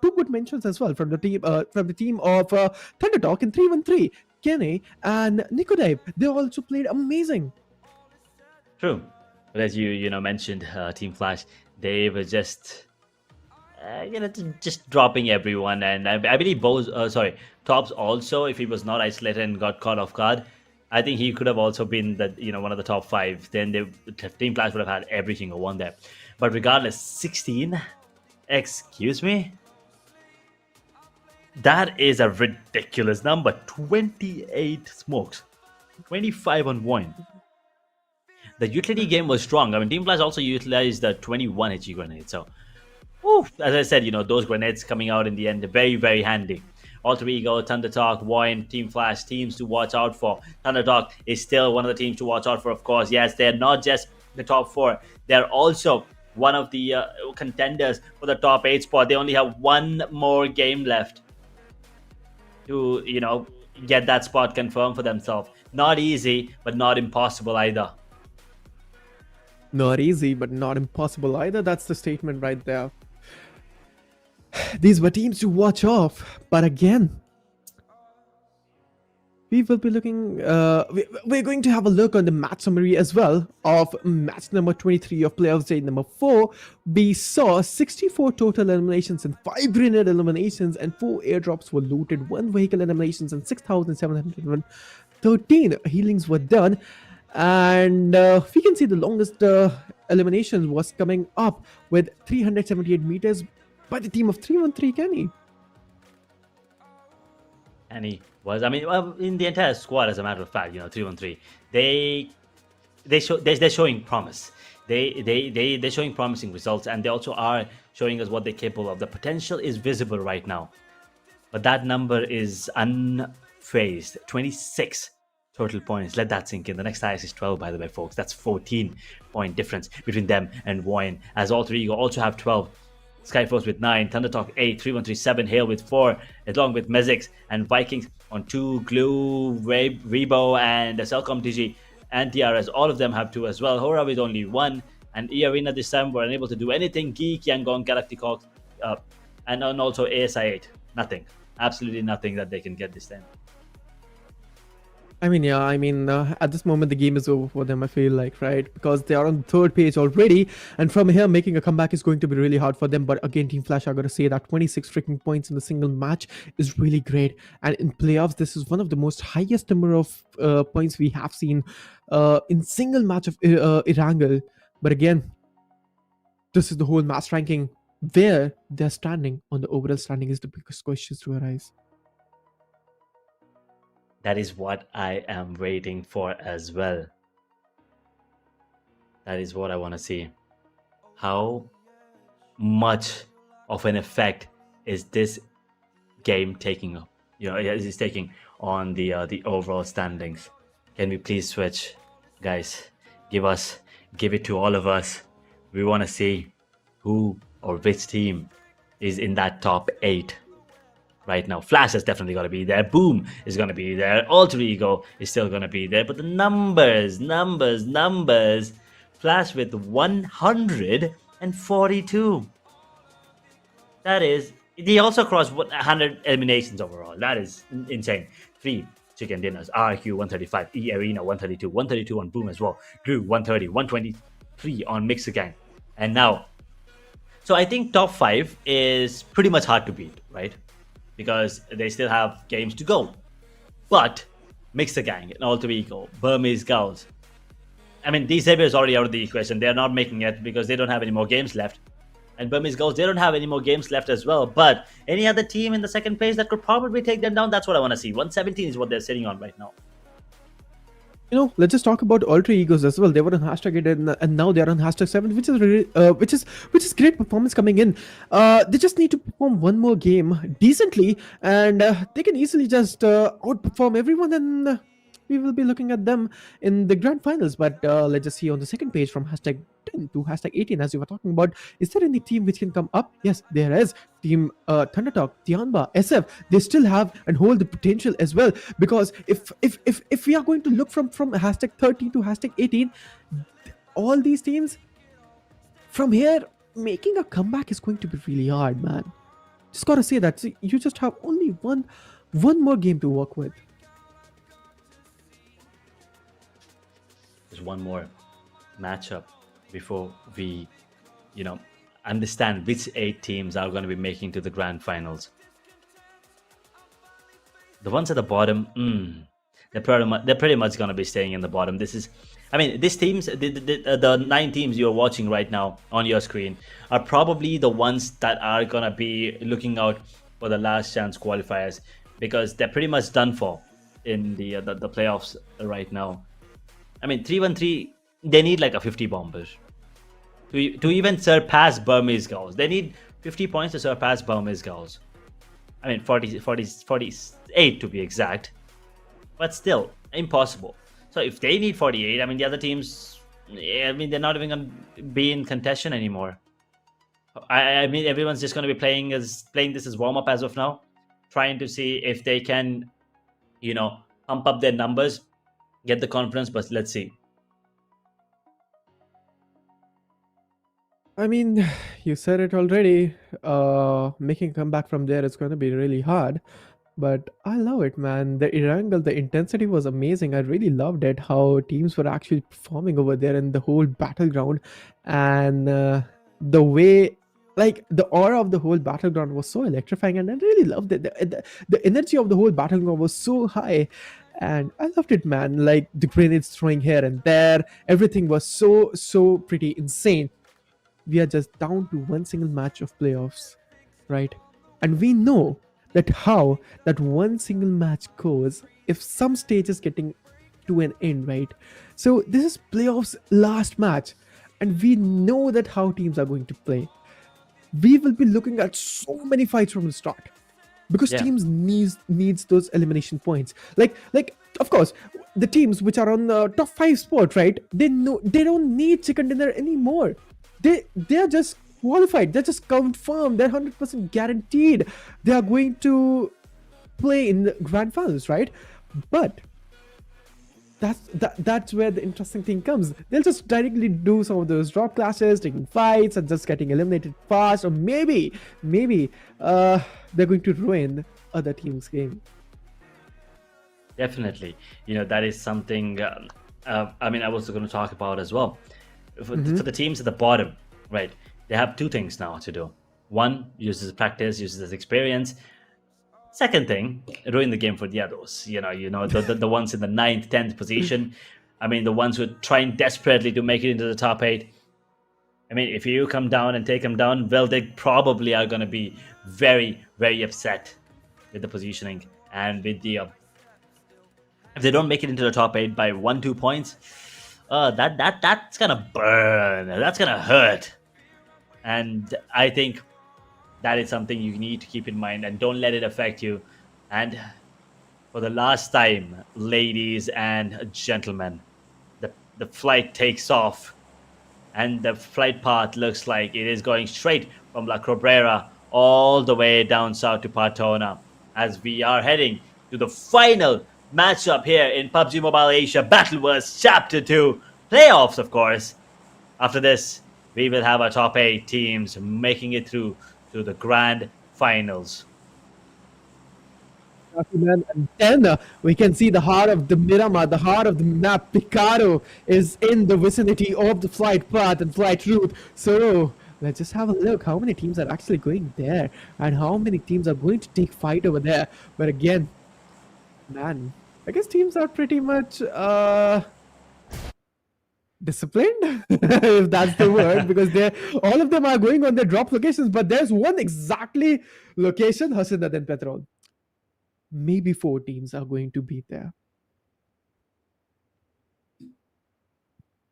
2 good mentions as well from the team of ThunderTalk in 313. Kenny and Nikodai. They also played amazing. True. But as you mentioned, Team Flash, they were just just dropping everyone, and I believe Tops also, if he was not isolated and got caught off guard, I think he could have also been one of the top 5. Then Team Flash would have had every single one there. But regardless, 16, excuse me, that is a ridiculous number. 28 smokes, 25 on VOIN. The utility game was strong. I mean, Team Flash also utilized the 21 HE grenade. So, as I said, those grenades coming out in the end, very, very handy. Alter Ego, ThunderTalk, VOIN, Team Flash, teams to watch out for. ThunderTalk is still one of the teams to watch out for, of course. Yes, they're not just the top 4. They're also one of the contenders for the top 8 spot. They only have 1 more game left to, get that spot confirmed for themselves. Not easy, but not impossible either. Not easy, but not impossible either. That's the statement right there. These were teams to watch off. But again, we will be looking, we're going to have a look on the match summary as well of match number 23 of playoffs day number 4. We saw 64 total eliminations and 5 grenade eliminations, and 4 airdrops were looted, 1 vehicle eliminations, and 6,713 healings were done. And we can see the longest elimination was coming up with 378 meters by the team of 313 Kenny. And he was, I mean, in the entire squad, as a matter of fact, 313, they're showing promise. They're showing promising results, and they also are showing us what they're capable of. The potential is visible right now, but that number is unfazed. 26 total points. Let that sink in. The next highest is 12, by the way, folks. That's 14-point difference between them and VOIN. As Alter Ego also have 12. SkyForce with 9, ThunderTalk 8, 3137, Hale with 4, along with MEZIXS and Vikings on 2, Glue, Weibo, and Celcom, Digi, and TRS. All of them have 2 as well. HORAA with only 1, and Arena this time were unable to do anything. Geek, Yangon, Galacticos, and also ASI 8. Nothing. Absolutely nothing that they can get this time. I mean, yeah, at this moment, the game is over for them, I feel like, right? Because they are on the 3rd page already, and from here, making a comeback is going to be really hard for them. But again, Team Flash, I gotta say that 26 freaking points in a single match is really great. And in playoffs, this is one of the most highest number of points we have seen in single match of Erangel. But again, this is the whole match ranking. Where they're standing on the overall standing is the biggest question to arise. That is what I am waiting for as well. That is what I want to see. How much of an effect is this game taking He's taking on the overall standings. Can we please switch, guys? Give it to all of us. We want to see who or which team is in that top 8 right now. Flash is definitely going to be there. Boom is going to be there. Alter Ego is still going to be there. But the numbers. Flash with 142. That is, he also crossed 100 eliminations overall. That is insane. 3 chicken dinners, RQ 135, E Arena 132, 132 on Boom as well. Drew 130, 123 on Mixer Gang. And now, so I think top 5 is pretty much hard to beat, right? Because they still have games to go. But Mixer Gang and Alter Ego, Burmese Girls. I mean, D-Saber is already out of the equation. They're not making it because they don't have any more games left. And Burmese Girls, they don't have any more games left as well. But any other team in the second place that could probably take them down, that's what I want to see. 117 is what they're sitting on right now. Let's just talk about Alter Egos as well. They were on hashtag 8 and now they're on hashtag 7, which is really, which is great performance coming in. They just need to perform one more game decently, and they can easily just outperform everyone, and we will be looking at them in the grand finals. But let's just see on the second page from hashtag 10 to hashtag 18, as you were talking about, is there any team which can come up? Yes, there is. Team ThunderTalk, Tianba, SF, they still have and hold the potential as well, because if we are going to look from hashtag 13 to hashtag 18, all these teams from here making a comeback is going to be really hard, man. Just gotta say that. So you just have only one more game to work with. There's one more matchup before we, understand which 8 teams are going to be making to the grand finals. The ones at the bottom, they're pretty much going to be staying in the bottom. These teams, the 9 teams you're watching right now on your screen are probably the ones that are going to be looking out for the last chance qualifiers, because they're pretty much done for in the playoffs right now. 313, they need like a 50 bombers to even surpass Burmese Girls. They need 50 points to surpass Burmese Girls. 48 to be exact, but still impossible. So if they need 48, the other teams, they're not even going to be in contention anymore. Everyone's just going to be playing this as warm up as of now, trying to see if they can, pump up their numbers, get the confidence. But let's see. You said it already. Making a comeback from there is going to be really hard, but I love it, man. The Erangel, the intensity was amazing. I really loved it, how teams were actually performing over there in the whole battleground, and the way, like, the aura of the whole battleground was so electrifying, and I really loved it. The energy of the whole battleground was so high, and I loved it, man. Like, the grenades throwing here and there, everything was so pretty insane. We are just down to one single match of playoffs, right? And we know that how that one single match goes if some stage is getting to an end, right? So this is playoffs last match, and we know that how teams are going to play. We will be looking at so many fights from the start, because teams needs those elimination points. Like of course, the teams which are on the top 5 spot, right? They know they don't need chicken dinner anymore. They're just qualified. They're just confirmed. They're 100% guaranteed they are going to play in the grand finals, right? But that's where the interesting thing comes. They'll just directly do some of those drop clashes, taking fights, and just getting eliminated fast. Or maybe they're going to ruin other teams' game. Definitely, that is something. I was going to talk about as well. For the teams at the bottom, right? They have 2 things now to do. One, uses practice, uses experience. Second thing, ruin the game for the others. The ones in the 9th, 10th position. The ones who are trying desperately to make it into the top 8. If you come down and take them down, well, they probably are going to be very, very upset with the positioning and with the. If they don't make it into the top 8 by 1-2 points. That's gonna burn. That's gonna hurt. And I think that is something you need to keep in mind, and don't let it affect you And for the last time, ladies and gentlemen, the flight takes off. And the flight path looks like it is going straight from La Cabrera all the way down south to Partona, as we are heading to the final matchup here in PUBG Mobile Asia Battleverse Chapter 2 playoffs, of course. After this, we will have our top 8 teams making it through to the grand finals. Man. And then we can see the heart of the Miramar, the heart of the map. Picaro is in the vicinity of the flight path and flight route. So let's just have a look how many teams are actually going there and how many teams are going to take fight over there. But again, man, I guess teams are pretty much disciplined, if that's the word, because they're all of them are going on their drop locations. But there's one exactly location, Hasanad and Petrol. Maybe 4 teams are going to be there.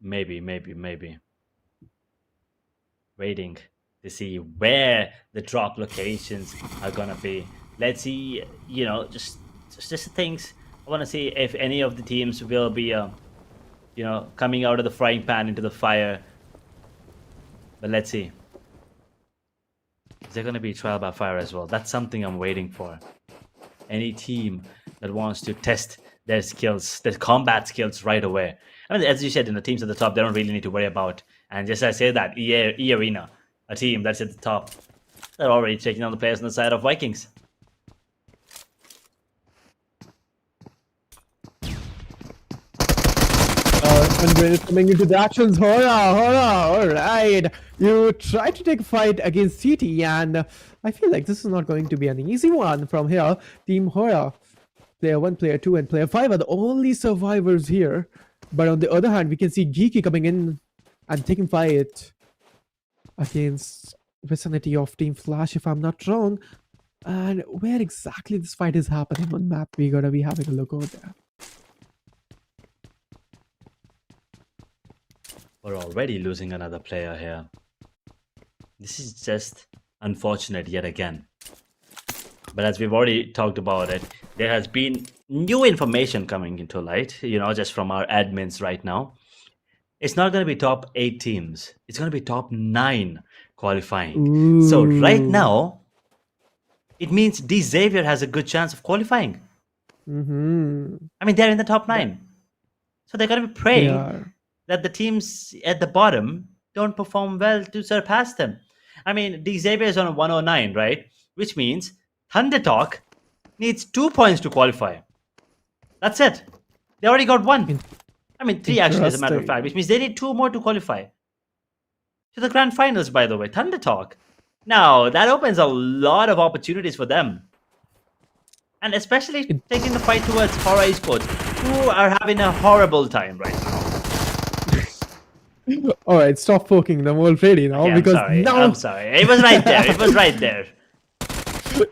Maybe. Waiting to see where the drop locations are gonna be. Let's see, just things. I want to see if any of the teams will be, coming out of the frying pan into the fire. But let's see. Is there gonna be trial by fire as well? That's something I'm waiting for. Any team that wants to test their skills, their combat skills right away. I mean, as you said, in the teams at the top, they don't really need to worry about. And just as I say that, E Arena, a team that's at the top, they're already taking on the players on the side of Vikings. And when it's coming into the actions, HORAA, all right. You try to take a fight against CT, and I feel like this is not going to be an easy one from here. Team HORAA, player 1, player 2, and player 5 are the only survivors here. But on the other hand, we can see GEEKAY coming in and taking fight against vicinity of Team Flash, if I'm not wrong. And where exactly this fight is happening on map, we gotta be having a look over there. We're already losing another player here. This is just unfortunate yet again. But as we've already talked about it, there has been new information coming into light, just from our admins right now. It's not going to be top 8 teams. It's going to be top 9 qualifying. Ooh. So right now, it means D Xavier has a good chance of qualifying. I mean, they're in the top 9. So they're going to be praying that the teams at the bottom don't perform well to surpass them. I mean, D Xavier is on 109, right? Which means ThunderTalk needs 2 points to qualify. That's it. They already got 1. I mean, 3 actually, as a matter of fact, which means they need 2 more to qualify to the grand finals, by the way. ThunderTalk. Now, that opens a lot of opportunities for them. And especially taking the fight towards HORAA Esports, who are having a horrible time right now. All right, stop poking them already now, Okay, because I'm sorry. It was right there. It was right there.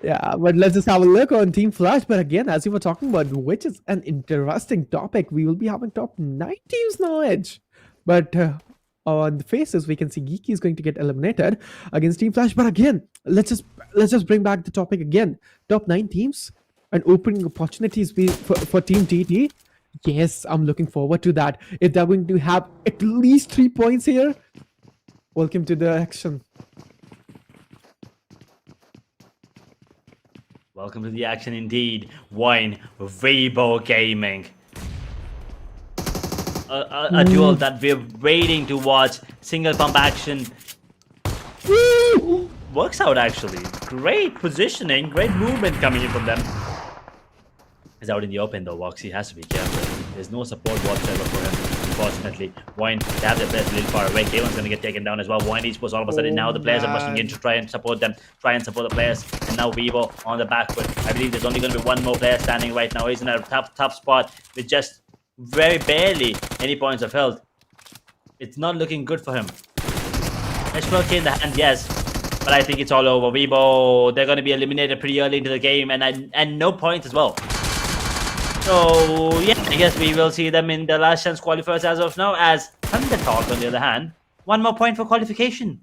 Yeah, but let's just have a look on Team Flash. But again, as you were talking about, which is an interesting topic, we will be having top 9 teams now, Edge. But on the faces, we can see GEEKAY is going to get eliminated against Team Flash. But again, let's just bring back the topic again. Top 9 teams and opening opportunities for Team TT. Yes, I'm looking forward to that. If they're going to have at least 3 points here, welcome to the action. Welcome to the action indeed. VOIN, Weibo Gaming. A duel that we're waiting to watch. Single pump action. Works out actually. Great positioning, great movement coming in from them. He's out in the open though, Voxy has to be careful. There's no support whatsoever for him, unfortunately. VOIN, they have their players a little far away. K1's going to get taken down as well. VOIN Esports, all of a sudden now the players are rushing in to try and support them, try and support the players. And now Weibo on the back foot. I believe there's only going to be one more player standing right now. He's in a tough spot with just very barely any points of health. It's not looking good for him. H12K in the hand, yes. But I think it's all over. Weibo, they're going to be eliminated pretty early into the game and no points as well. So, yeah, I guess we will see them in the last chance qualifiers as of now, as ThunderTalk, on the other hand, 1 more point for qualification.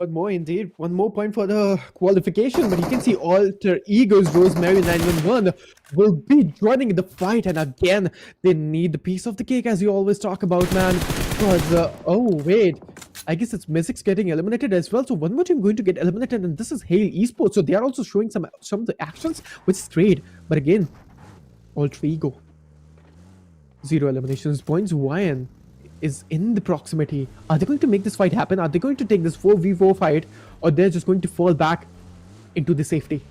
One more indeed. One more point for the qualification. But you can see Alter Egos Rosemary 911 will be joining in the fight. And again, they need the piece of the cake as you always talk about, man. Because, oh, wait. I guess it's MEZIXS getting eliminated as well. So one more team going to get eliminated. And this is Hail Esports. So they are also showing some of the actions, which is great. But again, Alter Ego. 0 eliminations points. VOIN is in the proximity. Are they going to make this fight happen? Are they going to take this 4v4 fight, or they're just going to fall back into the safety?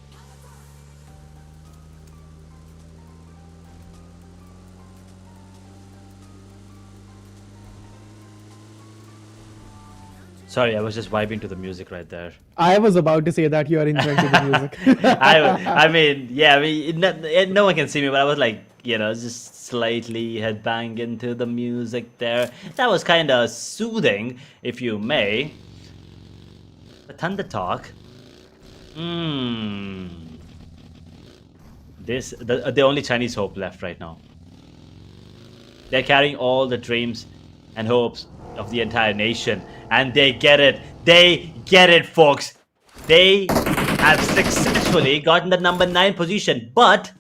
Sorry, I was just vibing to the music right there. I was about to say that you are enjoying the music. I mean, yeah, I mean, no one can see me, but I was like, you know, just slightly headbang into the music there. That was kind of soothing, if you may. But ThunderTalk. The only Chinese hope left right now. They're carrying all the dreams and hopes of the entire nation, and they get it. They get it, folks. They have successfully gotten the number 9 position, but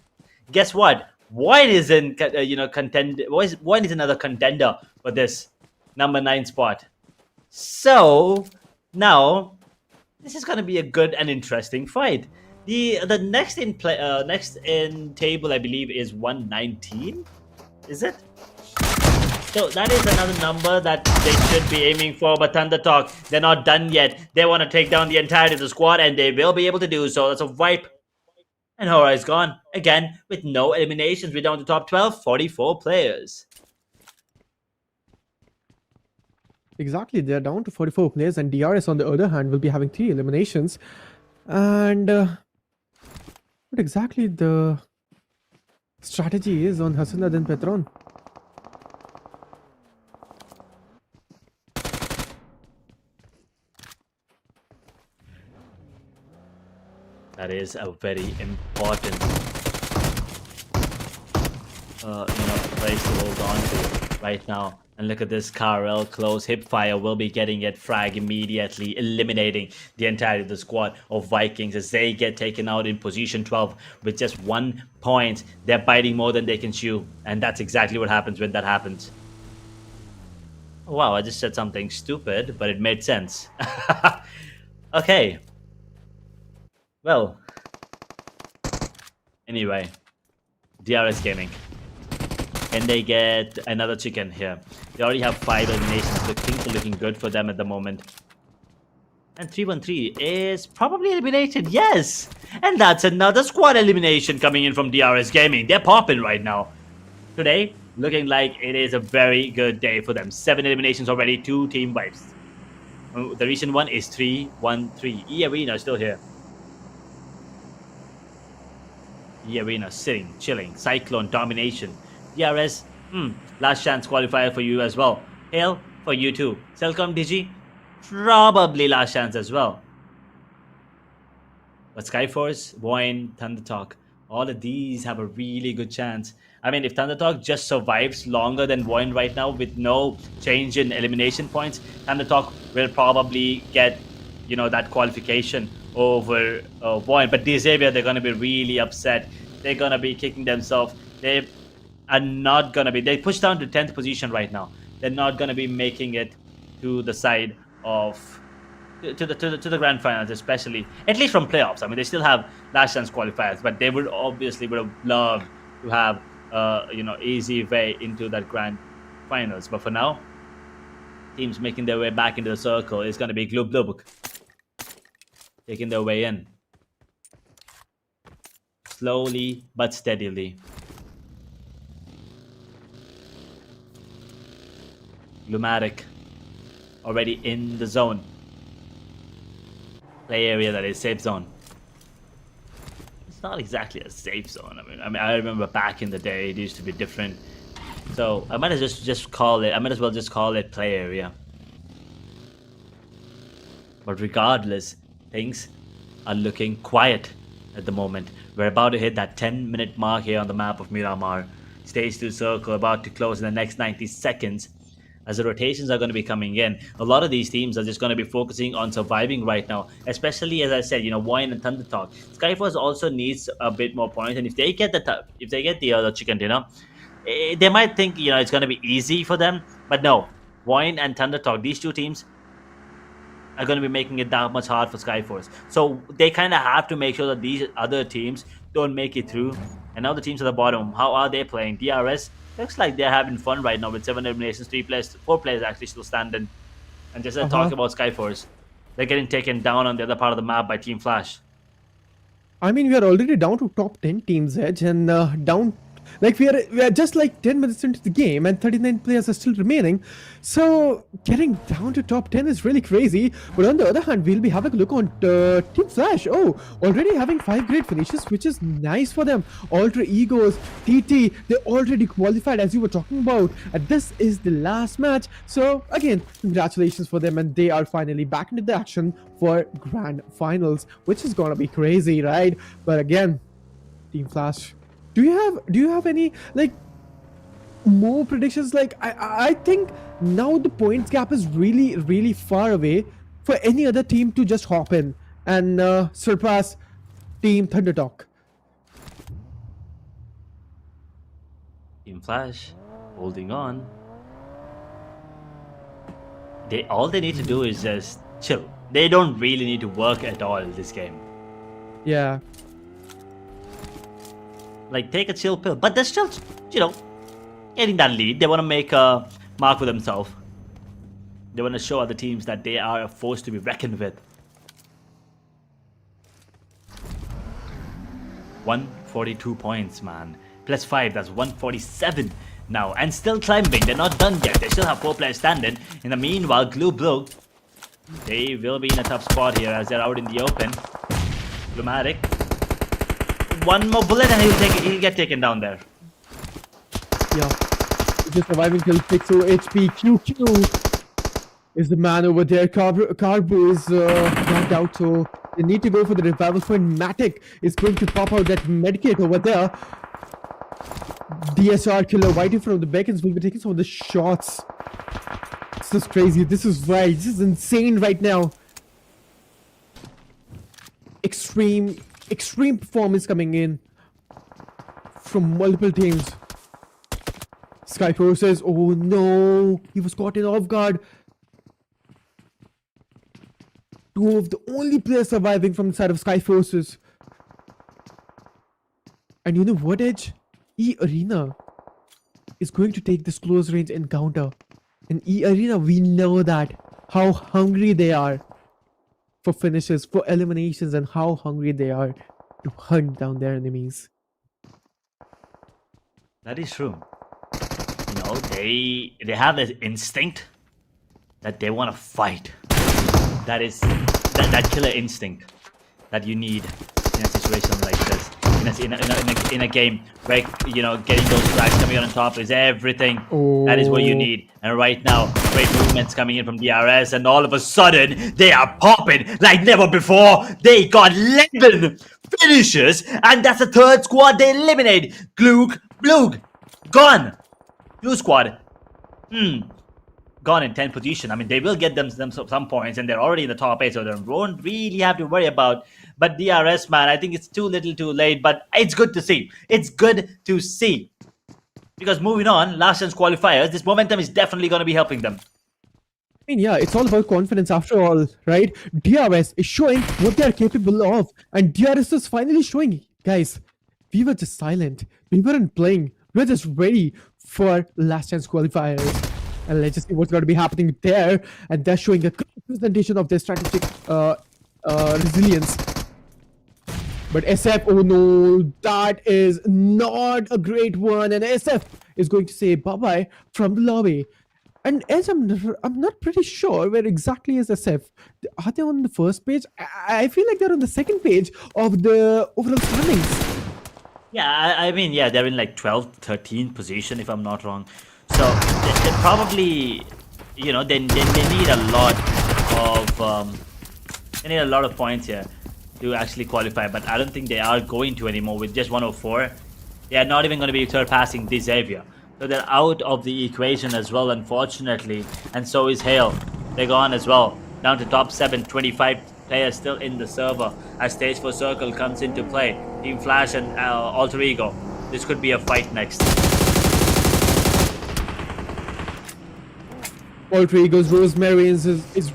guess what? VOIN is in, VOIN is another contender for this number 9 spot. So now this is going to be a good and interesting fight. The next in table, I believe, is 119. Is it? So that is another number that they should be aiming for, but ThunderTalk, they're not done yet. They want to take down the entirety of the squad, and they will be able to do so. That's a wipe. And HORAA is gone. Again, with no eliminations. We're down to top 12, 44 players. Exactly, they're down to 44 players, and DRS, on the other hand, will be having 3 eliminations. And what exactly the strategy is on Hasanad and Petron? That is a very important place to hold on to right now. And look at this, Karel close hipfire will be getting it frag immediately, eliminating the entirety of the squad of Vikings as they get taken out in position 12 with just 1 point. They're biting more than they can chew, and that's exactly what happens when that happens. Oh, wow, I just said something stupid, but it made sense. Okay. Well, anyway, DRS Gaming. Can they get another chicken here? They already have 5 eliminations. So things are looking good for them at the moment. And 313 is probably eliminated. Yes! And that's another squad elimination coming in from DRS Gaming. They're popping right now. Today, looking like it is a very good day for them. 7 eliminations already, 2 team wipes. The recent one is 313. E-Arena is still here. E-Arena sitting, chilling. Cyclone, domination. DRS, last chance qualifier for you as well. Hail for you too. Celcom, Digi, probably last chance as well. But SkyForce, VOIN, ThunderTalk, all of these have a really good chance. I mean, if ThunderTalk just survives longer than VOIN right now with no change in elimination points, ThunderTalk will probably get, you know, that qualification over VOIN. But Xavier, they're going to be really upset. They're going to be kicking themselves. They are not going to be... They pushed down to 10th position right now. They're not going to be making it to the side of... To the grand finals, especially. At least from playoffs. I mean, they still have last chance qualifiers. But they would have loved to have, easy way into that grand finals. But for now, teams making their way back into the circle is going to be Glub taking their way in. Slowly but steadily. Lumatic already in the zone. Play area that is safe zone. It's not exactly a safe zone. I mean, I remember back in the day it used to be different. So I might as well just call it play area. But regardless, things are looking quiet at the moment. We're about to hit that 10-minute mark here on the map of Miramar. Stage 2 circle about to close in the next 90 seconds. as the rotations are going to be coming in. A lot of these teams are just going to be focusing on surviving right now, especially as I said, VOIN and ThunderTalk. SkyForce also needs a bit more points, and if they get the chicken dinner, they might think it's going to be easy for them, but no. VOIN and ThunderTalk, these two teams are going to be making it that much hard for SkyForce. So they kind of have to make sure that these other teams don't make it through. And now the teams at the bottom, how are they playing? DRS looks like they're having fun right now with 7 eliminations, 4 players actually still standing. And just talk about SkyForce, they're getting taken down on the other part of the map by Team Flash. I mean, we are already down to top 10 teams, Edge, and down. Like we are just like 10 minutes into the game and 39 players are still remaining. So getting down to top 10 is really crazy. But on the other hand, we'll be having a look on Team Flash. Oh, already having 5 great finishes, which is nice for them. Alter Egos, TT, they already qualified as you were talking about. And this is the last match. So again, congratulations for them, and they are finally back into the action for grand finals, which is gonna be crazy, right? But again, Team Flash, do you have any like more predictions? Like I think now the points gap is really far away for any other team to just hop in and surpass Team ThunderTalk. Team Flash holding on. All they need to do is just chill. They don't really need to work at all this game. Yeah. Like, take a chill pill. But they're still, getting that lead. They want to make a mark for themselves. They want to show other teams that they are a force to be reckoned with. 142 points, man. Plus 5, that's 147 now. And still climbing. They're not done yet. They still have 4 players standing. In the meanwhile, Blue, they will be in a tough spot here as they're out in the open. Bluematic. One more bullet and he'll get taken down there. Yeah. Just surviving till 60 HP. QQ is the man over there. Carbo is knocked out, so they need to go for the revival point. Matic is going to pop out that medkit over there. DSR killer right in front of the beacons will be taking some of the shots. This is crazy. This is right. This is insane right now. Extreme performance coming in from multiple teams. SkyForce says, oh no, he was caught in off guard. 2 of the only players surviving from the side of SkyForces. And you know what, Edge? E-Arena is going to take this close range encounter. In E-Arena, we know that how hungry they are for finishes, for eliminations, and how hungry they are to hunt down their enemies. That is true. They have this instinct that they want to fight. That is that killer instinct that you need in a situation like this. In a game where getting those flags coming on top is everything. Oh. That is what you need. And right now, great movements coming in from DRS, and all of a sudden they are popping like never before. They got 11 finishes, and that's the 3rd squad they eliminate. Glug, gone. Blue squad, gone in 10th position. I mean, they will get them some points, and they're already in the top 8, so they won't really have to worry about. But DRS, man, I think it's too little too late, but it's good to see. It's good to see. Because moving on, last chance qualifiers, this momentum is definitely going to be helping them. I mean, yeah, it's all about confidence after all, right? DRS is showing what they're capable of, and DRS is finally showing, guys, we were just silent. We weren't playing. We were just ready for last chance qualifiers. And let's just see what's going to be happening there. And they're showing a presentation of their strategic resilience. But SF, oh no, that is not a great one. And SF is going to say bye-bye from the lobby. And as I'm not pretty sure where exactly is SF. Are they on the first page? I feel like they're on the second page of the overall standings. Yeah, I mean, yeah, they're in like 12th, 13th position if I'm not wrong. So they probably, they need a lot of points here to actually qualify. But I don't think they are going to anymore with just 104. They are not even going to be surpassing this Xavier. So they're out of the equation as well, unfortunately. And so is Hale. They're gone as well. Down to top 7, 25 players still in the server as Stage 4 Circle comes into play. Team Flash and Alter Ego. This could be a fight next. Alter Ego's Rosemary is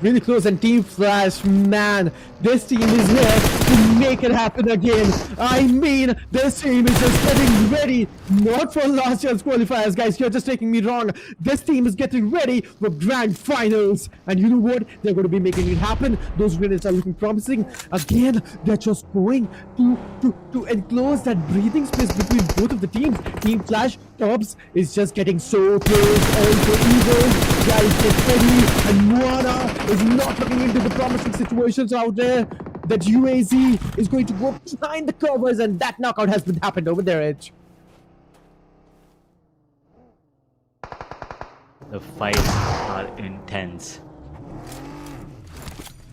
really close, and Team Flash, man, this team is here to make it happen again. I mean, this team is just getting ready, not for last year's qualifiers, guys. You're just taking me wrong. This team is getting ready for grand finals, and you know what? They're going to be making it happen. Those winners are looking promising. Again, they're just going to enclose that breathing space between both of the teams. Team Flash Tops is just getting so close. Alter Ego, guys, get ready, and Moana is not looking into the promising situations out there. That UAZ is going to go behind the covers, and that knockout has been happened over their edge. The fights are intense.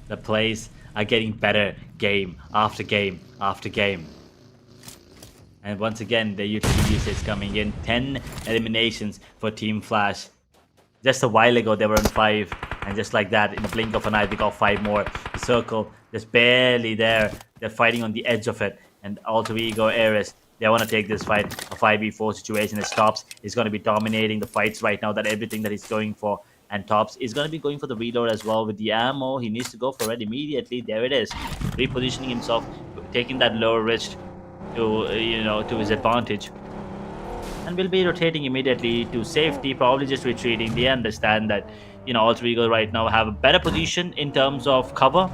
The plays are getting better game after game after game. And once again, the utility usage coming in. 10 eliminations for Team Flash. Just a while ago, they were on 5. And just like that, in the blink of an eye, they got 5 more. The Circle, just barely there. They're fighting on the edge of it. And Alter Ego, Ares, they want to take this fight. A 5v4 situation. It stops. He's going to be dominating the fights right now. That everything that he's going for. And Tops is going to be going for the reload as well with the ammo. He needs to go for it immediately. There it is. Repositioning himself. Taking that lower risk to to his advantage, and will be rotating immediately to safety, probably just retreating. They understand that Alter Ego right now have a better position in terms of cover,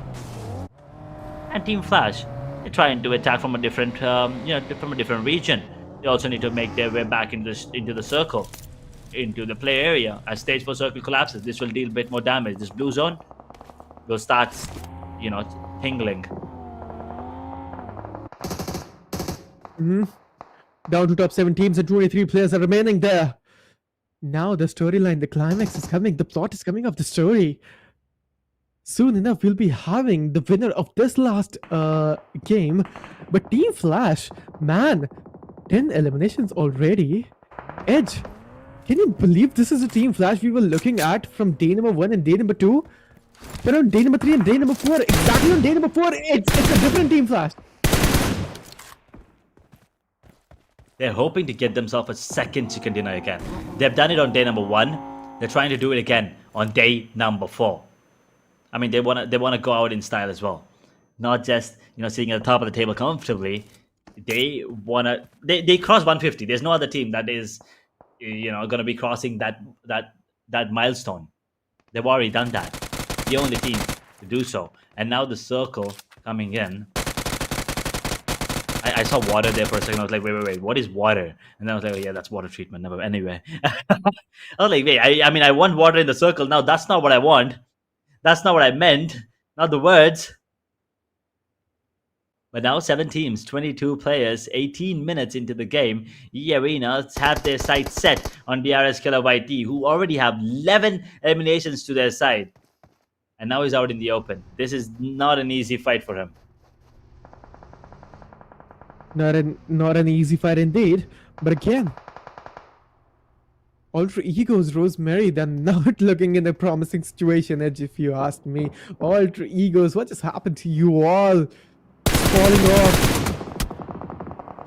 and Team Flash, they're trying to attack from a different from a different region. They also need to make their way back into the circle, into the play area. As Stage 4 Circle collapses, this will deal a bit more damage. This blue zone will start tingling. Down to top 7 teams and 23 players are remaining there. Now the storyline, the climax is coming. The plot is coming of the story. Soon enough, we'll be having the winner of this last game. But Team Flash, man, 10 eliminations already. Edge, can you believe this is a Team Flash we were looking at from day number 1 and day number 2? But on day number 3 and day number 4, exactly on day number 4, it's a different Team Flash. They're hoping to get themselves a second chicken dinner again. They've done it on day number 1. They're trying to do it again on day number 4. I mean, they wanna go out in style as well, not just sitting at the top of the table comfortably. They cross 150. There's no other team that is gonna be crossing that milestone. They've already done that. The only team to do so. And now the Circle coming in. I saw water there for a second. I was like, wait, what is water? And then I was like, oh, yeah, that's water treatment. Never. Anyway, I was like, wait, I want water in the Circle. Now that's not what I want. That's not what I meant. Not the words. But now 7 teams, 22 players, 18 minutes into the game. Arena have their sights set on DRS Killer YT, who already have 11 eliminations to their side. And now he's out in the open. This is not an easy fight for him. Not an easy fight indeed, but again, Alter Ego's Rosemary, they're not looking in a promising situation, Edge, if you ask me. Alter Egos, what just happened to you all? Falling off.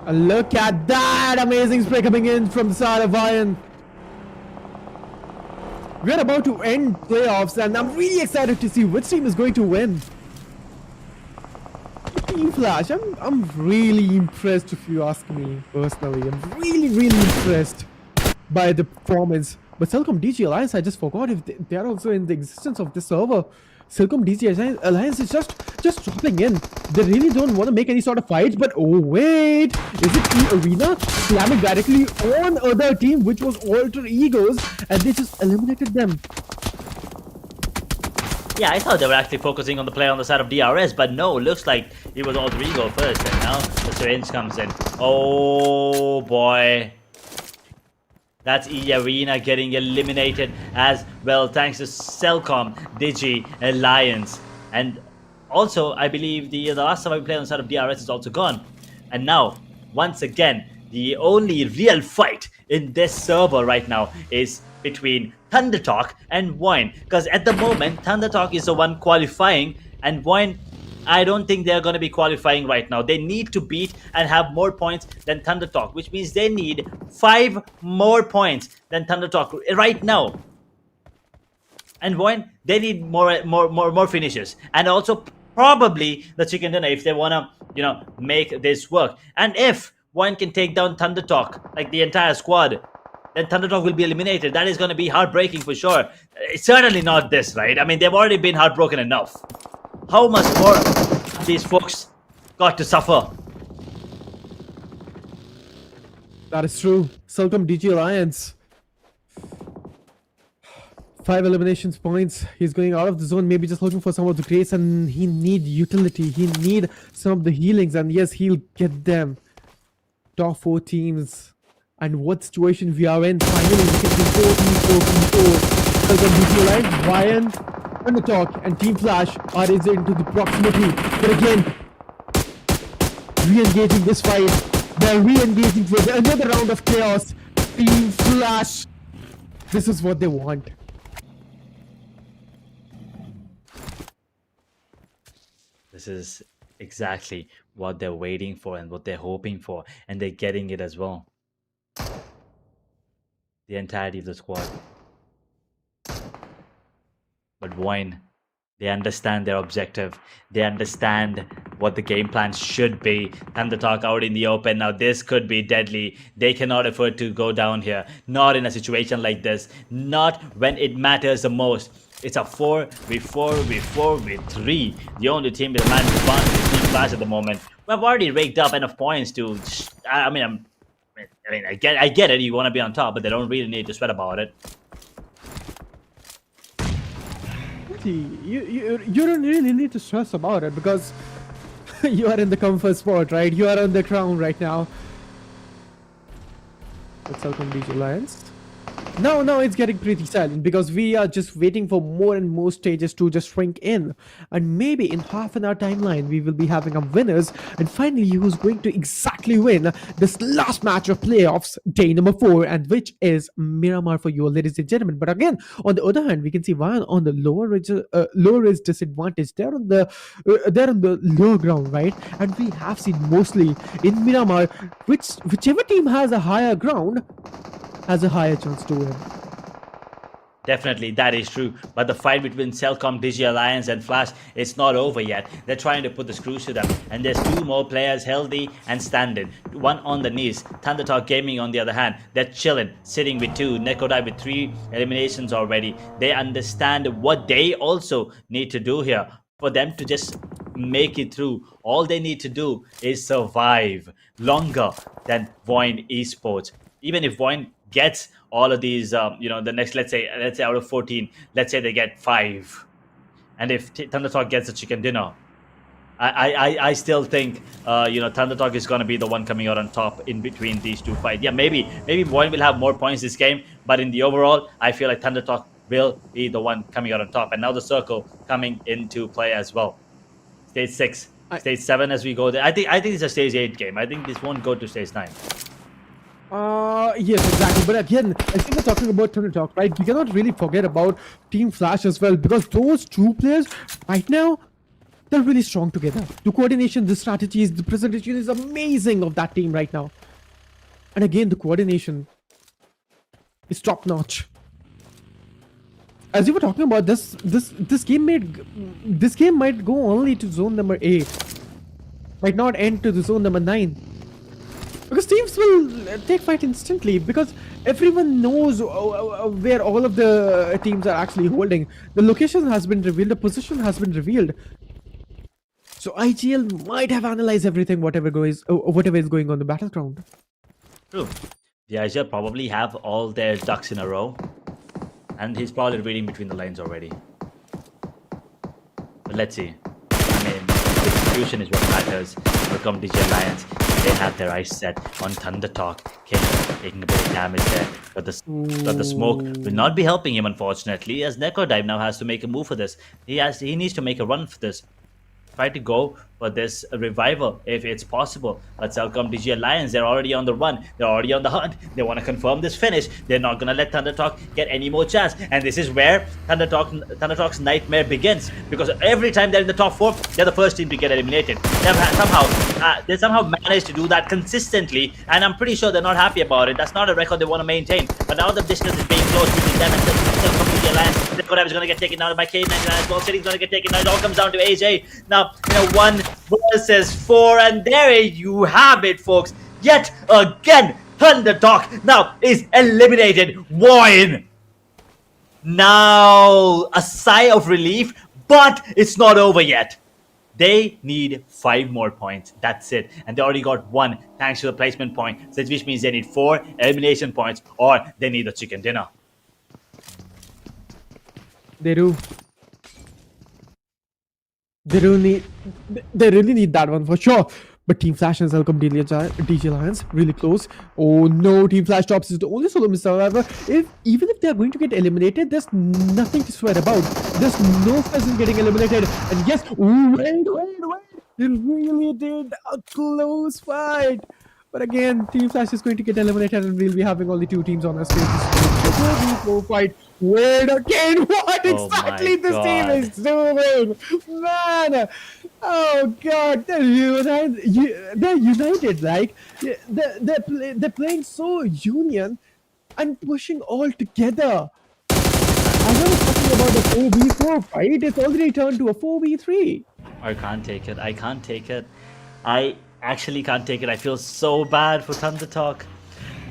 And look at that amazing spray coming in from the side of VOIN. We're about to end playoffs, and I'm really excited to see which team is going to win. Team Flash, I'm really impressed, if you ask me personally. I'm really impressed by the performance. But Celcom Digi Alliance, I just forgot if they're also in the existence of this server. Celcom Digi Alliance is just dropping in. They really don't want to make any sort of fights, but oh wait, is it E-Arena slamming directly on other team, which was Alter Egos, and they just eliminated them. Yeah, I thought they were actually focusing on the play on the side of DRS, but no, looks like it was Alter Ego first, and now the syringe comes in. Oh boy. That's E-Arena getting eliminated as well, thanks to Celcom Digi Alliance. And also, I believe the last time I played on the side of DRS is also gone. And now, once again, the only real fight in this server right now is between ThunderTalk and VOIN. Because at the moment, ThunderTalk is the one qualifying, and VOIN, I don't think they're going to be qualifying right now. They need to beat and have more points than ThunderTalk, which means they need 5 more points than ThunderTalk right now. And VOIN, they need more finishes, and also probably the chicken dinner if they wanna make this work. And if VOIN can take down ThunderTalk, like the entire squad, then ThunderTalk will be eliminated. That is going to be heartbreaking for sure. It's certainly not this, right? I mean, they've already been heartbroken enough. How much more these folks got to suffer? That is true. Celcom Digi Alliance. 5 eliminations points. He's going out of the zone, maybe just looking for some of the grace, and he need utility. He need some of the healings, and yes, he'll get them. Top 4 teams. And what situation we are in. Finally, we can see 4v4v4. Celcom Digi Alliance, Ryan, ThunderTalk, and Team Flash are into the proximity. But again, re-engaging this fight. They're re-engaging for another round of chaos. Team Flash. This is what they want. This is exactly what they're waiting for and what they're hoping for, and they're getting it as well. The entirety of the squad. But VOIN, they understand their objective. They understand what the game plan should be. ThunderTalk out in the open. Now this could be deadly. They cannot afford to go down here. Not in a situation like this. Not when it matters the most. It's a 4v3. The only team with a man advantage is Team Flash at the moment. We've already raked up enough points to. I get it. You want to be on top, but they don't really need to sweat about it. You don't really need to stress about it because you are in the comfort spot, right? You are on the crown right now. Let's Celcom Digi Alliance. Now it's getting pretty silent because we are just waiting for more and more stages to just shrink in, and maybe in half an hour timeline we will be having our winners, and finally who's going to exactly win this last match of playoffs, day number 4, and which is Miramar for you, ladies and gentlemen. But again, on the other hand, we can see Vion on the lower ridge disadvantage. They're on the lower ground, right? And we have seen mostly in Miramar, whichever team has a higher ground has a higher chance to win. Definitely, that is true. But the fight between Celcom, Digi Alliance, and Flash is not over yet. They're trying to put the screws to them. And there's 2 more players healthy and standing. One on the knees. ThunderTalk Gaming, on the other hand, they're chilling, sitting with 2. Nekodai with 3 eliminations already. They understand what they also need to do here. For them to just make it through, all they need to do is survive longer than VOIN Esports. Even if VOIN gets all of these, the next, let's say out of 14, let's say they get 5, and if ThunderTalk gets a chicken dinner, I still think ThunderTalk is going to be the one coming out on top in between these 2 fights. Yeah, maybe VOIN will have more points this game, but in the overall, I feel like ThunderTalk will be the one coming out on top. And now the circle coming into play as well. Stage 6, stage 7 as we go there. I think it's a stage 8 game. I think this won't go to stage 9. Yes, exactly. But again, I think we're talking about ThunderTalk, right? We cannot really forget about Team Flash as well, because those 2 players right now, they're really strong together. The coordination, the strategies, the presentation is amazing of that team right now. And again, the coordination is top notch. As you were talking about, this game might go only to zone number 8, might not end to the zone number 9. Because teams will take fight instantly, because everyone knows where all of the teams are actually holding. The location has been revealed, the position has been revealed. So IGL might have analyzed everything, whatever is going on the battleground. True. The IGL probably have all their ducks in a row, and he's probably reading between the lines already. But let's see. I mean, execution is what matters. Welcome Digi Alliance. They have their eyes set on ThunderTalk, taking a bit of damage there. But the smoke will not be helping him, unfortunately, as Nekodai now has to make a move for this. He needs to make a run for this. Try to go for this revival if it's possible. But Celcom Digi Alliance, they're already on the run. They're already on the hunt. They want to confirm this finish. They're not going to let ThunderTalk get any more chance. And this is where ThunderTalk's nightmare begins. Because every time they're in the top 4, they're the first team to get eliminated. They somehow managed to do that consistently. And I'm pretty sure they're not happy about it. That's not a record they want to maintain. But now the distance is being closed between them and Celcom Digi Alliance. Kodav is going to get taken down by K99 as well. City's going to get taken down. It all comes down to AJ. Now, 1 versus 4. And there you have it, folks. Yet again, ThunderTalk now is eliminated. VOIN. Now, a sigh of relief, but it's not over yet. They need 5 more points. That's it. And they already got 1 thanks to the placement point, which means they need 4 elimination points or they need a chicken dinner. They do. They really need that one for sure. But Team Flash and Celcom Digi Alliance really close. Oh no, Team Flash Tops is the only solo miss. However, even if they're going to get eliminated, there's nothing to sweat about. There's no stress in getting eliminated. And yes, wait. It really did a close fight. But again, Team Flash is going to get eliminated and we'll be having only 2 teams on our stage. Fight. Wait again, what exactly this team is doing? Man! Oh god, they're united, like they're playing so union and pushing all together. As I was talking about the 4v4 fight, it's already turned to a 4v3. I can't take it. I can't take it. I actually can't take it. I feel so bad for ThunderTalk.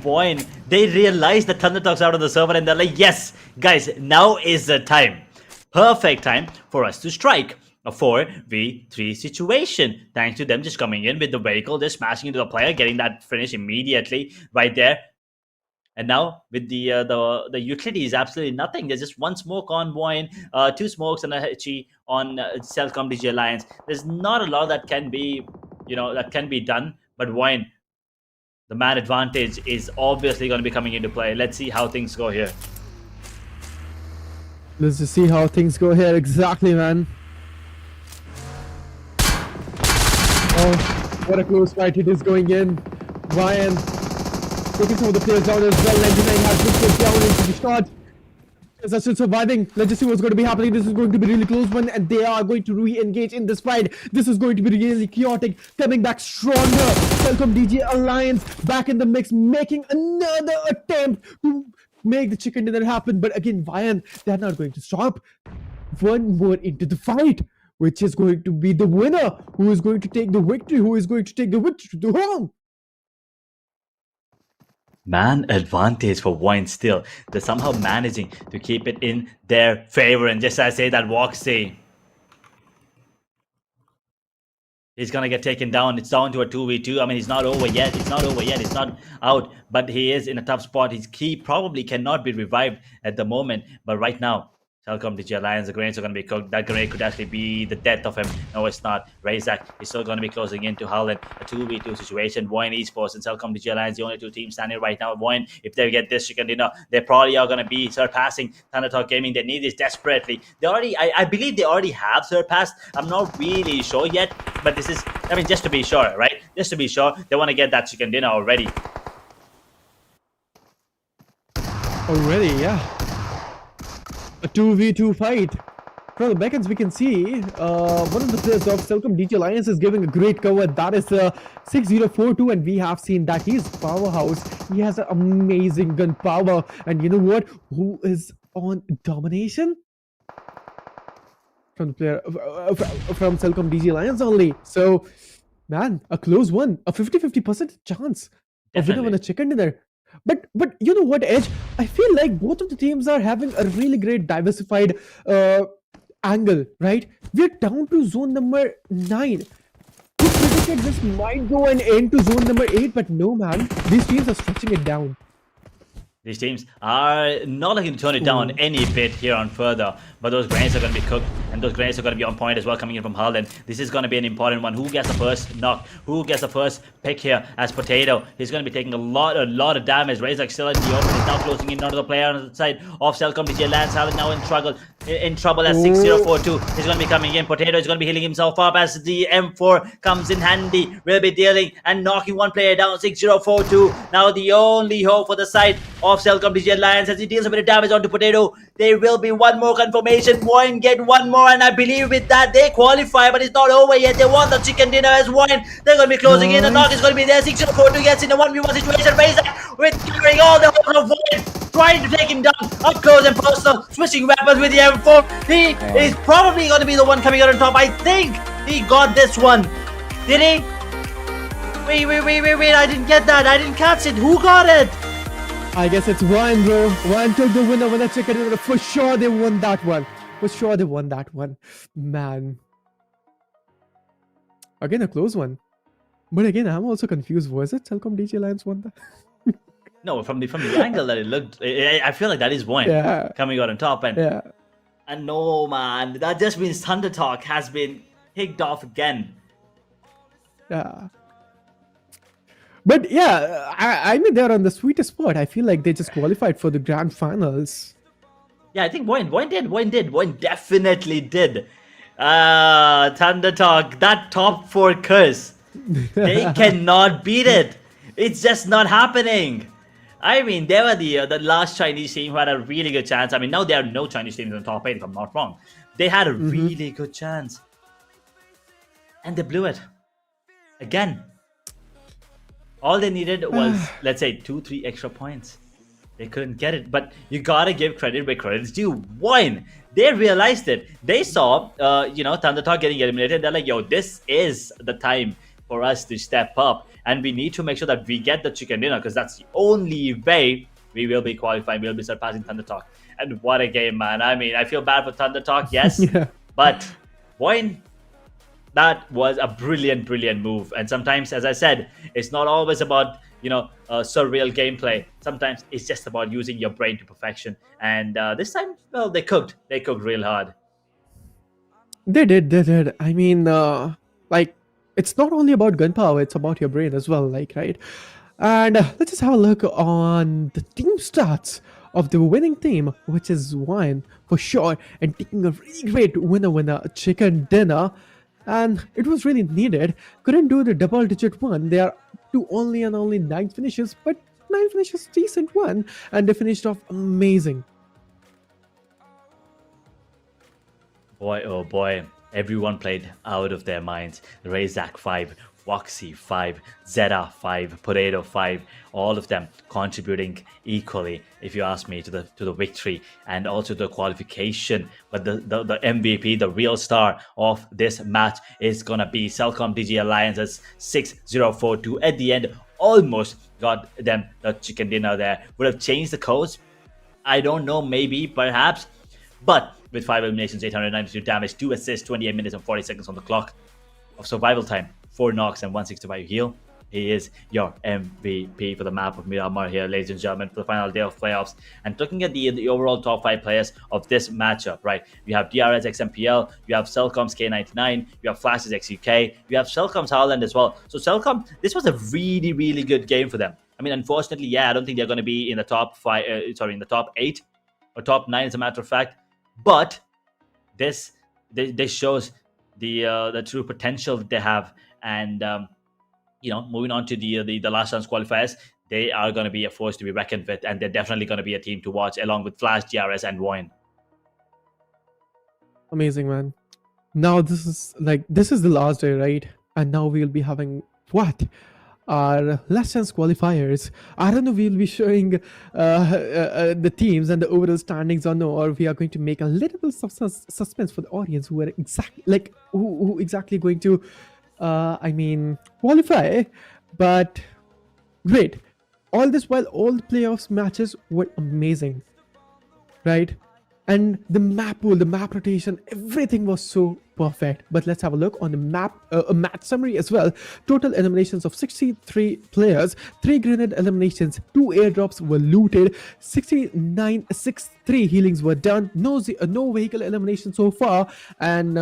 VOIN, they realize that ThunderTalk's out of the server and they're like, yes, guys, now is the time. Perfect time for us to strike a 4v3 situation. Thanks to them just coming in with the vehicle, they're smashing into the player, getting that finish immediately right there. And now with the utility is absolutely nothing. There's just 1 smoke on VOIN, 2 smokes and a HE on Celcom Digi Alliance. There's not a lot that can be, done. But VOIN, the man advantage is obviously going to be coming into play. Let's see how things go here. Let's just see how things go here. Exactly, man. Oh, what a close fight it is going in. VOIN taking some of the players down as well. 99 has been put down into the shot. They're still surviving. Let's just see what's going to be happening. This is going to be a really close one and they are going to re-engage in this fight. This is going to be really chaotic. Coming back stronger. Celcom Digi Alliance back in the mix, making another attempt to make the chicken dinner happen. But again, VOIN, they're not going to stop. 1 more into the fight, which is going to be the winner. Who is going to take the victory? Who is going to take the victory to home? Man advantage for VOIN still. They're somehow managing to keep it in their favor. And just as I say that, Voxy, he's gonna get taken down. It's down to a 2v2. I mean, it's not over yet. It's not over yet. It's not out. But he is in a tough spot. He probably cannot be revived at the moment. But right now, Celcom Digi Alliance, the grenades are going to be cooked. That grenade could actually be the death of him. No, it's not. Razak is still going to be closing into Howland. A 2v2 situation. VOIN Esports and Celcom Digi Alliance, the only 2 teams standing right now. VOIN, if they get this chicken dinner, they probably are going to be surpassing ThunderTalk Gaming. They need this desperately. They already, I believe they already have surpassed. I'm not really sure yet, but this is, I mean, just to be sure, right? Just to be sure, they want to get that chicken dinner already. Already, yeah. A 2v2 fight. From the backends, we can see one of the players of Celcom Digi Alliance is giving a great cover. That is 6042, and we have seen that he's powerhouse. He has an amazing gun power. And you know what? Who is on domination? From the player from Celcom Digi Alliance only. So, man, a close one. A 50-50% chance of winning a chicken dinner. But you know what, Edge? I feel like both of the teams are having a really great diversified angle, right? We're down to zone number 9. We predicted this might go and end to zone number 8, but no, man. These teams are stretching it down. These teams are not looking to turn it down any bit here on further, but those grenades are going to be cooked, and those grenades are going to be on point as well coming in from Harlan. This is going to be an important one. Who gets the first knock? Who gets the first pick here as Potato? He's going to be taking a lot of damage. Razak still in the open. He's now closing in onto the player on the side of Celcom. Digi Lance Harlan now in trouble as 6042 is going to be coming in. Potato is going to be healing himself up as the M4 comes in handy. Will be dealing and knocking one player down. 6042 now the only hope for the side of Celcom Digi Alliance as he deals a bit of damage onto Potato. There will be one more confirmation. VOIN get one more, and I believe with that they qualify, but it's not over yet. They want the chicken dinner as VOIN. They're going to be closing in. The knock is going to be there. 6042 gets in a 1v1 situation. Razak with carrying all the whole of VOIN, trying to take him down up close and personal, switching weapons with the M4. He is probably going to be the one coming out on top. I think he got this one. Did he? Wait, I didn't get that. I didn't catch it. Who got it? I guess it's VOIN, bro. VOIN took the winner chicken dinner. For sure they won that one. For sure they won that one. Man. Again, a close one. But again, I'm also confused. Was it Celcom Digi Alliance won that? No, from the angle that it looked, I feel like that is VOIN coming out on top. And no, man, that just means ThunderTalk has been kicked off again. Yeah. But yeah, I mean, they're on the sweetest spot. I feel like they just qualified for the grand finals. Yeah, I think VOIN definitely did. ThunderTalk, that top 4 curse, they cannot beat it. It's just not happening. I mean, they were the last Chinese team who had a really good chance. I mean, now there are no Chinese teams in the top 8, if I'm not wrong. They had a really good chance. And they blew it. Again. All they needed was, let's say, 2-3 extra points. They couldn't get it. But you gotta give credit where credit's due. VOIN, they realized it. They saw, ThunderTalk getting eliminated. They're like, yo, this is the time for us to step up. And we need to make sure that we get the chicken dinner, because that's the only way we will be qualifying. We'll be surpassing ThunderTalk. And what a game, man. I mean, I feel bad for ThunderTalk, yes. But VOIN, that was a brilliant move. And sometimes, as I said, it's not always about, surreal gameplay. Sometimes it's just about using your brain to perfection. And this time, well, they cooked real hard. They did. I mean, it's not only about gunpowder, it's about your brain as well, right? And let's just have a look on the team stats of the winning team, which is VOIN for sure, and taking a really great winner chicken dinner. And it was really needed. Couldn't do the double-digit one. They are to only 9 finishes, but 9 finishes, decent one, and they finished off amazing. Boy, oh boy, everyone played out of their minds. Razak 5, Voxy 5, Zeta 5, Potato 5, all of them contributing equally, if you ask me, to the victory and also the qualification. But the MVP, the real star of this match, is gonna be Celcom Digi Alliance's 6042. At the end, almost got them the chicken dinner there. Would have changed the codes, I don't know, maybe, perhaps, but with 5 eliminations, 892 damage, 2 assists, 28 minutes and 40 seconds on the clock of survival time, 4 knocks and 165 heal. He is your MVP for the map of Miramar here, ladies and gentlemen, for the final day of playoffs. And looking at the overall top 5 players of this matchup, right? You have DRS XMPL, you have Celcom's K99, you have Flash's XUK, you have Celcom's Howland as well. So Celcom, this was a really good game for them. I mean, unfortunately, yeah, I don't think they're going to be in the top 5, in the top 8 or top 9, as a matter of fact. But this shows the true potential that they have. And moving on to the last chance qualifiers, they are going to be a force to be reckoned with, and they're definitely going to be a team to watch along with Flash, DRS, and VOIN. Amazing, man. Now this is the last day, right? And now we'll be having what? Our last chance qualifiers. I don't know, we'll be showing the teams and the overall standings or no, or we are going to make a little bit of suspense for the audience who are exactly who exactly going to qualify. But great, all this while all the playoffs matches were amazing, right? And the map pool, the map rotation, everything was so perfect. But let's have a look on the map, a match summary as well. Total eliminations of 63 players, 3 grenade eliminations, 2 airdrops were looted, 6963 healings were done, no vehicle elimination so far, and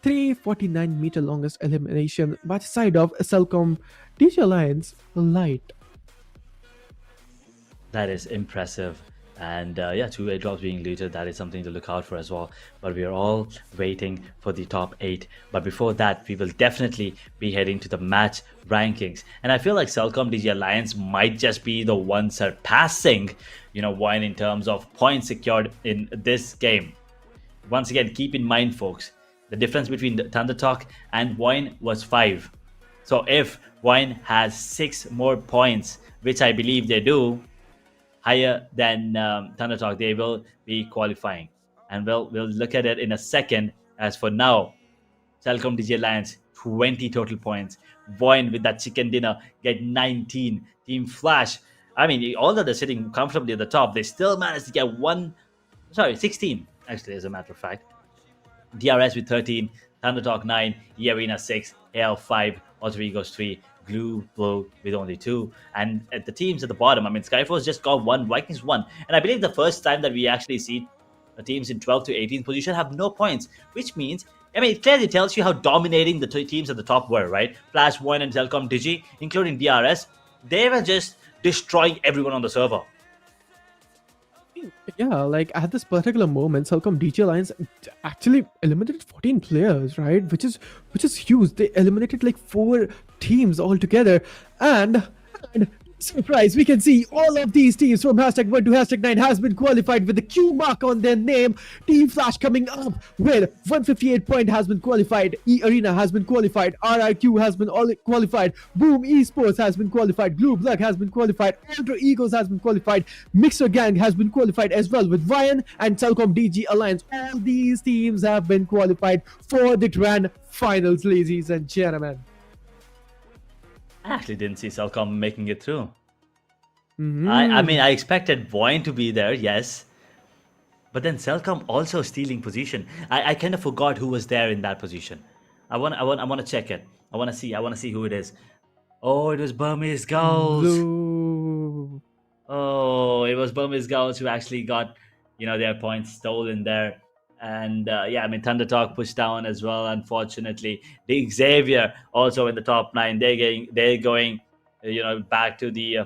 349-meter longest elimination by the side of Celcom Digi Alliance Light. That is impressive. And yeah, 2 airdrops being looted, that is something to look out for as well. But we're all waiting for the top 8. But before that, we will definitely be heading to the match rankings. And I feel like Celcom Digi Alliance might just be the one surpassing, VOIN in terms of points secured in this game. Once again, keep in mind, folks, the difference between the ThunderTalk and VOIN was 5. So if VOIN has 6 more points, which I believe they do, higher than ThunderTalk, they will be qualifying. And we'll look at it in a second. As for now, Celcom Digi Alliance, 20 total points. VOIN with that chicken dinner get 19. Team Flash, I mean, although they're sitting comfortably at the top, they still managed to get 16, actually, as a matter of fact. DRS with 13, ThunderTalk 9, E-Arena 6, AL 5, Alter Egos 3, Blue with only 2. And at the teams at the bottom, I mean, SkyForce just got 1, Vikings 1. And I believe the first time that we actually see the teams in 12th to 18th position have no points, which means, I mean, it clearly tells you how dominating the teams at the top were, right? Flash, VOIN, and Celcom Digi, including DRS, they were just destroying everyone on the server. Yeah, like at this particular moment, Celcom Digi Alliance actually eliminated 14 players, right? Which is huge. They eliminated like 4 teams altogether, and surprise, we can see all of these teams from #1 to #9 has been qualified with the Q mark on their name. Team Flash coming up with 158 point has been qualified. E-Arena has been qualified. RIQ has been qualified. Boom Esports has been qualified. Glue Blood has been qualified. Alter Egos has been qualified. Mixer Gang has been qualified as well with VOIN and Celcom Digi Alliance. All these teams have been qualified for the grand finals, ladies and gentlemen. I actually didn't see Celcom making it through. I mean, I expected VOIN to be there, yes. But then Celcom also stealing position. I kind of forgot who was there in that position. I want to check it. I want to see who it is. Oh, it was Burmese Gulls. Blue. Oh, it was Burmese Gulls who actually got, their points stolen there. And yeah, I mean, ThunderTalk pushed down as well, unfortunately. Big Xavier also in the top 9. They're going, back to the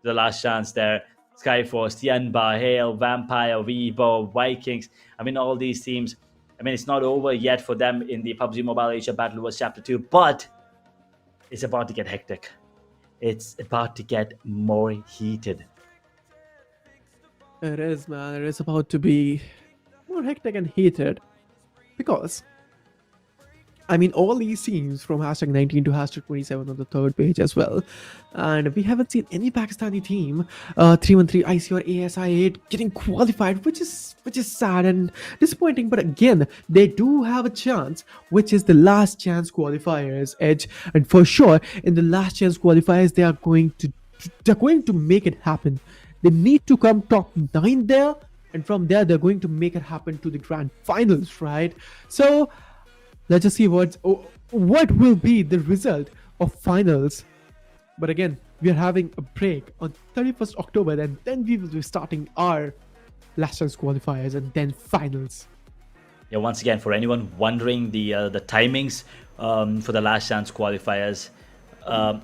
last chance there. SkyForce, Tianba, Hale, Vampire, Weibo, Vikings. I mean, all these teams. I mean, it's not over yet for them in the PUBG Mobile Asia Battle Wars Chapter 2, but it's about to get hectic. It's about to get more heated. It is, man. It is about to be more hectic and heated, because I mean, all these teams from #19 to #27 on the third page as well, and we haven't seen any Pakistani team 313 IC or ASI8 getting qualified, which is sad and disappointing. But again, they do have a chance, which is the last chance qualifiers edge, and for sure in the last chance qualifiers they're going to make it happen. They need to come top 9 there, and from there they're going to make it happen to the grand finals, right? So let's just see what will be the result of finals. But again, we are having a break on 31st October, and then we will be starting our last chance qualifiers and then finals. Yeah, once again, for anyone wondering the timings for the last chance qualifiers,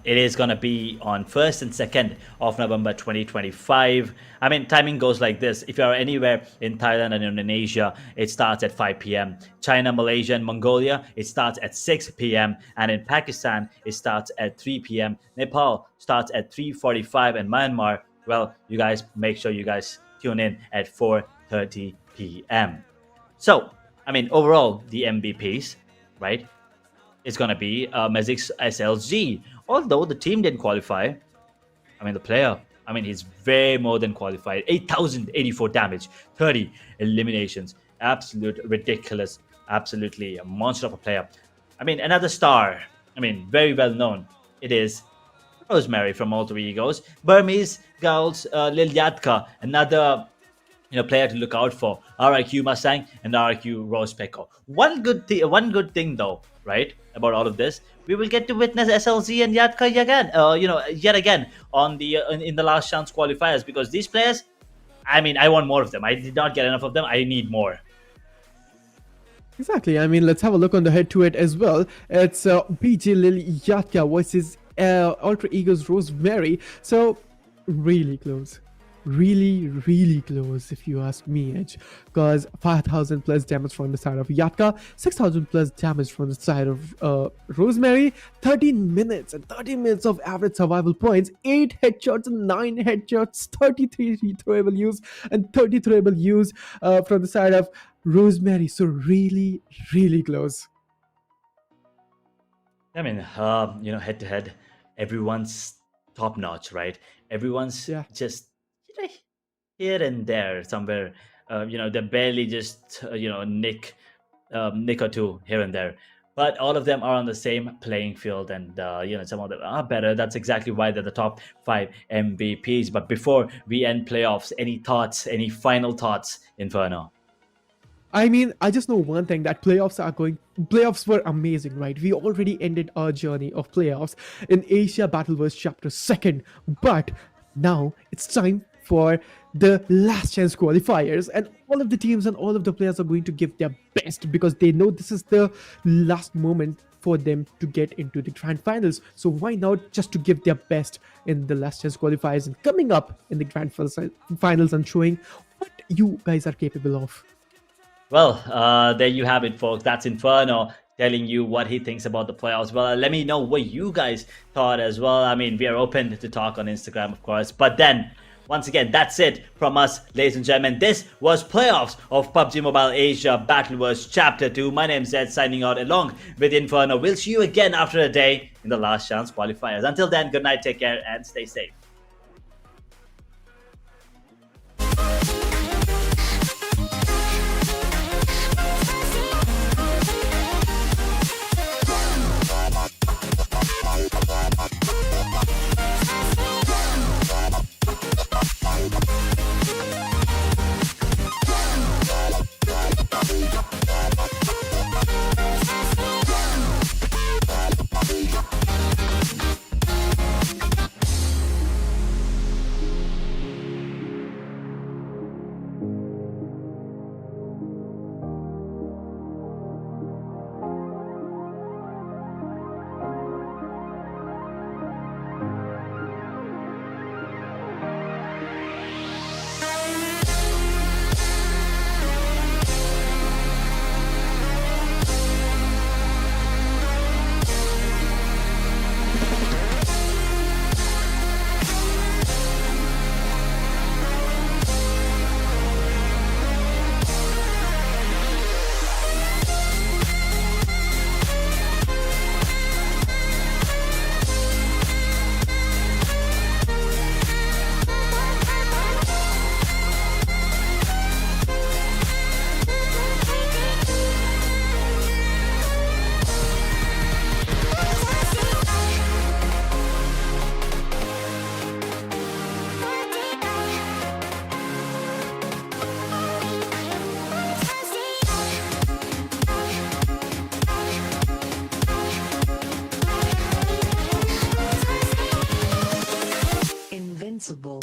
it is going to be on 1st and 2nd of November 2025. I mean, timing goes like this. If you're anywhere in Thailand and Indonesia, it starts at 5 p.m. China, Malaysia, and Mongolia, it starts at 6 p.m. And in Pakistan, it starts at 3 p.m. Nepal starts at 3:45. And Myanmar, well, you guys make sure you guys tune in at 4:30 p.m. So, I mean, overall, the MVPs, right? It's going to be MEZIXS SLG. Although the team didn't qualify, I mean, the player, I mean, he's way more than qualified. 8,084 damage, 30 eliminations. Absolute ridiculous. Absolutely a monster of a player. I mean, another star. I mean, very well known. It is Rosemary from Alter Egos. Burmese Gulls, Lilyatka, another player to look out for: RIQ Mustang and RIQ Rose Pecco. One good thing though, right, about all of this, we will get to witness SLZ and Yatka again, yet again on the in the last chance qualifiers, because these players, I mean, I want more of them. I did not get enough of them. I need more. Exactly. I mean, let's have a look on the head-to-head as well. It's BJ Lily Yatka versus Alter Ego's Rosemary. So, really close. Really close, if you ask me, Edge. Because 5,000 plus damage from the side of Yatka, 6,000 plus damage from the side of Rosemary, 13 minutes and 13 minutes of average survival points, 8 headshots and 9 headshots, 33 throwable use and 30 throwable use from the side of Rosemary. So really close. I mean, head to head, everyone's top notch, right? Everyone's Yeah. just here and there somewhere. They barely just nick or two here and there, but all of them are on the same playing field, and some of them are better. That's exactly why they're the top 5 MVPs. But before we end playoffs, any final thoughts, Inferno? I mean, I just know one thing, that playoffs were amazing, right? We already ended our journey of playoffs in Asia Battleverse Chapter 2nd, but now it's time for the last chance qualifiers, and all of the teams and all of the players are going to give their best because they know this is the last moment for them to get into the grand finals. So why not just to give their best in the last chance qualifiers and coming up in the grand finals and showing what you guys are capable of. Well, there you have it, folks. That's Inferno telling you what he thinks about the playoffs. Well, let me know what you guys thought as well. I mean, we are open to talk on Instagram, of course. But then, once again, that's it from us, ladies and gentlemen. This was playoffs of PUBG Mobile Asia Battleverse Chapter 2. My name's Zed, signing out along with Inferno. We'll see you again after a day in the last chance qualifiers. Until then, good night, take care, and stay safe. Invincible.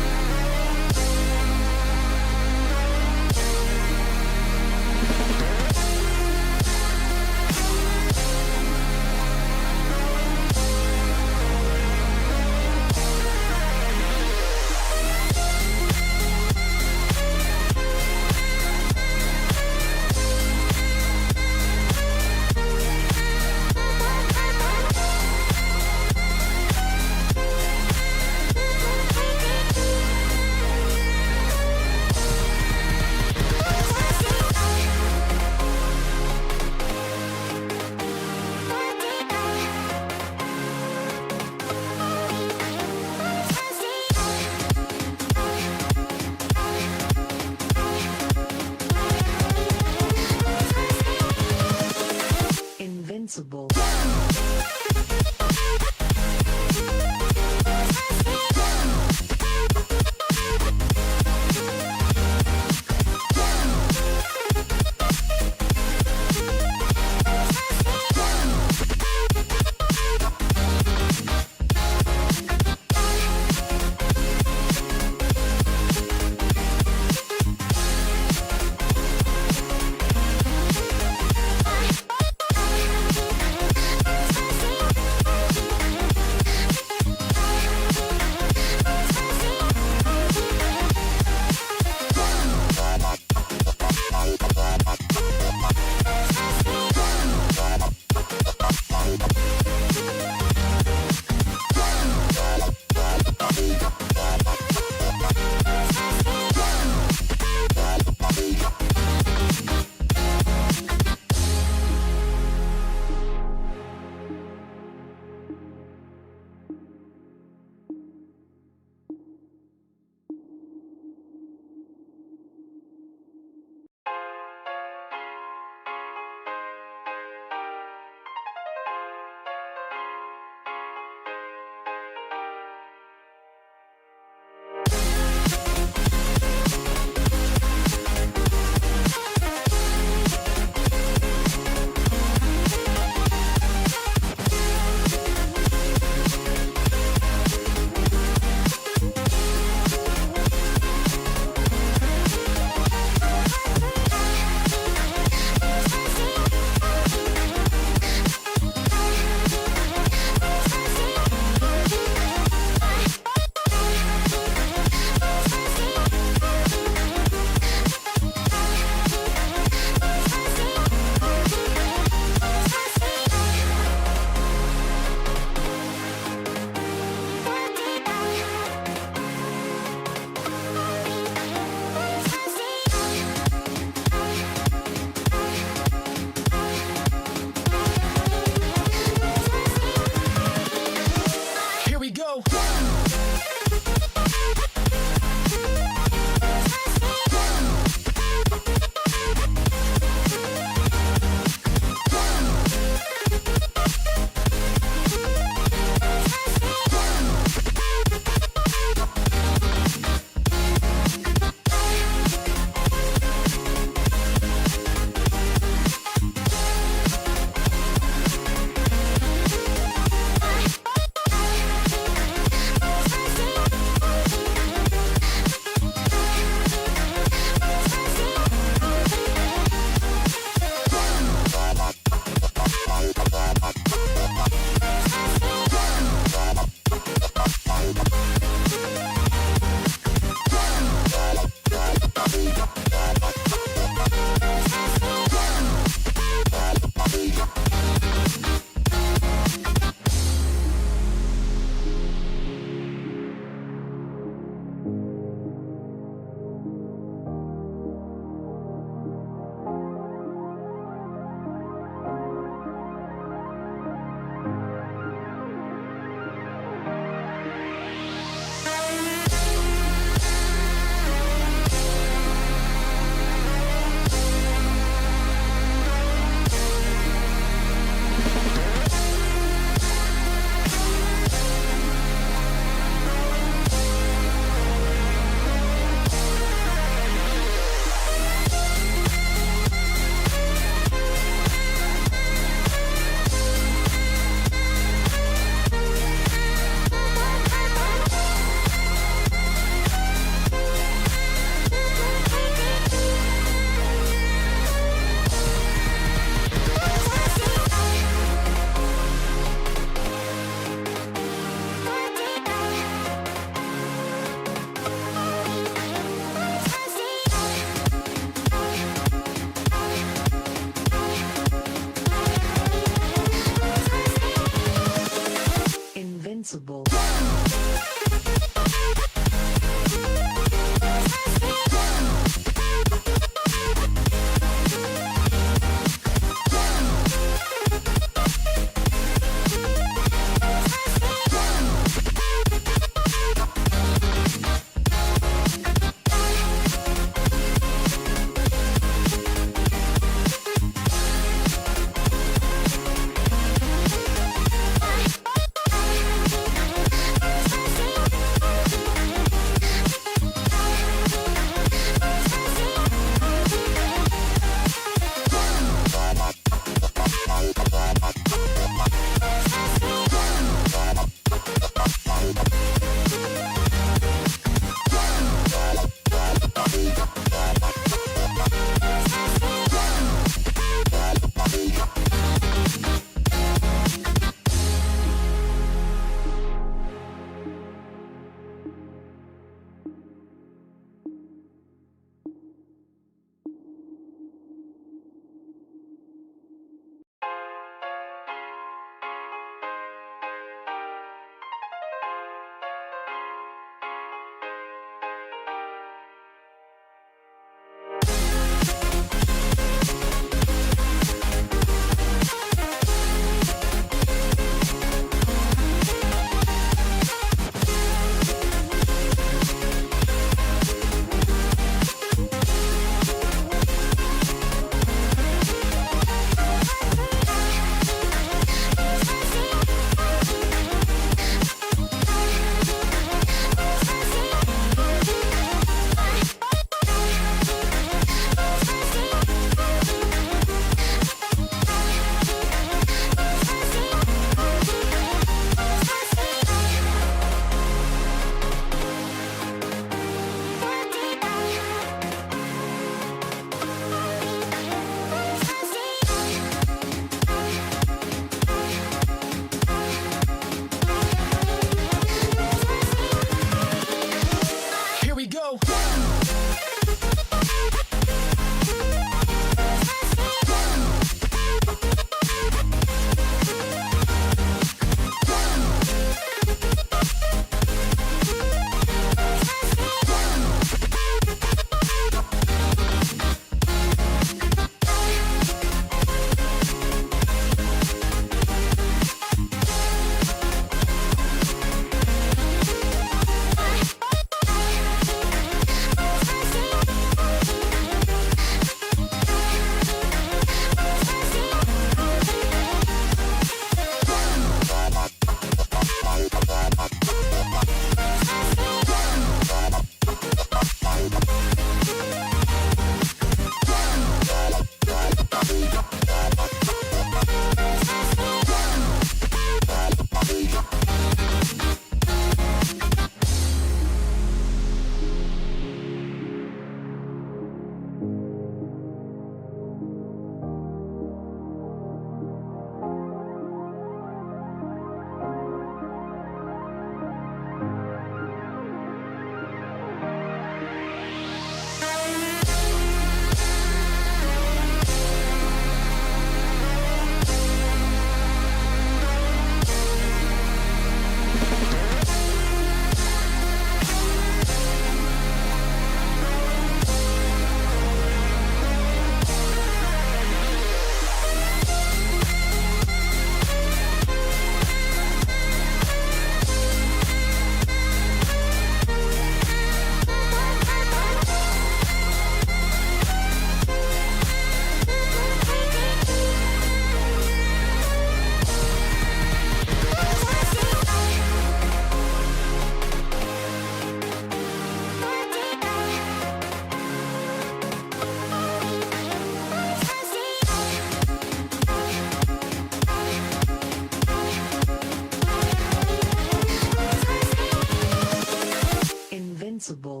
Invincible.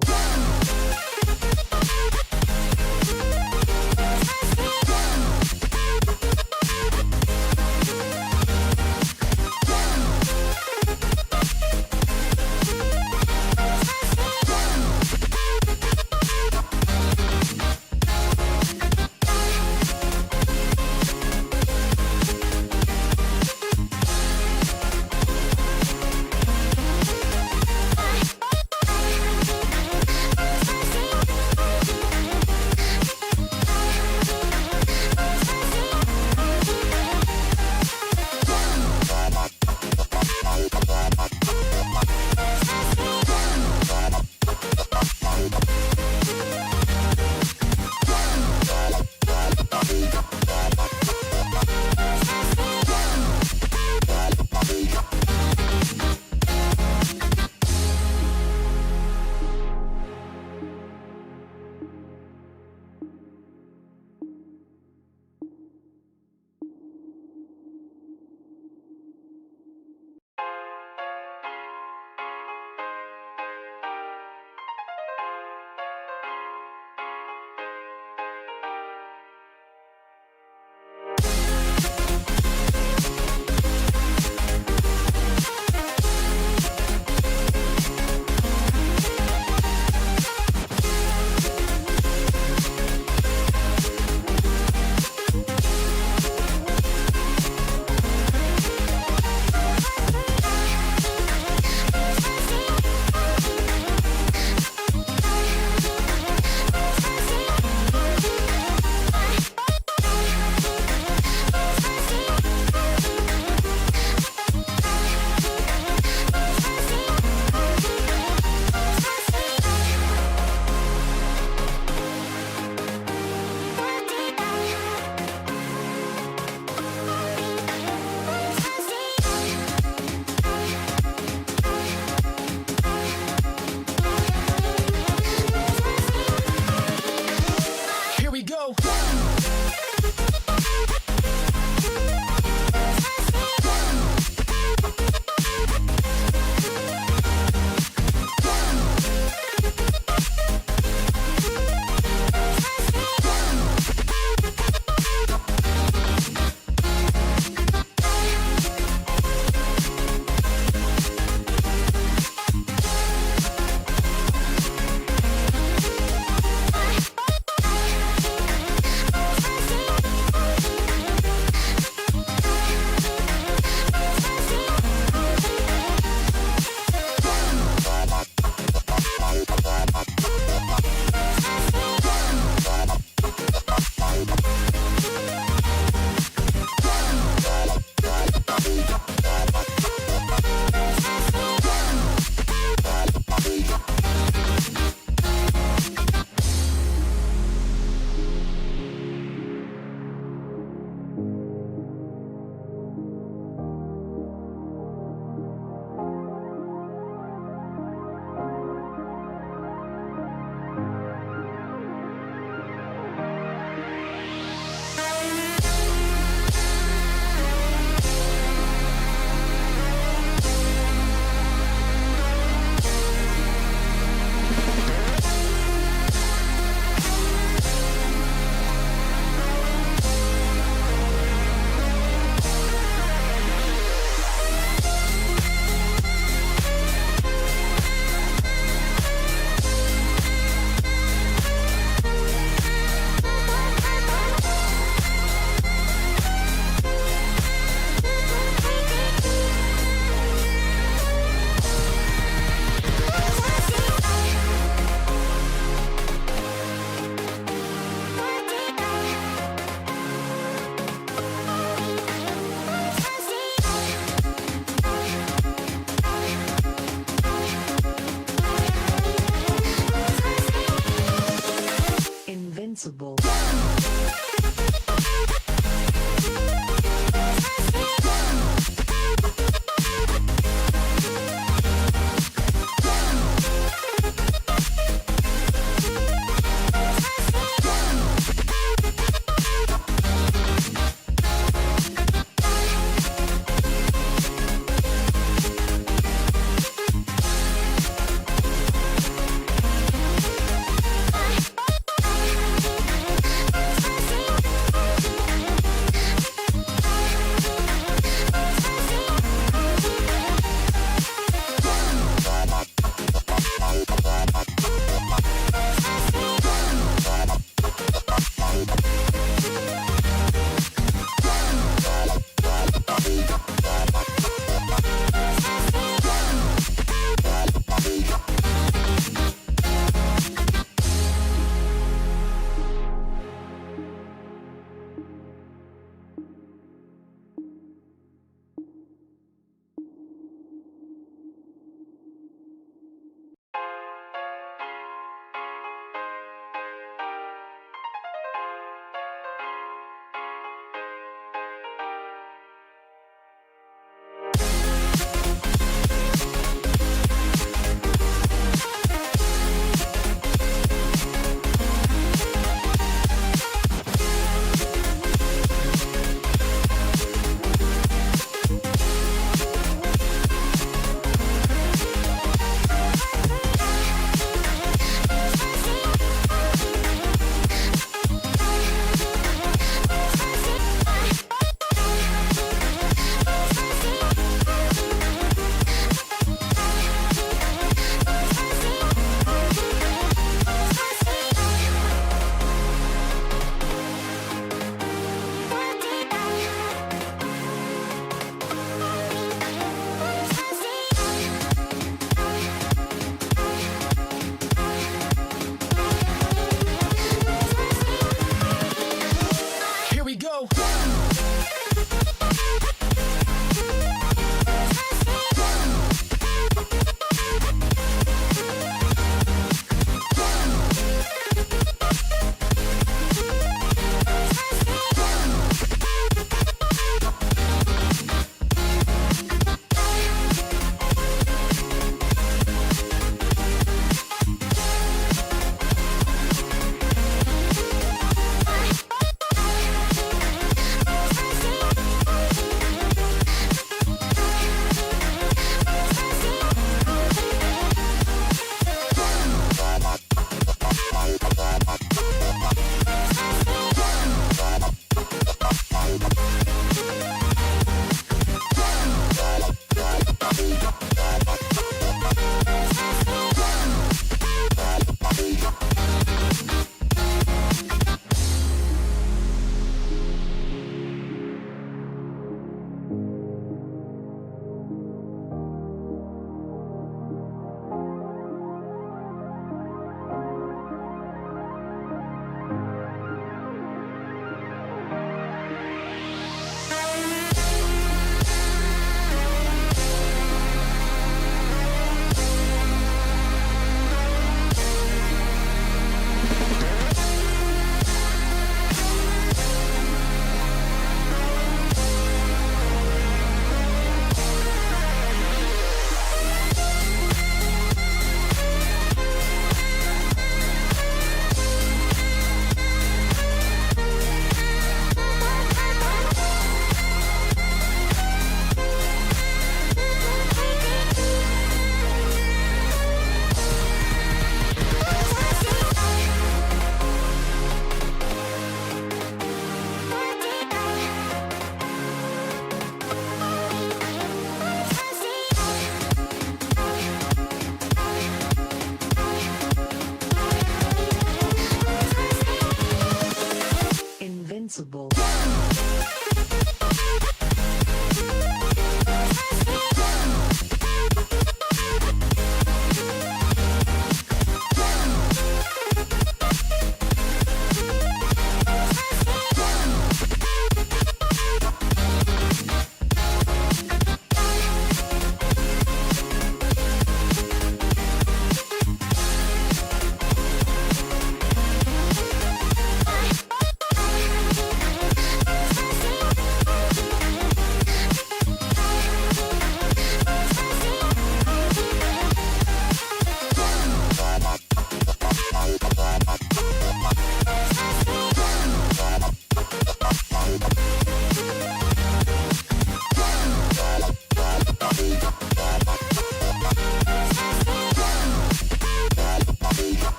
Invincible.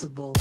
Invincible.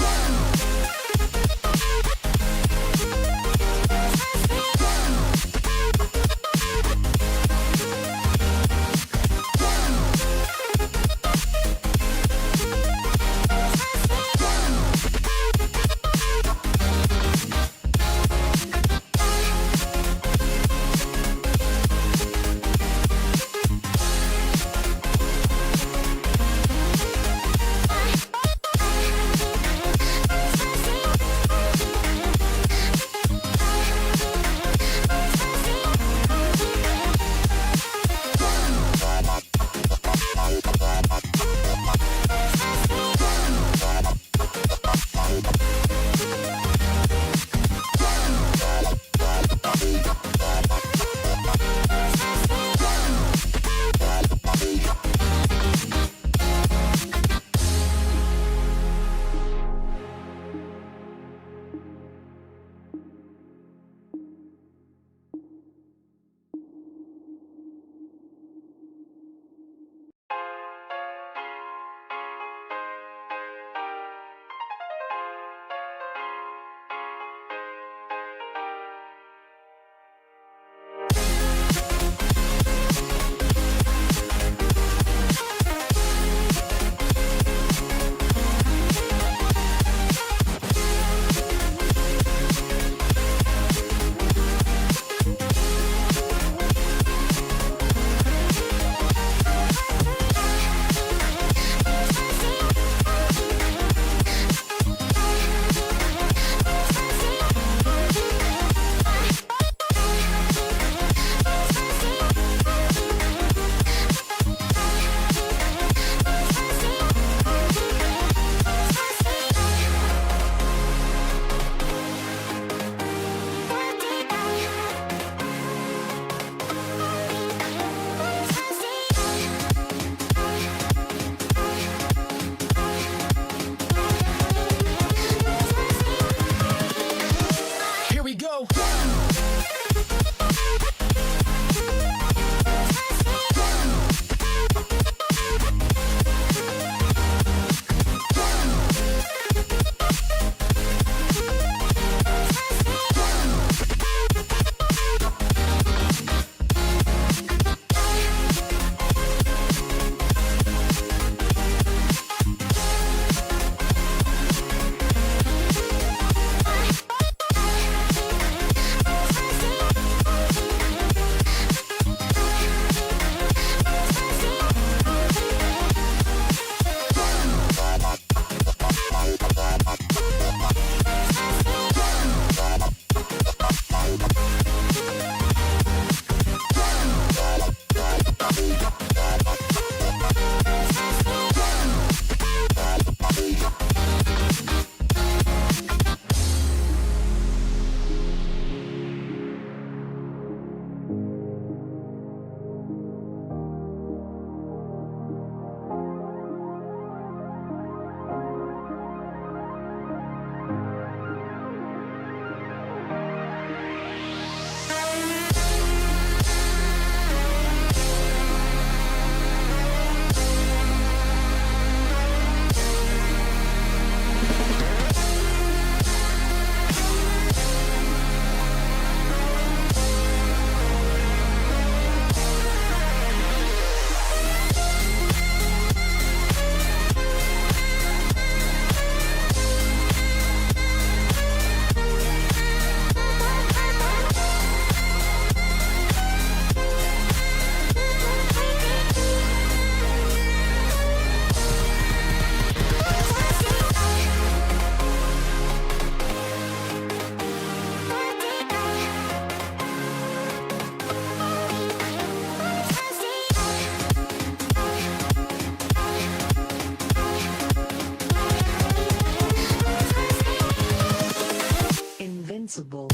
Invincible.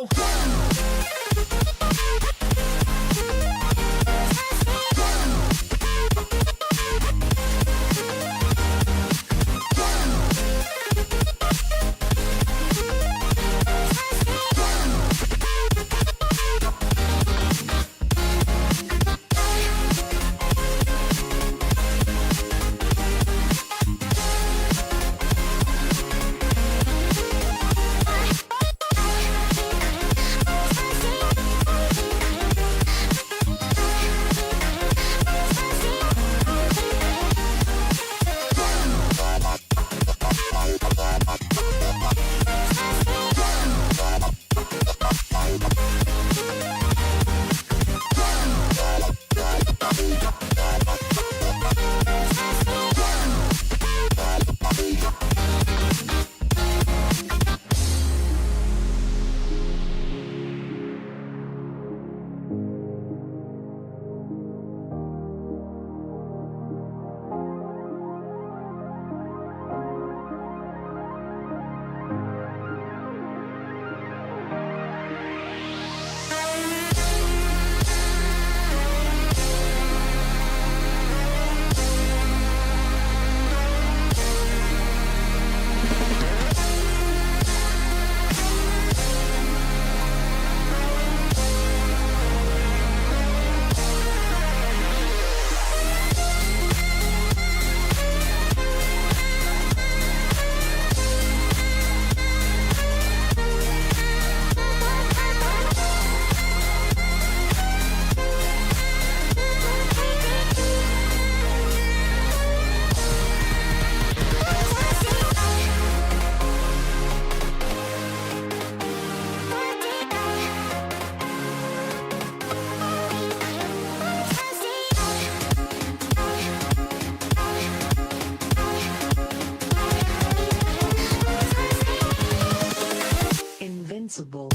go. Invincible.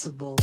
invincible.